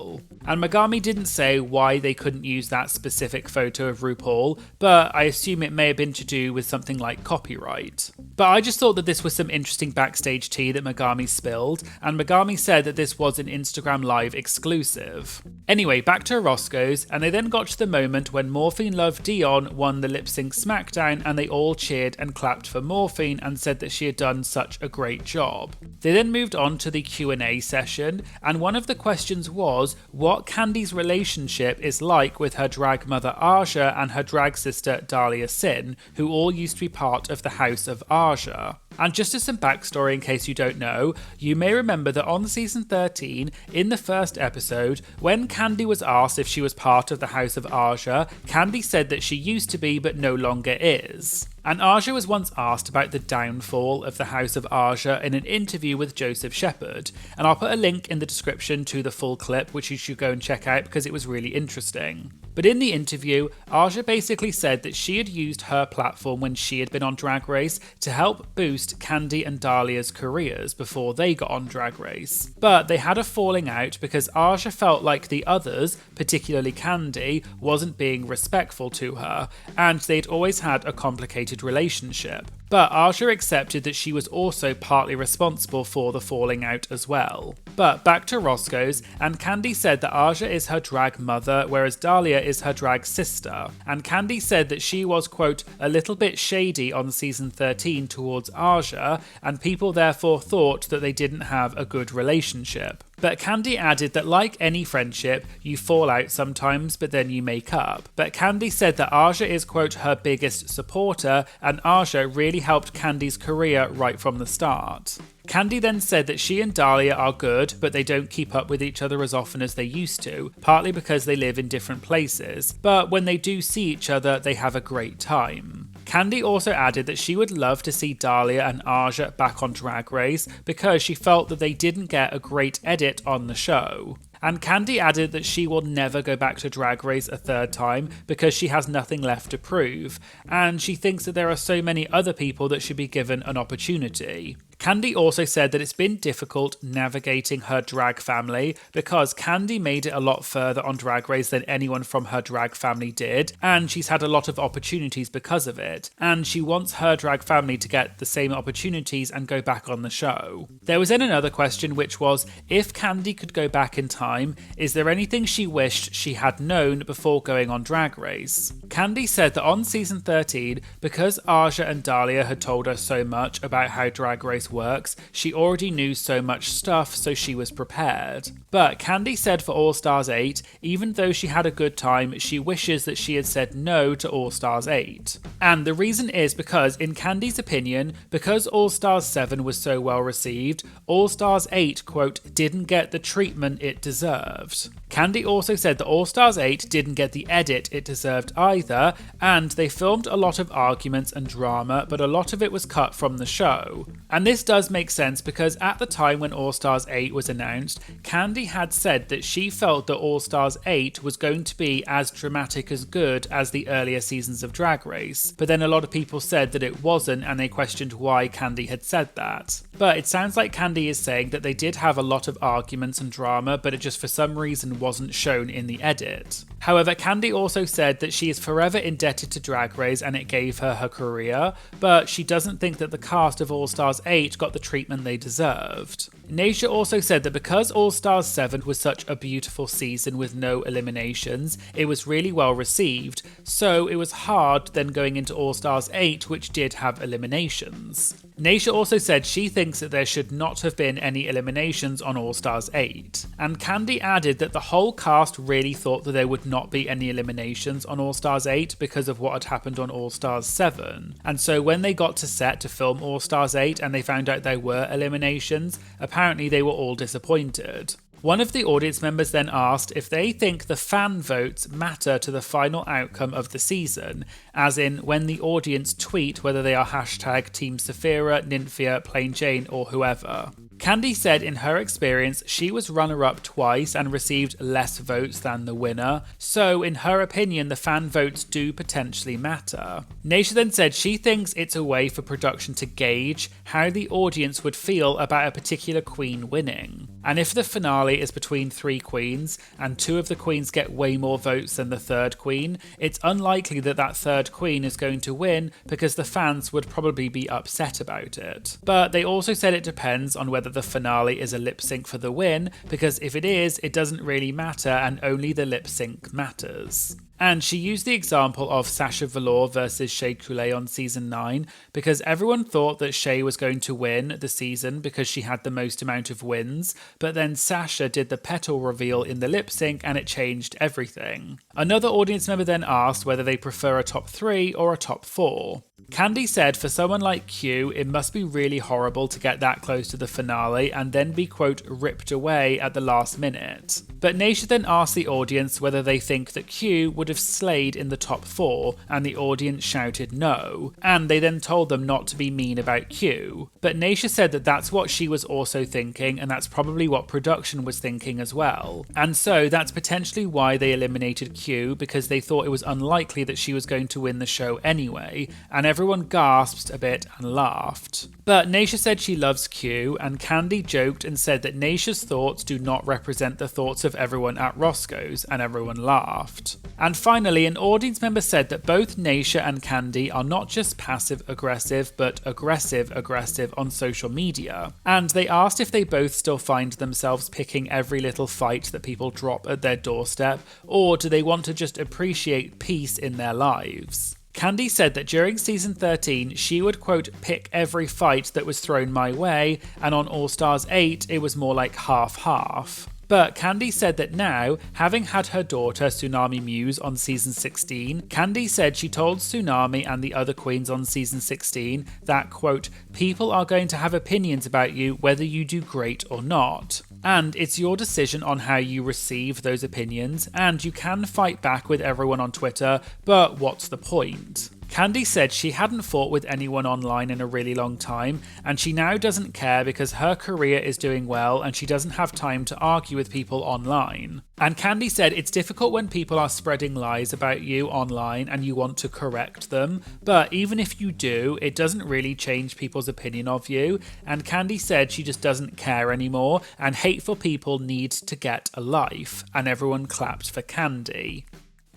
And Megami didn't say why they couldn't use that specific photo of RuPaul, but I assume it may have been to do with something like copyright. But I just thought that this was some interesting backstage tea that Megami spilled, and Megami said that this was an Instagram Live exclusive. Anyway, back to Roscoe's, and they then got to the moment when Morphine Love Dion won the Lip Sync Smackdown, and they all cheered and clapped for Morphine and said that she had done such a great job. They then moved on to the Q&A session, and one of the questions was what Candy's relationship is like with her drag mother Aja and her drag sister Dahlia Sin, who all used to be part of the House of Aja. And just as some backstory in case you don't know, you may remember that on season 13, in the first episode, when Candy was asked if she was part of the House of Aja, Candy said that she used to be but no longer is. And Aja was once asked about the downfall of the House of Aja in an interview with Joseph Shepherd, and I'll put a link in the description to the full clip which you should go and check out because it was really interesting. But in the interview, Aja basically said that she had used her platform when she had been on Drag Race to help boost Candy and Dahlia's careers before they got on Drag Race. But they had a falling out because Aja felt like the others, particularly Candy, wasn't being respectful to her, and they'd always had a complicated relationship. But Aja accepted that she was also partly responsible for the falling out as well. But back to Roscoe's, and Candy said that Aja is her drag mother, whereas Dahlia is her drag sister. And Candy said that she was, quote, a little bit shady on season 13 towards Aja, and people therefore thought that they didn't have a good relationship. But Candy added that like any friendship, you fall out sometimes, but then you make up. But Candy said that Aja is, quote, her biggest supporter, and Aja really helped Candy's career right from the start. Candy then said that she and Dahlia are good, but they don't keep up with each other as often as they used to, partly because they live in different places. But when they do see each other, they have a great time. Candy also added that she would love to see Dahlia and Aja back on Drag Race because she felt that they didn't get a great edit on the show. And Candy added that she will never go back to Drag Race a third time because she has nothing left to prove, and she thinks that there are so many other people that should be given an opportunity. Candy also said that it's been difficult navigating her drag family because Candy made it a lot further on Drag Race than anyone from her drag family did, and she's had a lot of opportunities because of it, and she wants her drag family to get the same opportunities and go back on the show. There was then another question, which was, if Candy could go back in time, is there anything she wished she had known before going on Drag Race? Candy said that on season 13, because Aja and Dahlia had told her so much about how Drag Race works, she already knew so much stuff, so she was prepared. But Candy said for All Stars 8, even though she had a good time, she wishes that she had said no to All Stars 8. And the reason is because, in Candy's opinion, because All Stars 7 was so well received, All Stars 8, quote, didn't get the treatment it deserved. Candy also said that All Stars 8 didn't get the edit it deserved either, and they filmed a lot of arguments and drama, but a lot of it was cut from the show. And this this does make sense because at the time when All Stars 8 was announced, Candy had said that she felt that All Stars 8 was going to be as dramatic as good as the earlier seasons of Drag Race, but then a lot of people said that it wasn't and they questioned why Candy had said that. But it sounds like Candy is saying that they did have a lot of arguments and drama, but it just for some reason wasn't shown in the edit. However, Candy also said that she is forever indebted to Drag Race and it gave her her career, but she doesn't think that the cast of All Stars 8 got the treatment they deserved. Naysha also said that because All Stars 7 was such a beautiful season with no eliminations, it was really well received, so it was hard then going into All Stars 8, which did have eliminations. Naysha also said she thinks that there should not have been any eliminations on All Stars 8. And Candy added that the whole cast really thought that there would not be any eliminations on All Stars 8 because of what had happened on All Stars 7. And so when they got to set to film All Stars 8 and they found out there were eliminations, apparently they were all disappointed. One of the audience members then asked if they think the fan votes matter to the final outcome of the season, as in when the audience tweet whether they are hashtag Team Saphira, Nymphia, Plain Jane or whoever. Candy said in her experience she was runner-up twice and received less votes than the winner, so in her opinion the fan votes do potentially matter. Naysha then said she thinks it's a way for production to gauge how the audience would feel about a particular queen winning. And if the finale is between 3 queens and 2 of the queens get way more votes than the third queen, it's unlikely that that third queen is going to win because the fans would probably be upset about it. But they also said it depends on whether the finale is a lip sync for the win, because if it is, it doesn't really matter and only the lip sync matters. And she used the example of Sasha Velour versus Shea Coulee on season 9 because everyone thought that Shea was going to win the season because she had the most amount of wins, but then Sasha did the petal reveal in the lip sync and it changed everything. Another audience member then asked whether they prefer a top 3 or a top 4. Candy said for someone like Q, it must be really horrible to get that close to the finale and then be, quote, ripped away at the last minute. But Naysha then asked the audience whether they think that Q would have slayed in the top 4, and the audience shouted no, and they then told them not to be mean about Q. But Naysha said that that's what she was also thinking, and that's probably what production was thinking as well. And so that's potentially why they eliminated Q, because they thought it was unlikely that she was going to win the show anyway, and everyone gasped a bit and laughed. But Naysha said she loves Q, and Candy joked and said that Naysha's thoughts do not represent the thoughts of everyone at Roscoe's, and everyone laughed. And finally, an audience member said that both Naysha and Candy are not just passive-aggressive, but aggressive-aggressive on social media. And they asked if they both still find themselves picking every little fight that people drop at their doorstep, or do they want to just appreciate peace in their lives? Candy said that during season 13, she would, quote, pick every fight that was thrown my way, and on All Stars 8, it was more like half-half. But Candy said that now, having had her daughter Tsunami Muse on season 16, Candy said she told Tsunami and the other queens on season 16 that, quote, people are going to have opinions about you whether you do great or not. And it's your decision on how you receive those opinions, and you can fight back with everyone on Twitter, but what's the point? Candy said she hadn't fought with anyone online in a really long time, and she now doesn't care because her career is doing well and she doesn't have time to argue with people online. And Candy said it's difficult when people are spreading lies about you online and you want to correct them, but even if you do, it doesn't really change people's opinion of you, and Candy said she just doesn't care anymore, and hateful people need to get a life, and everyone clapped for Candy.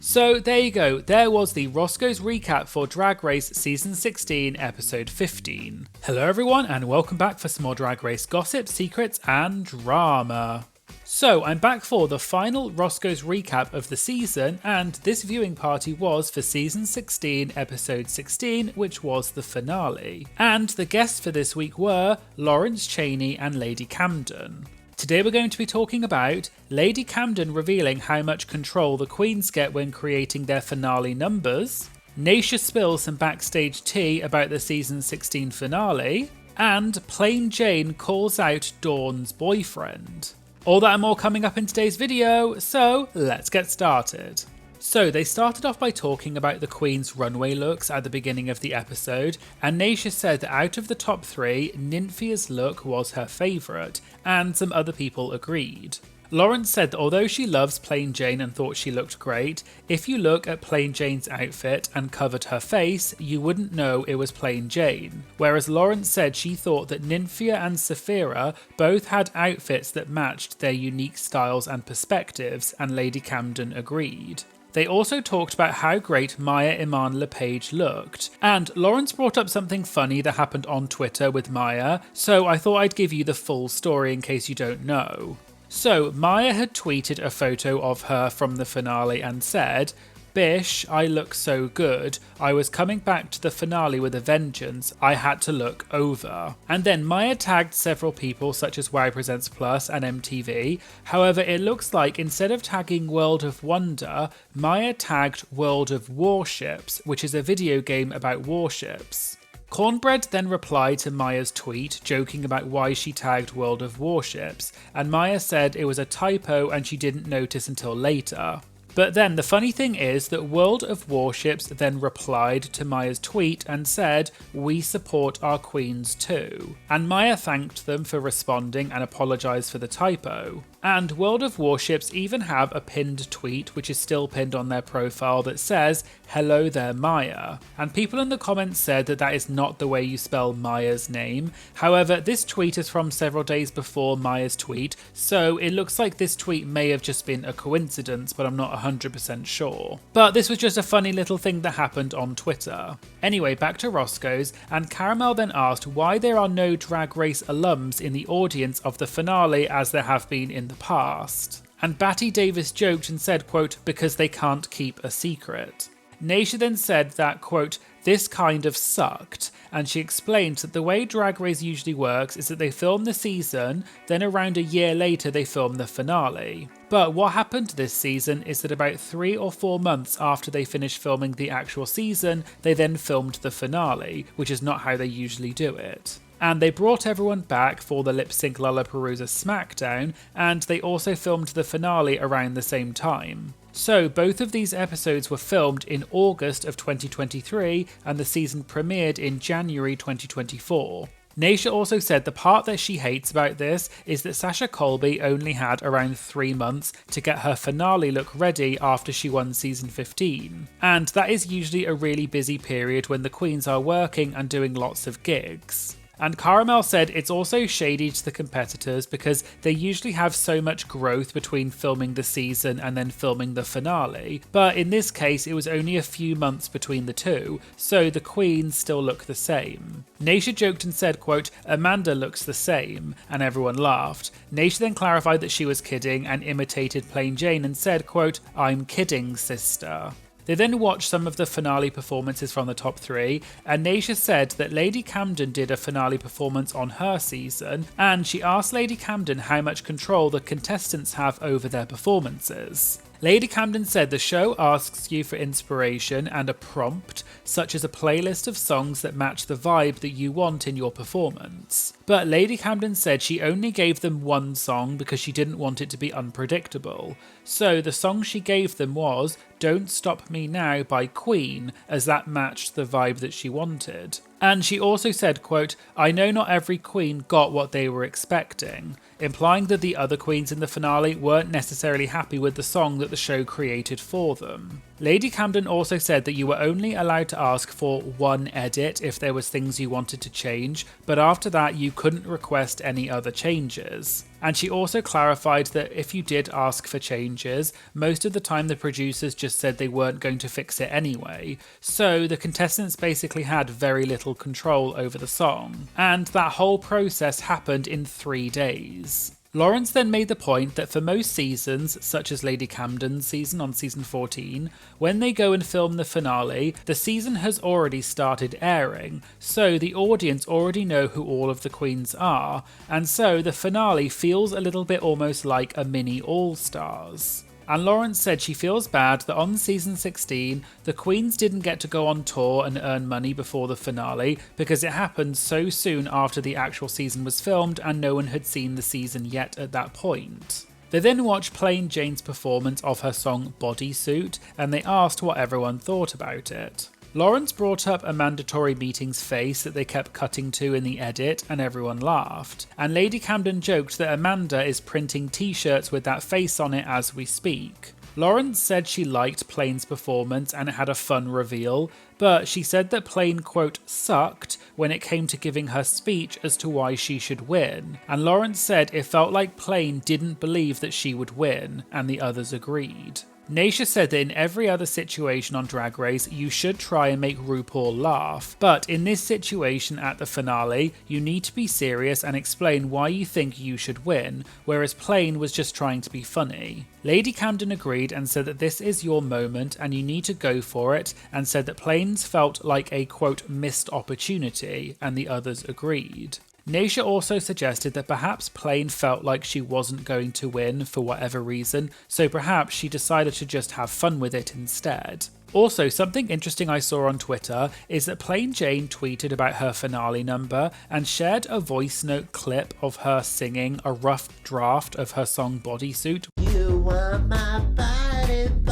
So there you go, there was the Roscoe's Recap for Drag Race Season 16, Episode 15. Hello everyone, and welcome back for some more Drag Race gossip, secrets, and drama. So I'm back for the final Roscoe's Recap of the season, and this viewing party was for Season 16, Episode 16, which was the finale. And the guests for this week were Lawrence Chaney and Lady Camden. Today we're going to be talking about Lady Camden revealing how much control the queens get when creating their finale numbers, Naysha spills some backstage tea about the season 16 finale, and Plain Jane calls out Dawn's boyfriend. All that and more coming up in today's video, so let's get started. So they started off by talking about the Queen's runway looks at the beginning of the episode, and Naysha said that out of the top 3, Nymphia's look was her favourite, and some other people agreed. Lawrence said that although she loves Plain Jane and thought she looked great, if you look at Plain Jane's outfit and covered her face, you wouldn't know it was Plain Jane. Whereas Lawrence said she thought that Nymphia and Sapphira both had outfits that matched their unique styles and perspectives, and Lady Camden agreed. They also talked about how great Maya Iman LePage looked, and Lawrence brought up something funny that happened on Twitter with Maya, so I thought I'd give you the full story in case you don't know. So, Maya had tweeted a photo of her from the finale and said, "Bish, I look so good. I was coming back to the finale with a vengeance. I had to look over." And then Maya tagged several people such as Wow Presents Plus and MTV. However, it looks like instead of tagging World of Wonder, Maya tagged World of Warships, which is a video game about warships. Cornbread then replied to Maya's tweet, joking about why she tagged World of Warships, and Maya said it was a typo and she didn't notice until later. But then the funny thing is that World of Warships then replied to Maya's tweet and said, "We support our queens too." And Maya thanked them for responding and apologised for the typo. And World of Warships even have a pinned tweet, which is still pinned on their profile, that says, "Hello there, Maya." And people in the comments said that that is not the way you spell Maya's name. However, this tweet is from several days before Maya's tweet, so it looks like this tweet may have just been a coincidence, but I'm not 100% sure. But this was just a funny little thing that happened on Twitter. Anyway, back to Roscoe's, and Caramel then asked why there are no Drag Race alums in the audience of the finale as there have been in the past. And Batty Davis joked and said, quote, "because they can't keep a secret." Naysha then said that, quote, "this kind of sucked," and she explained that the way Drag Race usually works is that they film the season, then around a year later they film the finale. But what happened this season is that about 3 or 4 months after they finished filming the actual season, they then filmed the finale, which is not how they usually do it. And they brought everyone back for the Lip Sync Lollapalooza SmackDown, and they also filmed the finale around the same time. So both of these episodes were filmed in August of 2023, and the season premiered in January 2024. Naysha also said the part that she hates about this is that Sasha Colby only had around 3 months to get her finale look ready after she won season 15. And that is usually a really busy period when the queens are working and doing lots of gigs. And Caramel said it's also shady to the competitors because they usually have so much growth between filming the season and then filming the finale, but in this case it was only a few months between the two, so the queens still look the same. Naysha joked and said, quote, "Amanda looks the same," and everyone laughed. Naysha then clarified that she was kidding and imitated Plain Jane and said, quote, "I'm kidding, sister." They then watched some of the finale performances from the top 3, and Naysha said that Lady Camden did a finale performance on her season, and she asked Lady Camden how much control the contestants have over their performances. Lady Camden said the show asks you for inspiration and a prompt, such as a playlist of songs that match the vibe that you want in your performance. But Lady Camden said she only gave them one song because she didn't want it to be unpredictable. So the song she gave them was "Don't Stop Me Now" by Queen, as that matched the vibe that she wanted. And she also said, quote, "I know not every queen got what they were expecting," implying that the other queens in the finale weren't necessarily happy with the song that the show created for them. Lady Camden also said that you were only allowed to ask for one edit if there was things you wanted to change, but after that you couldn't request any other changes. And she also clarified that if you did ask for changes, most of the time the producers just said they weren't going to fix it anyway, so the contestants basically had very little control over the song. And that whole process happened in 3 days. Lawrence then made the point that for most seasons, such as Lady Camden's season on season 14, when they go and film the finale, the season has already started airing, so the audience already know who all of the queens are, and so the finale feels a little bit almost like a mini All-Stars. And Lawrence said she feels bad that on season 16, the queens didn't get to go on tour and earn money before the finale because it happened so soon after the actual season was filmed and no one had seen the season yet at that point. They then watched Plain Jane's performance of her song Bodysuit, and they asked what everyone thought about it. Lawrence brought up a mandatory meetings face that they kept cutting to in the edit, and everyone laughed. And Lady Camden joked that Amanda is printing t-shirts with that face on it as we speak. Lawrence said she liked Plain's performance and it had a fun reveal, but she said that Plain, quote, sucked when it came to giving her speech as to why she should win. And Lawrence said it felt like Plain didn't believe that she would win, and the others agreed. Naysha said that in every other situation on Drag Race, you should try and make RuPaul laugh, but in this situation at the finale, you need to be serious and explain why you think you should win, whereas Plain was just trying to be funny. Lady Camden agreed and said that this is your moment and you need to go for it, and said that Plain's felt like a, quote, missed opportunity, and the others agreed. Naysha also suggested that perhaps Plain felt like she wasn't going to win for whatever reason, so perhaps she decided to just have fun with it instead. Also, something interesting I saw on Twitter is that Plain Jane tweeted about her finale number and shared a voice note clip of her singing a rough draft of her song Bodysuit.
You want my bodysuit.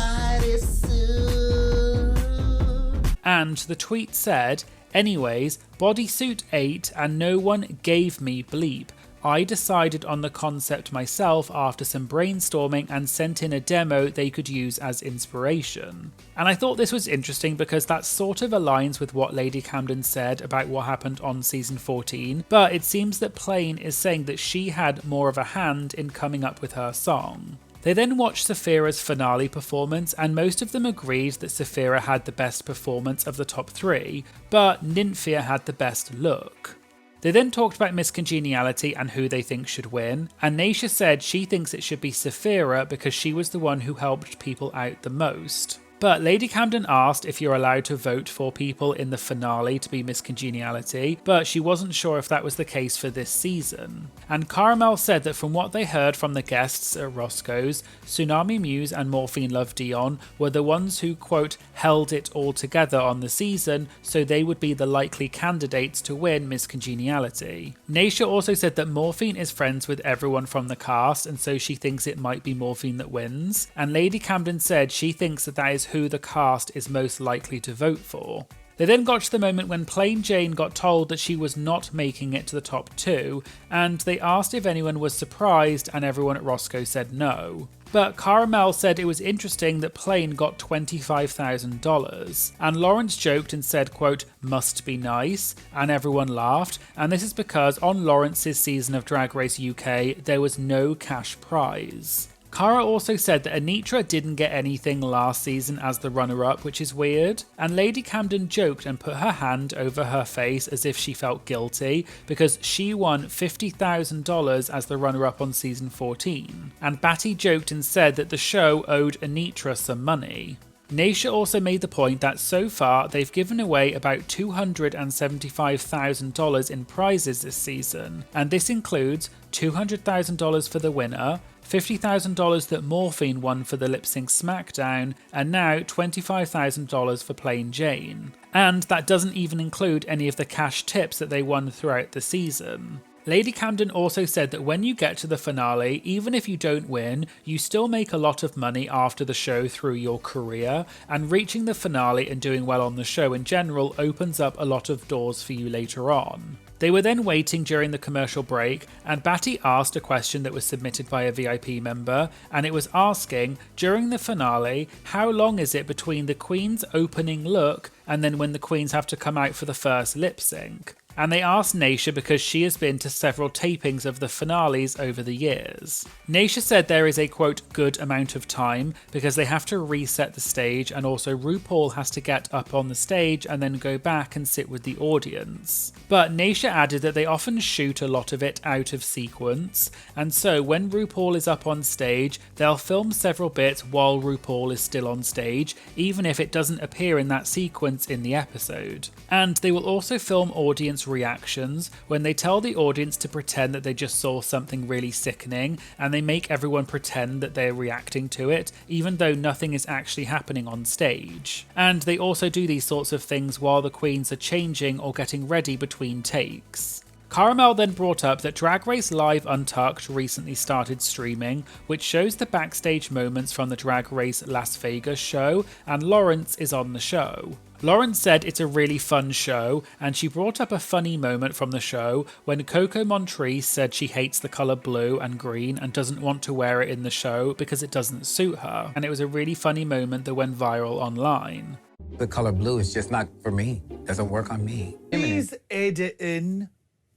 And the tweet said, anyways, Bodysuit ate and no one gave me bleep. I decided on the concept myself after some brainstorming and sent in a demo they could use as inspiration. And I thought this was interesting because that sort of aligns with what Lady Camden said about what happened on season 14, but it seems that Plain is saying that she had more of a hand in coming up with her song. They then watched Saphira's finale performance, and most of them agreed that Saphira had the best performance of the top three, but Nymphia had the best look. They then talked about Miss Congeniality and who they think should win, and Naysha said she thinks it should be Saphira because she was the one who helped people out the most. But Lady Camden asked if you're allowed to vote for people in the finale to be Miss Congeniality, but she wasn't sure if that was the case for this season. And Caramel said that from what they heard from the guests at Roscoe's, Tsunami Muse and Morphine Love Dion were the ones who, quote, held it all together on the season, so they would be the likely candidates to win Miss Congeniality. Naysha also said that Morphine is friends with everyone from the cast, and so she thinks it might be Morphine that wins. And Lady Camden said she thinks that is who the cast is most likely to vote for. They then got to the moment when Plain Jane got told that she was not making it to the top two, and they asked if anyone was surprised, and everyone at Roscoe said no. But Caramel said it was interesting that Plain got $25,000, and Lawrence joked and said, quote, must be nice, and everyone laughed, and this is because on Lawrence's season of Drag Race UK, there was no cash prize. Cara also said that Anitra didn't get anything last season as the runner-up, which is weird, and Lady Camden joked and put her hand over her face as if she felt guilty because she won $50,000 as the runner-up on season 14, and Batty joked and said that the show owed Anitra some money. Naysha also made the point that so far they've given away about $275,000 in prizes this season, and this includes $200,000 for the winner, $50,000 that Morphine won for the Lip Sync Smackdown, and now $25,000 for Plain Jane. And that doesn't even include any of the cash tips that they won throughout the season. Lady Camden also said that when you get to the finale, even if you don't win, you still make a lot of money after the show through your career, and reaching the finale and doing well on the show in general opens up a lot of doors for you later on. They were then waiting during the commercial break, and Batty asked a question that was submitted by a VIP member, and it was asking, during the finale, how long is it between the Queen's opening look and then when the Queens have to come out for the first lip sync? And they asked Naysha because she has been to several tapings of the finales over the years. Naysha said there is a, quote, good amount of time because they have to reset the stage, and also RuPaul has to get up on the stage and then go back and sit with the audience. But Naysha added that they often shoot a lot of it out of sequence, and so when RuPaul is up on stage, they'll film several bits while RuPaul is still on stage, even if it doesn't appear in that sequence in the episode. And they will also film audience reactions when they tell the audience to pretend that they just saw something really sickening, and they make everyone pretend that they're reacting to it, even though nothing is actually happening on stage. And they also do these sorts of things while the queens are changing or getting ready between takes. Caramel then brought up that Drag Race Live Untucked recently started streaming, which shows the backstage moments from the Drag Race Las Vegas show, and Lawrence is on the show. Lawrence said it's a really fun show, and she brought up a funny moment from the show when Coco Montrese said she hates the colour blue and green and doesn't want to wear it in the show because it doesn't suit her, and it was a really funny moment that went viral online.
The colour blue is just not for me. Doesn't work on me.
Please edit in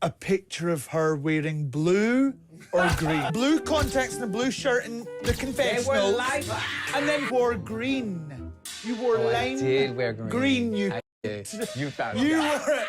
a picture of her wearing blue or green. Blue contacts and a blue shirt in the confessional. And then wore green. You wore lime.
I did wear green.
Green, you.
You found
You
it.
wore it.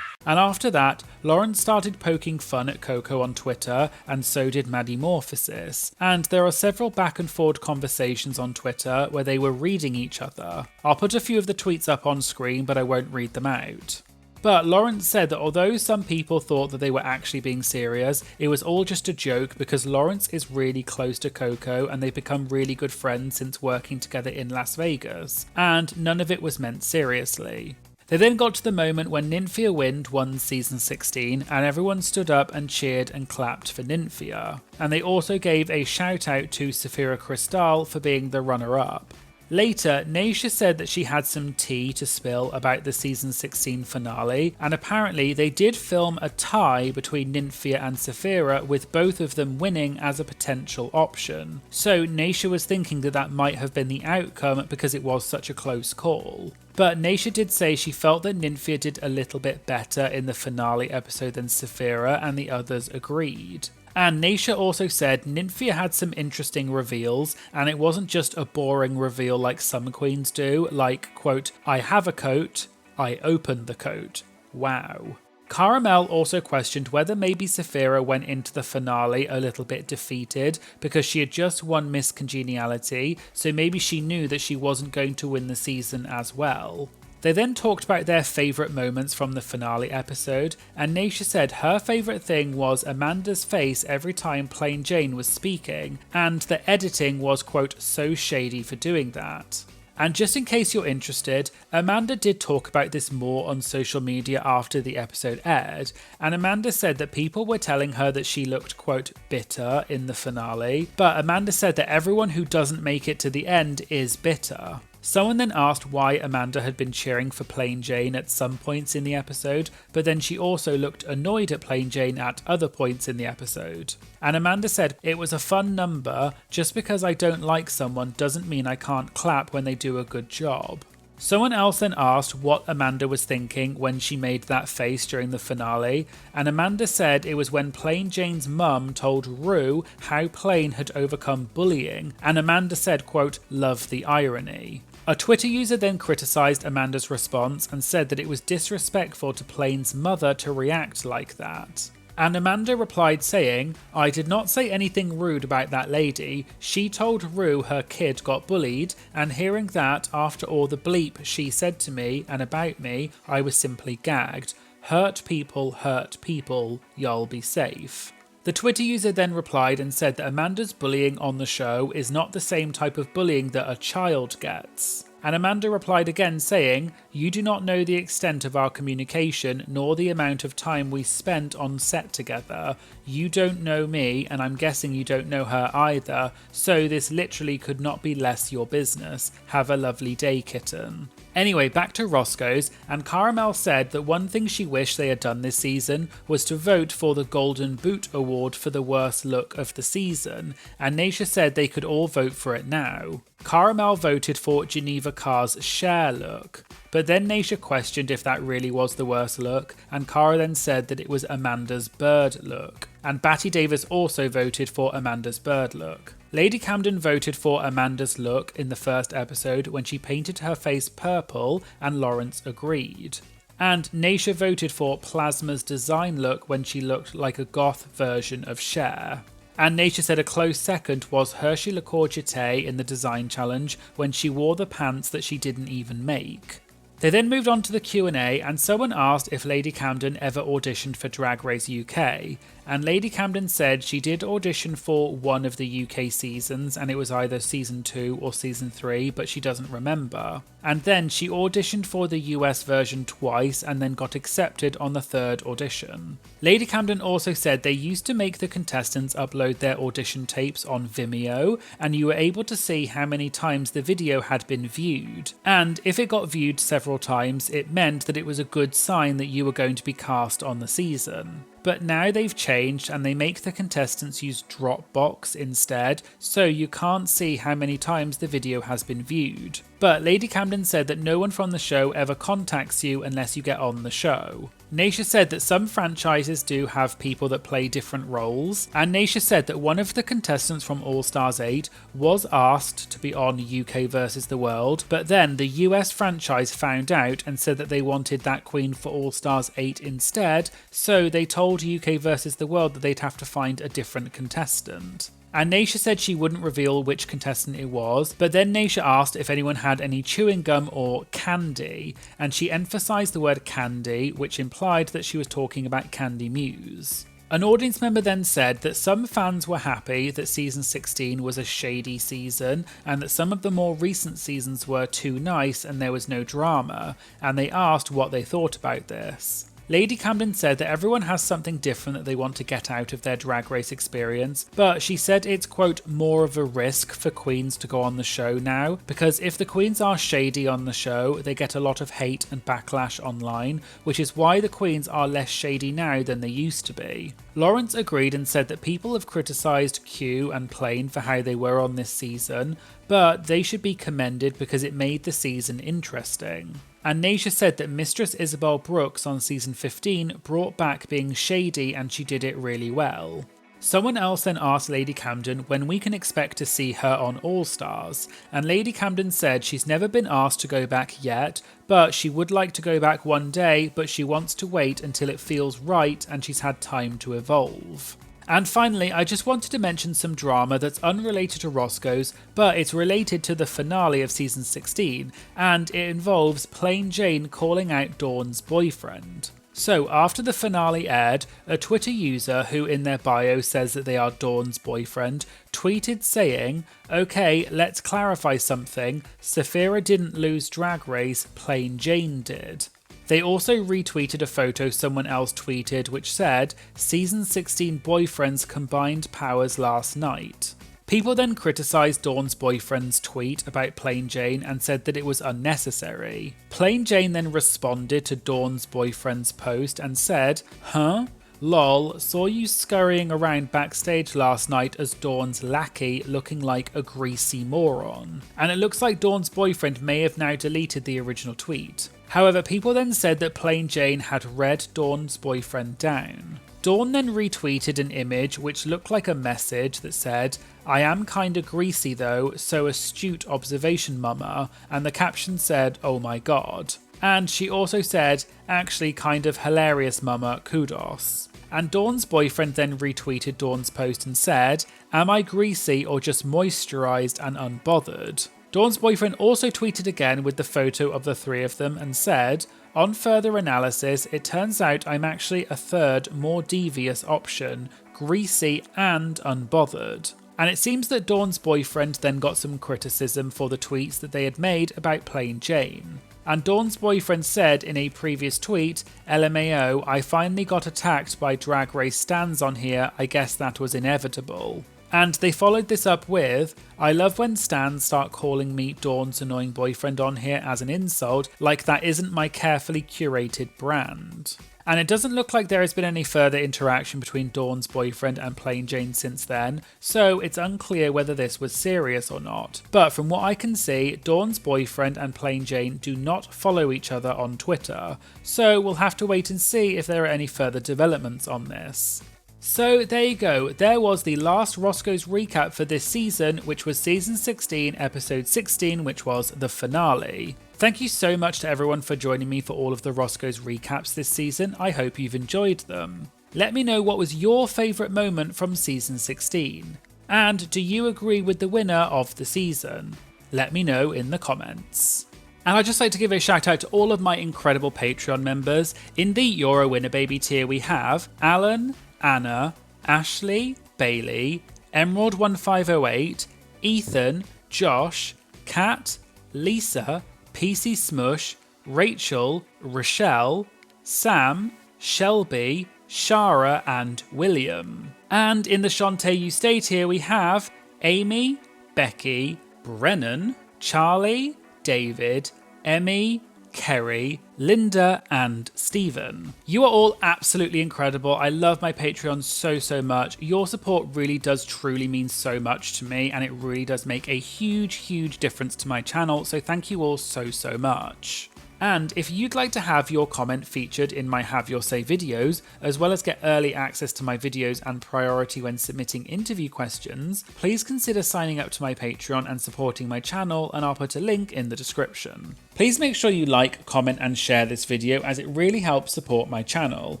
And after that, Lawrence started poking fun at Coco on Twitter, and so did Maddie Morphosis. And there are several back and forward conversations on Twitter where they were reading each other. I'll put a few of the tweets up on screen, but I won't read them out. But Lawrence said that although some people thought that they were actually being serious, it was all just a joke because Lawrence is really close to Coco and they've become really good friends since working together in Las Vegas, and none of it was meant seriously. They then got to the moment when Nymphia Wind won season 16 and everyone stood up and cheered and clapped for Nymphia. And they also gave a shout out to Safira Cristal for being the runner-up. Later, Naysha said that she had some tea to spill about the season 16 finale, and apparently they did film a tie between Nymphia and Safira, with both of them winning as a potential option. So Naysha was thinking that that might have been the outcome because it was such a close call. But Naysha did say she felt that Nymphia did a little bit better in the finale episode than Safira, and the others agreed. And Naysha also said Nymphia had some interesting reveals, and it wasn't just a boring reveal like some queens do, like, quote, I have a coat, I open the coat. Wow. Caramel also questioned whether maybe Safira went into the finale a little bit defeated because she had just won Miss Congeniality, so maybe she knew that she wasn't going to win the season as well. They then talked about their favourite moments from the finale episode, and Naysha said her favourite thing was Amanda's face every time Plain Jane was speaking, and the editing was, quote, so shady for doing that. And just in case you're interested, Amanda did talk about this more on social media after the episode aired, and Amanda said that people were telling her that she looked, quote, bitter in the finale, but Amanda said that everyone who doesn't make it to the end is bitter. Someone then asked why Amanda had been cheering for Plain Jane at some points in the episode, but then she also looked annoyed at Plain Jane at other points in the episode. And Amanda said, it was a fun number, just because I don't like someone doesn't mean I can't clap when they do a good job. Someone else then asked what Amanda was thinking when she made that face during the finale, and Amanda said it was when Plain Jane's mum told Ru how Plain had overcome bullying, and Amanda said, quote, love the irony. A Twitter user then criticised Amanda's response and said that it was disrespectful to Plain's mother to react like that. And Amanda replied saying, I did not say anything rude about that lady. She told Ru her kid got bullied, and hearing that after all the bleep she said to me and about me, I was simply gagged. Hurt people, y'all be safe. The Twitter user then replied and said that Amanda's bullying on the show is not the same type of bullying that a child gets. And Amanda replied again saying, you do not know the extent of our communication nor the amount of time we spent on set together. You don't know me, and I'm guessing you don't know her either, so this literally could not be less your business. Have a lovely day, kitten. Anyway, back to Roscoe's, and Caramel said that one thing she wished they had done this season was to vote for the Golden Boot Award for the worst look of the season, and Naysha said they could all vote for it now. Caramel voted for Geneva Carr's Cher look, but then Naysha questioned if that really was the worst look, and Cara then said that it was Amanda's bird look, and Batty Davis also voted for Amanda's bird look. Lady Camden voted for Amanda's look in the first episode when she painted her face purple, and Lawrence agreed. And Naysha voted for Plasma's design look when she looked like a goth version of Cher. And Naysha said a close second was Hershey Le Coeur Jeté in the design challenge when she wore the pants that she didn't even make. They then moved on to the Q&A, and someone asked if Lady Camden ever auditioned for Drag Race UK, and Lady Camden said she did audition for one of the UK seasons, and it was either season 2 or season 3, but she doesn't remember. And then she auditioned for the US version twice and then got accepted on the third audition. Lady Camden also said they used to make the contestants upload their audition tapes on Vimeo, and you were able to see how many times the video had been viewed. And if it got viewed several times, it meant that it was a good sign that you were going to be cast on the season. But now they've changed and they make the contestants use Dropbox instead, so you can't see how many times the video has been viewed. But Lady Camden said that no one from the show ever contacts you unless you get on the show. Naysha said that some franchises do have people that play different roles, and Naysha said that one of the contestants from All Stars 8 was asked to be on UK vs the World, but then the US franchise found out and said that they wanted that queen for All Stars 8 instead, so they told UK vs the World that they'd have to find a different contestant. And Naysha said she wouldn't reveal which contestant it was, but then Naysha asked if anyone had any chewing gum or candy, and she emphasised the word candy, which implied that she was talking about Candy Muse. An audience member then said that some fans were happy that season 16 was a shady season, and that some of the more recent seasons were too nice and there was no drama, and they asked what they thought about this. Lady Camden said that everyone has something different that they want to get out of their Drag Race experience, but she said it's, quote, more of a risk for queens to go on the show now, because if the queens are shady on the show, they get a lot of hate and backlash online, which is why the queens are less shady now than they used to be. Lawrence agreed and said that people have criticised Q and Plain for how they were on this season, but they should be commended because it made the season interesting. And Naysha said that Mistress Isabel Brooks on season 15 brought back being shady and she did it really well. Someone else then asked Lady Camden when we can expect to see her on All Stars, and Lady Camden said she's never been asked to go back yet, but she would like to go back one day, but she wants to wait until it feels right and she's had time to evolve. And finally, I just wanted to mention some drama that's unrelated to Roscoe's, but it's related to the finale of season 16, and it involves Plain Jane calling out Dawn's boyfriend. So after the finale aired, a Twitter user who in their bio says that they are Dawn's boyfriend tweeted saying, "Okay, let's clarify something, Saphira didn't lose Drag Race, Plain Jane did." They also retweeted a photo someone else tweeted which said, "Season 16 boyfriends combined powers last night." People then criticised Dawn's boyfriend's tweet about Plain Jane and said that it was unnecessary. Plain Jane then responded to Dawn's boyfriend's post and said, "Huh? Lol, saw you scurrying around backstage last night as Dawn's lackey looking like a greasy moron." And it looks like Dawn's boyfriend may have now deleted the original tweet. However, people then said that Plain Jane had read Dawn's boyfriend down. Dawn then retweeted an image which looked like a message that said, "I am kinda greasy though, so astute observation mama," and the caption said, "Oh my god." And she also said, "Actually kind of hilarious mama, kudos." And Dawn's boyfriend then retweeted Dawn's post and said, "Am I greasy or just moisturised and unbothered?" Dawn's boyfriend also tweeted again with the photo of the three of them and said, "On further analysis, it turns out I'm actually a third, more devious option, greasy and unbothered." And it seems that Dawn's boyfriend then got some criticism for the tweets that they had made about Plain Jane. And Dawn's boyfriend said in a previous tweet, "LMAO, I finally got attacked by Drag Race stans on here, I guess that was inevitable." And they followed this up with, "I love when stans start calling me Dawn's annoying boyfriend on here as an insult, like that isn't my carefully curated brand." And it doesn't look like there has been any further interaction between Dawn's boyfriend and Plain Jane since then, so it's unclear whether this was serious or not. But from what I can see, Dawn's boyfriend and Plain Jane do not follow each other on Twitter, so we'll have to wait and see if there are any further developments on this. So there you go, there was the last Roscoe's recap for this season, which was season 16, episode 16, which was the finale. Thank you so much to everyone for joining me for all of the Roscoe's recaps this season, I hope you've enjoyed them. Let me know what was your favourite moment from season 16. And do you agree with the winner of the season? Let me know in the comments. And I'd just like to give a shout out to all of my incredible Patreon members. In the You're a Winner Baby tier we have Alan, Anna, Ashley, Bailey, Emerald1508, Ethan, Josh, Kat, Lisa, PC Smush, Rachel, Rochelle, Sam, Shelby, Shara and William. And in the Shantae You Stay tier we have Amy, Becky, Brennan, Charlie, David, Emmy, Kerry, Linda and Stephen. You are all absolutely incredible. I love my Patreon so much. Your support really does truly mean so much to me, and it really does make a huge difference to my channel, so thank you all so much. And if you'd like to have your comment featured in my Have Your Say videos, as well as get early access to my videos and priority when submitting interview questions, please consider signing up to my Patreon and supporting my channel, and I'll put a link in the description. Please make sure you like, comment and share this video, as it really helps support my channel.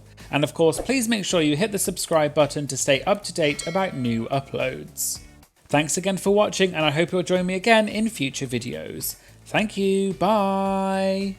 And of course, please make sure you hit the subscribe button to stay up to date about new uploads. Thanks again for watching, and I hope you'll join me again in future videos. Thank you, bye!